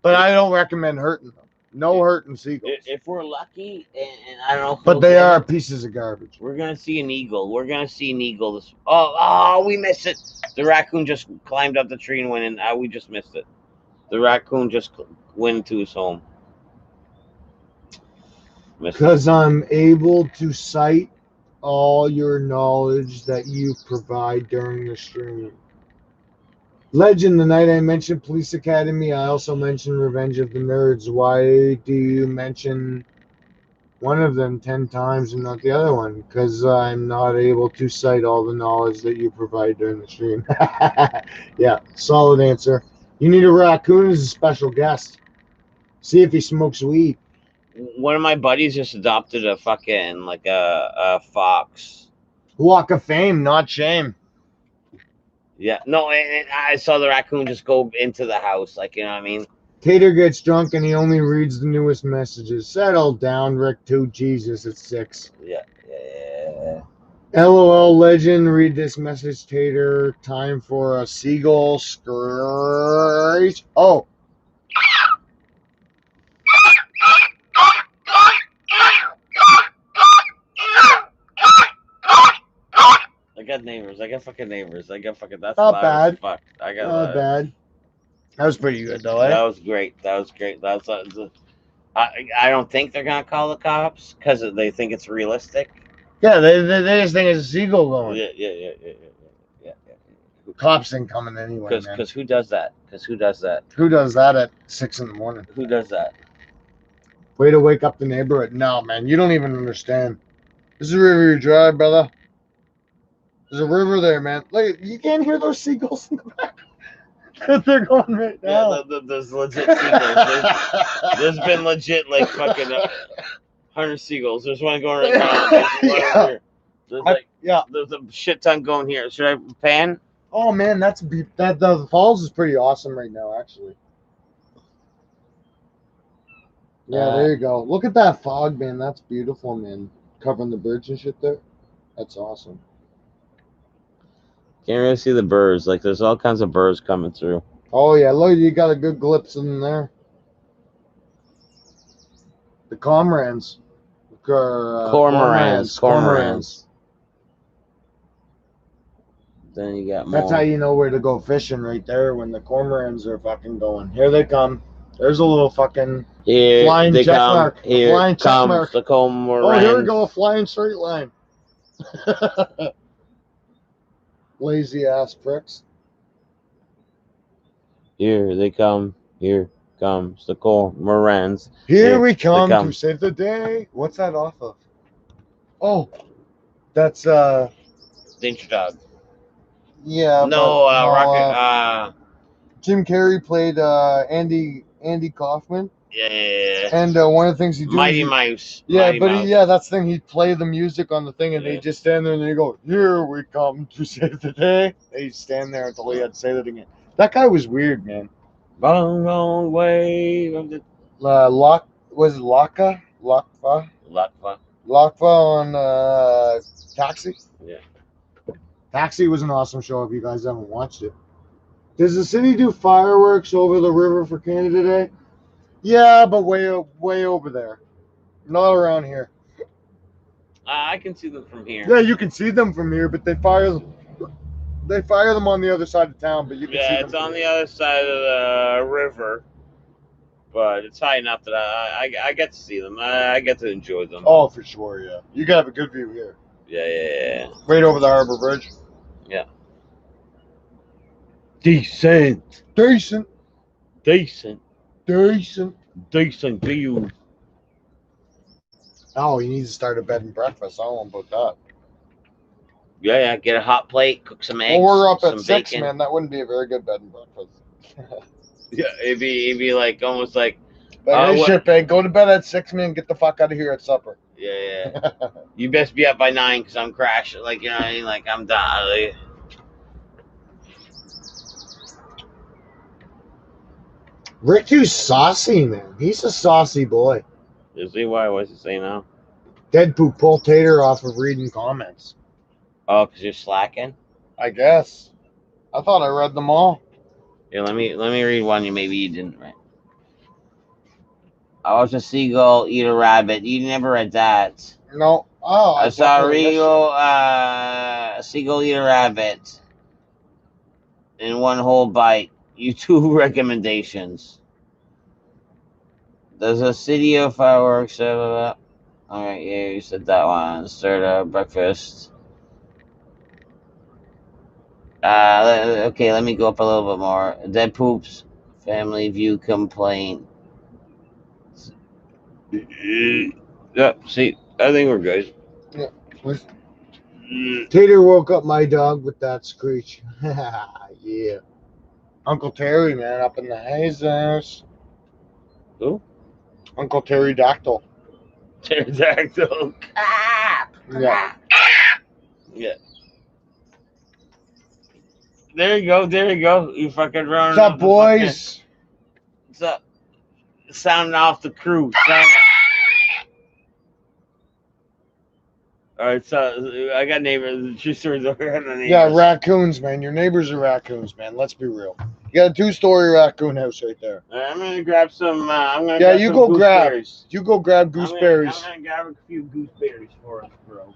But I don't recommend hurting them. No hurting seagulls. If we're lucky, and I don't know. If But we'll they get are it, pieces of garbage. We're gonna see an eagle. We're gonna see an eagle. This. Oh, we missed it. The raccoon just climbed up the tree and went in. We just missed it. The raccoon just went into his home. Missed it. Because I'm able to cite all your knowledge that you provide during the stream. Legend, the night I mentioned Police Academy, I also mentioned Revenge of the Nerds. Why do you mention one of them 10 times and not the other one? Because I'm not able to cite all the knowledge that you provide during the stream. Yeah, solid answer. You need a raccoon as a special guest. See if he smokes weed. One of my buddies just adopted a fucking like a fox. Walk of fame, not shame. Yeah, no, and I saw the raccoon just go into the house, like, you know what I mean? Tater gets drunk and he only reads the newest messages. Settle down, Rick 2. Jesus, it's 6. Yeah. LOL legend, read this message, Tater. Time for a seagull screech. Oh. I got neighbors. I got fucking neighbors. I got fucking. That's Not loud bad. as fuck. I got Not loud. bad. That was pretty good, though, eh? That was great. That was great. I don't think they're gonna call the cops because they think it's realistic. Yeah, they just think it's a seagull going. Yeah. Cops ain't coming anyway, man. Because who does that? Who does that at 6 in the morning? Who does that? Way to wake up the neighborhood. No, man, you don't even understand. This is River Drive, brother. There's a river there, man. Look, you can't hear those seagulls in the back. They're going right now. Yeah, there's legit seagulls. There's been legit like fucking 100 seagulls. There's one going right now. There's one over here. There's a shit ton going here. Should I pan? Oh man, the falls is pretty awesome right now, actually. Yeah, there you go. Look at that fog, man. That's beautiful, man. Covering the bridge and shit there. That's awesome. Can't really see the birds. Like, there's all kinds of birds coming through. Oh yeah, look, you got a good glimpse in there. The cormorants. Cormorants. Then you got more. That's how you know where to go fishing right there when the cormorants are fucking going. Here they come. There's a little fucking flying check mark. Here flying check mark. The cormorant. Oh, here we go, a flying straight line. Lazy ass pricks. Here they come. Here comes the cormorants. Here we come to save the day. What's that off of? Oh, that's Danger Dog. Yeah. No, Rocket. Jim Carrey played Andy Kaufman. Yeah. And one of the things he do. Mighty Mouse. Yeah, Mighty but Mouse. that's the thing. He'd play the music on the thing, and they just stand there and they go, "Here we come to save the day." They stand there until he had to say that again. That guy was weird, man. Long way of the Lakfa on Taxi. Yeah. Taxi was an awesome show. If you guys haven't watched it, does the city do fireworks over the river for Canada Day? Yeah, but way over there, not around here. I can see them from here. Yeah, you can see them from here, but they fire them on the other side of town. But you can see them. Yeah, it's on the other side of the river, but it's high enough that I get to see them. I get to enjoy them. Oh, for sure, yeah. You can have a good view here. Yeah. Right over the Harbor Bridge. Yeah. Decent view. Oh, you need to start a bed and breakfast. I don't know about that. Yeah. Get a hot plate, cook some eggs. Well, we're up at some 6, bacon. man. That wouldn't be a very good bed and breakfast. Yeah, it'd be like almost like. Hey, shitbag, go to bed at 6, man. Get the fuck out of here at supper. Yeah. You best be up by 9 because I'm crashing. Like, you know what I mean? Like, I'm done. Like, Ricky's saucy, man. He's a saucy boy. is he? What's he saying now? Deadpool pulled Tater off of reading comments. Oh, because you're slacking? I guess. I thought I read them all. Here, let me read one maybe you didn't read. I watched a seagull eat a rabbit. You never read that. No. Oh, I saw a seagull eat a rabbit in one whole bite. You 2 recommendations. There's a city of fireworks. All right, yeah, you said that one. Start breakfast. Okay, let me go up a little bit more. Dead poops. Family view complaint. Yeah, see, I think we're good. Tater woke up my dog with that screech. Yeah. Uncle Terry, man, up in the hazers. Who? Uncle Pterodactyl. Pterodactyl. Yeah. Yeah. There you go. You fucking running. What's up, boys? What's up? Sounding off the crew. All right, so I got neighbors. True stories over here. Yeah, raccoons, man. Your neighbors are raccoons, man. Let's be real. You got a 2-story raccoon house right there. I'm gonna grab some. Yeah, you go grab. gooseberries. You go grab gooseberries. I'm gonna grab a few gooseberries for us, bro.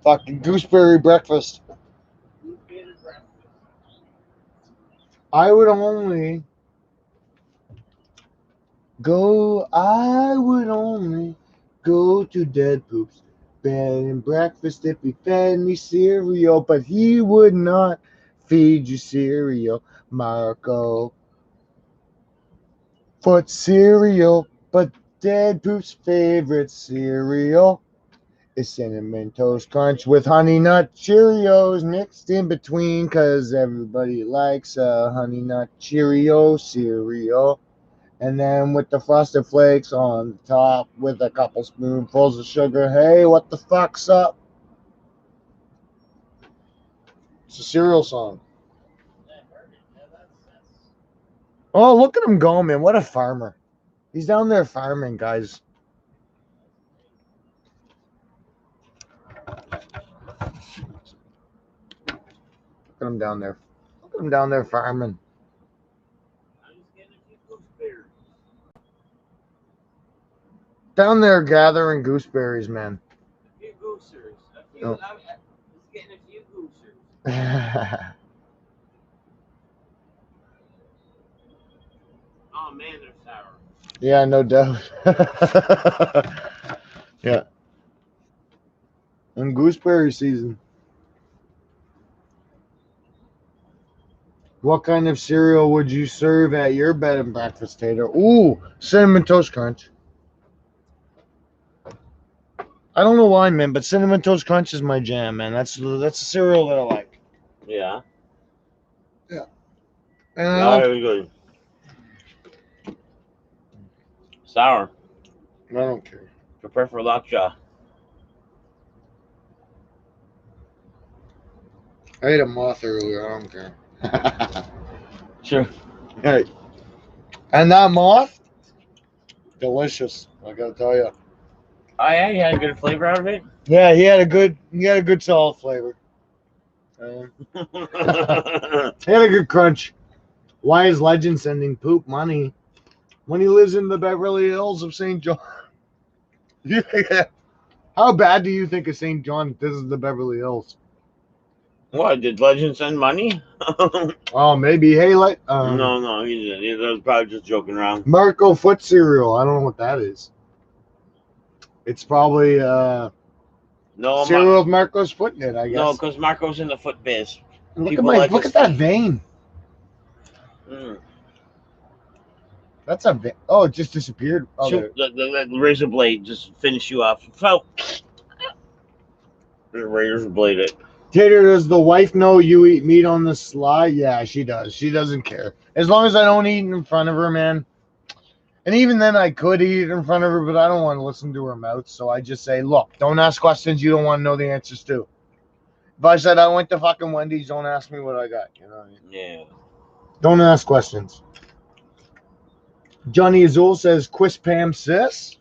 Fucking gooseberry breakfast. I would only go to Dead Poop's bed and breakfast if he fed me cereal, but he would not feed you cereal, Marco. Foot cereal, but Dead Poop's favorite cereal is Cinnamon Toast Crunch with Honey Nut Cheerios mixed in between, cause everybody likes a Honey Nut Cheerio cereal. And then with the Frosted Flakes on top with a couple spoonfuls of sugar. Hey, what the fuck's up? It's a cereal song. Oh, look at him go, man. What a farmer. He's down there farming, guys. Look at him down there. Look at him down there farming. Down there gathering gooseberries, man. A few goosers. Oh. He's getting a few goosers. Oh man, they're sour. Yeah, no doubt. Yeah. And gooseberry season. What kind of cereal would you serve at your bed and breakfast, Tater? Ooh, Cinnamon Toast Crunch. I don't know why, man, but Cinnamon Toast Crunch is my jam, man. That's a cereal that I like. Yeah. And I Very good. Sour. don't care. Prepare for lockjaw. I ate a moth earlier. I don't care. Sure. Hey. And that moth, delicious. I gotta tell you. Oh yeah, you had a good flavor out of it. Yeah, he had a good solid flavor. He had a good crunch. Why is Legend sending Poop money when he lives in the Beverly Hills of St. John? How bad do you think of St. John? This is the Beverly Hills. What, did Legend send money? Oh, maybe. Hey, No, he didn't. He was probably just joking around. Marco Foot cereal. I don't know what that is. It's probably No, cereal of Marco's foot in it, I guess. no, because Marco's in the foot biz. look people at like look his at that feet. vein. Mm. That's a vein. Oh, it just disappeared. Oh, there. The razor blade just finished you off. So, the razor blade it. Tater, does the wife know you eat meat on the sly? Yeah, she does. She doesn't care. As long as I don't eat in front of her, man. And even then, I could eat in front of her, but I don't want to listen to her mouth. So I just say, look, don't ask questions you don't want to know the answers to. If I said I went to fucking Wendy's, don't ask me what I got. You know what I mean? Yeah. Don't ask questions. Johnny Azul says, Quiz Pam Sis.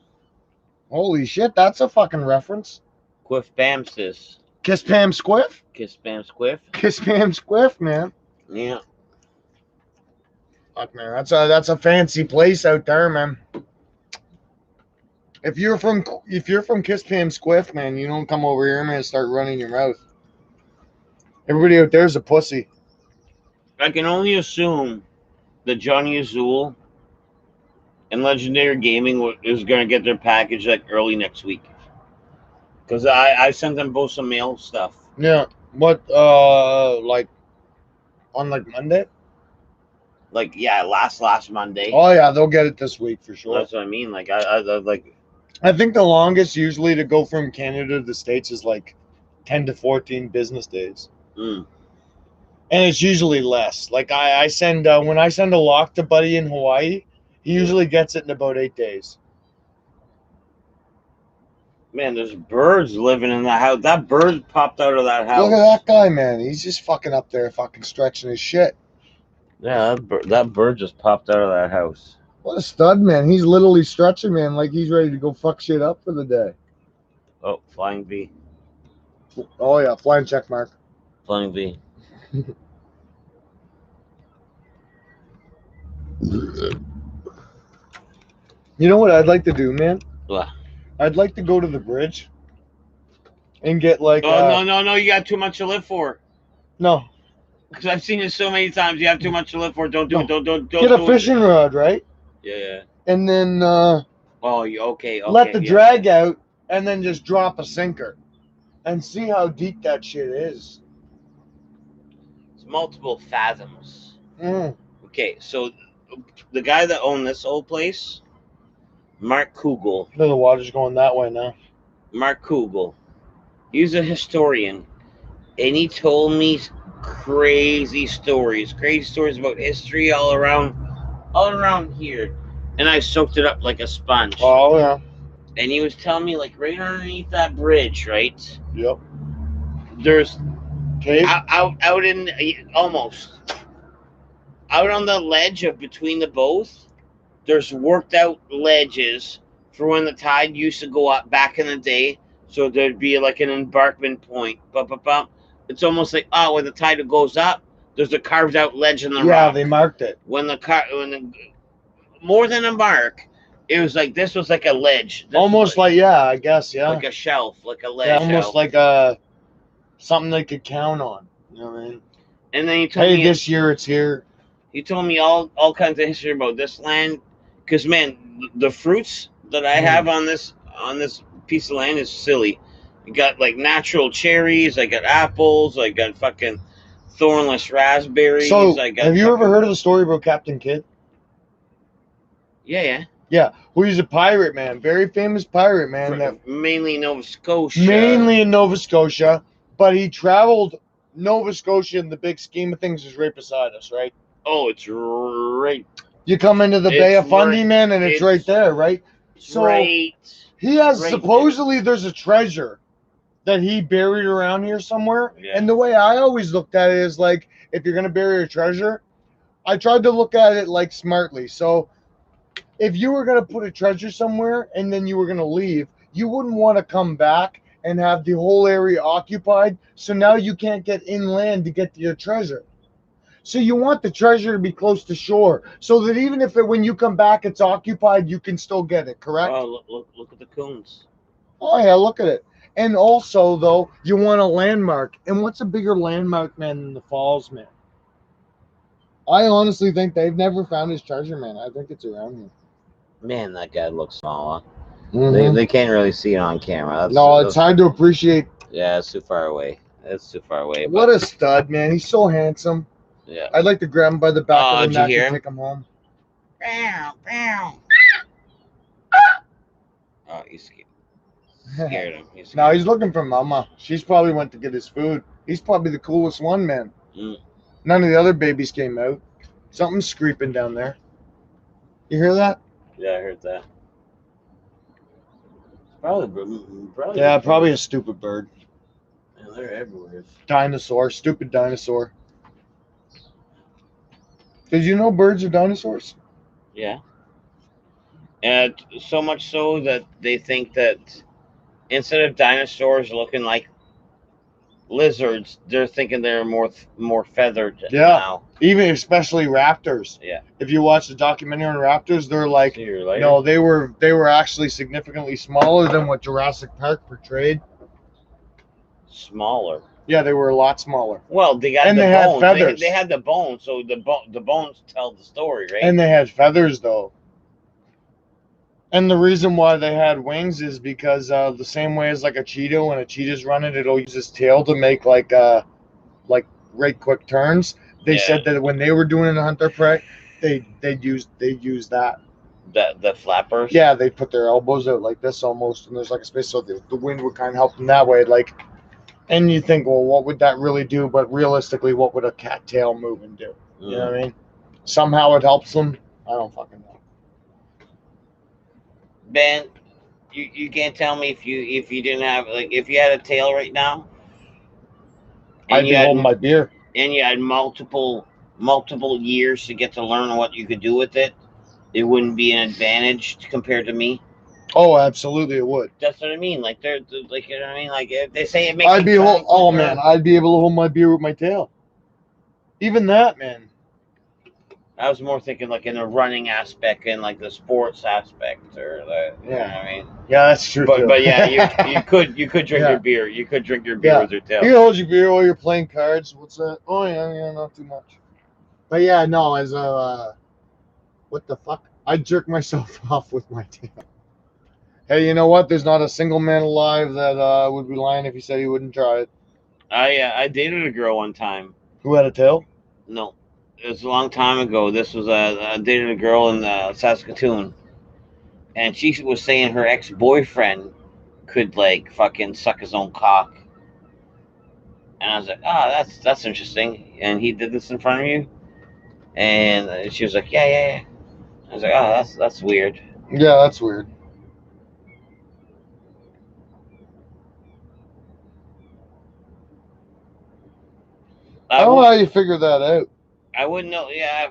Holy shit, that's a fucking reference. Quiff Bam sis. Kiss Pam Squiff? Kiss Bam Squiff. Kiss Pam Squiff, man. Yeah. Fuck, man, that's a fancy place out there, man. If you're from Kiss Pam Squiff, man, you don't come over here, man, and start running your mouth. Everybody out there's a pussy. I can only assume that Johnny Azul and Legendary Gaming is going to get their package like early next week. Because I sent them both some mail stuff. Yeah. What, like, on, like, Monday? Like, yeah, last Monday. Oh, yeah, they'll get it this week for sure. That's what I mean. Like, I like. I think the longest usually to go from Canada to the States is, like, 10 to 14 business days. Mm. And it's usually less. Like, I send, when I send a lock to Buddy in Hawaii, He usually gets it in about 8 days. Man, there's birds living in the house. That bird popped out of that house. Look at that guy, man. He's just fucking up there, fucking stretching his shit. Yeah, that bird just popped out of that house. What a stud, man. He's literally stretching, man, like he's ready to go fuck shit up for the day. Oh, flying V. Oh, yeah, flying check mark. Flying V. You know what I'd like to do, man? What? I'd like to go to the bridge and get like. Oh, no. You got too much to live for. No. Because I've seen it so many times. You have too much to live for. Don't do it. Don't Get a fishing rod, right? Yeah. And then Oh, okay. let the drag out and then just drop a sinker and see how deep that shit is. It's multiple fathoms. Mm. Okay, so the guy that owned this old place, Mark Kugel. No, the water's going that way now. Mark Kugel. He's a historian, and he told me crazy stories about history all around here, and I soaked it up like a sponge. Oh, yeah. And he was telling me, like, right underneath that bridge, right? Yep. There's Cave? out in almost out on the ledge of between the both. There's worked out ledges for when the tide used to go up back in the day. So there'd be like an embarkment point. It's almost like when the tide goes up, there's a carved out ledge in the rock. Yeah, they marked it. When more than a mark, it was like this was like a ledge. This Almost like yeah, I guess, yeah. like a shelf, like a ledge. Yeah, almost shelf. like something they could count on. You know what I mean? And then he told Hey, me this year it's here. he told me all kinds of history about this land. Because man, the fruits that I have on this piece of land is silly. I got like natural cherries. I got apples. I got fucking thornless raspberries. So, I got have you ever heard of the story about Captain Kidd? Yeah. Yeah, well, he's a pirate, man. Very famous pirate, man. That Mainly Nova Scotia. mainly in Nova Scotia, but he traveled Nova Scotia in the big scheme of things is right beside us, right? Oh, it's right. You come into the Bay of Fundy, right- man, and it's right there, right? So right. he has right supposedly there's a treasure that he buried around here somewhere. Yeah. And the way I always looked at it is like, if you're gonna bury a treasure, I tried to look at it like smartly. So if you were gonna put a treasure somewhere and then you were gonna leave, you wouldn't want to come back and have the whole area occupied. So now you can't get inland to get to your treasure. So you want the treasure to be close to shore, so that even if when you come back it's occupied, you can still get it. Correct? Oh, look at the coons. Oh yeah, look at it. And also though, you want a landmark. And what's a bigger landmark, man, than the falls, man? I honestly think they've never found his treasure, man. I think it's around here. Man, that guy looks small. Huh? Mhm. They can't really see it on camera. No, it's hard to appreciate. Yeah, it's too far away. It's too far away. What a stud, man. He's so handsome. Yeah. I'd like to grab him by the back Oh, of the did you neck hear and him? take him home. Oh, you scared him. You scared No, him. he's looking for Mama. She's probably went to get his food. He's probably the coolest one, man. Mm. None of the other babies came out. Something's screeping down there. You hear that? Yeah, I heard that. Probably. Yeah, probably a stupid bird. Man, they're everywhere. Dinosaur. Stupid dinosaur. Did you know birds are dinosaurs? Yeah. And so much so that they think that instead of dinosaurs looking like lizards, they're thinking they're more feathered Yeah. now. Even especially raptors. Yeah. If you watch the documentary on raptors, they're like, See you later. no, they were actually significantly smaller than what Jurassic Park portrayed. Smaller. Yeah, they were a lot smaller. Well, they got And the they had bones. feathers. They had the bones, so the bones tell the story, right? And they had feathers, though. And the reason why they had wings is because the same way as like a cheetah, when a cheetah's running, it'll use its tail to make like right quick turns. They Yeah. said that when they were doing it in Hunter Prey, they'd use that. The flappers. Yeah, they put their elbows out like this almost, and there's like a space, so the wind would kind of help them that way. Like, and you think, well, what would that really do? But realistically, what would a cat tail moving do? You know what I mean? Somehow it helps them. I don't fucking know. Ben, you can't tell me if you didn't have like if you had a tail right now, I'd and be you had holding my beer. and you had multiple years to get to learn what you could do with it, it wouldn't be an advantage compared to me. Oh, absolutely, it would. That's what I mean. Like they're like you know what I mean. Like if they say it makes. I'd be you hold, oh quicker. man, I'd be able to hold my beer with my tail. Even that, man. I was more thinking like in the running aspect and like the sports aspect, or the you know what I mean. Yeah, that's true. too. But yeah, you could drink Yeah. your beer. You could drink your beer Yeah. with your tail. You can hold your beer while you're playing cards. What's that? Oh yeah, not too much. But yeah, no, as a what the fuck? I'd jerk myself off with my tail. Hey, you know what? There's not a single man alive that would be lying if he said he wouldn't try it. I dated a girl one time. Who had a tail? No, it was a long time ago. This was I dated a girl in Saskatoon, and she was saying her ex-boyfriend could like fucking suck his own cock. And I was like, oh, that's interesting. And he did this in front of you? And she was like, yeah. I was like, oh, that's weird. Yeah, that's weird. I don't know how you figure that out. I wouldn't know. Yeah,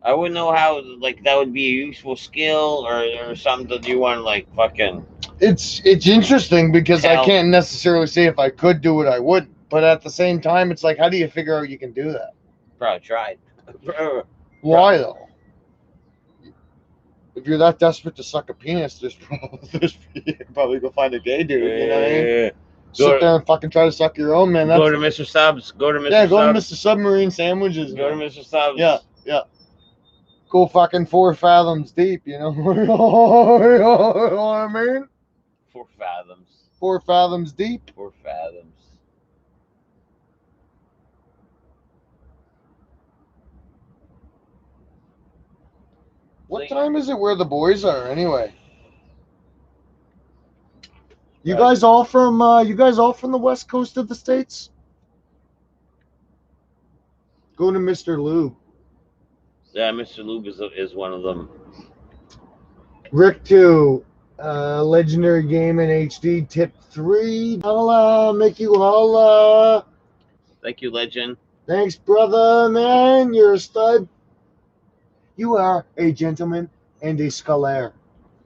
I wouldn't know how like that would be a useful skill or something that you want to like fucking. It's interesting because I Tell. can't necessarily say if I could do it, I wouldn't. But at the same time, it's like, how do you figure out you can do that? Probably tried. Why though? If you're that desperate to suck a penis, you can probably go find a gay dude. You know what I mean? Sit there and fucking try to suck your own, man. Go to Mr. Subs. Go to Mr. Yeah, go Subs. to Mr. Submarine Sandwiches. Go to man. Mr. Subs. Yeah. Go fucking 4 fathoms deep, you know? You know what I mean? 4 fathoms. 4 fathoms deep. 4 fathoms. What time is it where the boys are anyway? You Right. guys all from the west coast of the States? Go to Mr. Lube. Yeah, Mr. Lube is one of them. Rick 2, Legendary Game in HD, tip 3. Holla, make you holla. Thank you, Legend. Thanks, brother, man. You're a stud. You are a gentleman and a scholar.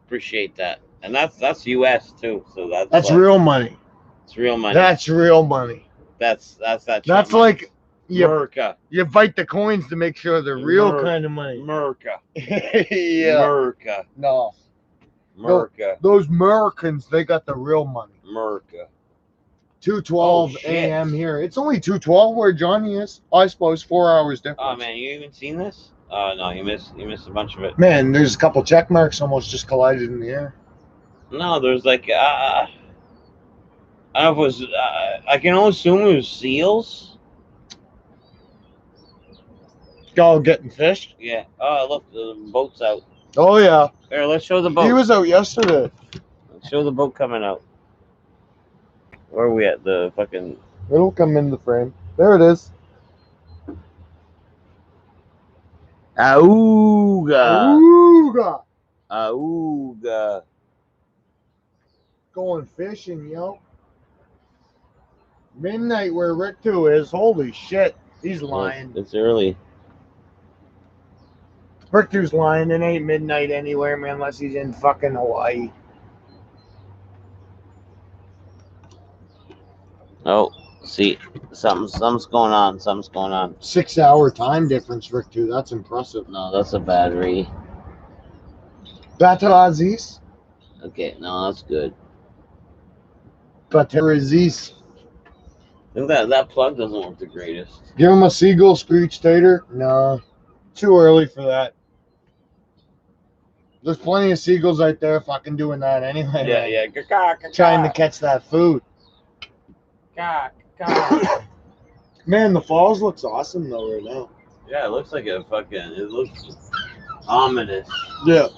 Appreciate that. And that's US too, so That's like, real money. It's real money. That's real money. That's That's like America. you bite the coins to make sure they're real kind of money. America. Yeah. America. No. America. Those Americans, they got the real money. America. 2:12 a.m. here. It's only 2:12 where Johnny is. I suppose 4 hours difference. Oh man, you even seen this? Oh no, you missed a bunch of it. Man, there's a couple check marks almost just collided in the air. No, there's like I don't know if it was. I can only assume it was seals. Y'all getting fished? Yeah. Oh look, the boat's out. Oh yeah. Here, let's show the boat. He was out yesterday. Let's show the boat coming out. Where are we at? The fucking. It'll come in the frame. There it is. Auga. Ooga. Auga. Going fishing, yo. Midnight where Rick 2 is. Holy shit. He's lying. It's early. Rick 2's lying. It ain't midnight anywhere, man, unless he's in fucking Hawaii. Oh, see, something's going on. Something's going on. 6 hour time difference, Rick 2. That's impressive. No, that's a battery. Batarazis. Okay, no, that's good. Batarazis. I think that plug doesn't work the greatest. Give him a seagull screech tater. No. Too early for that. There's plenty of seagulls out there fucking doing that anyway. Yeah. Trying to catch that food. Man, the falls looks awesome though right now. Yeah, it looks like it looks ominous. Yeah.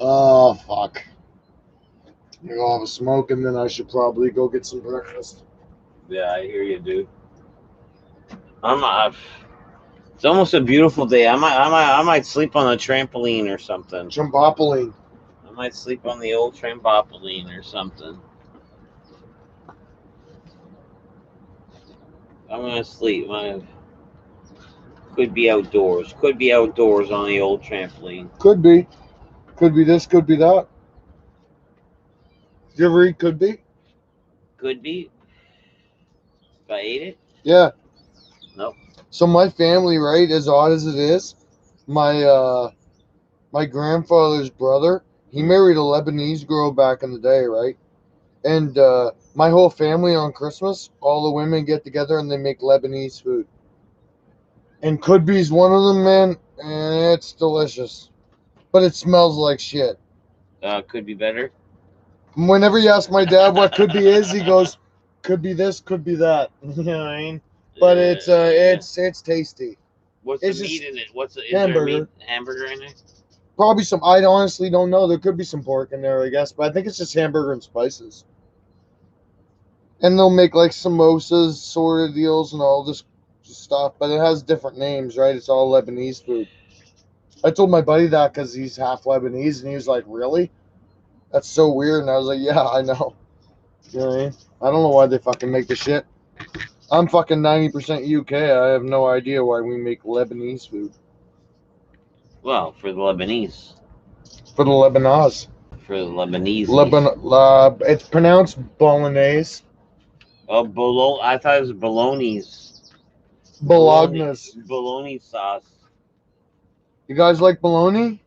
Oh fuck. I'm gonna have a smoke and then I should probably go get some breakfast. Yeah, I hear you, dude. It's almost a beautiful day. I might sleep on a trampoline or something. Trampoline. I might sleep on the old trampoline or something. I'm gonna sleep. Could be outdoors. Could be outdoors on the old trampoline. Could be. Could be this, could be that. You ever eat could be? Could be. If I ate it? Yeah. Nope. So my family, right, as odd as it is, my grandfather's brother, he married a Lebanese girl back in the day, right? And my whole family on Christmas, all the women get together and they make Lebanese food. And could be's one of them, man, and it's delicious. But it smells like shit. Could be better. Whenever you ask my dad what could be is, he goes, could be this, could be that. You know what I mean? But it's tasty. What's it's the just meat in it? Is hamburger. there meat hamburger in it? Probably some. I honestly don't know. There could be some pork in there, I guess, but I think it's just hamburger and spices. And they'll make like samosas, sort of deals, and all this stuff, but it has different names, right? It's all Lebanese food. I told my buddy that because he's half Lebanese, and he was like, "Really? That's so weird." And I was like, "Yeah, I know." You know what I mean? I don't know why they fucking make the shit. I'm fucking 90% UK. I have no idea why we make Lebanese food. Well, for the Lebanese. For the Lebanese. For the Lebanese. It's pronounced bolognese. Oh, I thought it was bolognese. Bolognese. Bologna sauce. You guys like bologna?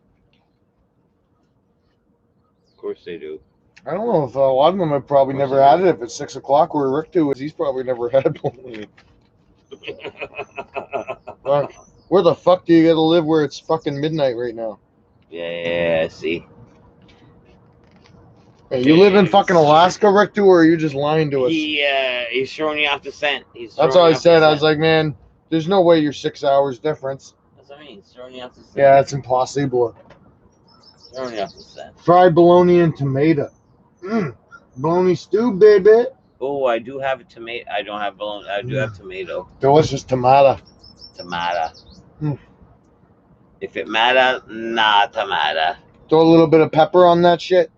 Of course they do. I don't know if a lot of them have probably never had it. If it's 6 o'clock where Rick is, he's probably never had bologna. Where the fuck do you gotta live where it's fucking midnight right now? Yeah, see. Hey, you live in fucking Alaska, Rick, or are you just lying to us? He's throwing you off the scent. That's what I said. I was like, man, there's no way you're 6 hours difference. That's what I mean. He's throwing you off the scent. Yeah, it's impossible. Throwing you off the scent. Fried bologna and tomato. Bologna stew, baby. Oh, I do have a tomato. I don't have bologna. I do have tomato. Delicious tomato. Tomato. If it matter, nah, tomato. Throw a little bit of pepper on that shit.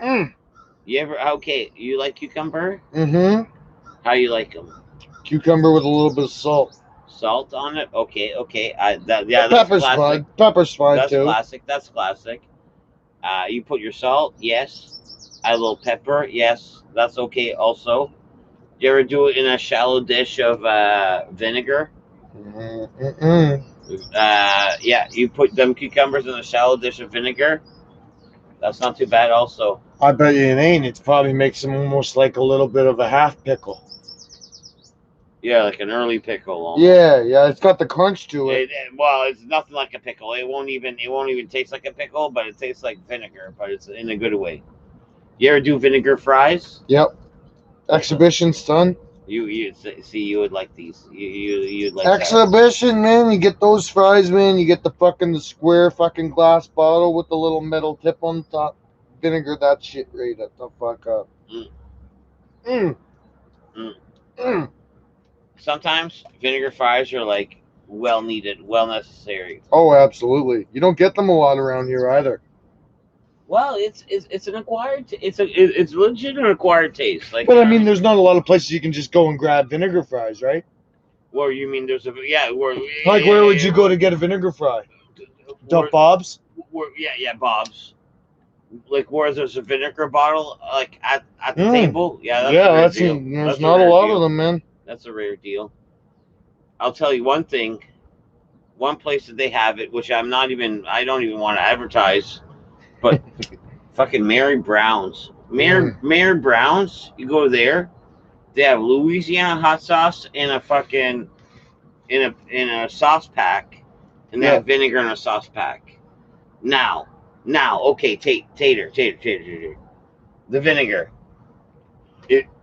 You ever, okay, you like cucumber? Mm-hmm. How you like them? Cucumber with a little bit of salt. Salt on it? Okay. Pepper's fine. Pepper's fine that's too. That's classic. You put your salt? Yes. A little pepper? Yes. That's okay also. You ever do it in a shallow dish of vinegar? Yeah, you put them cucumbers in a shallow dish of vinegar. That's not too bad also. I bet you it ain't. It probably makes them almost like a little bit of a half pickle. Yeah, like an early pickle. Almost. Yeah, it's got the crunch to it. Well, it's nothing like a pickle. It won't even taste like a pickle, but it tastes like vinegar, but it's in a good way. You ever do vinegar fries? Yep. Exhibition's done. You see, you would like these. You'd like Exhibition, that. Man. You get those fries, man. You get the square fucking glass bottle with the little metal tip on top. Vinegar that shit right up the fuck up. Sometimes vinegar fries are like well needed, well necessary. Oh, absolutely. You don't get them a lot around here either. Well, it's an acquired. It's legit an acquired taste. Like, but I mean, there's not a lot of places you can just go and grab vinegar fries, right? Where you mean there's where would you go to get a vinegar fry? Bob's. Yeah, Bob's. Like where there's a vinegar bottle, like at the table. Yeah, there's not a lot of them, man. That's a rare deal. I'll tell you one thing. One place that they have it, which I don't even want to advertise. But fucking Mary Brown's. Mary Brown's, you go there, they have Louisiana hot sauce in a fucking in a sauce pack, and they have vinegar in a sauce pack. Now, okay, tater. The vinegar.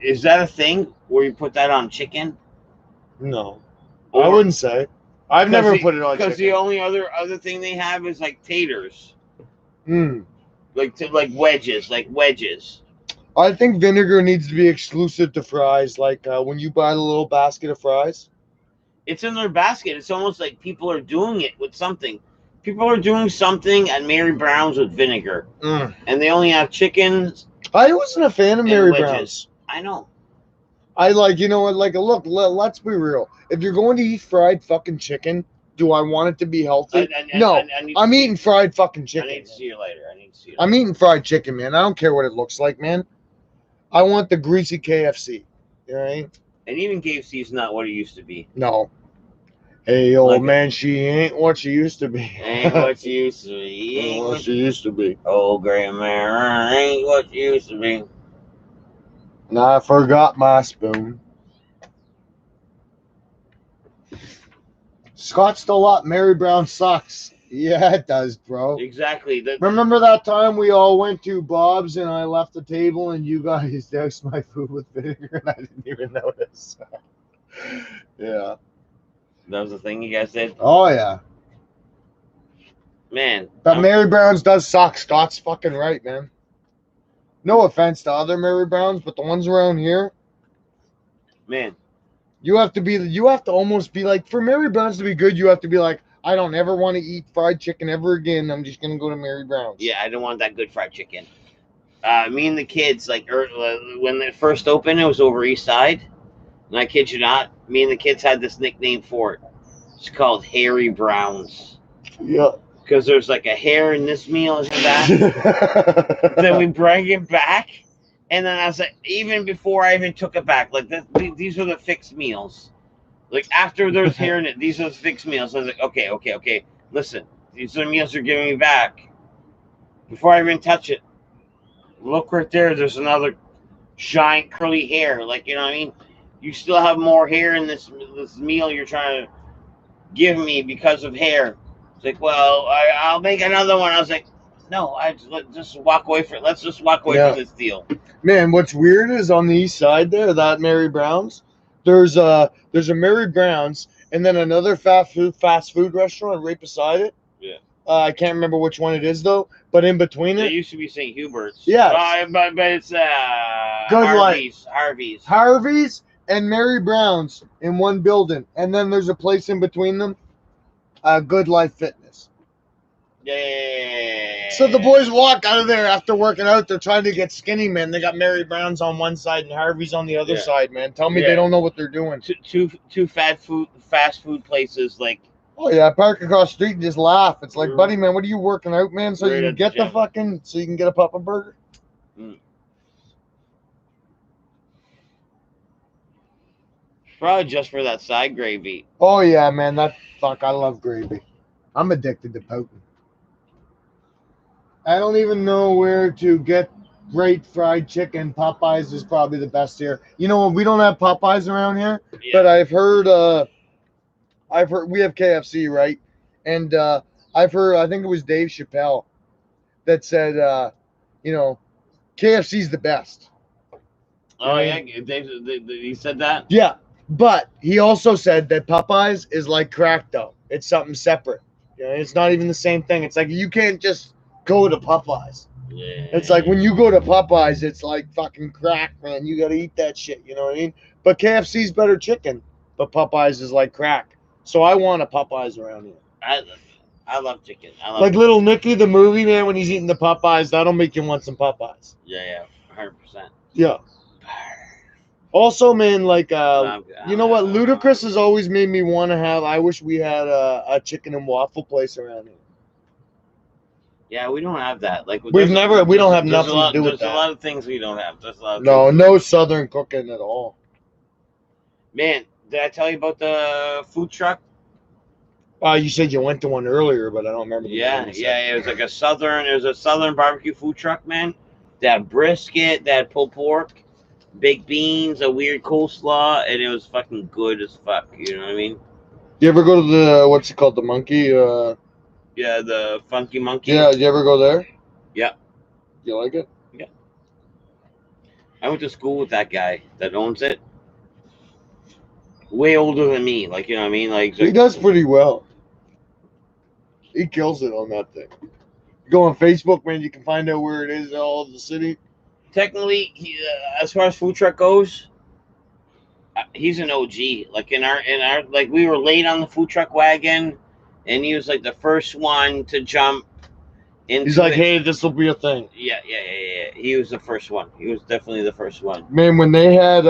Is that a thing where you put that on chicken? No. I wouldn't say. I've never put it on chicken. Because the only other thing they have is like taters. Like wedges. I think vinegar needs to be exclusive to fries. Like when you buy the little basket of fries. It's in their basket. It's almost like people are doing it with something. People are doing something at Mary Brown's with vinegar, and they only have chickens. I wasn't a fan of Mary Brown's. I know. I like, you know what? Like, look, let's be real. If you're going to eat fried fucking chicken, do I want it to be healthy? No, I'm eating fried fucking chicken. I need to see you later. I'm eating fried chicken, man. I don't care what it looks like, man. I want the greasy KFC. You know what I mean? And even KFC's not what it used to be. No. Hey, old man, she ain't what she used to be. Ain't what she used to be. Ain't what she used to be. Old grandma ain't what she used to be. And I forgot my spoon. Scott still up. Mary Brown sucks. Yeah, it does, bro. Exactly. Remember that time we all went to Bob's and I left the table and you guys doused my food with vinegar and I didn't even notice. Yeah. That was the thing you guys did? Oh, yeah. Man. But Mary Brown's does suck. Scott's fucking right, man. No offense to other Mary Browns, but the ones around here, man, you have to almost be like, for Mary Brown's to be good, you have to be like, I don't ever want to eat fried chicken ever again. I'm just gonna go to Mary Brown's. Yeah, I don't want that good fried chicken. Me and the kids, like when it first opened, it was over East Side, and I kid you not, me and the kids had this nickname for it. It's called Harry Brown's. Yeah. Because there's like a hair in this meal and that. Then we bring it back, and then I was like, even before I even took it back, like these are the fixed meals. Like after there's hair in it, these are the fixed meals. I was like, okay. Listen, these are the meals you're giving me back. Before I even touch it, look right there. There's another giant curly hair. Like, you know what I mean? You still have more hair in this meal you're trying to give me because of hair. It's like, well, I'll make another one. I was like, no, let's just walk away from it. Let's just walk away from this deal. Man, what's weird is on the east side there, that Mary Brown's, there's a Mary Brown's and then another fast food restaurant right beside it. Yeah. I can't remember which one it is though, but in between it used to be St. Hubert's. Yeah. But it's Harvey's and Mary Brown's in one building, and then there's a place in between them. Good Life Fitness. Yeah. So the boys walk out of there after working out. They're trying to get skinny, man. They got Mary Brown's on one side and Harvey's on the other side, man. Tell me they don't know what they're doing. Two fast food places, like. Oh yeah, park across the street and just laugh. It's like, buddy, man, what are you working out, man? So you can get so you can get a Papa Burger. Probably just for that side gravy. Oh yeah, man, I love gravy. I'm addicted to potent. I don't even know where to get great fried chicken. Popeyes is probably the best here. You know, we don't have Popeyes around here, but I've heard we have KFC, right? And I've heard, I think it was Dave Chappelle that said, KFC's the best. Oh yeah, he said that. Yeah. But he also said that Popeyes is like crack dough. It's something separate. It's not even the same thing. It's like you can't just go to Popeyes. Yeah. It's like when you go to Popeyes, it's like fucking crack, man. You got to eat that shit. You know what I mean? But KFC's better chicken, but Popeyes is like crack. So I want a Popeyes around here. I love chicken. Like Little Nicky, the movie, man, when he's eating the Popeyes, that'll make you want some Popeyes. Yeah, 100%. Yeah. Also, man, like, you know what? Ludacris has always made me want to have. I wish we had a chicken and waffle place around here. Yeah, we don't have that. Like, we don't have nothing to do with that. There's a lot of things we don't have. No Southern cooking at all. Man, did I tell you about the food truck? You said you went to one earlier, but I don't remember. Yeah. It was like a southern barbecue food truck, man. They had brisket, they had pulled pork, baked beans, a weird coleslaw, and it was fucking good as fuck. You know what I mean? You ever go to the what's it called, the Monkey? Yeah, the Funky Monkey. Yeah, did you ever go there? Yeah. You like it? Yeah. I went to school with that guy that owns it. Way older than me, like, you know what I mean? Like, he does pretty well. He kills it on that thing. You go on Facebook, man, you can find out where it is, all of the city. technically, as far as food truck goes, he's an OG. Like in our like we were late on the food truck wagon, and he was like the first one to jump into. He's like, it. hey, this will be a thing. Yeah. He was the first one. He was definitely the first one. Man, when they had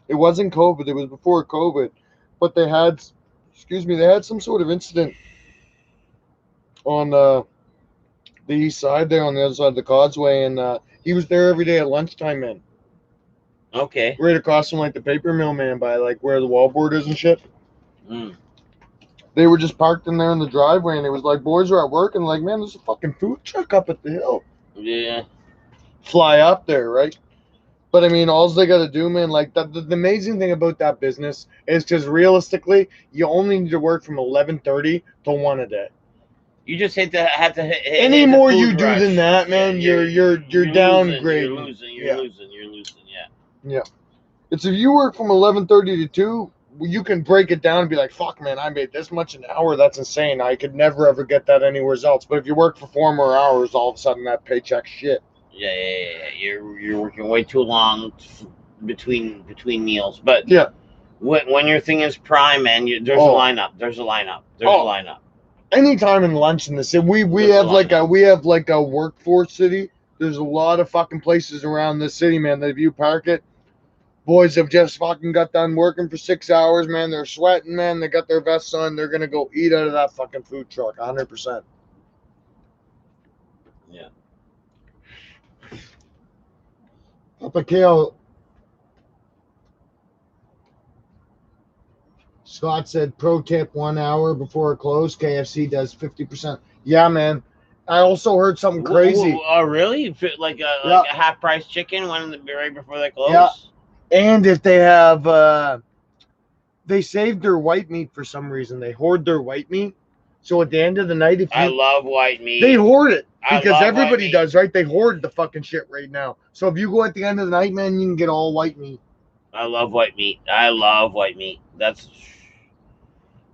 it wasn't COVID, it was before COVID, but they had some sort of incident on the east side there, on the other side of the causeway, and he was there every day at lunchtime, man. Okay. Right across from like the paper mill, man, by like where the wallboard is and shit. Mm. They were just parked in there in the driveway, and it was like boys were at work, and like, man, there's a fucking food truck up at the hill. Yeah. Fly up there, right? But I mean, all they got to do, man, like the amazing thing about that business is because realistically, you only need to work from 11:30 to 1 a day. You just have to hit Any the more food you do rush. than that, man, Yeah, you're downgrading. You're losing. Yeah. It's if you work from 11:30 to 2, you can break it down and be like, fuck, man, I made this much an hour. That's insane. I could never ever get that anywhere else. But if you work for 4 more hours, all of a sudden that paycheck's shit. Yeah. You're working way too long between meals. But Yeah. when your thing is prime, man, there's a lineup. There's a lineup. Anytime in lunch in the city, we have like a workforce city. There's a lot of fucking places around the city, man, that if you park it, boys have just fucking got done working for 6 hours, man. They're sweating, man. They got their vests on. They're gonna go eat out of that fucking food truck, 100%. Yeah. Papa Kale. Scott said, pro tip, 1 hour before it closed, KFC does 50%. Yeah, man. I also heard something crazy. Oh, really? Like a half price chicken right before they close? Yeah. And if they have, they saved their white meat for some reason. They hoard their white meat. So at the end of the night, I love white meat. They hoard it because love everybody does, right? They hoard the fucking shit right now. So if you go at the end of the night, man, you can get all white meat. I love white meat.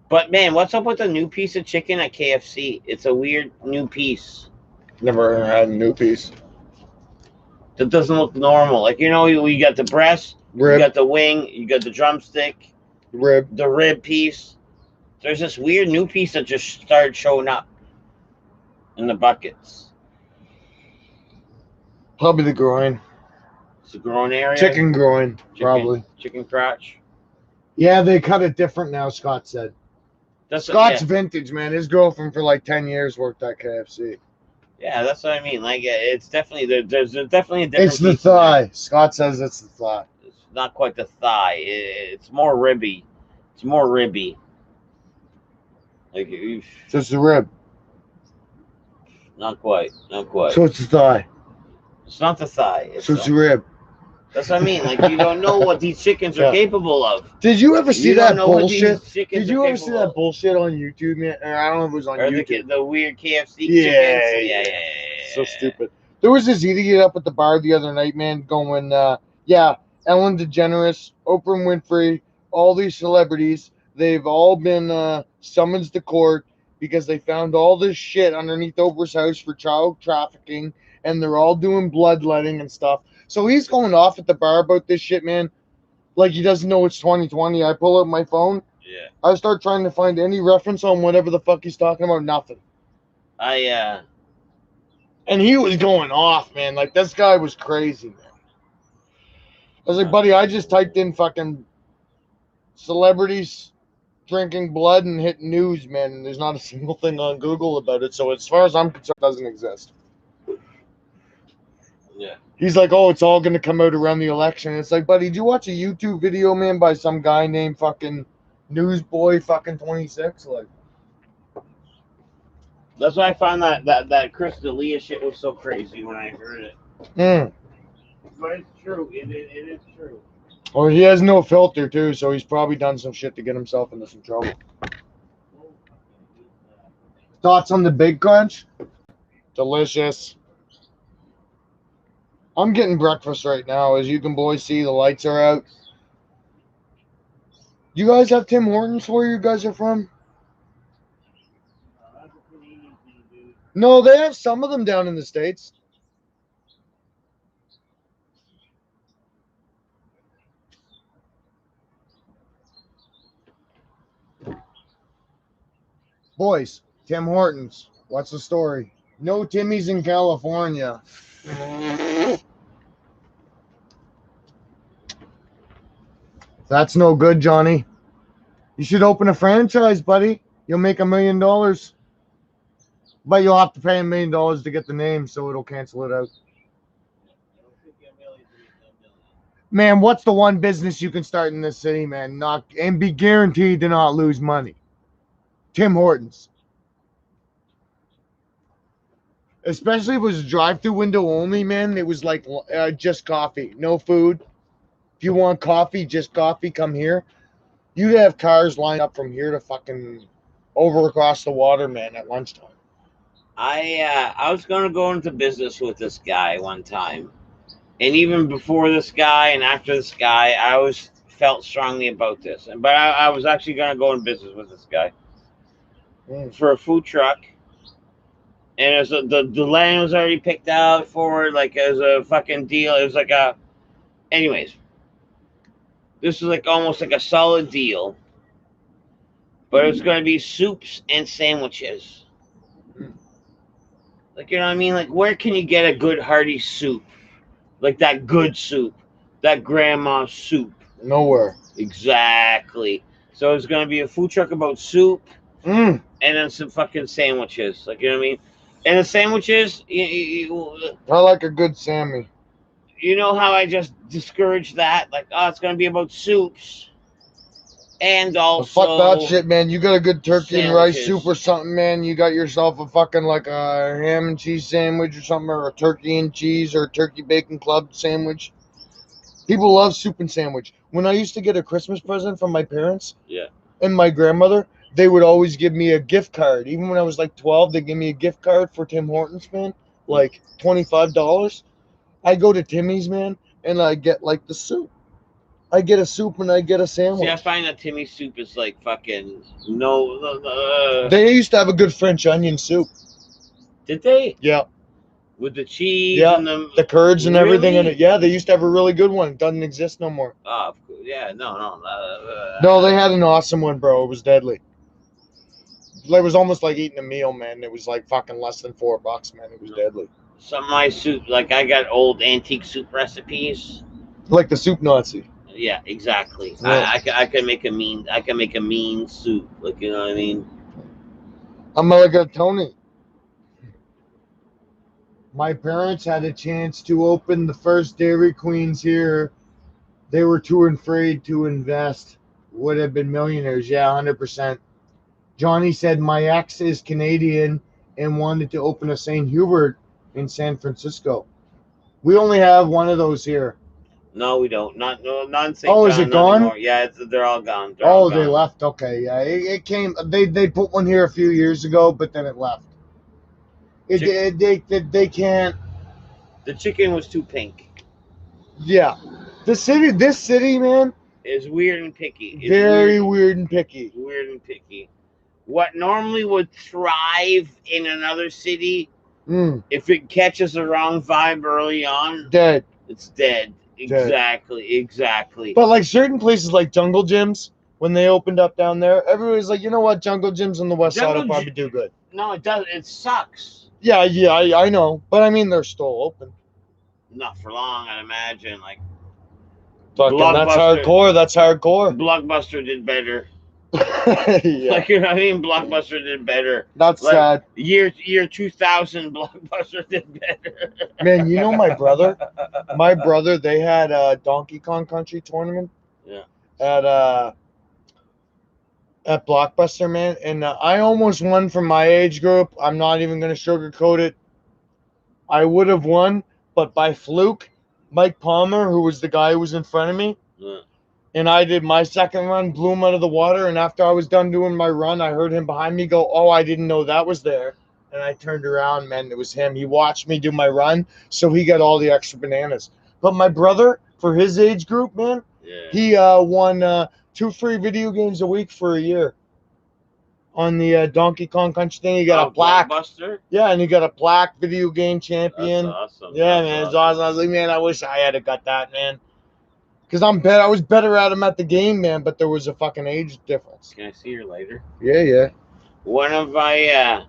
But man, what's up with the new piece of chicken at KFC? It's a weird new piece. Never had a new piece. That doesn't look normal. Like, you got the breast, Rib. you got the wing, you got the drumstick, Rib. the rib piece. There's this weird new piece that just started showing up in the buckets. Probably the groin. It's the groin area. Chicken groin, probably. Chicken crotch. Yeah, they cut it different now, Scott said. Scott's vintage, man. His girlfriend for like 10 years worked at KFC. Yeah, that's what I mean. Like, it's definitely there's definitely a different. It's the thigh. Scott says it's the thigh. It's not quite the thigh. It's more ribby. It's more ribby. Like, So it's the rib. Not quite. So it's the thigh. It's not the thigh. It's the rib. That's what I mean. Like, you don't know what these chickens are capable of. Did you ever see that bullshit? Did you ever see that bullshit on YouTube, man? I don't know if it was on YouTube. The weird KFC chickens? Yeah. So stupid. There was this idiot up at the bar the other night, man, going, Ellen DeGeneres, Oprah Winfrey, all these celebrities, they've all been summoned to court because they found all this shit underneath Oprah's house for child trafficking, and they're all doing bloodletting and stuff. So he's going off at the bar about this shit, man. Like he doesn't know it's 2020. I pull out my phone. Yeah. I start trying to find any reference on whatever the fuck he's talking about. Nothing. And he was going off, man. Like this guy was crazy, man. I was like, buddy, I just typed in fucking celebrities drinking blood and hit news, man. And there's not a single thing on Google about it. So as far as I'm concerned, it doesn't exist. Yeah. He's like, oh, it's all going to come out around the election. It's like, buddy, did you watch a YouTube video, man, by some guy named fucking Newsboy fucking 26? Like, that's why I found that Chris D'Elia shit was so crazy when I heard it. But it's true. It is true. Or he has no filter, too, so he's probably done some shit to get himself into some trouble. Thoughts on the Big Crunch? Delicious. I'm getting breakfast right now. As you can boys see, the lights are out. You guys have Tim Hortons where you guys are from? No, they have some of them down in the States. Boys, Tim Hortons. What's the story? No Timmy's in California. That's no good, Johnny. You should open a franchise, buddy. You'll make $1 million. But you'll have to pay $1 million to get the name, so it'll cancel it out. Man, what's the one business you can start in this city, man? And be guaranteed to not lose money? Tim Hortons. Especially if it was drive-through window only, man. It was like just coffee, no food. If you want coffee, just coffee, come here. You'd have cars lined up from here to fucking over across the water, man, at lunchtime. I was gonna go into business with this guy one time, and even before this guy and after this guy, I always felt strongly about this. But I was actually gonna go in business with this guy for a food truck. And as the land was already picked out for it, like as a fucking deal. It was like a, anyways. This was like almost like a solid deal, but it's going to be soups and sandwiches. Like, you know what I mean? Like, where can you get a good hearty soup? Like that good soup, that grandma soup. Nowhere. Exactly. So it's going to be a food truck about soup and then some fucking sandwiches. Like, you know what I mean? And the sandwiches, I like a good Sammy. You know how I just discouraged that? Like, oh, it's going to be about soups. And also... Fuck that shit, man. You got a good turkey and rice sandwiches. soup or something, man. You got yourself a fucking like a ham and cheese sandwich or something, or a turkey and cheese or a turkey bacon club sandwich. People love soup and sandwich. When I used to get a Christmas present from my parents and my grandmother, they would always give me a gift card. Even when I was like 12, they'd give me a gift card for Tim Hortons, man. Like $25. I go to Timmy's, man, and I get like the soup. I get a soup and I get a sandwich. See, I find that Timmy's soup is like fucking no. They used to have a good French onion soup. Did they? Yeah. With the cheese Yeah, and the curds and everything in Really? it. Yeah, they used to have a really good one. It doesn't exist no more. Oh, of course. Yeah, no. No, they had an awesome one, bro. It was deadly. It was almost like eating a meal, man. It was like fucking less than $4, man. It was deadly. Some of my soup, like I got old antique soup recipes. Like the soup Nazi. Yeah, exactly. Yeah. I can make a mean soup. Like, you know what I mean? I'm like a Tony. My parents had a chance to open the first Dairy Queens here. They were too afraid to invest. Would have been millionaires. Yeah, 100%. Johnny said my ex is Canadian and wanted to open a St. Hubert in San Francisco. We only have one of those here. No, we don't. Not in St. Oh, is John, it not gone? anymore. Yeah, they're all gone. They're all They gone. left. Okay, yeah, it came. They put one here a few years ago, but then it left. They can't. The chicken was too pink. Yeah, this city, man, It's weird and picky. It's very weird and picky. Weird and picky. What normally would thrive in another city, if it catches the wrong vibe early on, Dead. it's dead. Exactly. But like certain places, like Jungle Gyms, when they opened up down there, everybody's like, you know what, Jungle Gyms on the west side will Jungle probably do good. No, it does. It sucks. Yeah, I know, but I mean they're still open. Not for long, I'd imagine. Like Fucking, that's Blockbuster. hardcore. That's hardcore. Blockbuster did better. Yeah, Like, you know what I mean? Blockbuster did better. that's Like, sad. Year 2000, Blockbuster did better. Man, you know my brother? My brother, they had a Donkey Kong Country tournament. Yeah. At Blockbuster, man. And I almost won from my age group. I'm not even going to sugarcoat it. I would have won, but by fluke, Mike Palmer, who was the guy who was in front of me, and I did my second run, blew him out of the water. And after I was done doing my run, I heard him behind me go, "Oh, I didn't know that was there." And I turned around, man, it was him. He watched me do my run, so he got all the extra bananas. But my brother, for his age group, man, he won 2 free video games a week for a year. On the Donkey Kong Country thing, he got a plaque. Blockbuster? Yeah, and he got a plaque, video game champion. That's awesome. Yeah, That's man, it's awesome. I was like, man, I wish I had got that, man. Because I was better at him at the game, man, but there was a fucking age difference. Can I see your lighter? Yeah. one of my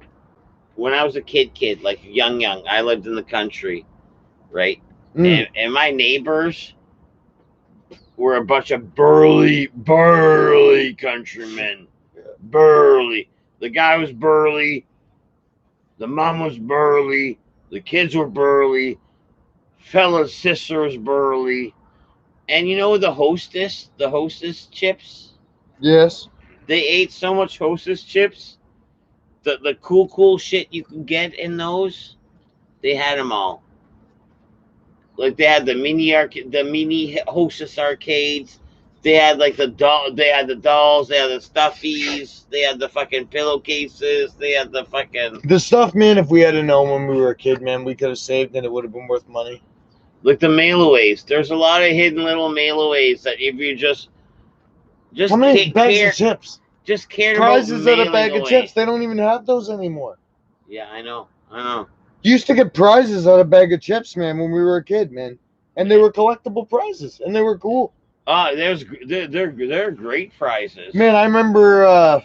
when I was a kid, like young, I lived in the country, right? And my neighbors were a bunch of burly countrymen. Burly. The guy was burly. The mom was burly. The kids were burly. Fella's sister was burly. And you know the hostess chips? Yes. They ate so much hostess chips. The cool shit you can get in those, they had them all. Like they had the mini hostess arcades. They had like the dolls, they had the stuffies, they had the fucking pillowcases, they had the fucking The stuff, man, if we had known when we were a kid, man, we could have saved and it would have been worth money. like the mail-aways. There's a lot of hidden little mail-aways that if you just How many bags of chips? just cared Prizes about at a bag mailing of away. chips. They don't even have those anymore. Yeah, I know. You used to get prizes out of a bag of chips, man, when we were a kid, man. And they were collectible prizes, and they were cool. They're great prizes. Man, I remember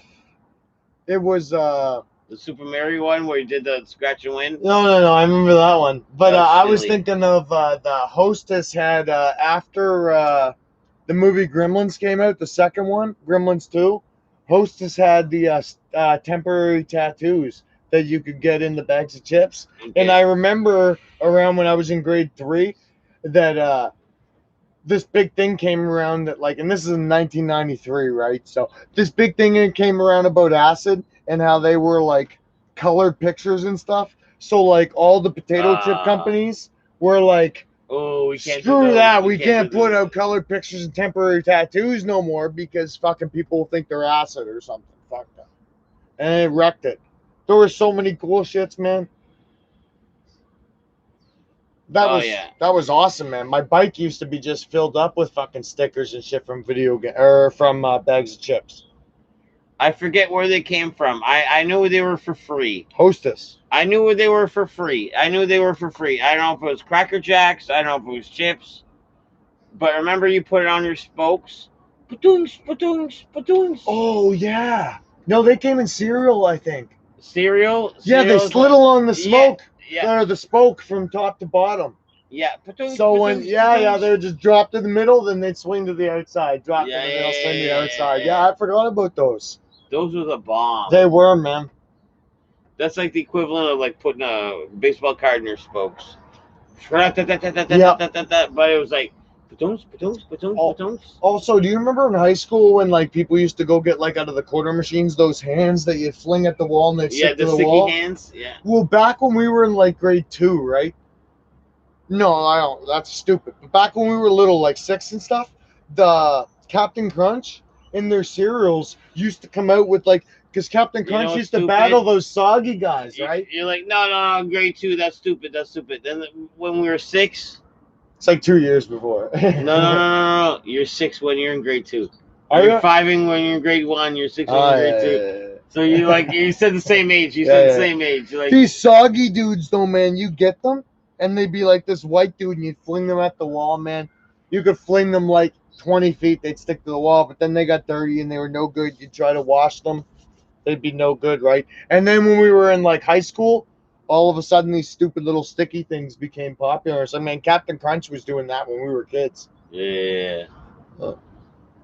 it was The Super Mario one where you did the scratch and win. no, I remember that one. But That was I was silly. thinking of the Hostess had after the movie Gremlins came out, the second one, Gremlins 2, Hostess had the temporary tattoos that you could get in the bags of chips. And I remember around when I was in grade 3 that this big thing came around that like, and this is in 1993, right? So this big thing came around about acid and how they were like colored pictures and stuff. So like all the potato chip companies were like, oh, we can't screw do that. those. We can't do put those. out colored pictures and temporary tattoos no more because fucking people think they're acid or something. Fuck that. And it wrecked it. There were so many cool shits, man. That was awesome, man. My bike used to be just filled up with fucking stickers and shit from from bags of chips. I forget where they came from. I knew they were for free. Hostess. I knew they were for free. I don't know if it was Cracker Jacks. I don't know if it was chips. But remember, you put it on your spokes. Padoongs. Oh yeah. No, they came in cereal, I think. Cereal. Yeah, they slid along the smoke. Yeah. Or the spoke from top to bottom. Yeah. So when they were just dropped in the middle, then they'd swing to the outside. Drop in the middle, swing to the outside. Yeah, I forgot about those. Those were the bomb. They were, man. That's like the equivalent of like putting a baseball card in your spokes. But it was like padoongs. Also, do you remember in high school when like people used to go get like out of the quarter machines those hands that you fling at the wall and they stick to the sticky wall? hands. Yeah. Well, back when we were in like grade 2, right? No, I don't. That's stupid. But back when we were little, like 6 and stuff, the Captain Crunch in their cereals used to come out with like, because Captain Crunch used to battle those soggy guys, right? You're like, no, grade 2, that's stupid. Then when we were 6. It's like 2 years before. No. You're 6 when you're in grade 2. Are You're you? 5ing when you're in grade 1. You're 6 when you're in grade 2. Yeah. So you like you said the same age. You said the same age. You're like, these soggy dudes, though, man, you get them, and they'd be like this white dude, and you'd fling them at the wall, man. You could fling them like 20 feet, they'd stick to the wall, but then they got dirty and they were no good. You'd try to wash them, they'd be no good, right? And then when we were in like high school, all of a sudden these stupid little sticky things became popular. So, man, Captain Crunch was doing that when we were kids. yeah.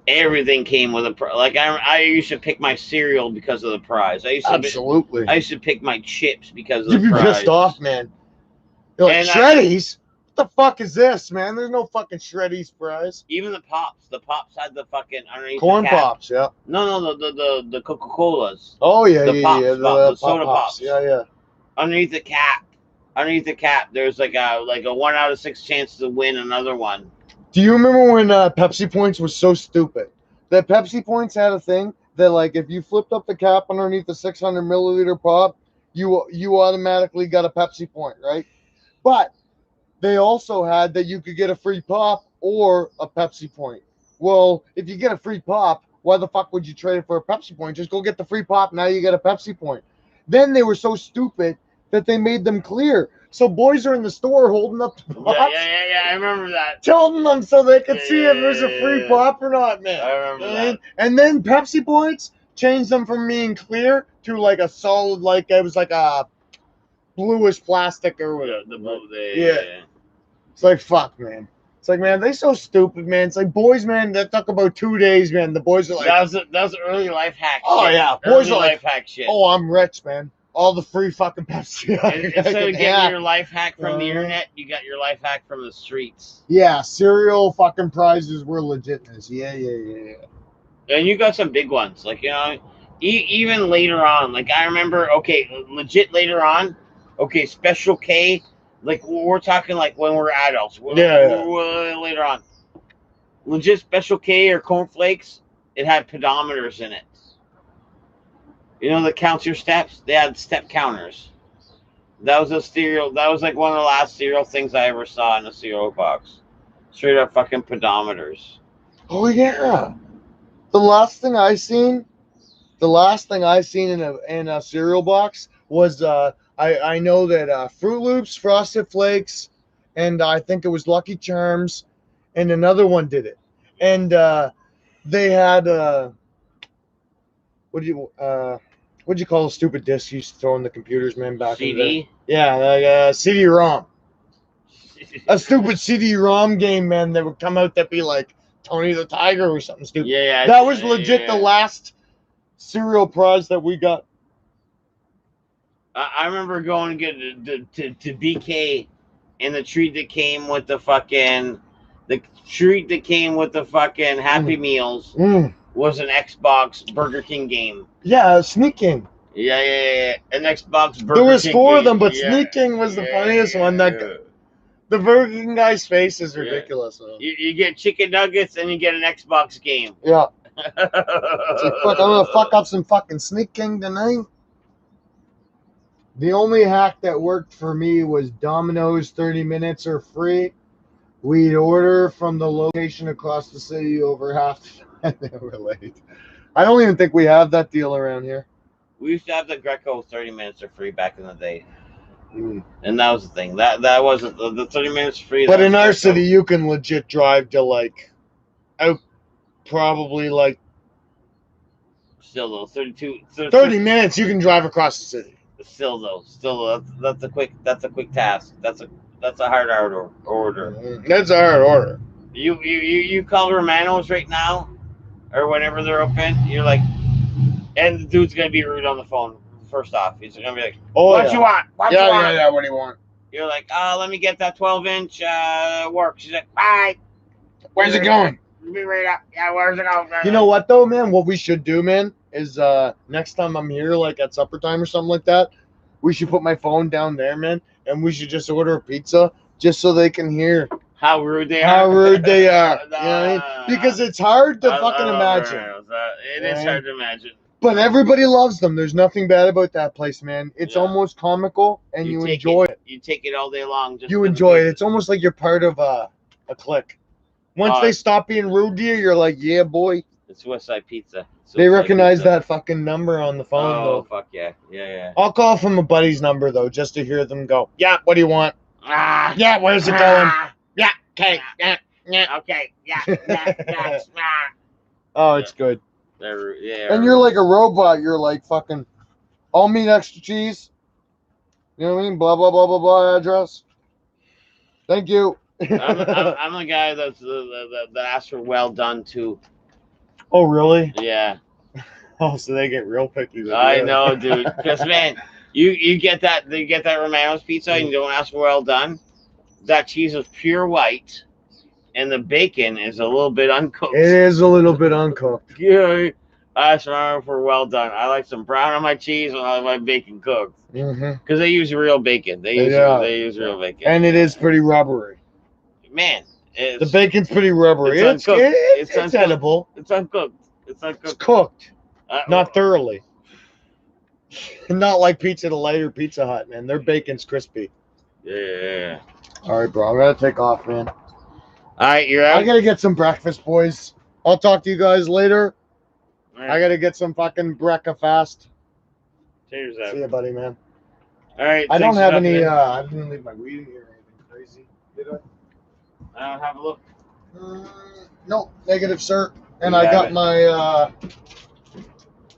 Everything came with a prize. Like I used to pick my cereal because of the prize. Absolutely. I used to pick my chips because of You'd the be prize. pissed off, man. You're like, And Shreddies? What the fuck is this, man? There's no fucking Shreddies prize. Even the pops. The pops had the fucking underneath Corn the cap. Pops, yeah. No, the Coca-Colas. Oh, yeah, The pops, the soda Pop pops. Yeah. Underneath the cap, there's like a 1 out of 6 chance to win another one. Do you remember when Pepsi Points was so stupid? That Pepsi Points had a thing that, like, if you flipped up the cap underneath the 600 milliliter pop, you automatically got a Pepsi Point, right? But they also had that you could get a free pop or a Pepsi Point. Well, if you get a free pop, why the fuck would you trade it for a Pepsi Point? Just go get the free pop. Now you get a Pepsi Point. Then they were so stupid that they made them clear. So boys are in the store holding up the pops. Yeah, I remember that. Tilting them so they could see if there's a free pop or not, man. I remember that. And then Pepsi Points, changed them from being clear to like a solid, like it was like a bluish plastic or whatever. Yeah. It's like, fuck, man. It's like, man, they so stupid, man. It's like, boys, man, that took about 2 days, man. The boys are like, that was early life hack. oh, shit. yeah. Early Boys are like, life hack shit. oh, I'm rich, man. All the free fucking Pepsi. Instead of getting Yeah. your life hack from the Uh-huh. internet, you got your life hack from the streets. Yeah, cereal fucking prizes were legitness. Yeah. And you got some big ones, like, you know, even later on. Like, I remember, okay, legit later on, okay, Special K, like, we're talking like when we're adults. We're later on. Legit Special K or cornflakes, it had pedometers in it. You know, that counts your steps? They had step counters. That was a cereal. That was like one of the last cereal things I ever saw in a cereal box. Straight up fucking pedometers. Oh, yeah. The last thing I seen in a cereal box was I know that Fruit Loops, Frosted Flakes, and I think it was Lucky Charms, and another one did it. And they had what'd you call the stupid disc you used to throw in the computers, man, back in the day? CD? Yeah, like CD-ROM. A stupid CD-ROM game, man, that would come out that be like Tony the Tiger or something stupid. Yeah. That was legit the last cereal prize that we got. I remember going to get to BK, and the treat that came with the fucking Happy Meals was an Xbox Burger King game. Yeah, Sneak King. Yeah. An Xbox Burger King. There was 4 of them, but yeah. Sneak King was the funniest one. That the Burger King guy's face is ridiculous. You get chicken nuggets and you get an Xbox game. Yeah. It's like, fuck, I'm gonna fuck up some fucking Sneak King tonight. The only hack that worked for me was Domino's 30 minutes or free. We'd order from the location across the city over half the time they were late. I don't even think we have that deal around here. We used to have the Greco 30 minutes are free back in the day. Mm. And that was the thing. That wasn't the 30 minutes free. But in our city, you can legit drive to like out probably like Still though, 30 minutes. You can drive across the city. Still though, that's a quick task. That's a hard order. That's a hard order. You call Romano's right now, or whenever they're open. You're like, and the dude's gonna be rude on the phone. First off, he's gonna be like, "What you want? What you want?" Yeah. What do you want? You're like, let me get that 12-inch work. She's like, bye. Where's it going? Be right up. Yeah, where's it going? You know what though, man? What we should do, man, is next time I'm here, like at supper time or something like that, we should put my phone down there, man, and we should just order a pizza just so they can hear how rude they are. How rude they are. You know what I mean? Because it's hard to fucking imagine. It is hard to imagine. But everybody loves them. There's nothing bad about that place, man. It's almost comical, and you enjoy it. You take it all day long. You enjoy it. It's almost like you're part of a clique. Once they stop being rude to you, you're like, yeah, boy. It's West Side Pizza. They recognize that fucking number on the phone, though. Oh, fuck yeah. Yeah. I'll call from a buddy's number, though, just to hear them go, yeah, what do you want? Yeah, where's it going? Yeah, okay. Yeah. Okay. Yeah. Oh, it's good. Yeah. And you're like a robot. You're like fucking, all meat, extra cheese. You know what I mean? Blah, blah, blah, blah, blah, address. Thank you. I'm the guy that asks for well done, too. Oh, really? Yeah. Oh, so they get real picky. I know, dude. Because, man, you get that Romano's pizza and you don't ask for well done. That cheese is pure white, and the bacon is a little bit uncooked. It is a little bit uncooked. Yeah, I ask for well done. I like some brown on my cheese and I like my bacon cooked. Because they use real bacon. They use real bacon. And it is pretty rubbery. Man, the bacon's pretty rubbery. It's uncooked. It's edible. It's uncooked. It's cooked. Not thoroughly. Not like Pizza Delight or Pizza Hut, man. Their bacon's crispy. Yeah. All right, bro. I'm going to take off, man. All right, you're out. I got to get some breakfast, boys. I'll talk to you guys later. Right. I got to get some fucking breakfast. Cheers, out. See you, buddy, man. All right. I don't have any, I didn't leave my weed in here or anything crazy. Did I? I don't have a look. No, negative, sir. And I got my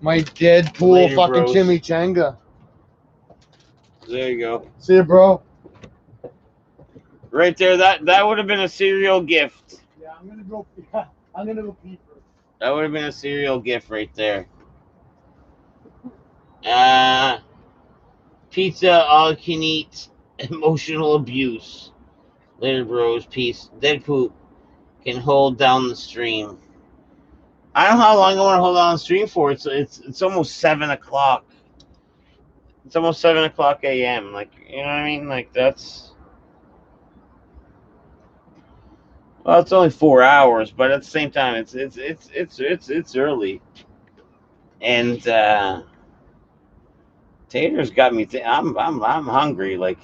My Deadpool Later, fucking bros. chimichanga. There you go. See you, bro. Right there. That would have been a cereal gift. Yeah, I'm gonna go. Yeah, I'm gonna go pee first. That would have been a cereal gift right there. Pizza all you can eat. Emotional abuse. Later, bros. Peace. Dead poop can hold down the stream. I don't know how long I want to hold on the stream for. It's almost 7 o'clock. It's almost 7 o'clock a.m. Like, you know what I mean? Like, that's, well, it's only 4 hours, but at the same time, it's early. And Tater's got me. I'm hungry. Like,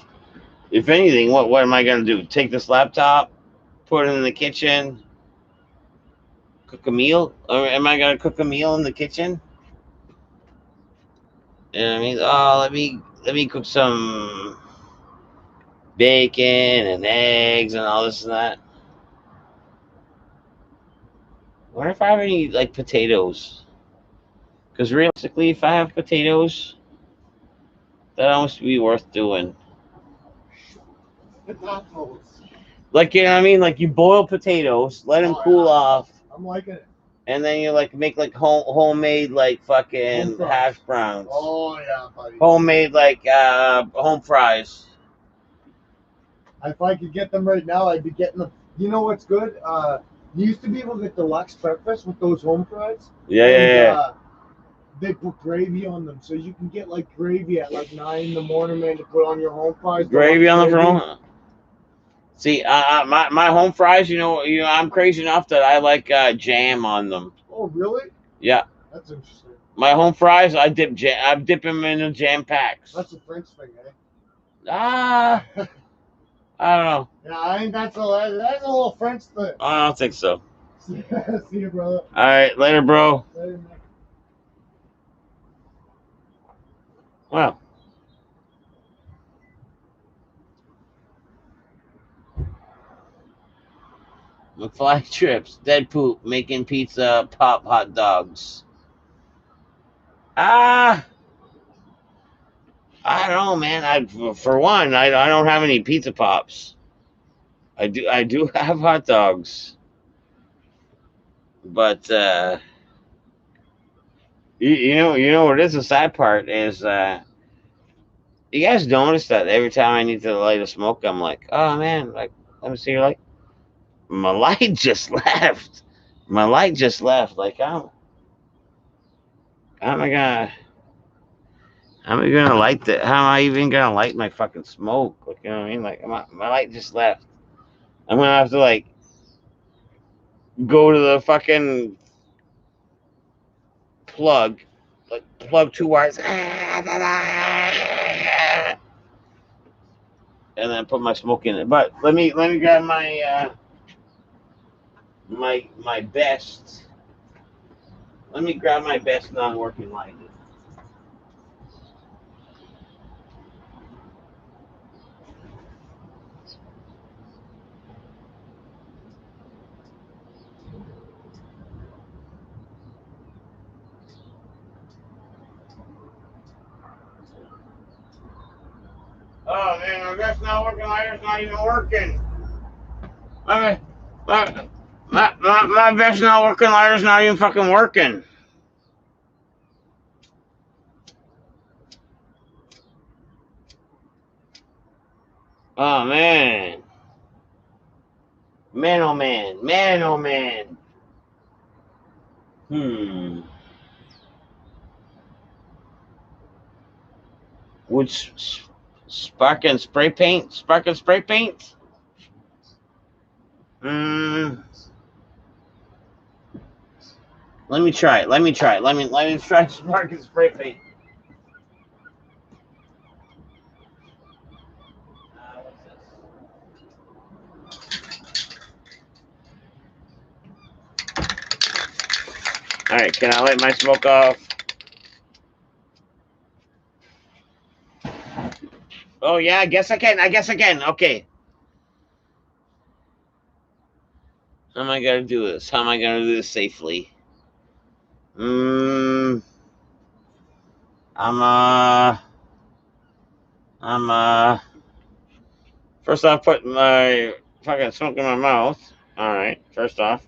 if anything, what am I gonna do? Take this laptop, put it in the kitchen, cook a meal, or am I gonna cook a meal in the kitchen? You know what I mean? Oh, let me cook some bacon and eggs and all this and that. I wonder if I have any like potatoes. Because realistically, if I have potatoes, that almost be worth doing. Like, you know what I mean? Like, you boil potatoes, let them cool off, I'm liking it. and then you like make like homemade like fucking Home fries. hash browns. Oh yeah, buddy. Homemade like home fries. If I could get them right now, I'd be getting them. You know what's good? You used to be able to get deluxe breakfast with those home fries. Yeah. They put gravy on them, so you can get like gravy at like 9 in the morning, man, to put on your home fries. Gravy on the front. See, my home fries, you know, I'm crazy enough that I like jam on them. Oh, really? Yeah. That's interesting. My home fries, I dip them in the jam packs. That's a French thing, eh? I don't know. Yeah, I think that's a little French thing. I don't think so. See you, brother. All right, later, bro. Later, man. Well. McFly trips, dead poop, making pizza, pop hot dogs. I don't know, man. For one, I don't have any pizza pops. I do have hot dogs, but you know what is the sad part is you guys notice that every time I need to light a smoke, I'm like, oh man, like let me see your light. My light just left. My light just left. Like how am I gonna light that? How am I even gonna light my fucking smoke? Like, you know what I mean? Like my light just left. I'm gonna have to like go to the fucking plug, like plug 2 wires, and then put my smoke in it. But let me grab my my best. Let me grab my best non-working light. Oh man, my best not working lighter's not even working. My best not working lighter's not even fucking working. Oh man. Man oh man. Man oh man. Which spark and spray paint? Spark and spray paint? Let me try it. Let me try spark and spray paint. All right, can I light my smoke off? Oh yeah, I guess I can. Okay. How am I gonna do this? How am I gonna do this safely? I'm first off put my fucking smoke in my mouth. Alright, first off.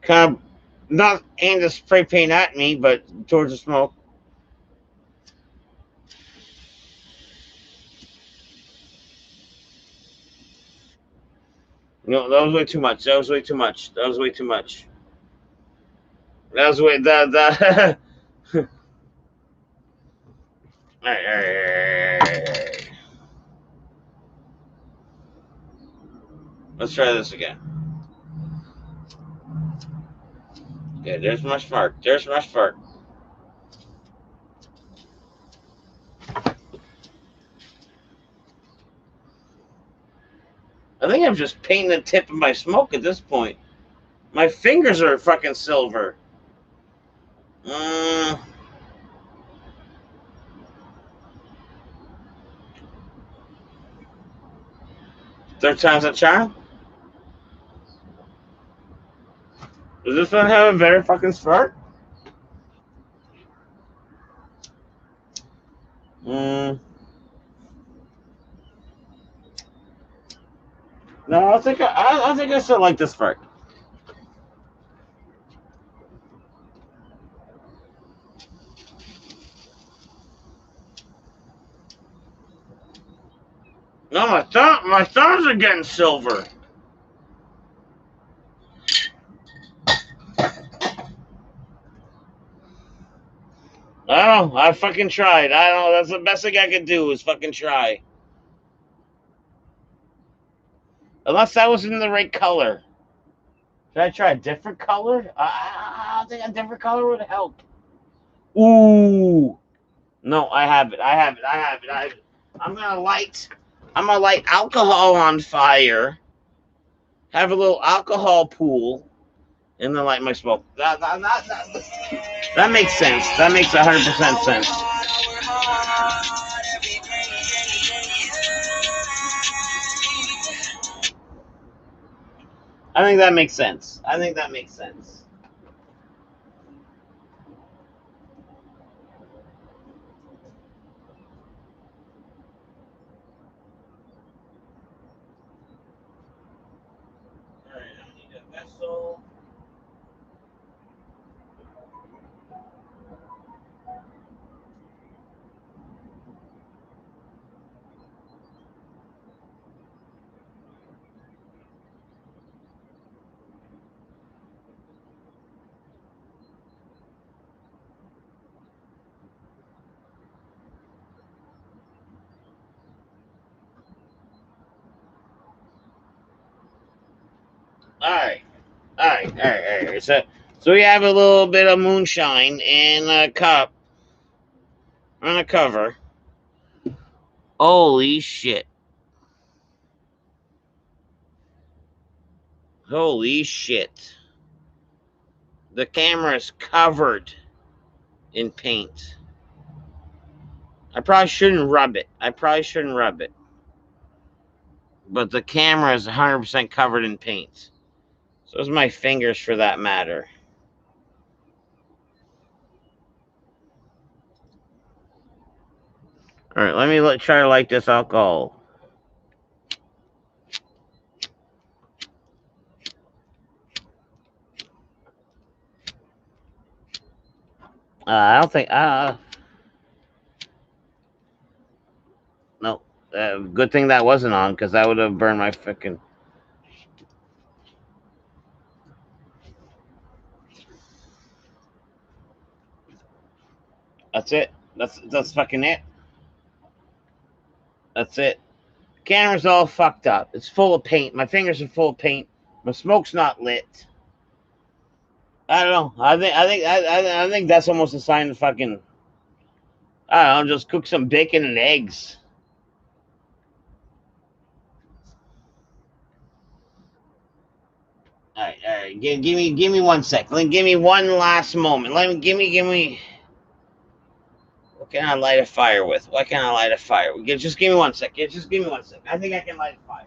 Kind of not aimed to spray paint at me, but towards the smoke. No, that was way too much. That was way too much. That was way too much. That was way that Alright. Let's try this again. Okay, there's my fart. There's my fart. I think I'm just painting the tip of my smoke at this point. My fingers are fucking silver. Third time's a charm? Does this one have a better fucking fart? No, I think I still like this fart. No, my thumbs are getting silver. I don't know. I fucking tried. I don't know. That's the best thing I could do is fucking try. Unless that was in the right color. Should I try a different color? I think a different color would help. Ooh. No, I have it. I'm gonna light alcohol on fire. Have a little alcohol pool, and then light my smoke. That makes sense. That makes 100% sense. I think that makes sense. All right, I need a vessel. All right. So we have a little bit of moonshine in a cup on a cover. Holy shit! Holy shit! The camera is covered in paint. I probably shouldn't rub it. But the camera is 100% covered in paint. So is my fingers, for that matter. All right, let me try to light this alcohol. I don't think. No. Good thing that wasn't on, because that would have burned my fucking. That's it. That's fucking it. That's it. Camera's all fucked up. It's full of paint. My fingers are full of paint. My smoke's not lit. I don't know. I think that's almost a sign of fucking. I don't know. Just cook some bacon and eggs. All right. Give me 1 sec. Give me one last moment. Give me. What can I light a fire with? Just give me 1 sec. Just give me 1 sec. I think I can light a fire.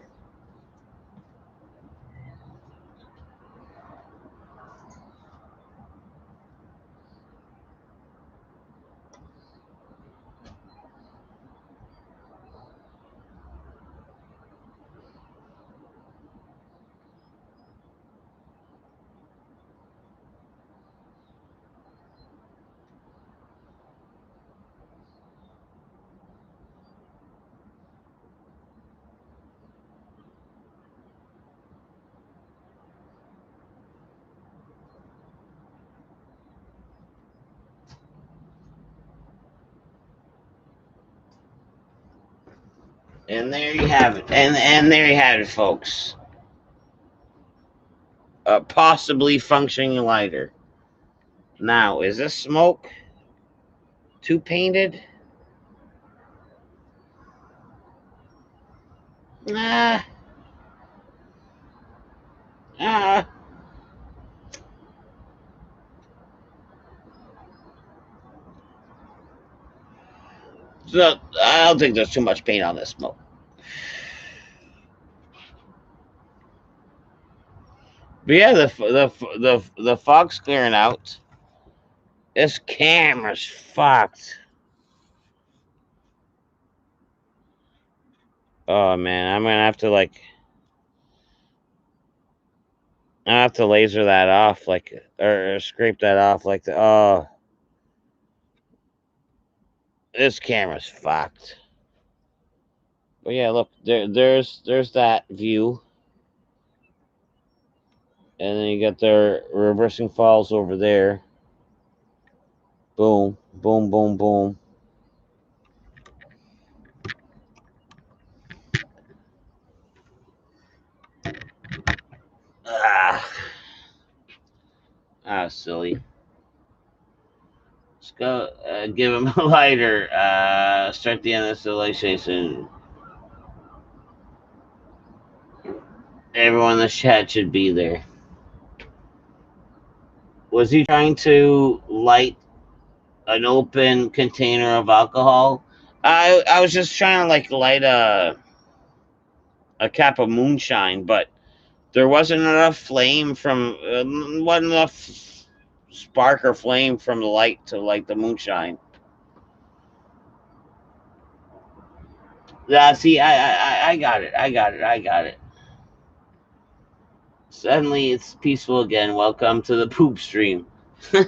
And there you have it. And there you have it, folks. A possibly functioning lighter. Now, is this smoke too painted? Nah. So I don't think there's too much paint on this smoke. But yeah, the fog's clearing out. This camera's fucked. Oh man, I'm gonna have to laser that off, like, or scrape that off, like the. Oh, this camera's fucked. But yeah, look, there's that view, and then you got the reversing falls over there. Boom, boom, boom, boom. Silly. Let's go give him a lighter. Start the end of the installation. Everyone in the chat should be there. Was he trying to light an open container of alcohol? I was just trying to light a cap of moonshine, but there wasn't enough flame from wasn't enough spark or flame from the light to light the moonshine. Yeah, see, I got it. Suddenly it's peaceful again. Welcome to the poop stream. Yeah.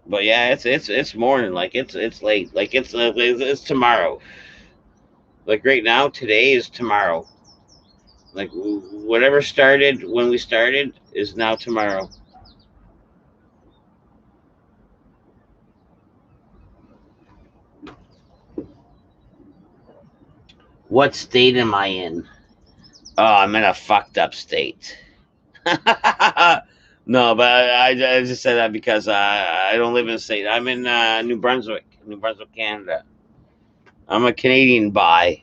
But yeah, it's morning. Like it's late. Like it's tomorrow. Like right now, today is tomorrow. Like whatever started when we started is now tomorrow. What state am I in? Oh, I'm in a fucked up state. No, but I just said that because I don't live in a state. I'm in New Brunswick, Canada. I'm a Canadian bi.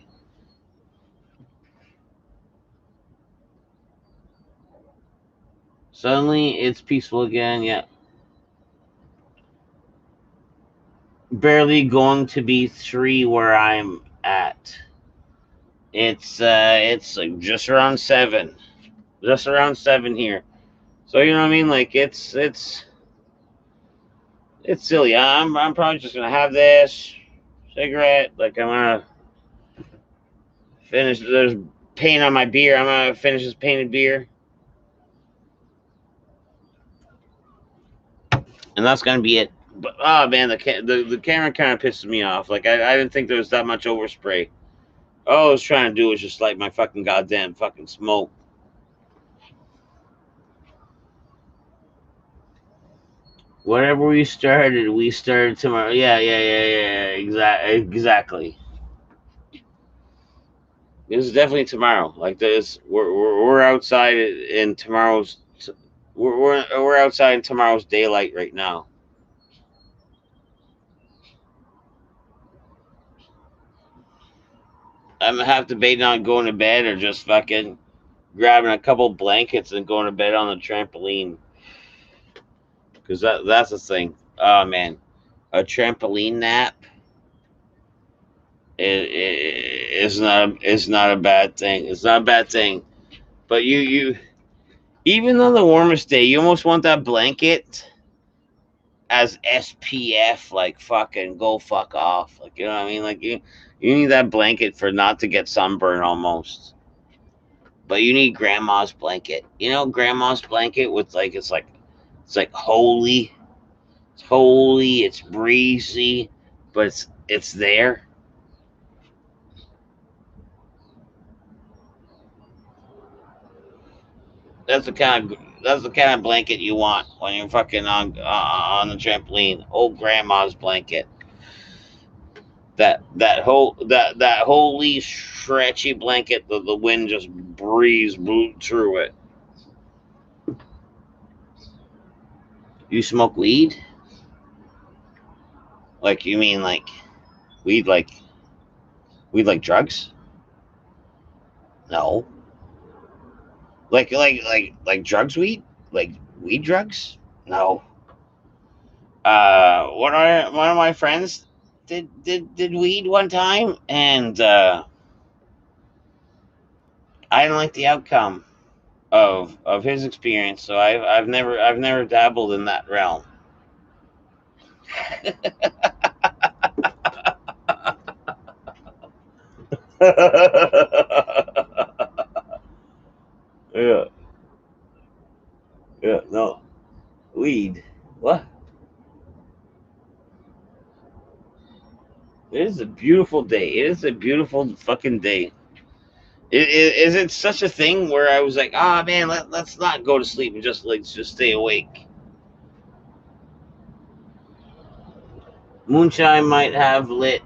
Suddenly, it's peaceful again. Yeah. Barely going to be 3 where I'm at. It's just around 7. Just around 7 here. So you know what I mean? Like it's silly. I'm probably just gonna have this cigarette. Like I'm gonna finish. There's paint on my beer. I'm gonna finish this painted beer, and that's gonna be it. But oh man, the camera kind of pisses me off. Like I didn't think there was that much overspray. All I was trying to do was just light my fucking goddamn fucking smoke. Whatever we started tomorrow. Yeah. Exactly. This is definitely tomorrow. Like this, we're outside in tomorrow's. We're outside in tomorrow's daylight right now. I'm gonna have to debate on going to bed or just fucking grabbing a couple blankets and going to bed on the trampoline. Because that's the thing. Oh man, a trampoline nap is not a bad thing. It's not a bad thing. But you even on the warmest day, you almost want that blanket as SPF, like fucking go fuck off. Like you know what I mean? Like you need that blanket for not to get sunburn almost. But you need grandma's blanket. You know, grandma's blanket with it's like holy. It's holy, it's breezy, but it's there. That's the kind of That's the kind of blanket you want when you're fucking on the trampoline. Old grandma's blanket. That wholly stretchy blanket that the wind just breezes through it. You smoke weed? Like you mean like weed like drugs? No. Like drugs weed? Like weed drugs? No. One of my friends did weed one time, and I didn't like the outcome of his experience, so I've never dabbled in that realm. Yeah, yeah, no. Weed. What? It is a beautiful day. It is a beautiful fucking day. Is it such a thing where I was like, ah, man, let's not go to sleep and just stay awake. Moonshine might have lit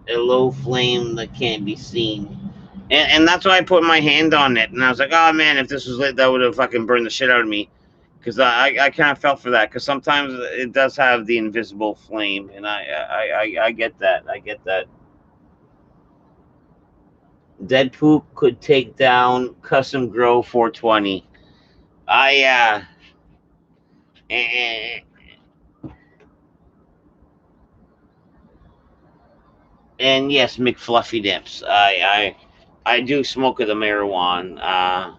a low flame that can't be seen. And that's why I put my hand on it. And I was like, oh, man, if this was lit, that would have fucking burned the shit out of me. Because I kind of felt for that. Because sometimes it does have the invisible flame. And I get that. I get that. Dead Poop could take down Custom Grow 420. And yes, McFluffy Dips. I do smoke the marijuana.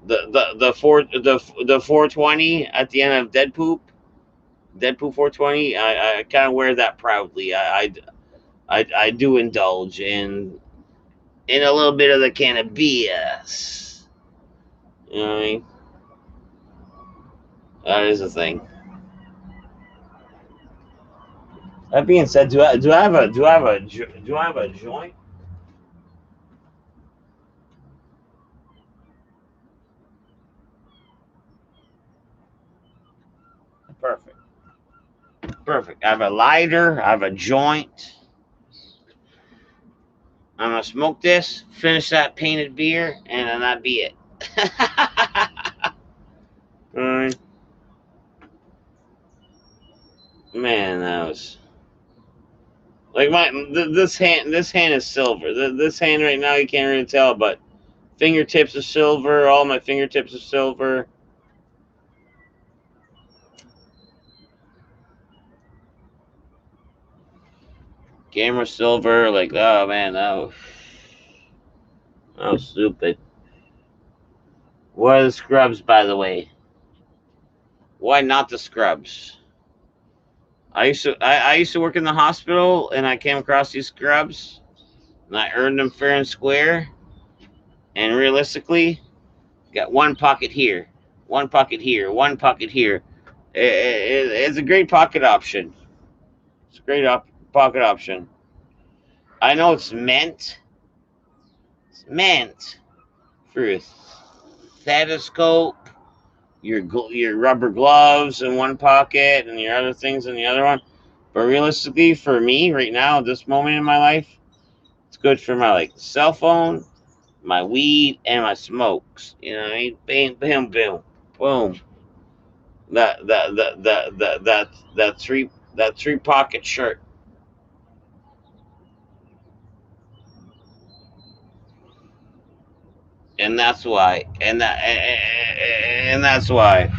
The 420 at the end of Dead Poop 420. I kind of wear that proudly. I do indulge in a little bit of the cannabis. You know what I mean? That is a thing. That being said, do I have a joint? Perfect. I have a lighter. I have a joint. I'm gonna smoke this, finish that painted beer, and then that'd be it. Alright. Man, that was like this hand is silver. This hand right now, you can't really tell, but fingertips are silver. All my fingertips are silver. Camera silver. Like, oh man, that was stupid. What are the scrubs, by the way? Why not the scrubs? I used to work in the hospital, and I came across these scrubs, and I earned them fair and square. And realistically, got one pocket here, one pocket here, one pocket here. It's a great pocket option. It's a great pocket option. I know it's meant for a stethoscope, your rubber gloves in one pocket, and your other things in the other one. But realistically, for me right now, at this moment in my life, it's good for my cell phone, my weed, and my smokes. You know what I mean? Bam, bam, boom, boom. That three pocket shirt. And that's why. And that's why.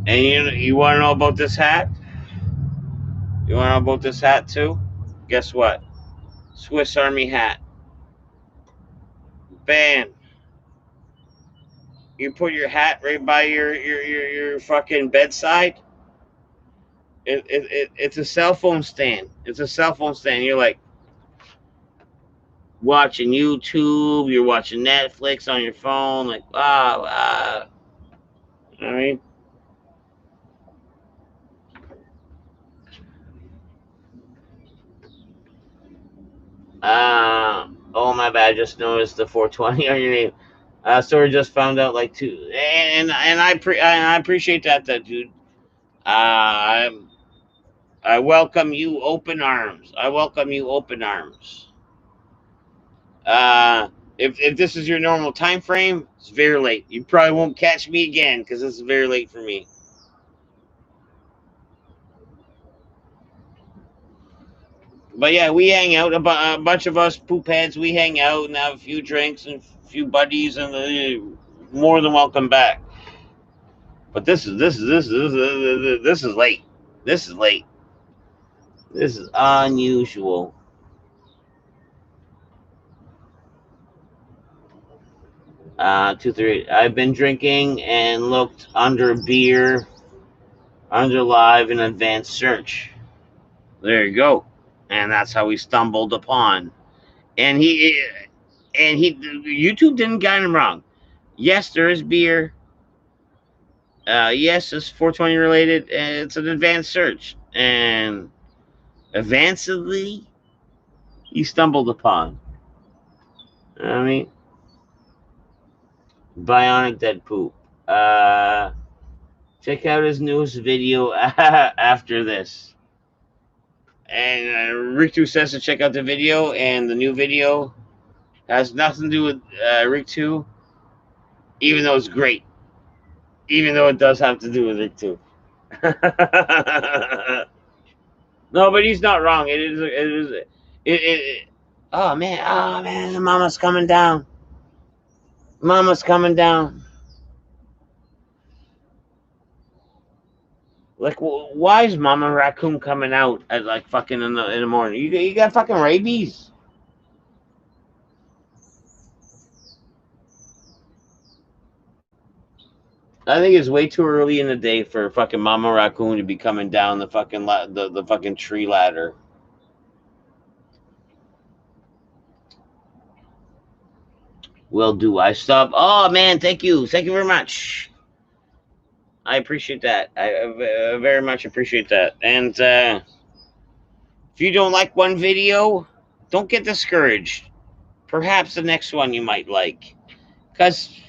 And you want to know about this hat? You want to know about this hat too? Guess what? Swiss Army hat. Bam. You put your hat right by your fucking bedside. It's a cell phone stand. It's a cell phone stand. You're like watching YouTube. You're watching Netflix on your phone. Like, wow. I mean, oh my bad. I just noticed the 420 on your name. Story just found out like two, and I appreciate that, dude. Uh, I welcome you open arms. I welcome you open arms. If this is your normal time frame, it's very late. You probably won't catch me again because this is very late for me. But yeah, we hang out. A bunch of us poop heads. We hang out and have a few drinks and a few buddies, and more than welcome back. But this is late. This is late. This is unusual. Two, three. I've been drinking and looked under beer, under live and advanced search. There you go. And that's how we stumbled upon. And YouTube didn't get him wrong. Yes, there is beer. Yes, it's 420 related. And it's an advanced search. And advancedly, he stumbled upon. I mean, Bionic Dead Poop. Check out his newest video after this. And Rick 2 says to check out the video, and the new video has nothing to do with Rick 2, even though it's great. Even though it does have to do with Rick 2. No, but he's not wrong. Oh man, the mama's coming down. Mama's coming down. Like, why is Mama Raccoon coming out at like fucking in the morning? You got fucking rabies. I think it's way too early in the day for fucking Mama Raccoon to be coming down the fucking the fucking tree ladder. Will do. I stop. Oh man, thank you very much. I appreciate that. I very much appreciate that. And if you don't like one video, don't get discouraged. Perhaps the next one you might like. Because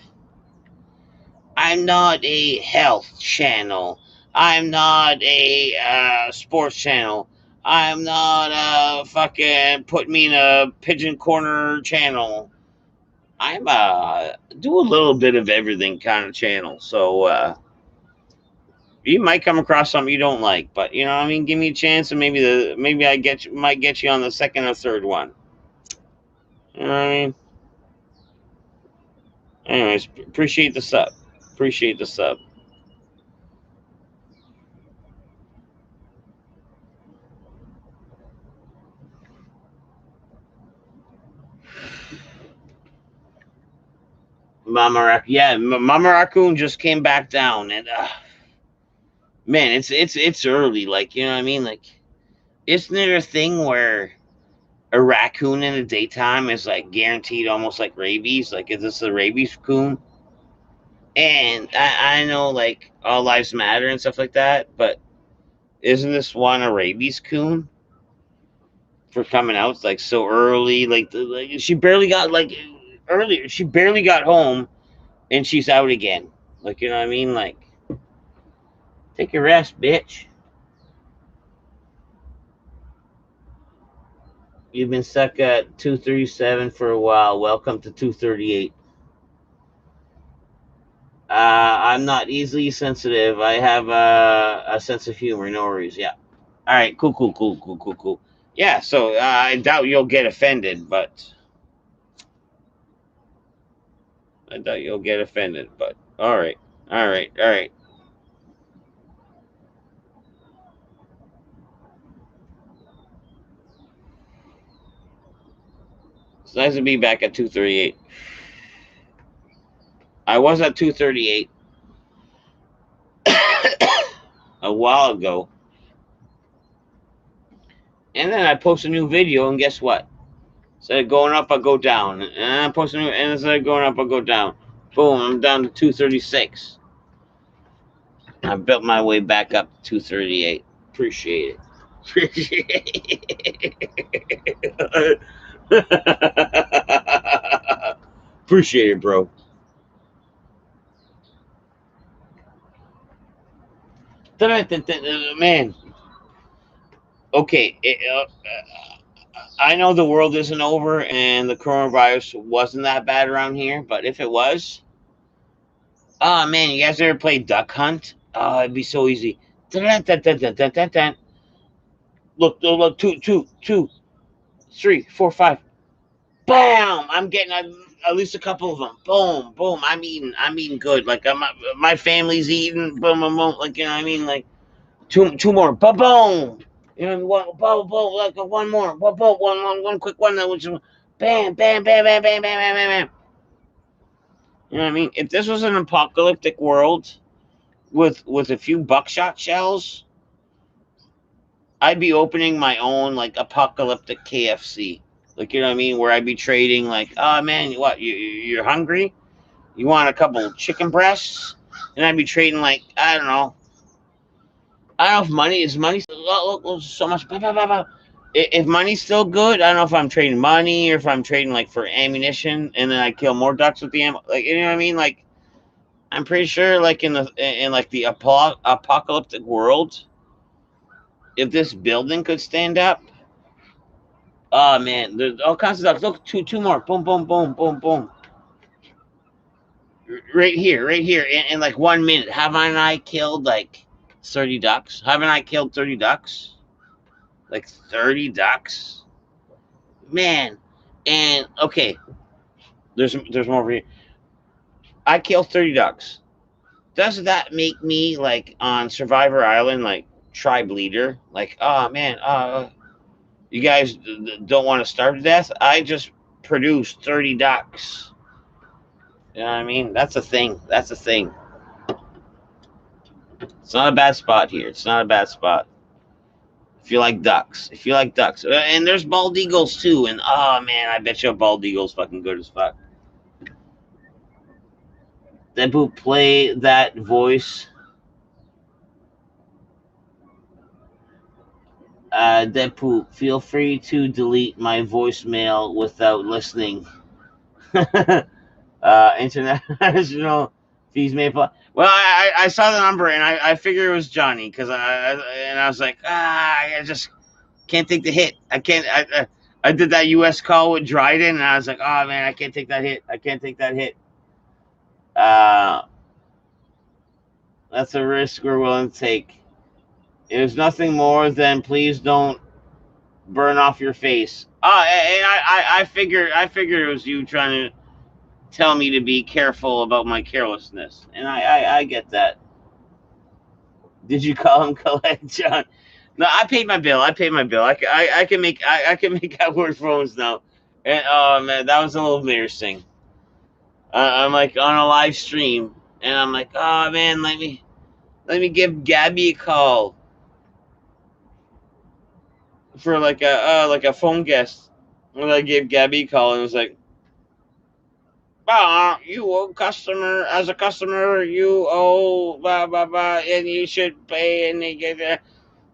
I'm not a health channel. I'm not a sports channel. I'm not a fucking put me in a pigeon corner channel. I'm do a little bit of everything kind of channel. So you might come across something you don't like, but you know what I mean, give me a chance, and maybe I might get you on the second or third one. You know what I mean? Anyways, appreciate the sub. Appreciate the sub. Mama Raccoon just came back down, and man, it's early. Like, you know what I mean? Like, isn't it a thing where a raccoon in the daytime is like guaranteed almost like rabies? Like, is this a rabies coon? And I know like all lives matter and stuff like that, but isn't this one a rabies coon for coming out like so early? Like she barely got earlier. She barely got home, and she's out again. Like, you know what I mean? Like, take a rest, bitch. You've been stuck at 237 for a while. Welcome to 238. I'm not easily sensitive. I have a sense of humor. No worries. Yeah. All right. Cool. Yeah. So I doubt you'll get offended, but all right. It's nice to be back at 238. I was at 238 a while ago. And then I post a new video, and guess what? Instead of going up, I go down. And I post a new, and instead of going up, I go down. Boom, I'm down to 236. I built my way back up to 238. Appreciate it. Appreciate it, bro. Man, okay. I know the world isn't over and the coronavirus wasn't that bad around here, but if it was, oh man, you guys ever played Duck Hunt? Oh, it'd be so easy. Look, two, three, four, five. Bam! I'm getting at least a couple of them. Boom, boom. I'm eating good. Like my family's eating. Boom, boom, boom. Like you know what I mean? Like two more. Boom, boom. You know, boom, boom. Like one more. Boom, boom. One quick one. That was bam, bam, bam, bam, bam, bam, bam, bam, bam. You know what I mean? If this was an apocalyptic world with a few buckshot shells, I'd be opening my own like apocalyptic KFC. Like you know what I mean? Where I'd be trading like, oh man, what you're hungry? You want a couple chicken breasts? And I'd be trading like I don't know. I don't know if money is money. Look, so much. Blah, blah, blah, blah. If money's still good, I don't know if I'm trading money or if I'm trading like for ammunition, and then I kill more ducks with the ammo. Like you know what I mean? Like I'm pretty sure, like in like the apocalyptic world, if this building could stand up, oh man, there's all kinds of ducks. Look, two more. Boom, boom, boom, boom, boom. Right here, in like 1 minute. Haven't I killed like 30 ducks? Haven't I killed 30 ducks? Like 30 ducks? Man. And okay, there's more over here. I killed 30 ducks. Does that make me like on Survivor Island, like tribe leader? Like, oh man, you guys don't want to starve to death? I just produced 30 ducks. You know what I mean? That's a thing. That's a thing. It's not a bad spot here. It's not a bad spot. If you like ducks. If you like ducks. And there's bald eagles too. And oh man, I bet you a bald eagle's fucking good as fuck. Deadpool, play that voice. Deadpool, feel free to delete my voicemail without listening. International fees may apply. Well, I saw the number and I figured it was Johnny because I was like, I just can't take the hit. I can't. I did that U.S. call with Dryden and I was like, oh man, I can't take that hit. I can't take that hit. That's a risk we're willing to take. It was nothing more than please don't burn off your face. And I figured it was you trying to tell me to be careful about my carelessness, and I get that. Did you call him collect, John? No, I paid my bill. I can make outward phones now. And oh man, that was a little embarrassing. I'm like on a live stream, and I'm like, oh man, let me give Gabby a call for like a phone guest. And I gave Gabby a call and it was like, you owe customer as a customer, you owe blah blah blah, and you should pay. And they get there.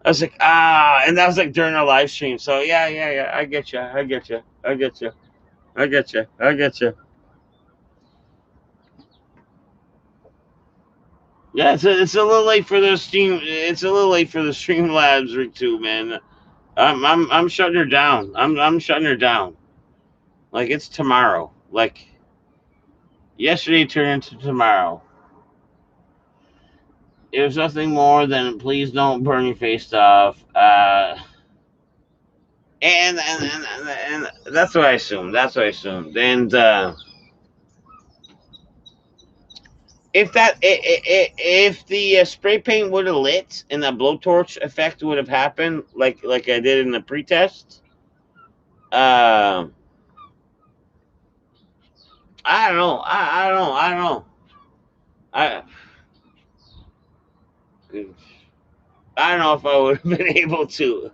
I was like, and that was like during a live stream. So yeah, I get you. Yeah, it's a little late for the stream. It's a little late for the Streamlabs rig too, man. I'm shutting her down. I'm shutting her down. Like it's tomorrow. Like yesterday turned into tomorrow. It was nothing more than please don't burn your face off. And that's what I assumed. And if the spray paint would have lit and the blowtorch effect would have happened like I did in the pretest, I don't know. I don't know. I don't know if I would have been able to.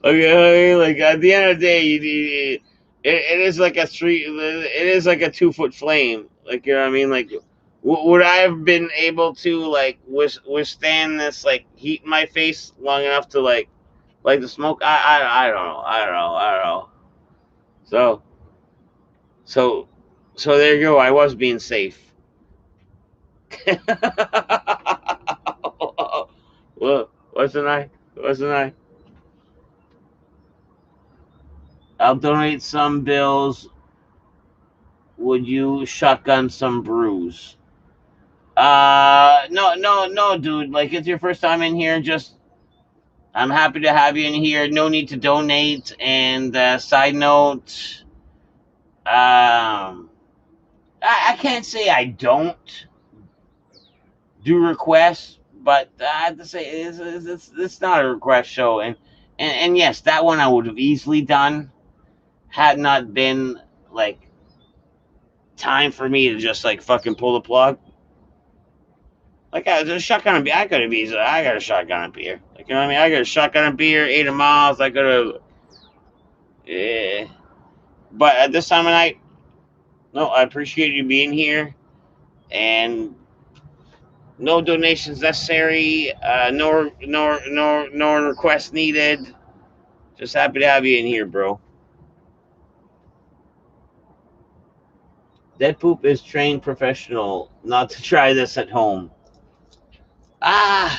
Okay, like at the end of the day, it is like a 2-foot flame. Like you know what I mean? Like, would I have been able to like withstand this like heat in my face long enough to like the smoke? I don't know. So there you go. I was being safe. Well, what's the night? What's the night? I'll donate some bills. Would you shotgun some brews? No, dude. Like, it's your first time in here. Just, I'm happy to have you in here. No need to donate. And side note, I can't say I don't do requests, but I have to say it's not a request show. And yes, that one I would have easily done had not been like time for me to just like fucking pull the plug. Like I was a shotgun a beer. I got a shotgun a beer. Like, you know what I mean? I got a shotgun a beer, 8 miles. I could have. Yeah. But at this time of night, no, I appreciate you being here, and no donations necessary. No requests needed. Just happy to have you in here, bro. Dead Poop is trained professional not to try this at home. I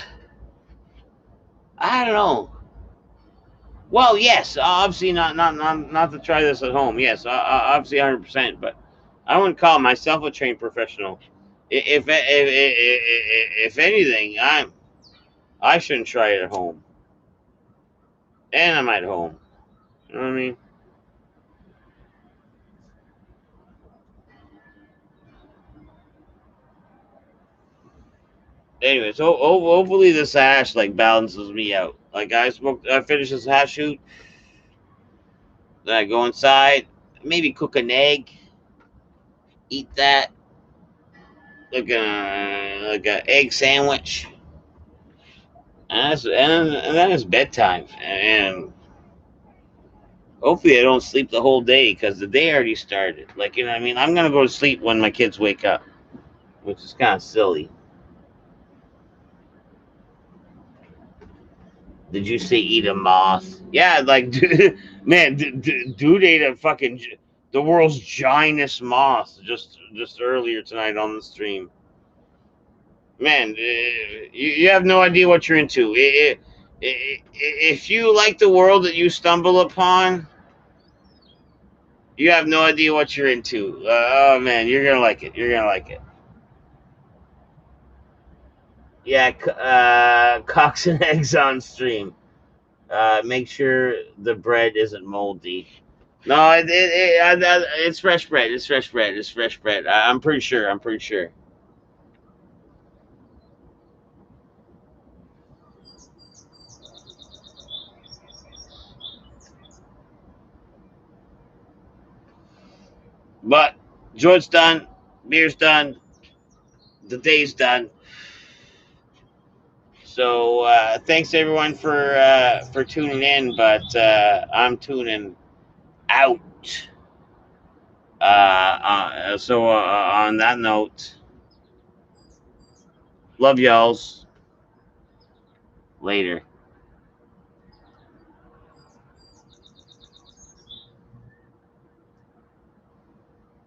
don't know. Well, yes, obviously not to try this at home. Yes, obviously 100%. But I wouldn't call myself a trained professional. If anything, I shouldn't try it at home. And I'm at home. You know what I mean? Anyways, hopefully this hash like balances me out. Like I finished this hash shoot. Then I go inside, maybe cook an egg, eat that, like a egg sandwich, and then it's bedtime. And hopefully I don't sleep the whole day because the day already started. Like, you know what I mean? I'm gonna go to sleep when my kids wake up, which is kind of silly. Did you say eat a moth? Yeah, like, man, dude ate the world's giantest moth just earlier tonight on the stream. Man, you have no idea what you're into. If you like the world that you stumble upon, you have no idea what you're into. Oh man, you're gonna like it. You're gonna like it. Yeah, cocks and eggs on stream. Make sure the bread isn't moldy. No, it's fresh bread. It's fresh bread. It's fresh bread. I'm pretty sure. I'm pretty sure. But George's done. Beer's done. The day's done. So thanks everyone for tuning in. But I'm tuning out. So on that note, love y'alls. Later.